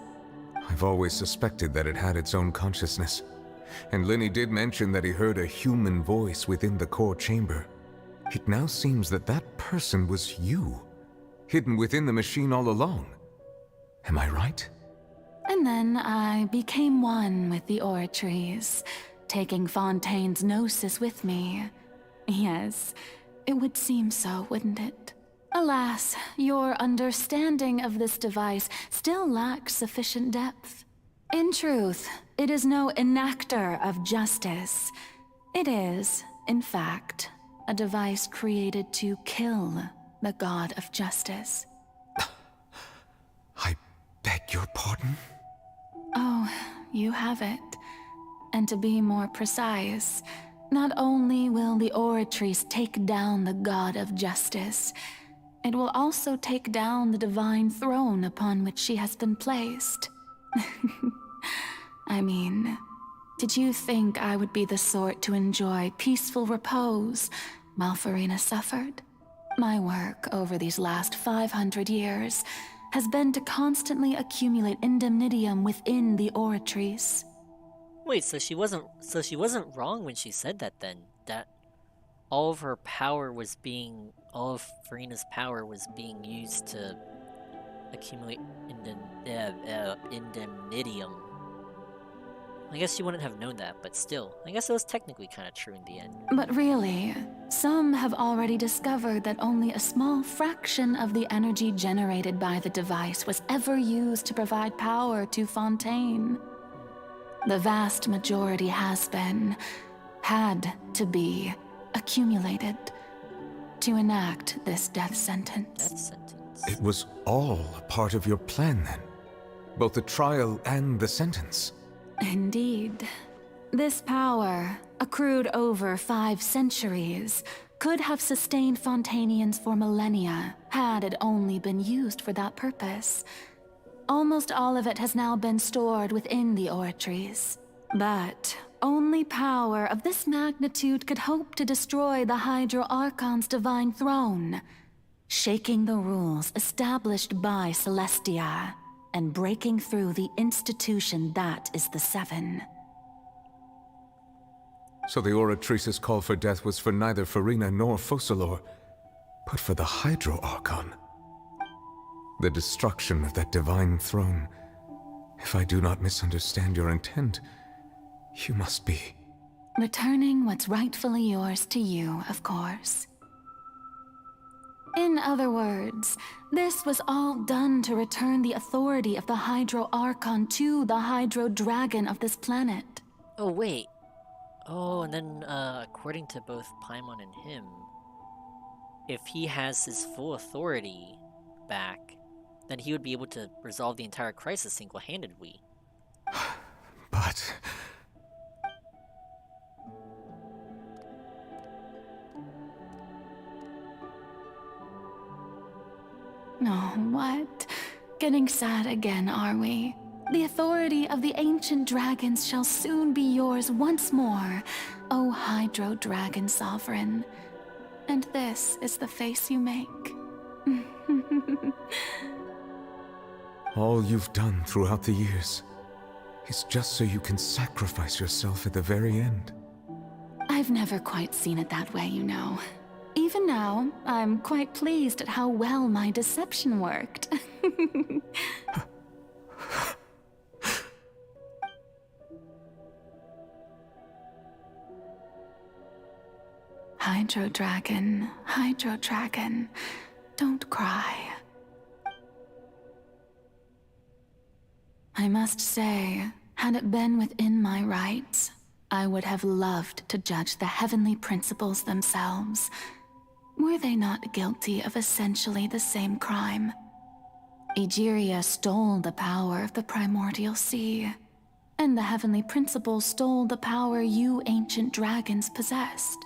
I've always suspected that it had its own consciousness. And Lenny did mention that he heard a human voice within the core chamber. It now seems that that person was you, hidden within the machine all along. Am I right? And then I became one with the Oratrice, taking Fontaine's gnosis with me. Yes, it would seem so, wouldn't it? Alas, your understanding of this device still lacks sufficient depth. In truth, it is no enactor of justice. It is, in fact, a device created to kill the god of justice. I beg your pardon? Oh, you have it. And to be more precise, not only will the Oratrice take down the god of justice, it will also take down the divine throne upon which she has been placed. I mean, did you think I would be the sort to enjoy peaceful repose while Farina suffered? My work over these last 500 years has been to constantly accumulate indemnitium within the Oratrice. Wait, so she wasn't wrong when she said that then? That all of Farina's power was being used to accumulate indemnitium. I guess you wouldn't have known that, but still, I guess it was technically kind of true in the end. But really, some have already discovered that only a small fraction of the energy generated by the device was ever used to provide power to Fontaine. The vast majority had to be, accumulated to enact this death sentence. Death sentence? It was all a part of your plan then? Both the trial and the sentence? Indeed. This power, accrued over 5 centuries, could have sustained Fontainians for millennia had it only been used for that purpose. Almost all of it has now been stored within the oratories. But only power of this magnitude could hope to destroy the Hydro Archon's divine throne, shaking the rules established by Celestia, and breaking through the institution that is the Seven. So the Oratrice's call for death was for neither Farina nor Focalor, but for the Hydro Archon. The destruction of that divine throne. If I do not misunderstand your intent, you must be... returning what's rightfully yours to you, of course. In other words, this was all done to return the authority of the Hydro Archon to the Hydro Dragon of this planet. Oh, wait. Oh, and then, according to both Paimon and him, if he has his full authority back, then he would be able to resolve the entire crisis single-handedly. But... Oh, what? Getting sad again, are we? The authority of the ancient dragons shall soon be yours once more, O Hydro Dragon Sovereign. And this is the face you make. all you've done throughout the years is just so you can sacrifice yourself at the very end. I've never quite seen it that way, you know. Even now, I'm quite pleased at how well my deception worked. Hydro Dragon, don't cry. I must say, had it been within my rights, I would have loved to judge the heavenly principles themselves. Were they not guilty of essentially the same crime? Egeria stole the power of the primordial sea, and the heavenly principles stole the power you ancient dragons possessed.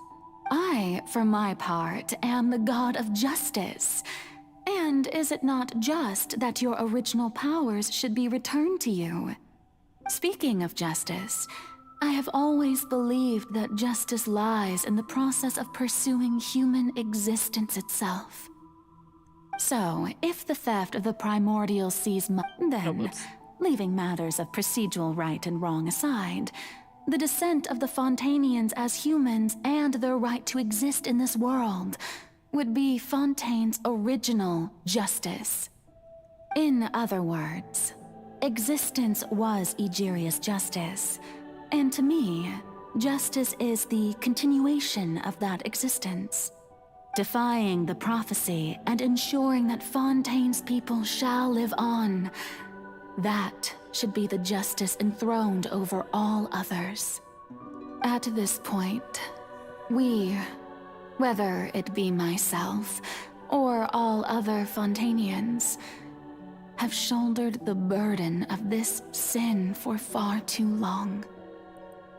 I, for my part, am the god of justice. And is it not just that your original powers should be returned to you? Speaking of justice, I have always believed that justice lies in the process of pursuing human existence itself. So, if the theft of the primordial seas then, leaving matters of procedural right and wrong aside, the descent of the Fontainians as humans and their right to exist in this world would be Fontaine's original justice. In other words, existence was Egeria's justice, and to me, justice is the continuation of that existence. Defying the prophecy and ensuring that Fontaine's people shall live on, that should be the justice enthroned over all others. At this point, we, whether it be myself or all other Fontainians, have shouldered the burden of this sin for far too long.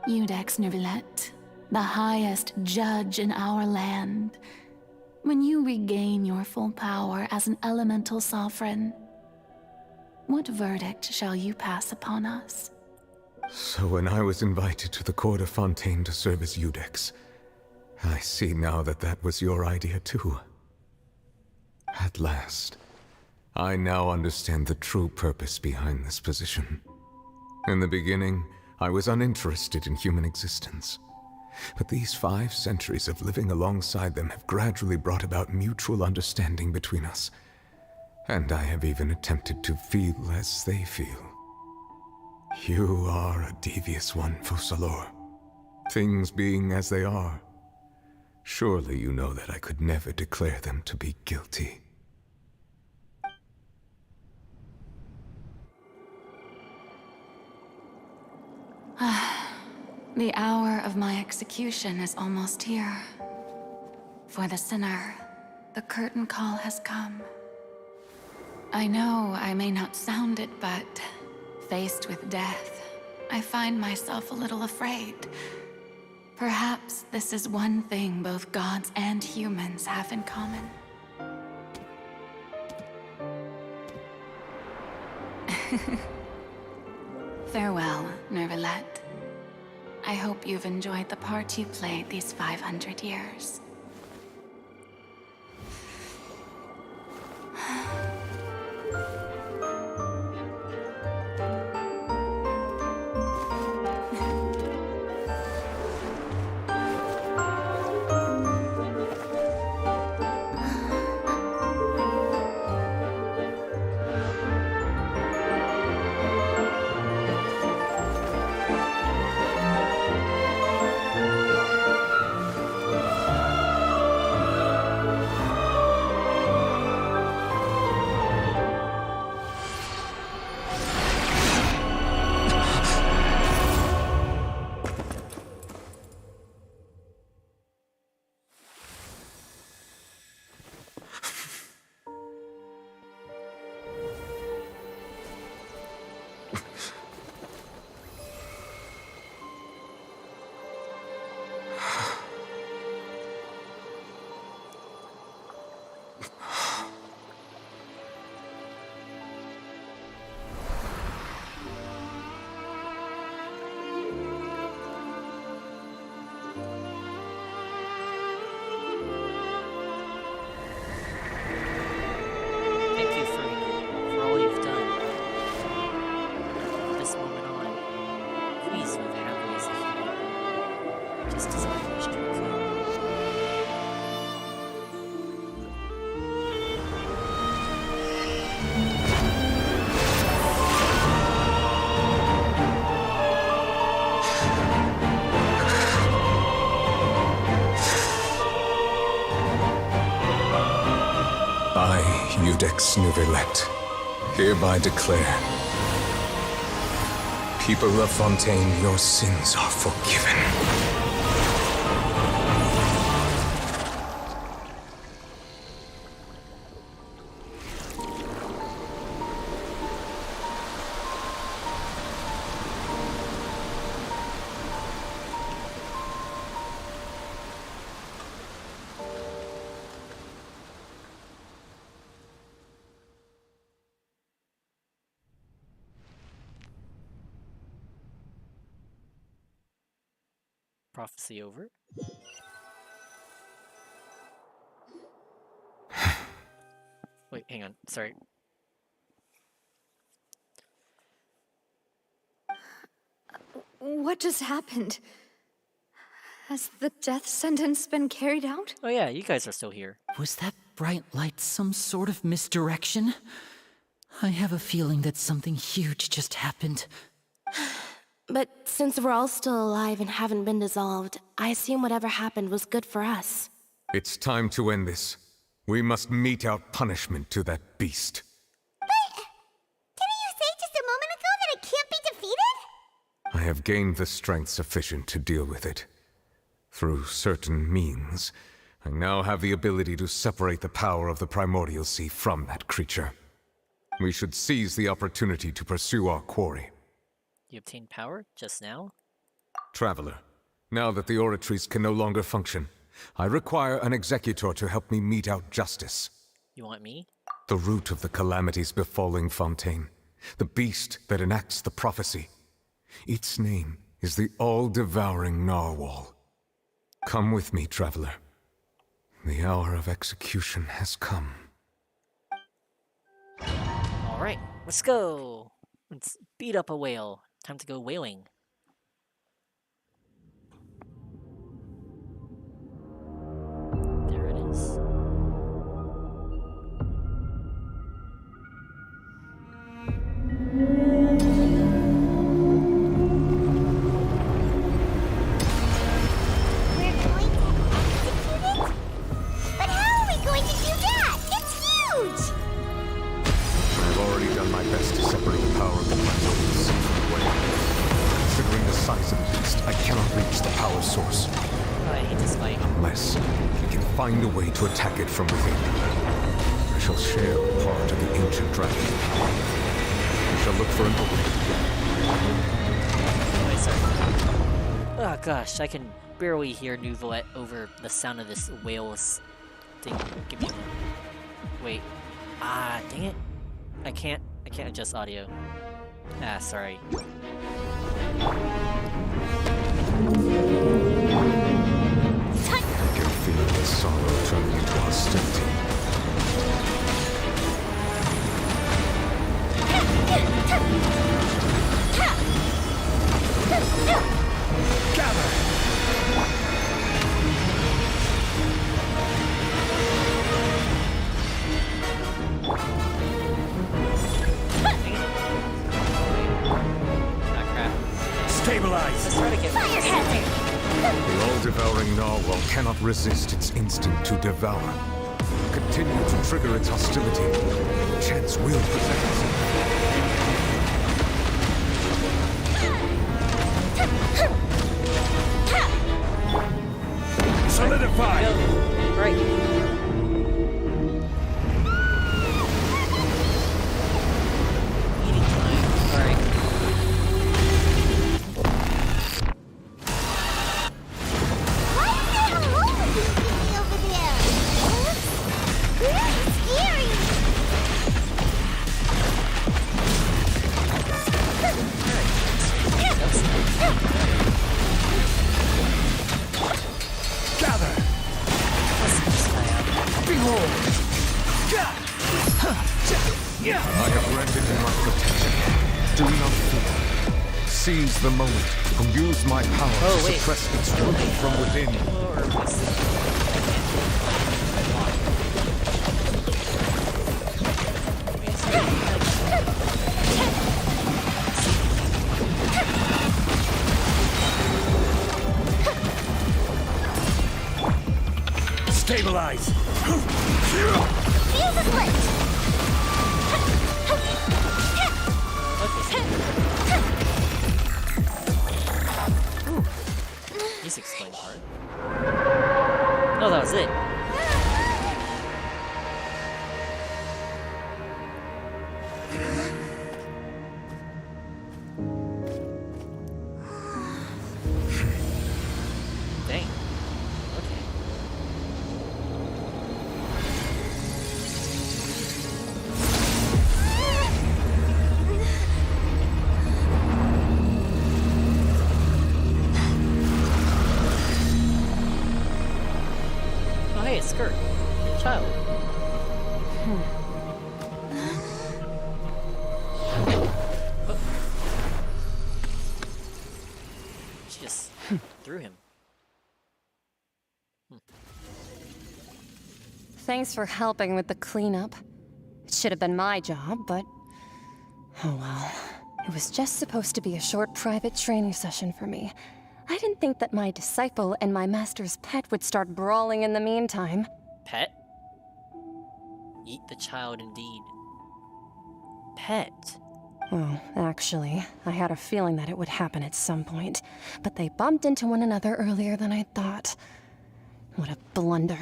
Iudex Nervillet, the highest judge in our land, when you regain your full power as an elemental sovereign, what verdict shall you pass upon us? So when I was invited to the court of Fontaine to serve as Iudex, I see now that that was your idea too. At last, I now understand the true purpose behind this position. In the beginning, I was uninterested in human existence. But these 5 centuries of living alongside them have gradually brought about mutual understanding between us. And I have even attempted to feel as they feel. You are a devious one, Fussalor. Things being as they are, surely you know that I could never declare them to be guilty. The hour of my execution is almost here. For the sinner, the curtain call has come. I know I may not sound it, but faced with death, I find myself a little afraid. Perhaps this is one thing both gods and humans have in common. Farewell, Nervalette. I hope you've enjoyed the part you played these 500 years. Iudex Nervalette, hereby declare, people of Fontaine, your sins are forgiven. Prophecy over. Wait, hang on. Sorry. What just happened? Has the death sentence been carried out? Oh yeah, you guys are still here. Was that bright light some sort of misdirection? I have a feeling that something huge just happened. But since we're all still alive and haven't been dissolved, I assume whatever happened was good for us. It's time to end this. We must mete out punishment to that beast. But didn't you say just a moment ago that it can't be defeated? I have gained the strength sufficient to deal with it. Through certain means, I now have the ability to separate the power of the Primordial Sea from that creature. We should seize the opportunity to pursue our quarry. You obtained power just now? Traveler, now that the oratories can no longer function, I require an executor to help me mete out justice. You want me? The root of the calamities befalling Fontaine. The beast that enacts the prophecy. Its name is the all-devouring Narwhal. Come with me, traveler. The hour of execution has come. Alright, let's go! Let's beat up a whale. Time to go whaling. There it is. the least, I cannot reach the power source. Oh, I hate this fight. Unless we can find a way to attack it from within. I shall share a part of the ancient dragon power. I shall look for an opening. Wait, sorry. Oh gosh, I can barely hear Nouvelette over the sound of this whale's thing. Give me a minute. Wait. Ah, dang it. I can't adjust audio. Ah, sorry. I can feel the sorrow turning into hostility. Gather! Stabilize! Let's try to get Fire hazard! The all-devouring narwhal cannot resist its instinct to devour. Continue to trigger its hostility. Chance will present itself. Solidify! Right. I have granted you my protection. Do not fear. Seize the moment and use my power to suppress its root from within. Stabilize! Fuse is lit! He's explained part. Oh, that was it. Dang. Okay. Oh, hey, it's Skirt. Child. Oh. She just threw him. Thanks for helping with the cleanup. It should have been my job, but... oh well. It was just supposed to be a short private training session for me. I didn't think that my disciple and my master's pet would start brawling in the meantime. Pet? Eat the child indeed. Pet? Well, actually, I had a feeling that it would happen at some point, but they bumped into one another earlier than I thought. What a blunder.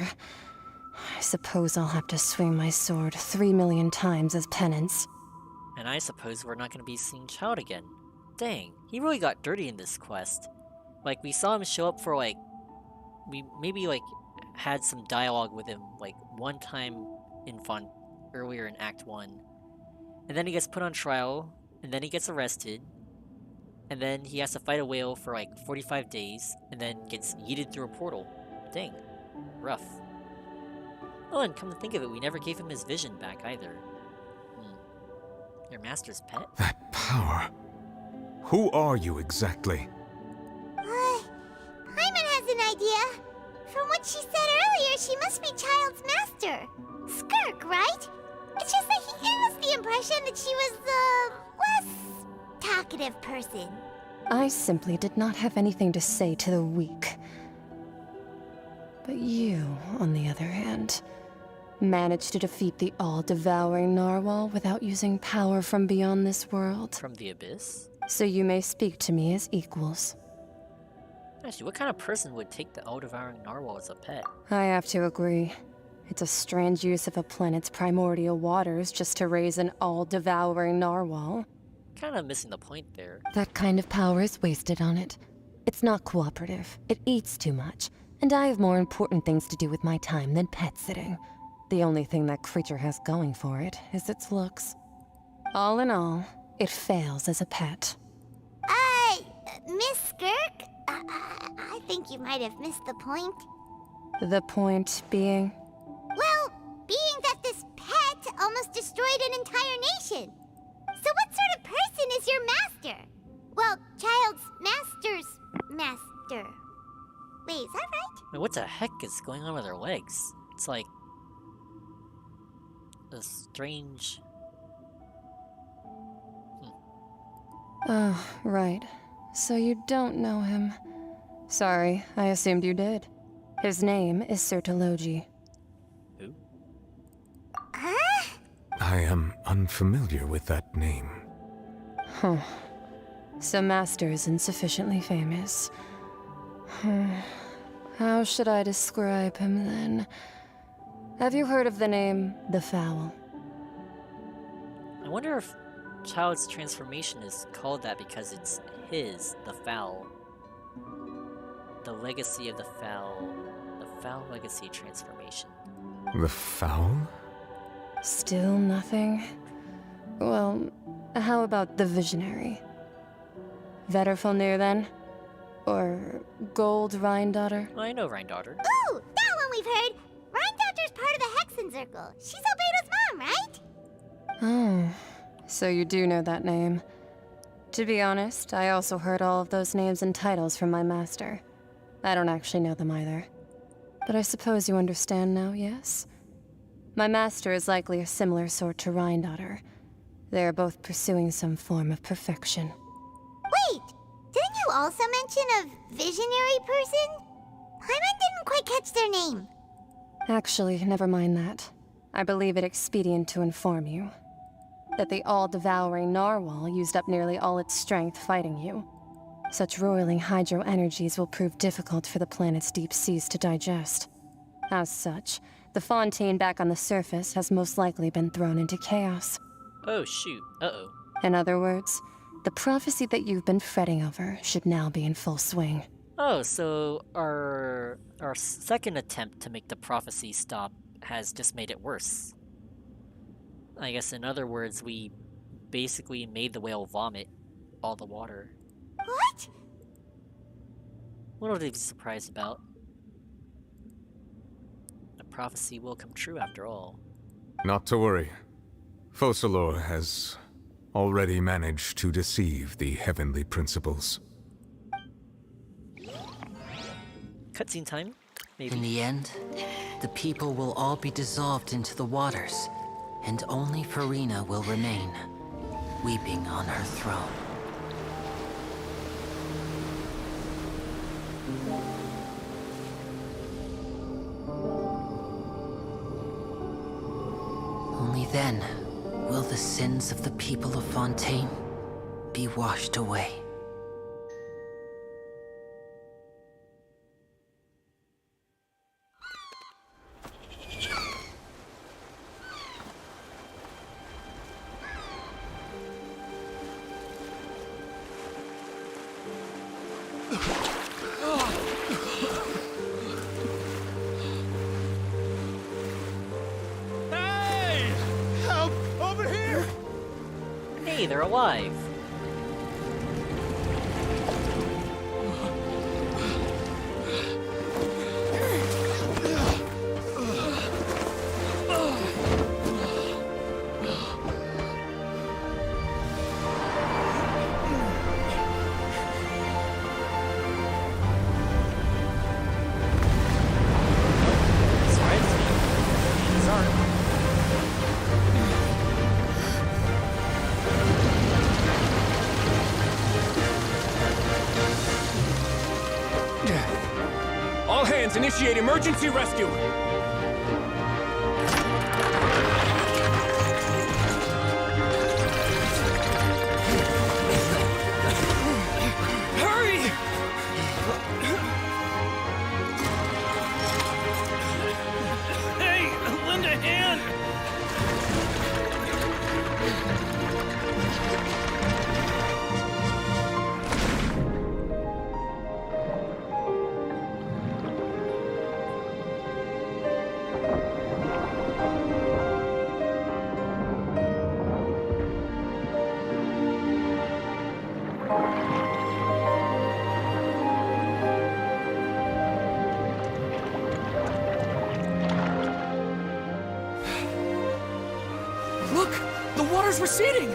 I suppose I'll have to swing my sword 3 million times as penance. And I suppose we're not going to be seeing Child again. Dang, he really got dirty in this quest. Like, we saw him show up for, like... we maybe, like, had some dialogue with him, like, one time earlier in Act 1. And then he gets put on trial, and then he gets arrested. And then he has to fight a whale for, like, 45 days, and then gets yeeted through a portal. Dang. Rough. Oh, and come to think of it, we never gave him his vision back either. Your master's pet? That power. Who are you exactly? Paimon has an idea. From what she said earlier, she must be Child's master. Skirk, right? It's just that he gave us the impression that she was the less talkative person. I simply did not have anything to say to the weak. But you, on the other hand, managed to defeat the all-devouring narwhal without using power from beyond this world. From the abyss? So you may speak to me as equals. Actually, what kind of person would take the all-devouring narwhal as a pet? I have to agree. It's a strange use of a planet's primordial waters just to raise an all-devouring narwhal. Kind of missing the point there. That kind of power is wasted on it. It's not cooperative. It eats too much. And I have more important things to do with my time than pet sitting. The only thing that creature has going for it is its looks. All in all, it fails as a pet. Miss Skirk? I think you might have missed the point. The point being? Well, being that this pet almost destroyed an entire nation. So what sort of person is your master? Well, child's master's master. Wait, is that right? Wait, what the heck is going on with her legs? It's like a strange... Oh, right. So you don't know him. Sorry, I assumed you did. His name is Sir Taloji. Who? I am unfamiliar with that name. Huh. So Master isn't sufficiently famous. How should I describe him then? Have you heard of the name The Fowl? I wonder if Child's transformation is called that because it's his, the Fowl. The legacy of the Fowl. The Fowl legacy transformation. The Fowl? Still nothing? Well, how about the Visionary? Vetterfulnir then? Or Gold Rhine-Daughter? I know Rhine-Daughter. Ooh, that one we've heard! Rhine-Daughter's part of the Hexen Circle. She's Albedo's mom, right? Oh, so you do know that name. To be honest, I also heard all of those names and titles from my master. I don't actually know them either. But I suppose you understand now, yes? My master is likely a similar sort to Rhine-Daughter. They are both pursuing some form of perfection. Wait! Didn't you also mention a visionary person? Paimon didn't quite catch their name. Actually, never mind that. I believe it expedient to inform you that the all-devouring narwhal used up nearly all its strength fighting you. Such roiling hydro energies will prove difficult for the planet's deep seas to digest. As such, the fontaine back on the surface has most likely been thrown into chaos. Oh shoot, uh-oh. In other words, the prophecy that you've been fretting over should now be in full swing. Oh, so our second attempt to make the prophecy stop has just made it worse. I guess in other words, we basically made the whale vomit all the water. What? What are they surprised about? The prophecy will come true after all. Not to worry. Focalor has already managed to deceive the heavenly principles. Cutscene time? Maybe. In the end, the people will all be dissolved into the waters, and only Farina will remain, weeping on her throne. Only then will the sins of the people of Fontaine be washed away. Hey! Help! Over here! Hey, they're alive! All hands, initiate emergency rescue! Hurry! water's receding!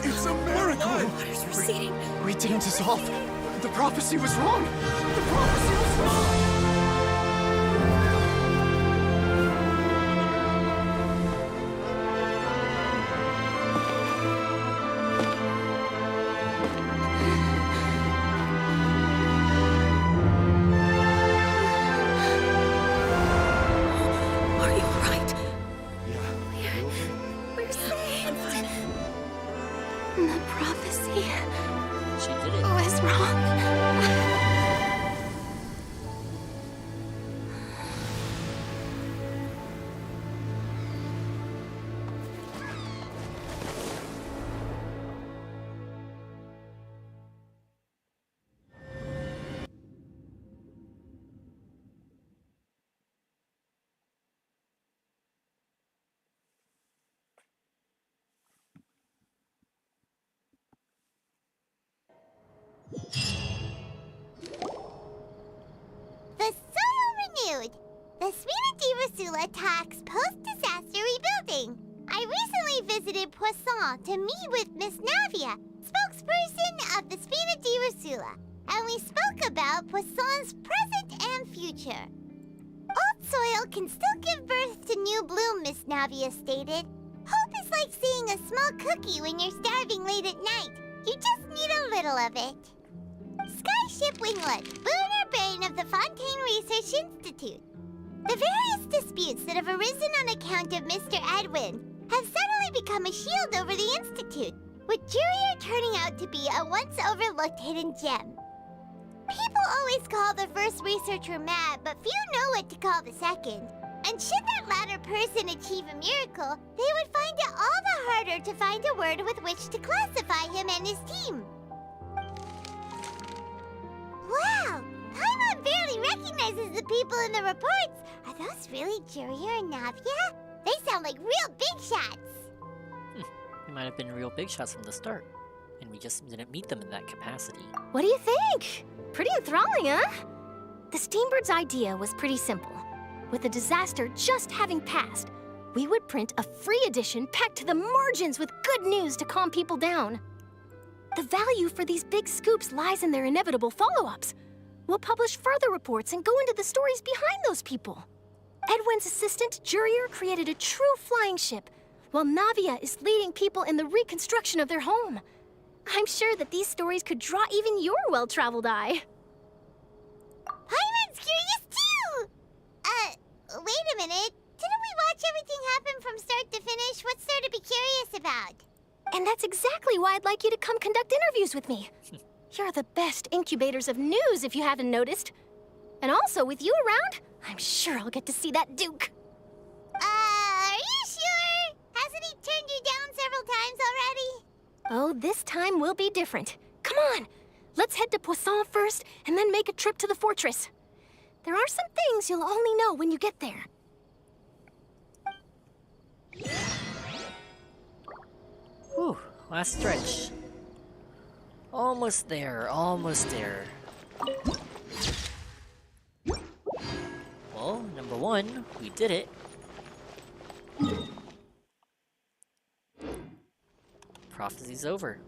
It's a miracle! Water's receding. We didn't dissolve. The prophecy was wrong. The prophecy was wrong. Are you alright? We're saved. The prophecy She did it. was wrong. The soil renewed. The Spina attacks post-disaster rebuilding. I recently visited Poisson to meet with Miss Navia, spokesperson of the Spina, and we spoke about Poisson's present and future. Old soil can still give birth to new bloom, Miss Navia stated. Hope is like seeing a small cookie when you're starving late at night. You just need a little of it. Skyship Winglet, lunar brain of the Fontaine Research Institute. The various disputes that have arisen on account of Mr. Edwin have suddenly become a shield over the Institute, with Jurier turning out to be a once overlooked hidden gem. People always call the first researcher mad, but few know what to call the second. And should that latter person achieve a miracle, they would find it all the harder to find a word with which to classify him and his team. Wow! Paimon barely recognizes the people in the reports. Are those really Jurier and Navia? They sound like real big shots. They might have been real big shots from the start, and we just didn't meet them in that capacity. What do you think? Pretty enthralling, huh? The Steambird's idea was pretty simple. With the disaster just having passed, we would print a free edition packed to the margins with good news to calm people down. The value for these big scoops lies in their inevitable follow-ups. We'll publish further reports and go into the stories behind those people. Edwin's assistant, Jurier, created a true flying ship, while Navia is leading people in the reconstruction of their home. I'm sure that these stories could draw even your well-traveled eye. Paimon's curious too! Wait a minute. Didn't we watch everything happen from start to finish? What's there to be curious about? And that's exactly why I'd like you to come conduct interviews with me. You're the best incubators of news, if you haven't noticed. And also, with you around, I'm sure I'll get to see that Duke. Are you sure? Hasn't he turned you down several times already? Oh, this time will be different. Come on, let's head to Poisson first, and then make a trip to the fortress. There are some things you'll only know when you get there. Whew, last stretch. Almost there, almost there. Well, number one, we did it. Prophecy's over.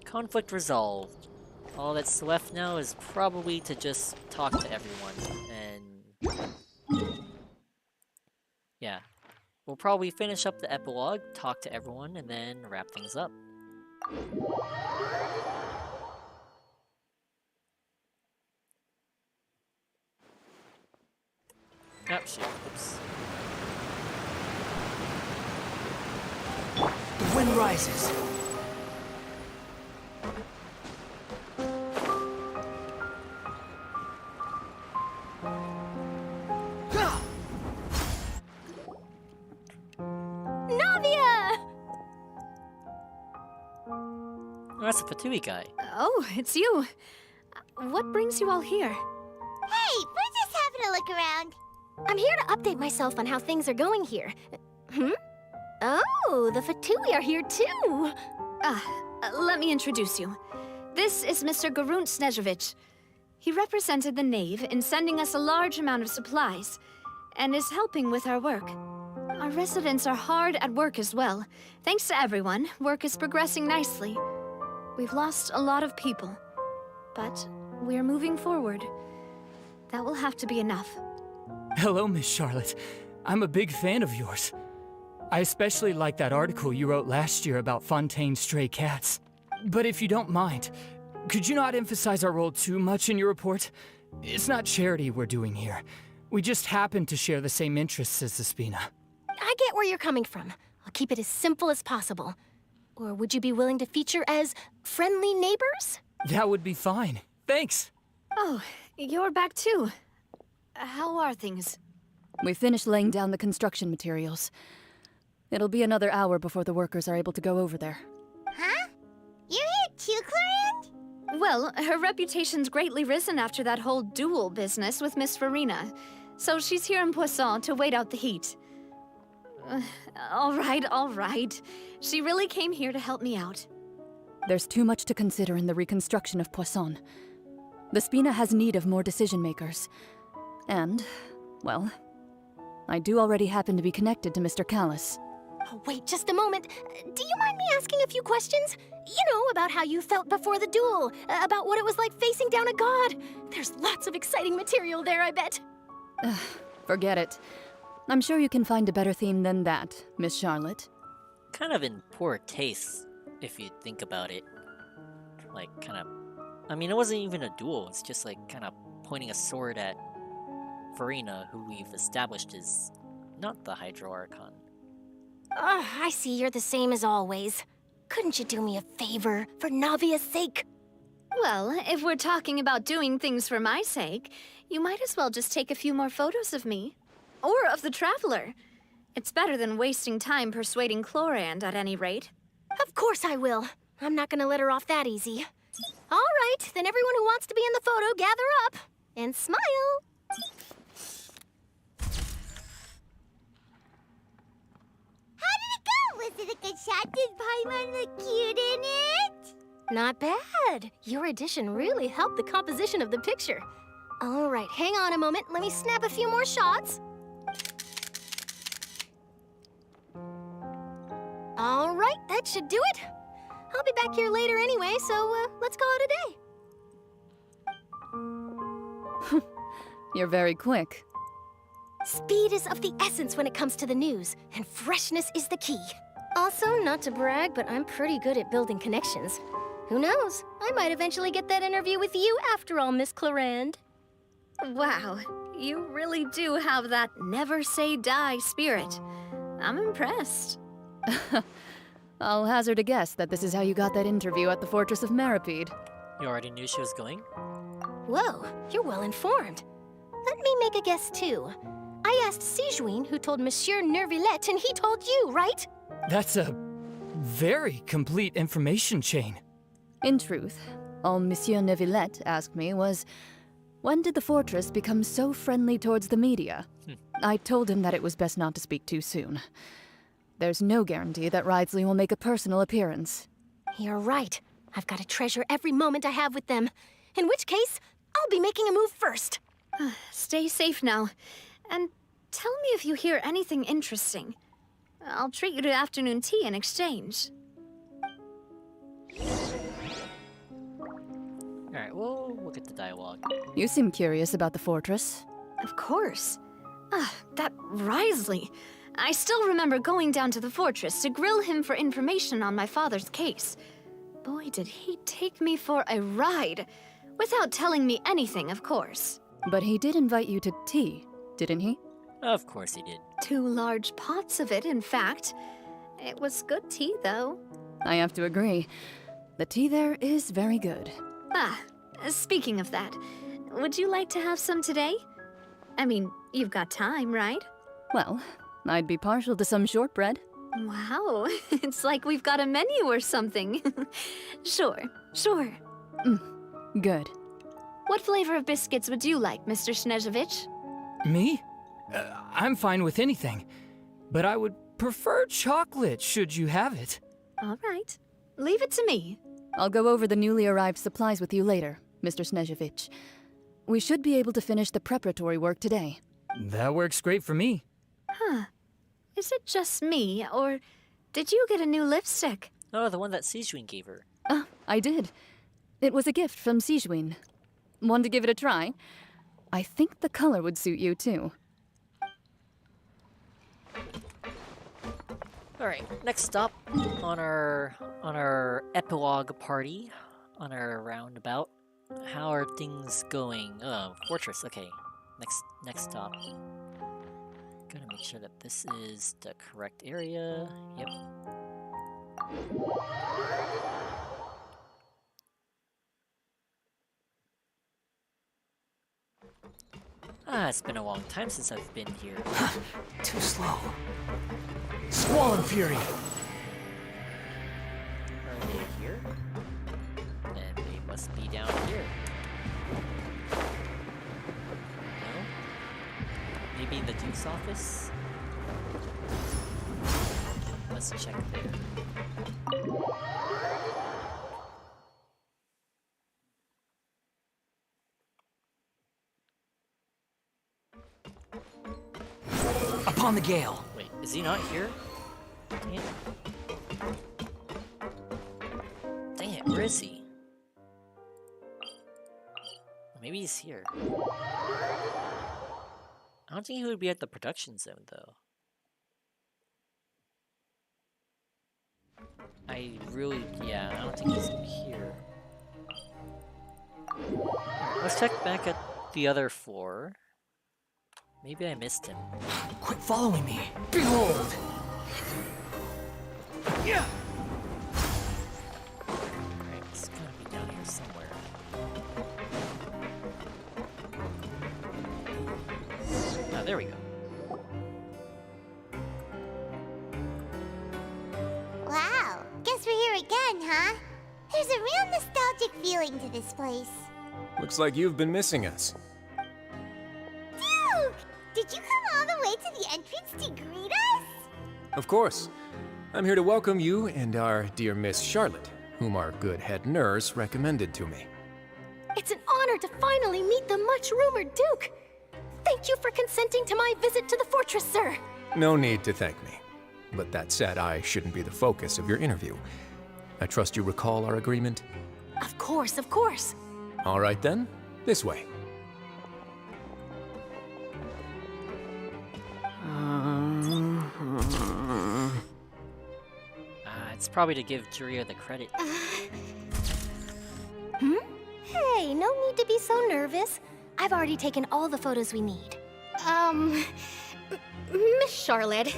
Conflict resolved. All that's left now is probably to just talk to everyone, and... yeah. We'll probably finish up the epilogue, talk to everyone, and then wrap things up. Oh, shit. Oops. The wind rises. Navia! Oh, that's a Fatui guy. Oh, it's you. What brings you all here? Hey, we're just having a look around. I'm here to update myself on how things are going here. Oh, the Fatui are here too. let me introduce you. This is Mr. Garunt Snezhevich. He represented the Knave in sending us a large amount of supplies, and is helping with our work. Our residents are hard at work as well. Thanks to everyone, work is progressing nicely. We've lost a lot of people, but we're moving forward. That will have to be enough. Hello, Miss Charlotte. I'm a big fan of yours. I especially like that article you wrote last year about Fontaine's stray cats. But if you don't mind, could you not emphasize our role too much in your report? It's not charity we're doing here. We just happen to share the same interests as the Spina. I get where you're coming from. I'll keep it as simple as possible. Or would you be willing to feature as friendly neighbors? That would be fine. Thanks. Oh, you're back too. How are things? We finished laying down the construction materials. It'll be another hour before the workers are able to go over there. Huh? You're here too, Clorinde? Well, her reputation's greatly risen after that whole duel business with Miss Farina. So she's here in Poisson to wait out the heat. All right. She really came here to help me out. There's too much to consider in the reconstruction of Poisson. The Spina has need of more decision-makers. And, well, I do already happen to be connected to Mr. Callis. Oh, wait just a moment. Do you mind me asking a few questions? You know, about how you felt before the duel, about what it was like facing down a god. There's lots of exciting material there, I bet. Forget it. I'm sure you can find a better theme than that, Miss Charlotte. Kind of in poor taste, if you think about it. Like, I mean, it wasn't even a duel, it's just like kind of pointing a sword at Farina, who we've established is not the Hydro Archon. I see you're the same as always. Couldn't you do me a favor, for Navia's sake? Well, if we're talking about doing things for my sake, you might as well just take a few more photos of me. Or of the Traveler. It's better than wasting time persuading Clorinde, at any rate. Of course I will. I'm not gonna let her off that easy. All right, then everyone who wants to be in the photo, gather up. And smile. How did it go? Was it a good shot? Did Paimon look cute in it? Not bad. Your addition really helped the composition of the picture. All right, hang on a moment. Let me snap a few more shots. All right, that should do it. I'll be back here later anyway, so let's call it a day. You're very quick. Speed is of the essence when it comes to the news, and freshness is the key. Also, not to brag, but I'm pretty good at building connections. Who knows? I might eventually get that interview with you after all, Miss Clorinde. Wow, you really do have that never say die spirit. I'm impressed. I'll hazard a guess that this is how you got that interview at the Fortress of Meripede. You already knew she was going? Whoa, you're well informed. Let me make a guess too. I asked Sijuin, who told Monsieur Nervillet, and he told you, right? That's a very complete information chain. In truth, all Monsieur Neuvillette asked me was, when did the fortress become so friendly towards the media? I told him that it was best not to speak too soon. There's no guarantee that Ridesley will make a personal appearance. You're right. I've got to treasure every moment I have with them. In which case, I'll be making a move first. Stay safe now. And tell me if you hear anything interesting. I'll treat you to afternoon tea in exchange. Alright, we'll look at the dialogue. You seem curious about the fortress. Of course. That Ridesley. I still remember going down to the fortress to grill him for information on my father's case. Boy, did he take me for a ride. Without telling me anything, of course. But he did invite you to tea, didn't he? Of course he did. 2 large pots of it, in fact. It was good tea, though. I have to agree. The tea there is very good. Speaking of that, would you like to have some today? I mean, you've got time, right? Well, I'd be partial to some shortbread. Wow, it's like we've got a menu or something. Sure. Good. What flavor of biscuits would you like, Mr. Snezhevich? Me? I'm fine with anything. But I would prefer chocolate, should you have it. All right. Leave it to me. I'll go over the newly arrived supplies with you later, Mr. Snezhevich. We should be able to finish the preparatory work today. That works great for me. Huh. Is it just me, or did you get a new lipstick? Oh, the one that Sijun gave her. I did. It was a gift from Sijun. Want to give it a try? I think the color would suit you, too. Alright, next stop on our epilogue party, on our roundabout. How are things going? Oh, fortress, okay. Next stop. Gotta make sure that this is the correct area. Yep. It's been a long time since I've been here. Too slow. Squall and Fury! Are they here? Then they must be down here. No? Maybe in the Duke's office? Let's check there. Upon the gale. Wait, is he not here? Dang it. Dang it, where is he? Maybe he's here. I don't think he would be at the production zone, though. Yeah, I don't think he's here. Alright, let's check back at the other floor. Maybe I missed him. Quit following me. Behold! Yeah. Alright, it's gotta be down here somewhere. Ah, there we go. Wow, guess we're here again, huh? There's a real nostalgic feeling to this place. Looks like you've been missing us. Duke! Did you come all the way to the entrance to greet us? Of course. I'm here to welcome you and our dear Miss Charlotte, whom our good head nurse recommended to me. It's an honor to finally meet the much-rumored Duke. Thank you for consenting to my visit to the fortress, sir. No need to thank me. But that said, I shouldn't be the focus of your interview. I trust you recall our agreement? Of course, of course. All right then, this way. It's probably to give Juria the credit. Hey, no need to be so nervous. I've already taken all the photos we need. Miss Charlotte,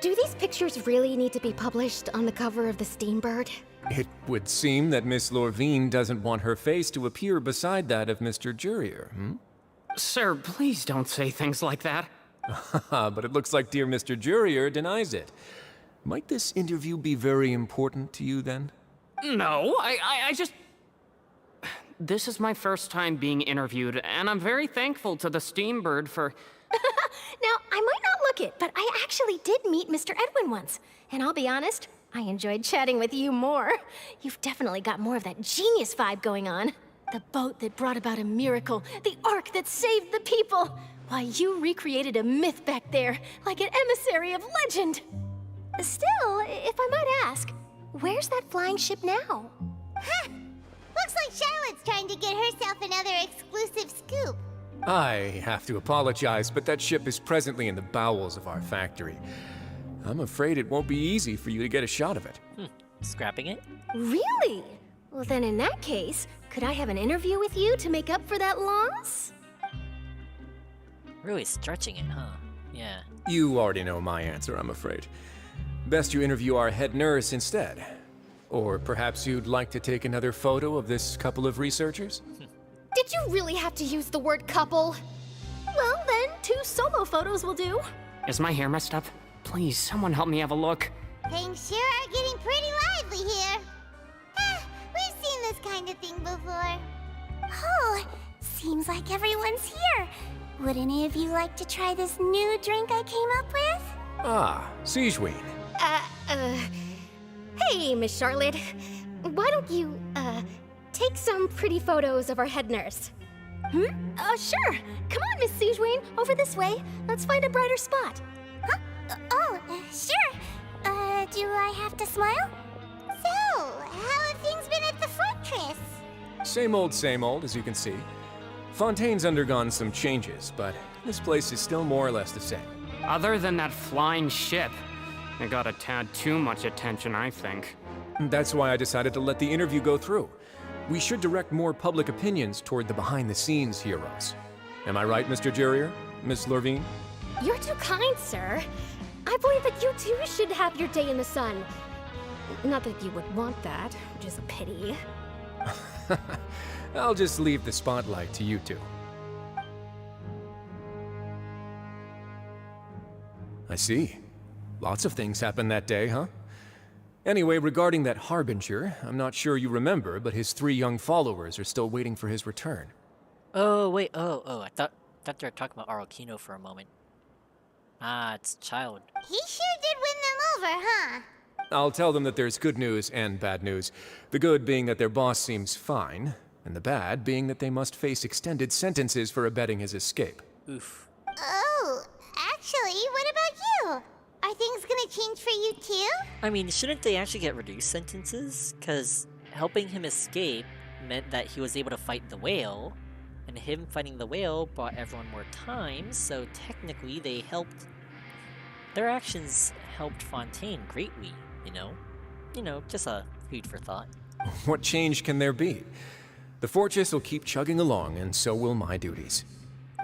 do these pictures really need to be published on the cover of the Steambird? It would seem that Miss Lorvine doesn't want her face to appear beside that of Mr. Jurier, Sir, please don't say things like that. But it looks like dear Mr. Jurier denies it. Might this interview be very important to you, then? No, I just... This is my first time being interviewed, and I'm very thankful to the Steambird for... Now, I might not look it, but I actually did meet Mr. Edwin once. And I'll be honest, I enjoyed chatting with you more. You've definitely got more of that genius vibe going on. The boat that brought about a miracle, the ark that saved the people. Why, you recreated a myth back there, like an emissary of legend. Still, if I might ask, where's that flying ship now? Huh! Looks like Charlotte's trying to get herself another exclusive scoop. I have to apologize, but that ship is presently in the bowels of our factory. I'm afraid it won't be easy for you to get a shot of it. Scrapping it? Really? Well, then in that case, could I have an interview with you to make up for that loss? Really stretching it, huh? Yeah. You already know my answer, I'm afraid. Best you interview our head nurse instead. Or perhaps you'd like to take another photo of this couple of researchers? Did you really have to use the word couple? Well, then, 2 solo photos will do. Is my hair messed up? Please, someone help me have a look. Things sure are getting pretty lively here. We've seen this kind of thing before. Oh, seems like everyone's here. Would any of you like to try this new drink I came up with? Ah, Sijween. Hey, Miss Charlotte. Why don't you, take some pretty photos of our head nurse? Sure. Come on, Miss Siegewayne, over this way. Let's find a brighter spot. Huh? Sure. Do I have to smile? So, how have things been at the fortress? Same old, as you can see. Fontaine's undergone some changes, but this place is still more or less the same. Other than that flying ship, it got a tad too much attention, I think. That's why I decided to let the interview go through. We should direct more public opinions toward the behind-the-scenes heroes. Am I right, Mr. Jurrier? Miss Lorvine? You're too kind, sir. I believe that you too should have your day in the sun. Not that you would want that, which is a pity. I'll just leave the spotlight to you two. I see. Lots of things happened that day, huh? Anyway, regarding that Harbinger, I'm not sure you remember, but his 3 young followers are still waiting for his return. Oh, wait, I thought they were talking about Arlecchino for a moment. Ah, it's Child. He sure did win them over, huh? I'll tell them that there's good news and bad news. The good being that their boss seems fine, and the bad being that they must face extended sentences for abetting his escape. Oof. Oh, actually, what about you? Are things gonna change for you too? I mean, shouldn't they actually get reduced sentences? Because helping him escape meant that he was able to fight the whale, and him fighting the whale brought everyone more time, so technically they helped... Their actions helped Fontaine greatly, you know? You know, just a food for thought. What change can there be? The fortress will keep chugging along, and so will my duties.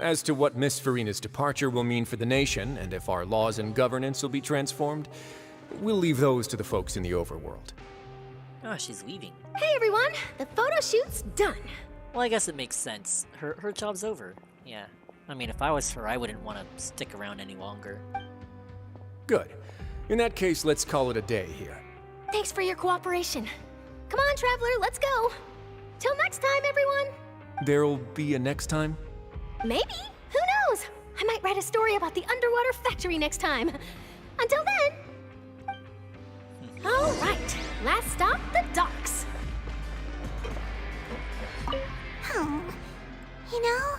As to what Miss Farina's departure will mean for the nation, and if our laws and governance will be transformed, we'll leave those to the folks in the overworld. Oh, she's leaving. Hey everyone, the photo shoot's done. Well, I guess it makes sense. Her job's over. Yeah. I mean, if I was her, I wouldn't want to stick around any longer. Good. In that case, let's call it a day here. Thanks for your cooperation. Come on, Traveler, let's go. Till next time, everyone. There'll be a next time? Maybe. Who knows? I might write a story about the underwater factory next time. Until then. All right. Last stop, the docks. You know,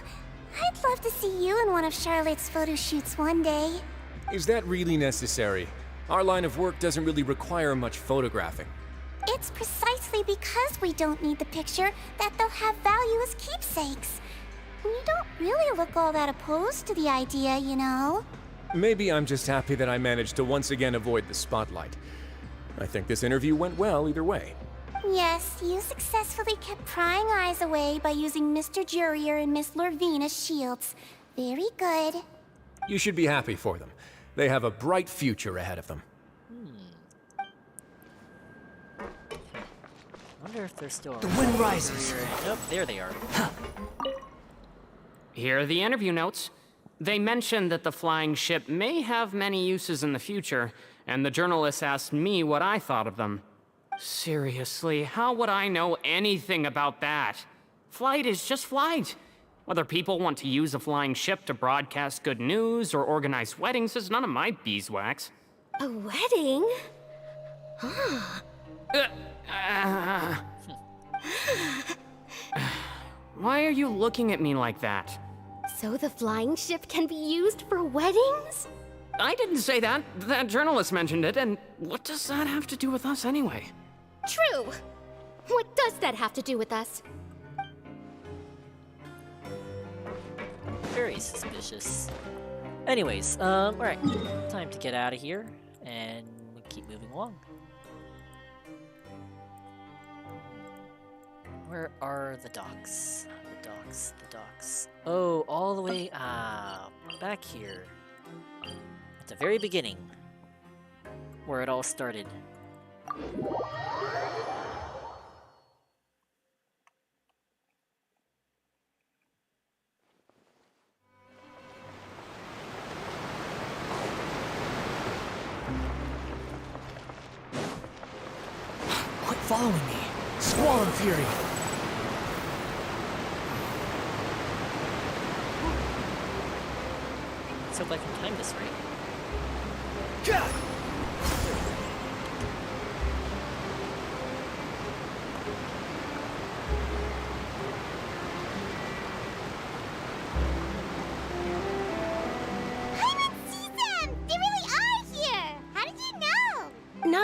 I'd love to see you in one of Charlotte's photo shoots one day. Is that really necessary? Our line of work doesn't really require much photographing. It's precisely because we don't need the picture that they'll have value as keepsakes. You don't really look all that opposed to the idea, you know. Maybe I'm just happy that I managed to once again avoid the spotlight. I think this interview went well either way. Yes, you successfully kept prying eyes away by using Mr. Jurrier and Miss Lorvine as shields. Very good. You should be happy for them. They have a bright future ahead of them. I wonder if they're still... The wind rises. Nope, there they are. Here are the interview notes. They mentioned that the flying ship may have many uses in the future, and the journalist asked me what I thought of them. Seriously, how would I know anything about that? Flight is just flight. Whether people want to use a flying ship to broadcast good news or organize weddings is none of my beeswax. A wedding? Huh. Why are you looking at me like that? So the flying ship can be used for weddings? I didn't say that. That journalist mentioned it, and what does that have to do with us anyway? True. What does that have to do with us? Very suspicious. Anyways, alright. Time to get out of here, and keep moving along. Where are the docks? The docks. Oh, all the way, back here. At the very beginning. Where it all started. Quit following me. Squall and Fury. Let's hope I can time this right.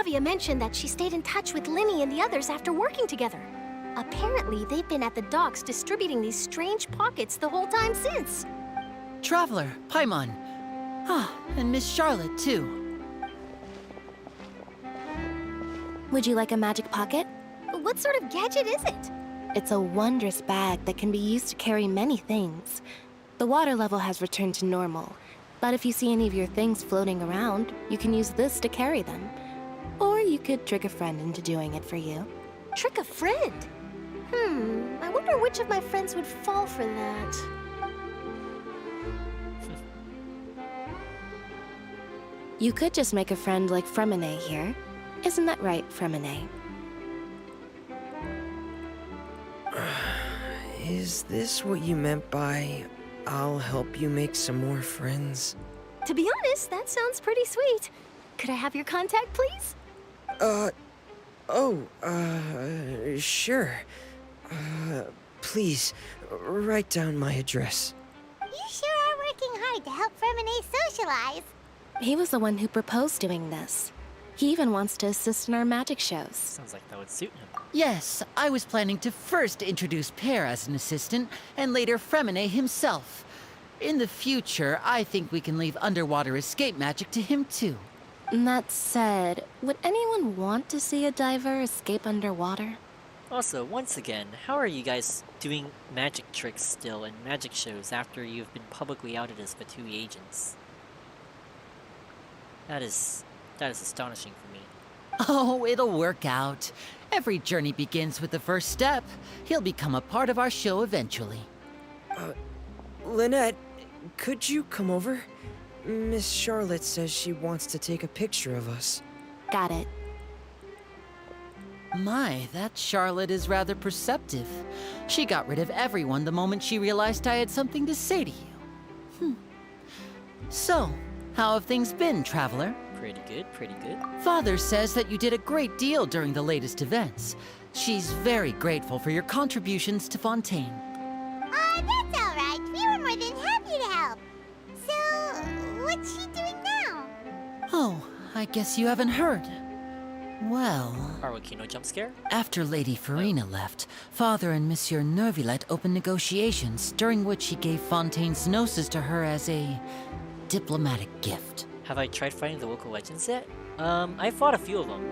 Navia mentioned that she stayed in touch with Linny and the others after working together. Apparently, they've been at the docks distributing these strange pockets the whole time since. Traveler, Paimon. Ah, and Miss Charlotte, too. Would you like a magic pocket? What sort of gadget is it? It's a wondrous bag that can be used to carry many things. The water level has returned to normal, but if you see any of your things floating around, you can use this to carry them. Or you could trick a friend into doing it for you. Trick a friend? I wonder which of my friends would fall for that. You could just make a friend like Fremine here. Isn't that right, Fremine? Is this what you meant by, I'll help you make some more friends? To be honest, that sounds pretty sweet. Could I have your contact, please? Sure. Please, write down my address. You sure are working hard to help Fremine socialize. He was the one who proposed doing this. He even wants to assist in our magic shows. Sounds like that would suit him. Yes, I was planning to first introduce Pear as an assistant, and later Fremine himself. In the future, I think we can leave underwater escape magic to him too. That said, would anyone want to see a diver escape underwater? Also, once again, how are you guys doing magic tricks still in magic shows after you've been publicly outed as Fatui agents? That is astonishing for me. Oh, it'll work out. Every journey begins with the first step. He'll become a part of our show eventually. Lynette, could you come over? Miss Charlotte says she wants to take a picture of us. Got it. My, that Charlotte is rather perceptive. She got rid of everyone the moment she realized I had something to say to you. So, how have things been, Traveler? Pretty good, pretty good. Father says that you did a great deal during the latest events. She's very grateful for your contributions to Fontaine. That's all right. We were more than happy to help. So, what's she doing now? Oh, I guess you haven't heard. Well... Arwakino jump scare? After Lady Farina left, Father and Monsieur Nervillet opened negotiations, during which he gave Fontaine's Gnosis to her as a diplomatic gift. Have I tried fighting the local legends yet? I fought a few of them.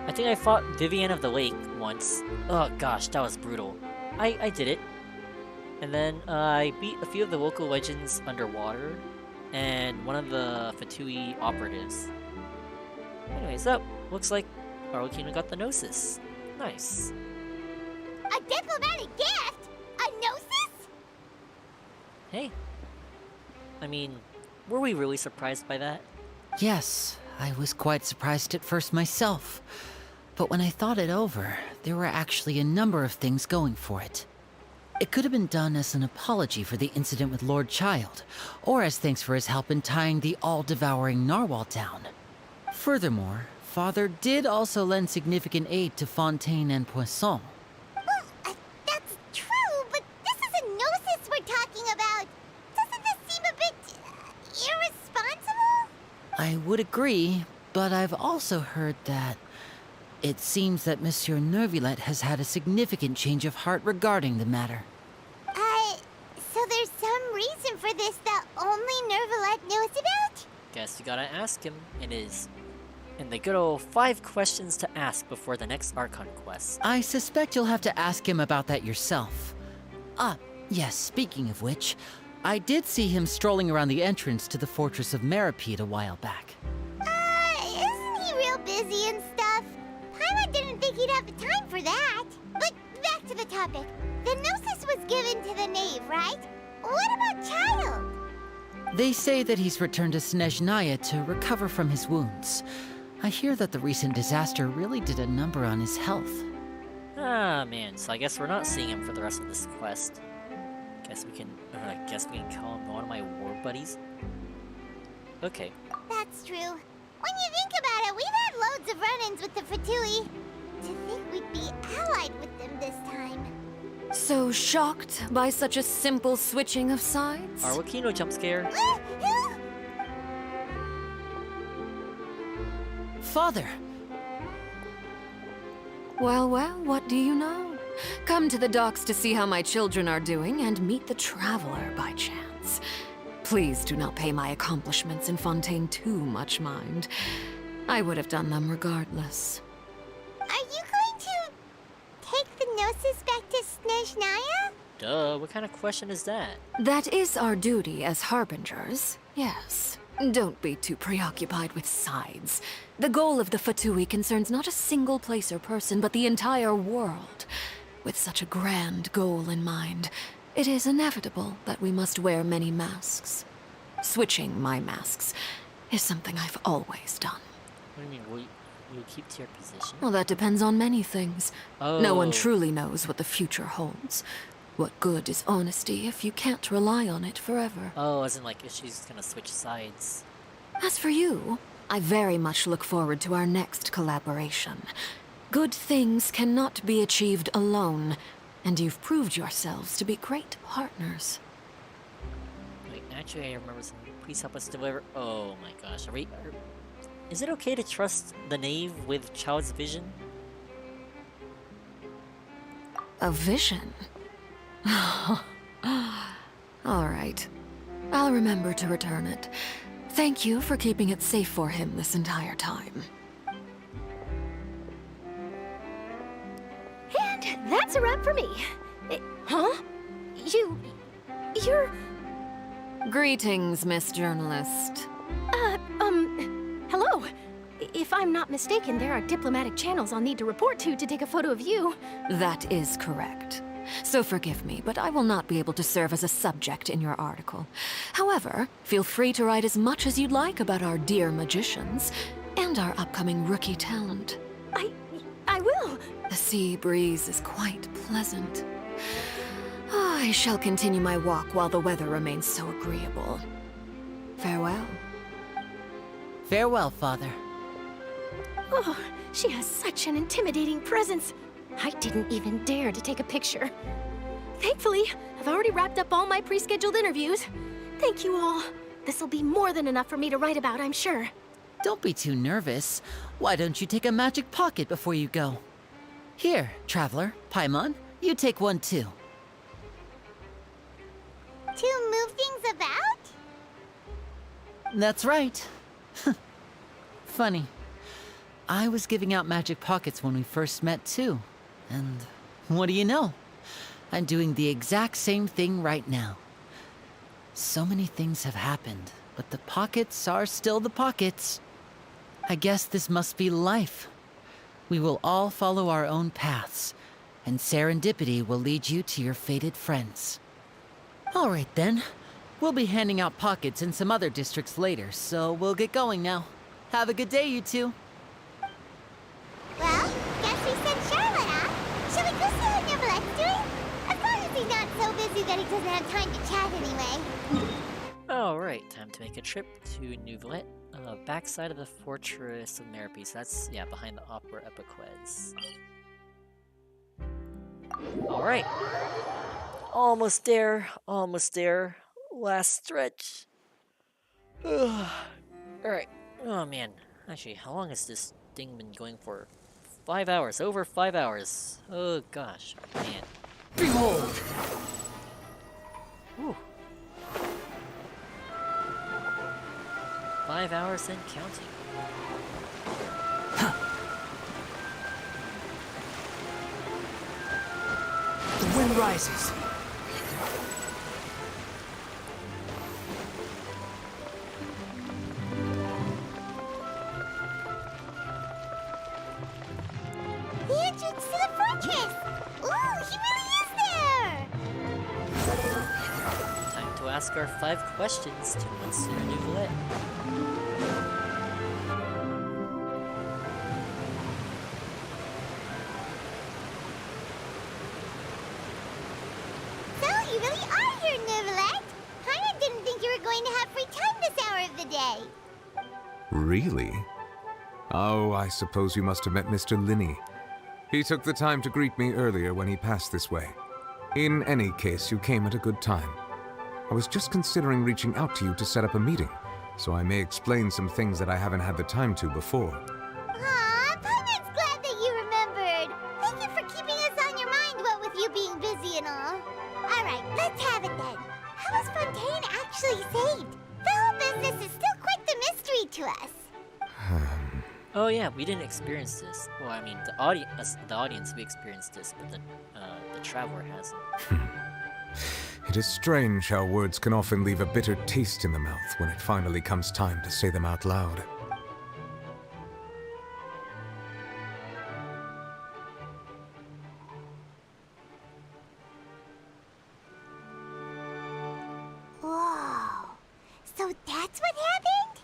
I think I fought Vivienne of the Lake once. Oh gosh, that was brutal. I did it. And then I beat a few of the local legends underwater, and one of the Fatui operatives. Anyways, looks like Arwakino got the Gnosis. Nice. A diplomatic gift? A Gnosis? Hey. I mean, were we really surprised by that? Yes, I was quite surprised at first myself. But when I thought it over, there were actually a number of things going for it. It could have been done as an apology for the incident with Lord Child, or as thanks for his help in tying the all-devouring narwhal down. Furthermore, Father did also lend significant aid to Fontaine and Poisson. Well, that's true, but this is a Gnosis we're talking about. Doesn't this seem a bit irresponsible? I would agree, but I've also heard that it seems that Monsieur Nervillet has had a significant change of heart regarding the matter. So there's some reason for this that only Nervillet knows about? Guess you gotta ask him. It is in the good old 5 questions to ask before the next Archon Quest. I suspect you'll have to ask him about that yourself. Ah, yes, speaking of which, I did see him strolling around the entrance to the Fortress of Meripede a while back. Isn't he real busy and stuff? Paimon didn't think he'd have the time for that. But back to the topic. The Gnosis was given to the knave, right? What about Child? They say that he's returned to Snezhnaya to recover from his wounds. I hear that the recent disaster really did a number on his health. Ah, man, so I guess we're not seeing him for the rest of this quest. Guess we can call him one of my war buddies. Okay. That's true. When you think about it, we've had loads of run-ins with the Fatui. To think we'd be allied with them this time. So shocked by such a simple switching of sides? Arwakino jump scare. father. Well, well, what do you know? Come to the docks to see how my children are doing and meet the Traveler by chance. Please do not pay my accomplishments in Fontaine too much mind. I would have done them regardless. Are you going to take the Gnosis back to Snezhnaya? Duh, what kind of question is that? That is our duty as Harbingers, yes. Don't be too preoccupied with sides. The goal of the Fatui concerns not a single place or person, but the entire world. With such a grand goal in mind, it is inevitable that we must wear many masks. Switching my masks is something I've always done. What do you mean, will you keep to your position? Well, that depends on many things. Oh. No one truly knows what the future holds. What good is honesty if you can't rely on it forever? Oh, as in like if she's gonna switch sides. As for you, I very much look forward to our next collaboration. Good things cannot be achieved alone, and you've proved yourselves to be great partners. Wait, actually I remember something. Please help us deliver. Oh my gosh, is it okay to trust the knave with Child's vision? A vision? All right. I'll remember to return it. Thank you for keeping it safe for him this entire time. And that's a wrap for me. Huh? You're... Greetings, Miss Journalist. Hello. If I'm not mistaken, there are diplomatic channels I'll need to report to take a photo of you. That is correct. So forgive me, but I will not be able to serve as a subject in your article. However, feel free to write as much as you'd like about our dear magicians and our upcoming rookie talent. I will. The sea breeze is quite pleasant. I shall continue my walk while the weather remains so agreeable. Farewell. Farewell, Father. Oh, she has such an intimidating presence. I didn't even dare to take a picture. Thankfully, I've already wrapped up all my pre-scheduled interviews. Thank you all. This'll be more than enough for me to write about, I'm sure. Don't be too nervous. Why don't you take a magic pocket before you go? Here, Traveler, Paimon, you take one too. To move things about? That's right. Funny. I was giving out magic pockets when we first met too. And what do you know? I'm doing the exact same thing right now. So many things have happened, but the pockets are still the pockets. I guess this must be life. We will all follow our own paths, and serendipity will lead you to your fated friends. All right then. We'll be handing out pockets in some other districts later, so we'll get going now. Have a good day, you two. Well, guess we sent Charlotte off. Shall we go see what Neverlette's doing? As long as he's not so busy that he doesn't have time to chat anyway. Alright, time to make a trip to Neuvillette, backside of the Fortress of Merope. So that's, yeah, behind the Opera Epiquez. Alright. Almost there, almost there. Last stretch. Alright. Oh man. Actually, how long has this thing been going for? 5 hours. Over 5 hours. Oh gosh. Man. Behold! Whew. 5 hours and counting. The wind rises. The entrance to the fortress! Ooh, he really is there! Time to ask our 5 questions to Monsieur Neuvillette. So, you really are here, Neuvillette! Paimon didn't think you were going to have free time this hour of the day. Really? Oh, I suppose you must have met Mr. Linney. He took the time to greet me earlier when he passed this way. In any case, you came at a good time. I was just considering reaching out to you to set up a meeting, so I may explain some things that I haven't had the time to before. actually saved? The whole business is still quite the mystery to us. Oh yeah, we didn't experience this. Well, I mean, the audience, we experienced this, but the traveler hasn't. It is strange how words can often leave a bitter taste in the mouth when it finally comes time to say them out loud. Whoa. So that's what happened?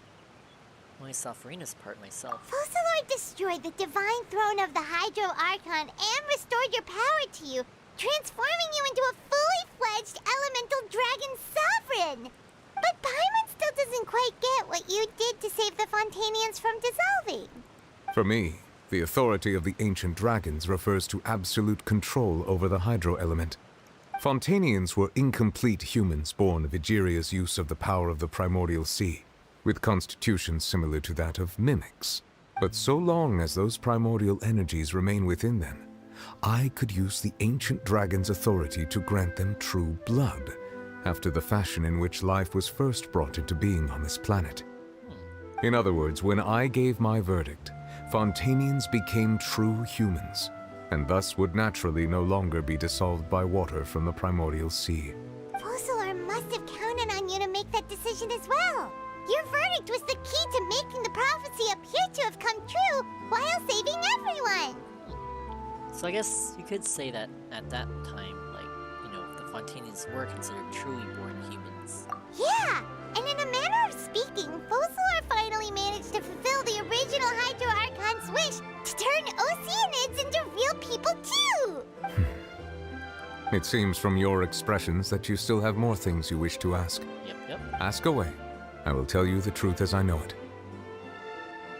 Well, I saw Farina's part myself. Focalor destroyed the divine throne of the Hydro Archon and restored your power to you, transforming you into a fully fledged elemental dragon sovereign. But Paimon still doesn't quite get what you did to save the Fontanians from dissolving. For me, the authority of the ancient dragons refers to absolute control over the hydro element. Fontanians were incomplete humans born of Egeria's use of the power of the primordial sea, with constitutions similar to that of mimics. But so long as those primordial energies remain within them, I could use the ancient dragon's authority to grant them true blood, after the fashion in which life was first brought into being on this planet. In other words, when I gave my verdict, Fontanians became true humans, and thus would naturally no longer be dissolved by water from the primordial sea. Focalor must have counted on you to make that decision as well. Your verdict was the key to making the prophecy appear to have come true while saving everyone. So I guess you could say that at that time, like, the Fontanians were considered truly born humans. Yeah, and in a manner of speaking, Focalor finally managed to fulfill the original Hydro Archon's wish to turn Oceanids into real people too! It seems from your expressions that you still have more things you wish to ask. Yep. Ask away. I will tell you the truth as I know it.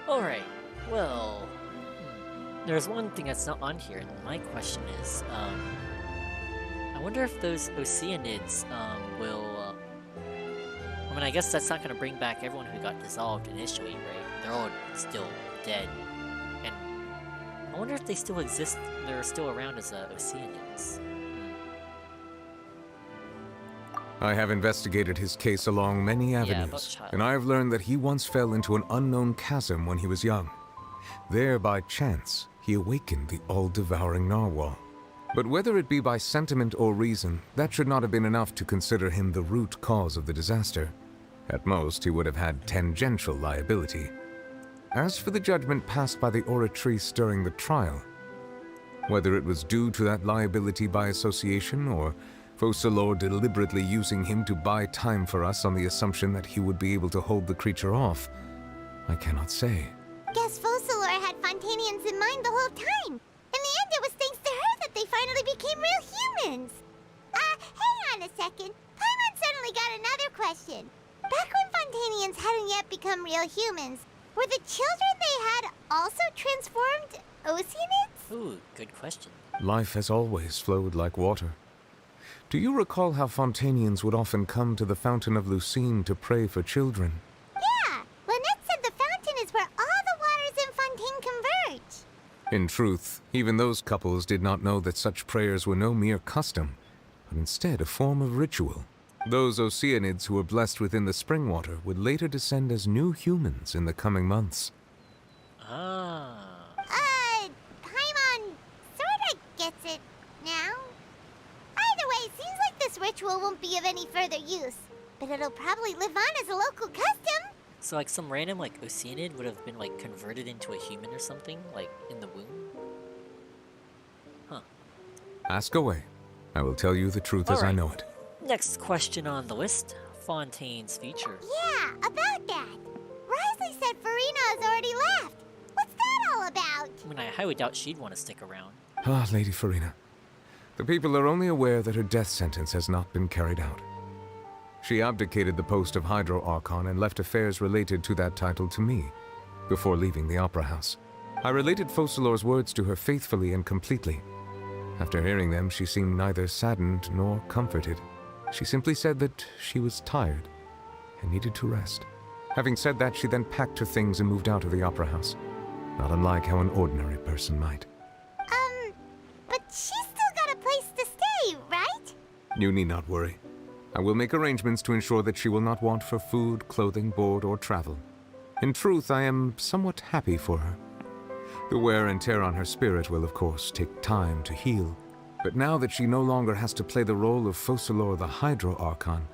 Alright, well... There's one thing that's not on here, and my question is, I wonder if those Oceanids, will, I mean, I guess that's not gonna bring back everyone who got dissolved initially, right? They're all still dead. And I wonder if they still exist, they're still around as, Oceanids. I have investigated his case along many avenues, and I have learned that he once fell into an unknown chasm when he was young. There, by chance, he awakened the all-devouring narwhal. But whether it be by sentiment or reason, that should not have been enough to consider him the root cause of the disaster. At most, he would have had tangential liability. As for the judgment passed by the Oratrice during the trial, whether it was due to that liability by association, or Focalor deliberately using him to buy time for us on the assumption that he would be able to hold the creature off, I cannot say. Guess Focalor had Fontanians in mind the whole time. In the end, it was thanks to her that they finally became real humans. Hang on a second. Paimon suddenly got another question. Back when Fontanians hadn't yet become real humans, were the children they had also transformed Oceanids? Ooh, good question. Life has always flowed like water. Do you recall how Fontanians would often come to the Fountain of Lucine to pray for children? Yeah! Lynette said the fountain is where all the waters in Fontaine converge. In truth, even those couples did not know that such prayers were no mere custom, but instead a form of ritual. Those Oceanids who were blessed within the spring water would later descend as new humans in the coming months. Paimon sorta gets it now. Either way, it seems like this ritual won't be of any further use, but it'll probably live on as a local custom. So like some random Oceanid would have been converted into a human or something, in the womb? Huh. Ask away. I will tell you the truth as I know it. Next question on the list, Fontaine's future. Yeah, about that. Risley said Farina has already left. What's that all about? I mean, I highly doubt she'd want to stick around. Ah, Lady Farina. The people are only aware that her death sentence has not been carried out. She abdicated the post of Hydro Archon and left affairs related to that title to me, before leaving the Opera House. I related Focalor's words to her faithfully and completely. After hearing them, she seemed neither saddened nor comforted. She simply said that she was tired and needed to rest. Having said that, she then packed her things and moved out of the Opera House, not unlike how an ordinary person might. But she's still got a place to stay, right? You need not worry. I will make arrangements to ensure that she will not want for food, clothing, board, or travel. In truth, I am somewhat happy for her. The wear and tear on her spirit will, of course, take time to heal. But now that she no longer has to play the role of Fosalor the Hydro Archon,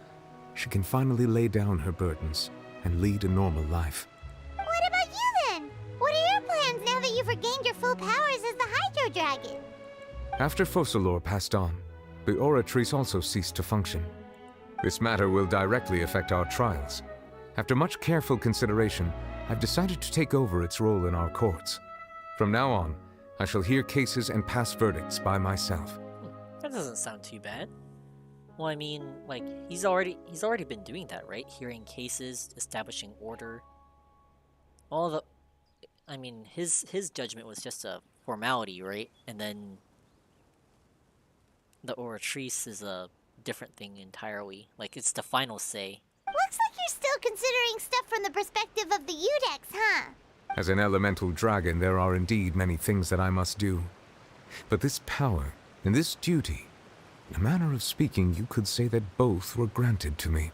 she can finally lay down her burdens and lead a normal life. What about you then? What are your plans now that you've regained your full powers as the Hydro Dragon? After Fosalor passed on, the Oratrice also ceased to function. This matter will directly affect our trials. After much careful consideration, I've decided to take over its role in our courts. From now on, I shall hear cases and pass verdicts by myself. That doesn't sound too bad. Well, I mean, like, he's already been doing that, right? Hearing cases, establishing order. All the... I mean, his judgment was just a formality, right? And then the Oratrice is a different thing entirely. Like, it's the final say. Looks like you're still considering stuff from the perspective of the Udex, huh? As an elemental dragon, there are indeed many things that I must do. But this power and this duty, in a manner of speaking, you could say that both were granted to me.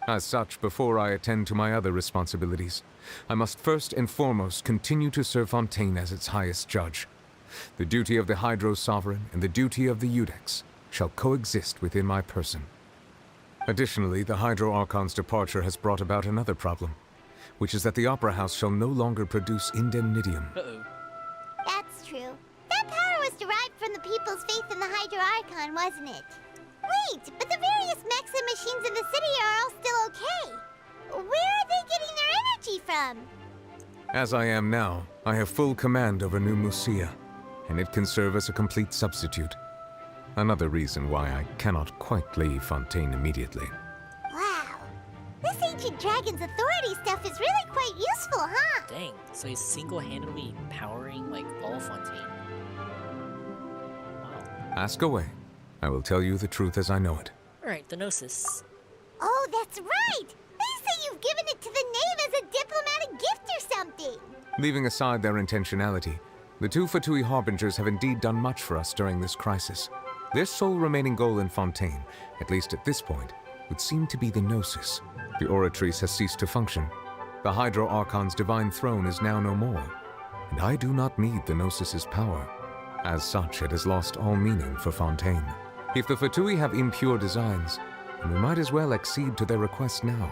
As such, before I attend to my other responsibilities, I must first and foremost continue to serve Fontaine as its highest judge. The duty of the Hydro Sovereign and the duty of the Udex shall coexist within my person. Additionally, the Hydro Archon's departure has brought about another problem, which is that the Opera House shall no longer produce indemnitium. Uh-oh. That's true. That power was derived from the people's faith in the Hydro Archon, wasn't it? Wait, but the various mechs and machines in the city are all still okay. Where are they getting their energy from? As I am now, I have full command over New Musia, and it can serve as a complete substitute. Another reason why I cannot quite leave Fontaine immediately. Wow. This ancient dragon's authority stuff is really quite useful, huh? Dang, so he's single-handedly powering, like, all Fontaine. Wow. Ask away. I will tell you the truth as I know it. Alright, the Gnosis. Oh, that's right! They say you've given it to the knave as a diplomatic gift or something! Leaving aside their intentionality, the two Fatui Harbingers have indeed done much for us during this crisis. Their sole remaining goal in Fontaine, at least at this point, would seem to be the Gnosis. The Oratrice has ceased to function. The Hydro Archon's divine throne is now no more, and I do not need the Gnosis's power. As such, it has lost all meaning for Fontaine. If the Fatui have impure designs, then we might as well accede to their request now,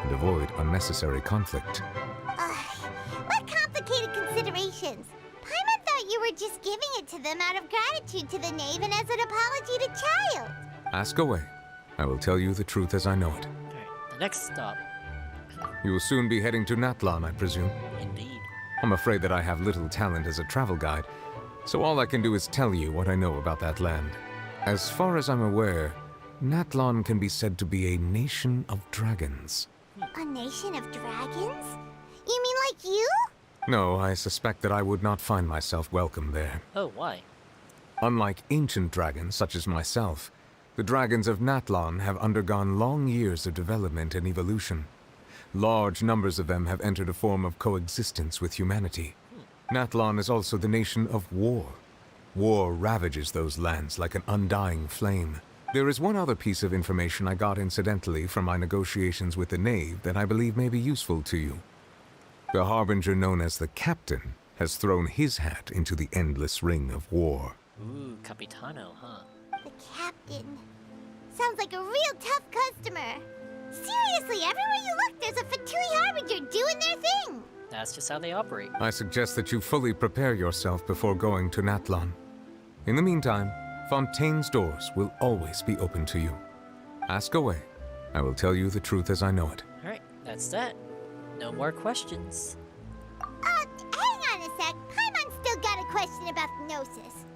and avoid unnecessary conflict. What complicated considerations! Paimon thought you were just giving it to them out of gratitude to the knave and as an apology to Child. Ask away. I will tell you the truth as I know it. Alright, the next stop. You will soon be heading to Natlan, I presume. Indeed. I'm afraid that I have little talent as a travel guide, so all I can do is tell you what I know about that land. As far as I'm aware, Natlan can be said to be a nation of dragons. A nation of dragons? You mean like you? No, I suspect that I would not find myself welcome there. Oh, why? Unlike ancient dragons such as myself, the dragons of Natlan have undergone long years of development and evolution. Large numbers of them have entered a form of coexistence with humanity. Natlan is also the nation of war. War ravages those lands like an undying flame. There is one other piece of information I got incidentally from my negotiations with the knave that I believe may be useful to you. The harbinger known as the Captain has thrown his hat into the endless ring of war. Ooh, Capitano, huh? The Captain. Sounds like a real tough customer. Seriously, everywhere you look, there's a Fatui Harbinger doing their thing. That's just how they operate. I suggest that you fully prepare yourself before going to Natlan. In the meantime, Fontaine's doors will always be open to you. Ask away. I will tell you the truth as I know it. Alright, that's that. No more questions. Hang on a sec. Paimon's still got a question about the Gnosis.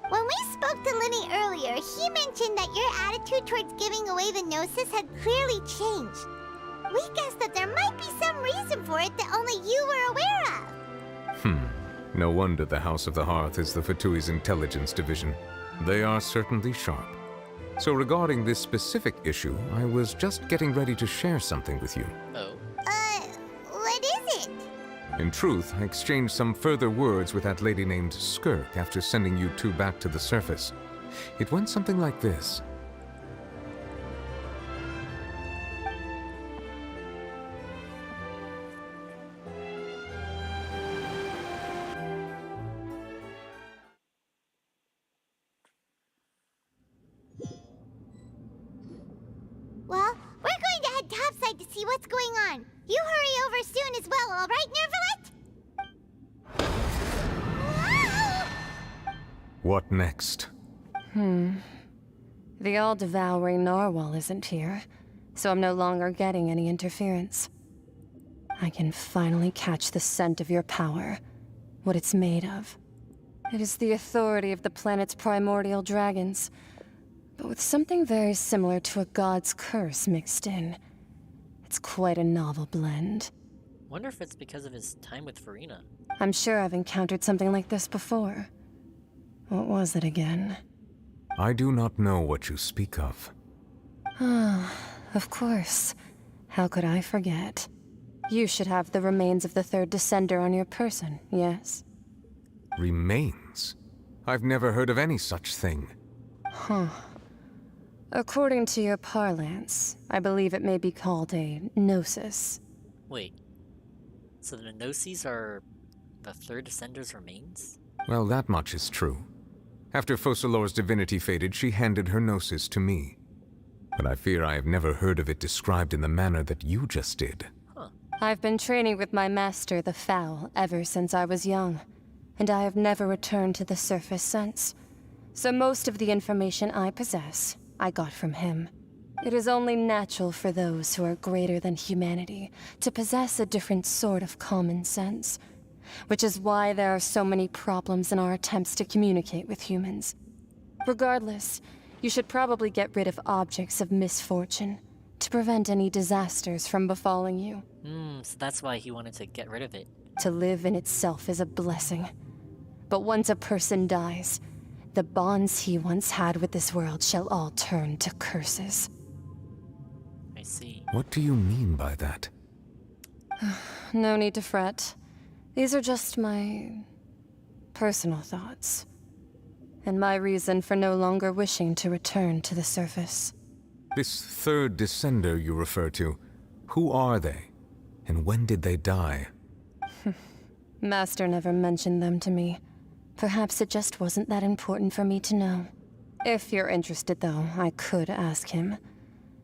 When we spoke to Linny earlier, he mentioned that your attitude towards giving away the Gnosis had clearly changed. We guessed that there might be some reason for it that only you were aware of. No wonder the House of the Hearth is the Fatui's intelligence division. They are certainly sharp. So regarding this specific issue, I was just getting ready to share something with you. Oh. What is it? In truth, I exchanged some further words with that lady named Skirk after sending you two back to the surface. It went something like this. what's going on. You hurry over soon as well, all right, Nervalet? What next? The all-devouring narwhal isn't here, so I'm no longer getting any interference. I can finally catch the scent of your power, what it's made of. It is the authority of the planet's primordial dragons, but with something very similar to a god's curse mixed in. It's quite a novel blend. Wonder if it's because of his time with Farina. I'm sure I've encountered something like this before. What was it again? I do not know what you speak of. Ah, of course. How could I forget? You should have the remains of the third descender on your person, yes? Remains? I've never heard of any such thing. Huh. According to your parlance, I believe it may be called a gnosis. Wait. So the Gnosis are the third descender's remains? Well, that much is true. After Focalor's divinity faded, she handed her gnosis to me. But I fear I have never heard of it described in the manner that you just did. I've been training with my master, the Foul, ever since I was young, and I have never returned to the surface since. So most of the information I possess, I got from him. It is only natural for those who are greater than humanity to possess a different sort of common sense, which is why there are so many problems in our attempts to communicate with humans. Regardless, you should probably get rid of objects of misfortune to prevent any disasters from befalling you. So that's why he wanted to get rid of it. To live in itself is a blessing. But once a person dies, the bonds he once had with this world shall all turn to curses. I see. What do you mean by that? No need to fret. These are just my personal thoughts, and my reason for no longer wishing to return to the surface. This third descender you refer to, who are they? And when did they die? Master never mentioned them to me. Perhaps it just wasn't that important for me to know. If you're interested, though, I could ask him.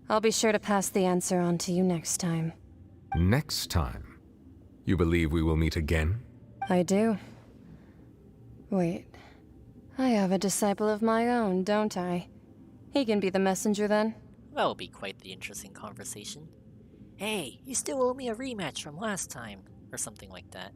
I'll be sure to pass the answer on to you next time. Next time? You believe we will meet again? I do. Wait. I have a disciple of my own, don't I? He can be the messenger then? That will be quite the interesting conversation. Hey, you still owe me a rematch from last time, or something like that.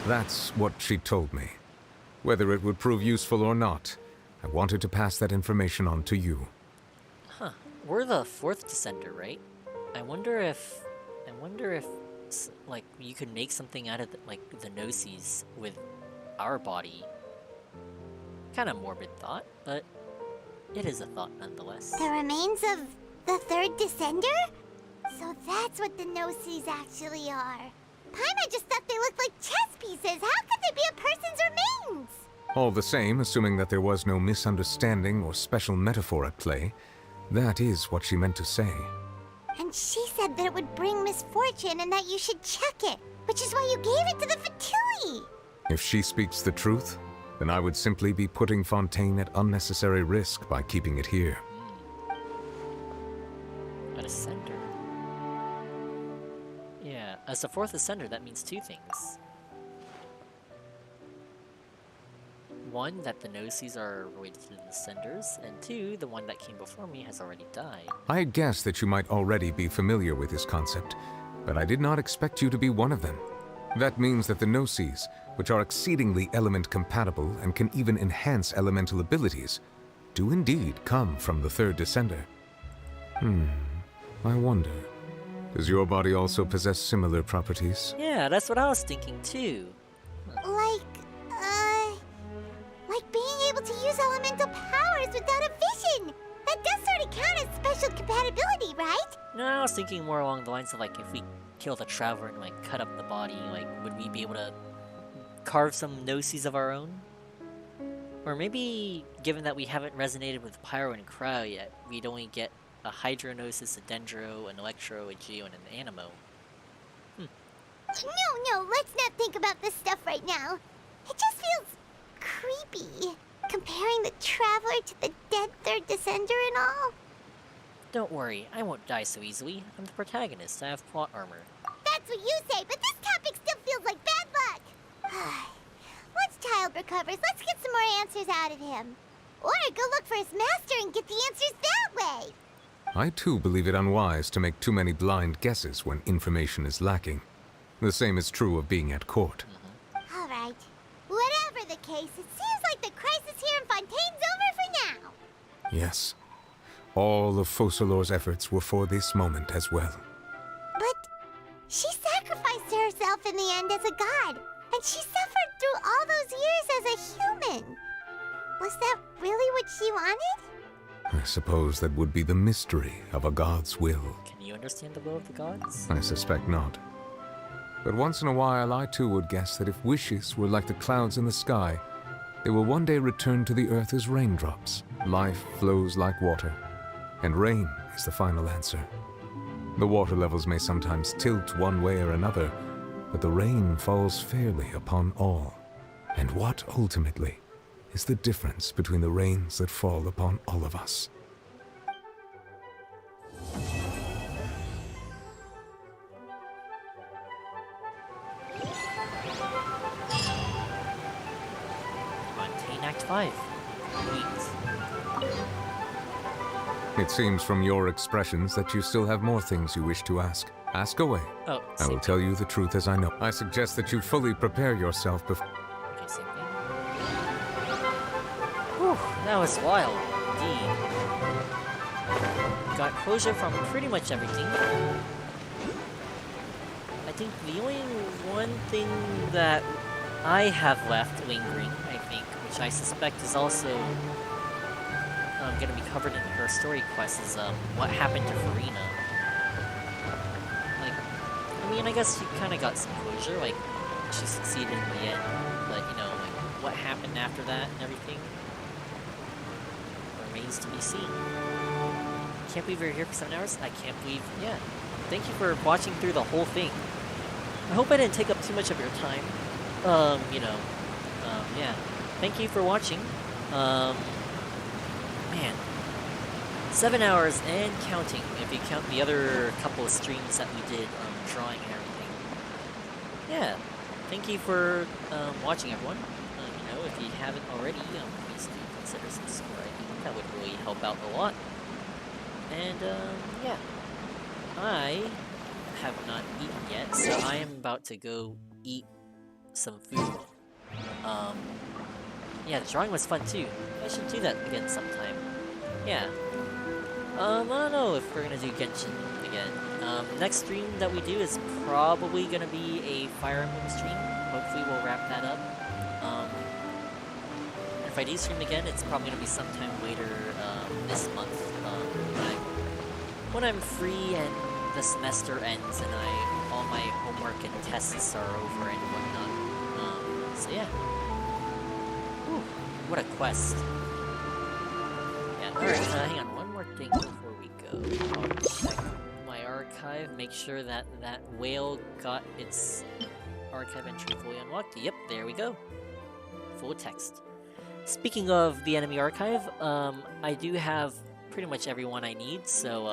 That's what she told me. Whether it would prove useful or not, I wanted to pass that information on to you. Huh. We're the fourth descender, right? I wonder if, like, you could make something out of, the Gnosis with our body. Kind of morbid thought, but it is a thought nonetheless. The remains of the third descender? So that's what the Gnosis actually are. Paimon just thought they looked like chess pieces. How could they be a person's remains? All the same, assuming that there was no misunderstanding or special metaphor at play, that is what she meant to say. And she said that it would bring misfortune and that you should check it, which is why you gave it to the Fatui. If she speaks the truth, then I would simply be putting Fontaine at unnecessary risk by keeping it here. A descender. Yeah, as the fourth ascender, that means two things. One, that the Gnosis are related to the Descenders, and two, the one that came before me has already died. I had guessed that you might already be familiar with this concept, but I did not expect you to be one of them. That means that the Gnosis, which are exceedingly element-compatible and can even enhance elemental abilities, do indeed come from the third Descender. I wonder, does your body also possess similar properties? Yeah, that's what I was thinking too. Like being able to use elemental powers without a vision. That does sort of count as special compatibility, right? No, I was thinking more along the lines of, like, if we kill the Traveler and, like, cut up the body, like, would we be able to carve some Gnosis of our own? Or maybe, given that we haven't resonated with Pyro and Cryo yet, we'd only get a Hydro Gnosis, a Dendro, an Electro, a Geo, and an Animo. No, let's not think about this stuff right now. It just feels creepy. Comparing the Traveler to the dead third descender and all. Don't worry, I won't die so easily. I'm the protagonist. I have plot armor. That's what you say, but this topic still feels like bad luck. Once Child recovers, let's get some more answers out of him. Or go look for his master and get the answers that way. I too believe it unwise to make too many blind guesses when information is lacking. The same is true of being at court. All right. Whatever the case, it seems like the crisis here in Fontaine's over for now. Yes. All of Focalor's efforts were for this moment as well. But she sacrificed herself in the end as a god, and she suffered through all those years as a human. Was that really what she wanted? I suppose that would be the mystery of a god's will. Can you understand the will of the gods? I suspect not. But once in a while, I too would guess that if wishes were like the clouds in the sky, they will one day return to the earth as raindrops. Life flows like water, and rain is the final answer. The water levels may sometimes tilt one way or another, but the rain falls fairly upon all. And what, ultimately, is the difference between the rains that fall upon all of us? Fontaine Act 5. Weeks. It seems from your expressions that you still have more things you wish to ask. Ask away. Oh, I will tell you the truth as I know. I suggest that you fully prepare yourself before... Okay, same thing. Whew, that was wild, indeed. Got closure from pretty much everything. I think the only one thing that I have left lingering, I think, which I suspect is also going to be covered in her story quest, is what happened to Farina. Like, I mean, I guess she kind of got some closure, like, she succeeded in the end, but, you know, like, what happened after that and everything remains to be seen. Can't believe we were here for 7 hours. I can't believe, yeah. Thank you for watching through the whole thing. I hope I didn't take up too much of your time. Yeah. Thank you for watching. Man. 7 hours and counting, if you count the other couple of streams that we did, drawing and everything. Yeah. Thank you for watching, everyone. You know, if you haven't already, please do consider subscribing. That would really help out a lot. And, yeah. I have not eaten yet, so I am about to go eat some food. Yeah, the drawing was fun too. I should do that again sometime. Yeah. I don't know if we're gonna do Genshin again. Next stream that we do is probably gonna be a Fire Emblem stream. Hopefully we'll wrap that up. If I do stream again, it's probably gonna be sometime later this month. When I'm free and the semester ends and all my homework and tests are over and whatnot. So yeah. Whew, what a quest. Yeah, alright, hang on, one more thing before we go. I'll check my archive, make sure that that whale got its archive entry fully unlocked. Yep, there we go. Full text. Speaking of the enemy archive, I do have pretty much everyone I need, so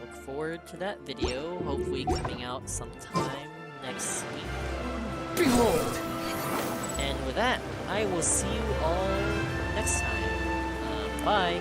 look forward to that video, hopefully coming out sometime next week. Behold! And with that, I will see you all next time. Bye!